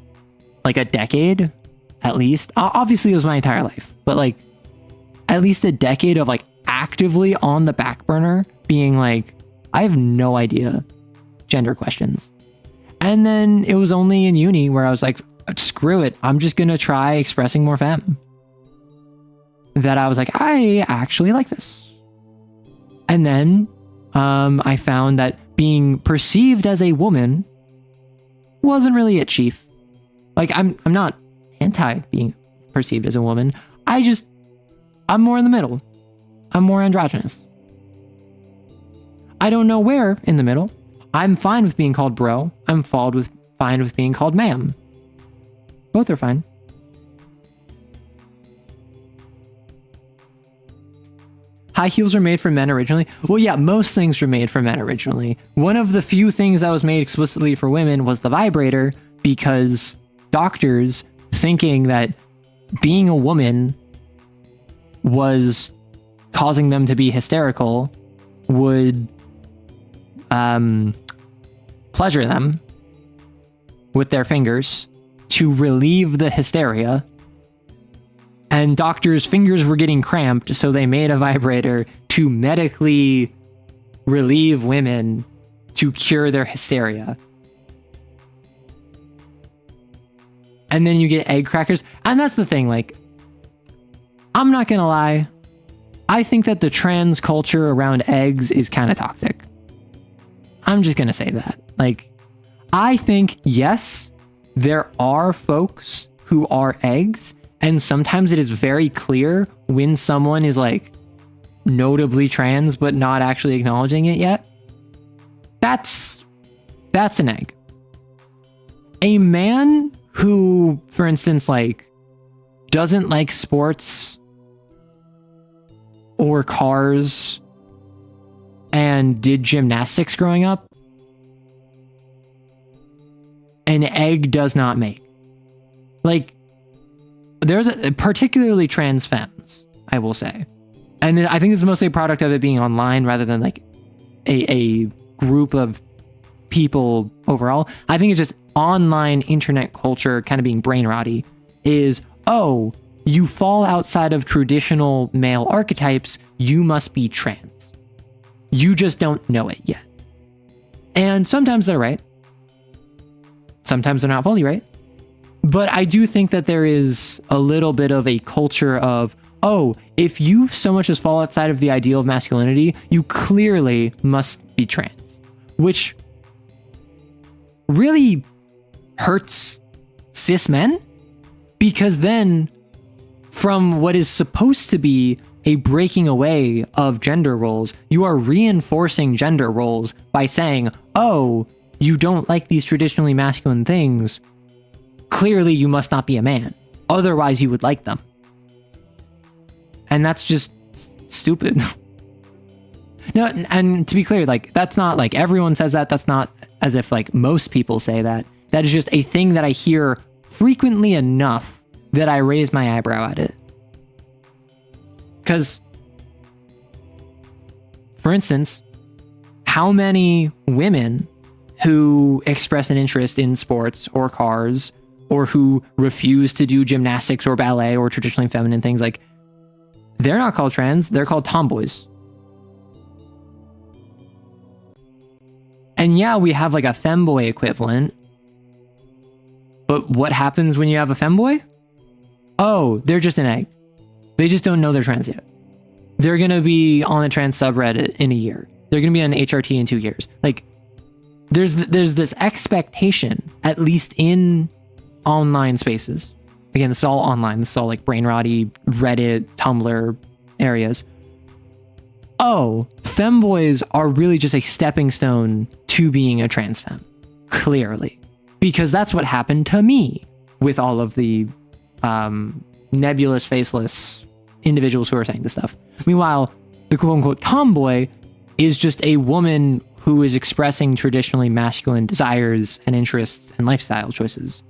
like a decade, at least, obviously it was my entire life, but like at least a decade of like actively on the back burner being like, I have no idea gender questions. And then it was only in uni where I was like, screw it, I'm just gonna try expressing more femme. That I was like, I actually like this. And then I found that being perceived as a woman wasn't really it, chief. Like, I'm not anti being perceived as a woman. I'm more in the middle. I'm more androgynous. I don't know where in the middle. I'm fine with being called bro. I'm fine with being called ma'am. Both are fine. High heels were made for men originally. Well, yeah, most things were made for men originally. One of the few things that was made explicitly for women was the vibrator, because doctors, thinking that being a woman was causing them to be hysterical, would pleasure them with their fingers to relieve the hysteria. And doctors' fingers were getting cramped, so they made a vibrator to medically relieve women to cure their hysteria. And then you get egg crackers. And that's the thing, like, I'm not gonna lie, I think that the trans culture around eggs is kind of toxic. I'm just gonna say that. Like, I think, yes, there are folks who are eggs, and sometimes it is very clear when someone is like notably trans but not actually acknowledging it yet. That's an egg. A man who, for instance, like doesn't like sports or cars and did gymnastics growing up, an egg does not make. Like, there's particularly trans femmes, I will say. And I think it's mostly a product of it being online rather than like a group of people overall. I think it's just online internet culture kind of being brain rotty is, oh, you fall outside of traditional male archetypes, you must be trans. You just don't know it yet. And sometimes they're right. Sometimes they're not fully right. But I do think that there is a little bit of a culture of, oh, if you so much as fall outside of the ideal of masculinity, you clearly must be trans. Which really hurts cis men, because then from what is supposed to be a breaking away of gender roles, you are reinforcing gender roles by saying, oh, you don't like these traditionally masculine things, clearly you must not be a man, otherwise you would like them. And that's just stupid. No, and to be clear, like, that's not like everyone says that. That's not as if like most people say that. That is just a thing that I hear frequently enough that I raise my eyebrow at it. Because, for instance, how many women who express an interest in sports or cars, or who refuse to do gymnastics or ballet or traditionally feminine things, like, they're not called trans, they're called tomboys. And yeah, we have like a femboy equivalent, but what happens when you have a femboy? Oh, they're just an egg. They just don't know they're trans yet. They're gonna be on the trans subreddit in a year. They're gonna be on HRT in 2 years. Like, there's this expectation, at least in online spaces. Again, this is all online. This is all like brain rotty, Reddit, Tumblr areas. Oh, femboys are really just a stepping stone to being a trans femme. Clearly. Because that's what happened to me with all of the nebulous, faceless individuals who are saying this stuff. Meanwhile, the quote-unquote tomboy is just a woman who is expressing traditionally masculine desires and interests and lifestyle choices.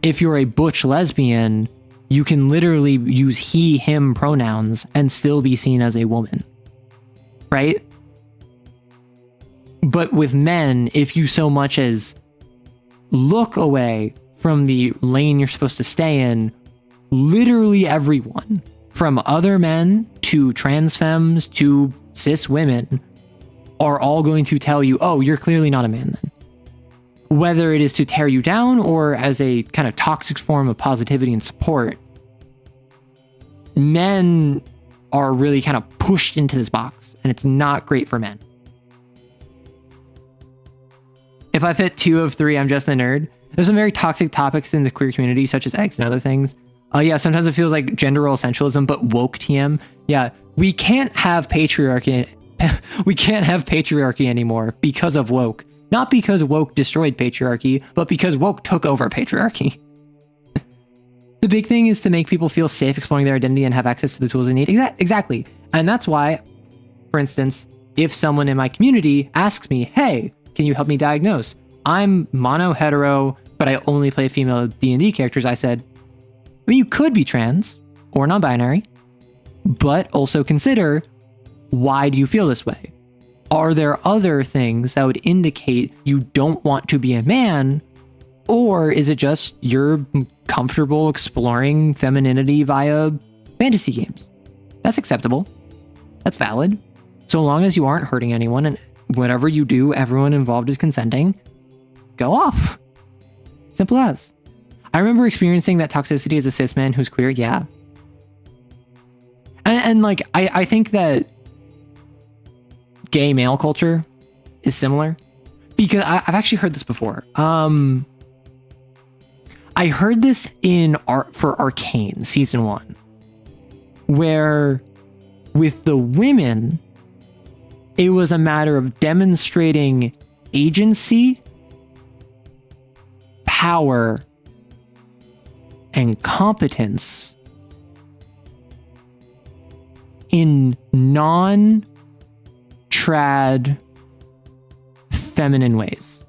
If you're a butch lesbian, you can literally use he, him pronouns and still be seen as a woman. Right? But with men, if you so much as look away from the lane you're supposed to stay in, literally everyone, from other men to trans femmes to cis women, are all going to tell you, oh, you're clearly not a man then. Whether it is to tear you down or as a kind of toxic form of positivity and support, men are really kind of pushed into this box, and it's not great for men. If I fit 2 of 3, I'm just a nerd. There's some very toxic topics in the queer community, such as eggs and other things. Yeah, sometimes it feels like gender role essentialism, but woke TM. Yeah, we can't have patriarchy. We can't have patriarchy anymore because of woke. Not because woke destroyed patriarchy, but because woke took over patriarchy. The big thing is to make people feel safe exploring their identity and have access to the tools they need. Exactly. And that's why, for instance, if someone in my community asks me, hey, can you help me diagnose? I'm mono hetero, but I only play female D&D characters. I said, I mean, you could be trans or non-binary, but also consider, why do you feel this way? Are there other things that would indicate you don't want to be a man? Or is it just you're comfortable exploring femininity via fantasy games? That's acceptable. That's valid. So long as you aren't hurting anyone and whatever you do, everyone involved is consenting, go off. Simple as. I remember experiencing that toxicity as a cis man who's queer. Yeah. And like, I think that gay male culture is similar, because I've actually heard this before. I heard this for Arcane season 1, where with the women, it was a matter of demonstrating agency, power, and competence in non-trad feminine ways.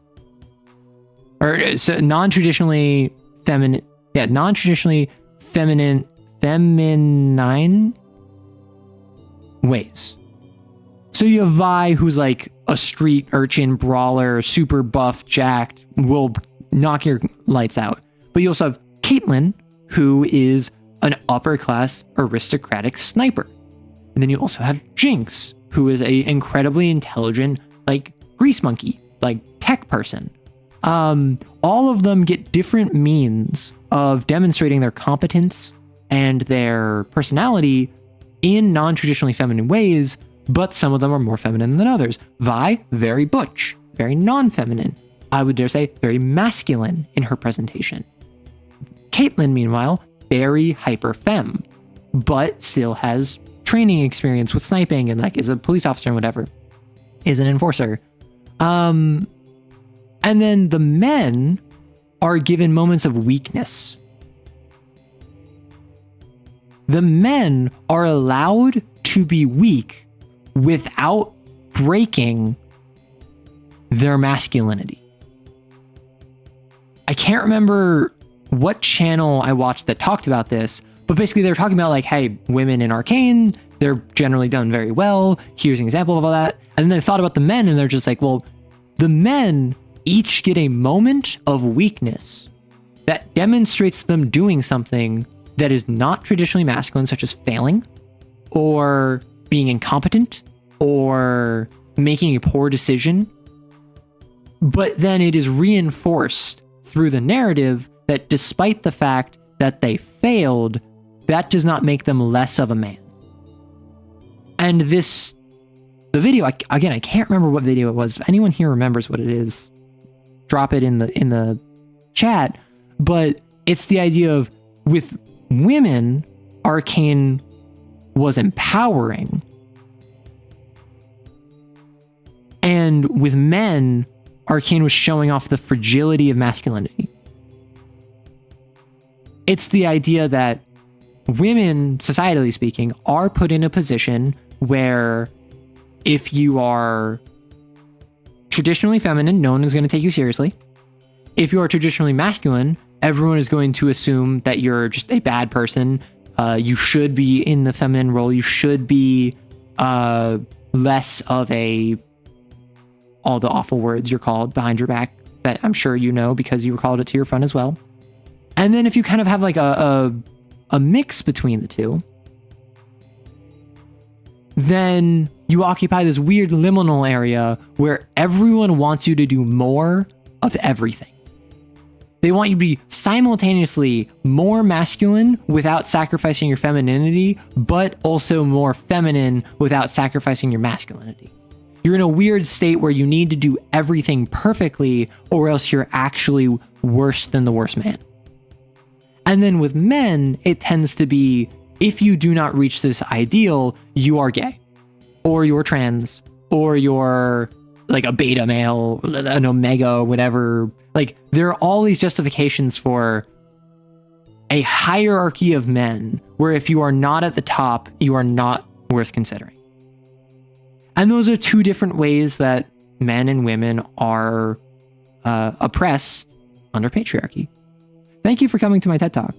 Or so non-traditionally feminine, non-traditionally feminine ways. So you have Vi, who's like a street urchin brawler, super buff, jacked, will knock your lights out. But you also have Caitlyn, who is an upper class aristocratic sniper. And then you also have Jinx, who is a incredibly intelligent, like grease monkey, like tech person. All of them get different means of demonstrating their competence and their personality in non-traditionally feminine ways, but some of them are more feminine than others. Vi, very butch, very non-feminine. I would dare say very masculine in her presentation. Caitlyn, meanwhile, very hyper femme, but still has training experience with sniping and like is a police officer and whatever, is an enforcer. And then the men are given moments of weakness. The men are allowed to be weak without breaking their masculinity. I can't remember what channel I watched that talked about this, but basically they were talking about like, hey, women in Arcane, they're generally done very well. Here's an example of all that. And then they thought about the men and they're just like, well, the men each get a moment of weakness that demonstrates them doing something that is not traditionally masculine, such as failing or being incompetent or making a poor decision. But then it is reinforced through the narrative that despite the fact that they failed, that does not make them less of a man. And the video, again, I can't remember what video it was. If anyone here remembers what it is, drop it in the chat. But it's the idea of, with women, Arcane was empowering. And with men, Arcane was showing off the fragility of masculinity. It's the idea that women, societally speaking, are put in a position where if you are traditionally feminine, no one is going to take you seriously. If you are traditionally masculine, everyone is going to assume that you're just a bad person. You should be in the feminine role. You should be less of a all the awful words you're called behind your back that I'm sure you know because you were called it to your front as well. And then if you kind of have like a mix between the two, then you occupy this weird liminal area where everyone wants you to do more of everything. They want you to be simultaneously more masculine without sacrificing your femininity, but also more feminine without sacrificing your masculinity. You're in a weird state where you need to do everything perfectly, or else you're actually worse than the worst man. And then with men, it tends to be, if you do not reach this ideal, you are gay, or you're trans, or you're like a beta male, an omega, whatever. Like, there are all these justifications for a hierarchy of men where if you are not at the top, you are not worth considering. And those are two different ways that men and women are oppressed under patriarchy. Thank you for coming to my TED Talk.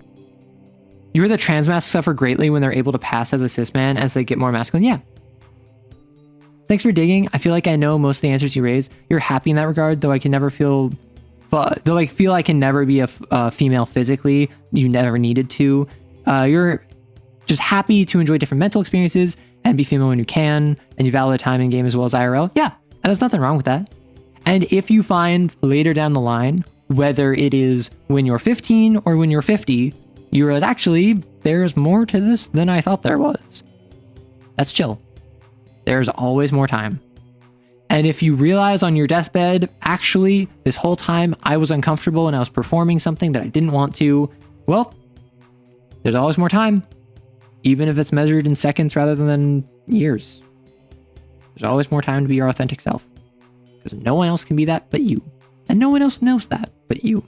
You heard that trans masks suffer greatly when they're able to pass as a cis man as they get more masculine? Yeah. Thanks for digging. I feel like I know most of the answers you raised. You're happy in that regard, though I feel I can never be a female physically. You never needed to. You're just happy to enjoy different mental experiences and be female when you can, and you value the time in game as well as IRL. Yeah, and there's nothing wrong with that. And if you find later down the line, whether it is when you're 15 or when you're 50, you realize actually there's more to this than I thought there was. That's chill. There's always more time. And if you realize on your deathbed, actually, this whole time I was uncomfortable and I was performing something that I didn't want to, well, there's always more time. Even if it's measured in seconds rather than years. There's always more time to be your authentic self. Because no one else can be that but you. And no one else knows that but you.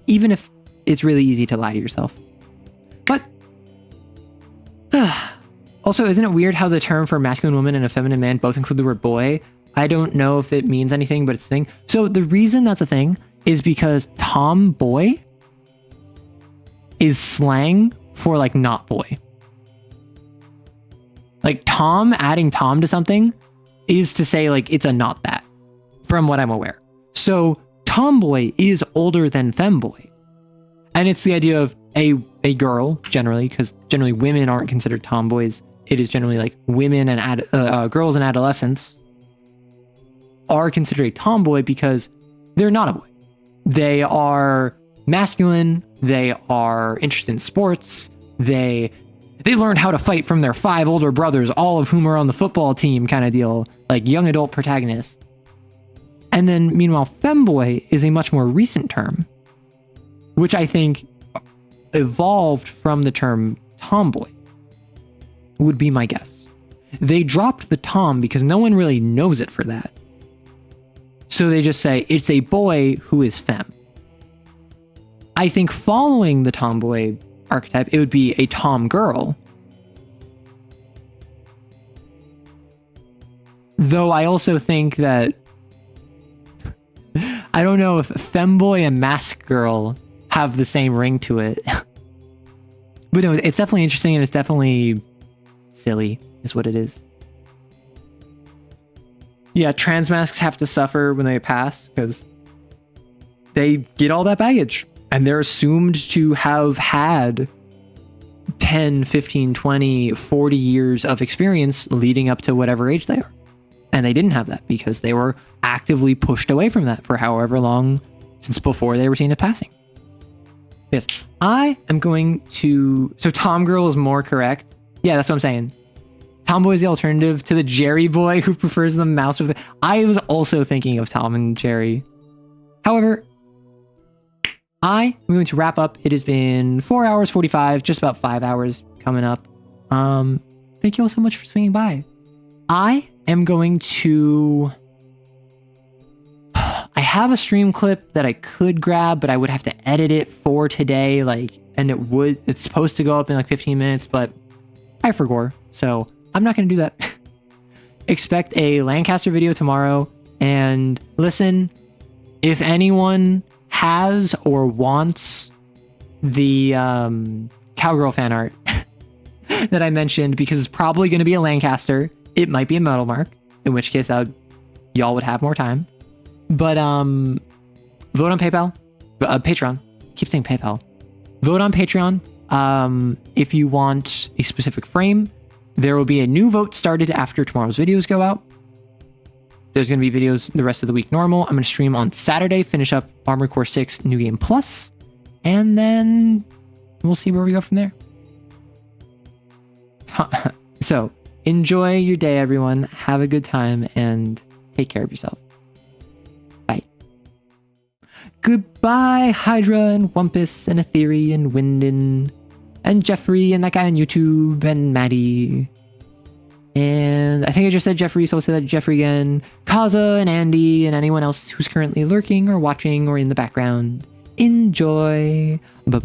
Even if it's really easy to lie to yourself. But also, isn't it weird how the term for a masculine woman and a feminine man both include the word boy? I don't know if it means anything, but it's a thing. So the reason that's a thing is because tomboy is slang for like not boy. Like Tom, adding Tom to something is to say like it's a not that, from what I'm aware. So tomboy is older than femboy. And it's the idea of a girl, generally, because generally women aren't considered tomboys. It is generally like women and girls and adolescents are considered a tomboy because they're not a boy. They are masculine. They are interested in sports. They learned how to fight from their 5 older brothers, all of whom are on the football team kind of deal, like young adult protagonists. And then meanwhile, femboy is a much more recent term, which I think evolved from the term tomboy, would be my guess. They dropped the tom because no one really knows it for that. So they just say it's a boy who is femme. I think following the tomboy archetype, it would be a tom girl. Though I also think that I don't know if femboy and mask girl have the same ring to it. But no, it's definitely interesting and it's definitely silly is what it is. Yeah, trans masks have to suffer when they pass because they get all that baggage and they're assumed to have had 10, 15, 20, 40 years of experience leading up to whatever age they are. And they didn't have that because they were actively pushed away from that for however long since before they were seen as passing. Yes, I am going to... So Tom Girl is more correct. Yeah, that's what I'm saying. Tomboy is the alternative to the Jerry boy who prefers the mouse. I was also thinking of Tom and Jerry. However, I am going to wrap up. It has been 4 hours 45, just about 5 hours coming up. Thank you all so much for swinging by. I am going to... I have a stream clip that I could grab, but I would have to edit it for today, and it's supposed to go up in like 15 minutes, but I forgot, so I'm not going to do that. Expect a Lancaster video tomorrow, and listen, if anyone has or wants the Cowgirl fan art that I mentioned, because it's probably going to be a Lancaster, it might be a Metal Mark, in which case that would y'all would have more time. But vote on PayPal, Patreon. Keep saying PayPal. Vote on Patreon. If you want a specific frame, there will be a new vote started after tomorrow's videos go out. There's going to be videos the rest of the week normal. I'm going to stream on Saturday, finish up Armored Core 6 New Game Plus, and then we'll see where we go from there. So enjoy your day, everyone. Have a good time and take care of yourself. Bye. Goodbye, Hydra and Wumpus and Aetheri and Wyndon and Jeffrey and that guy on YouTube and Maddie. And I think I just said Jeffrey, so I'll say that Jeffrey again. Kaza and Andy and anyone else who's currently lurking or watching or in the background. Enjoy. Bye-bye.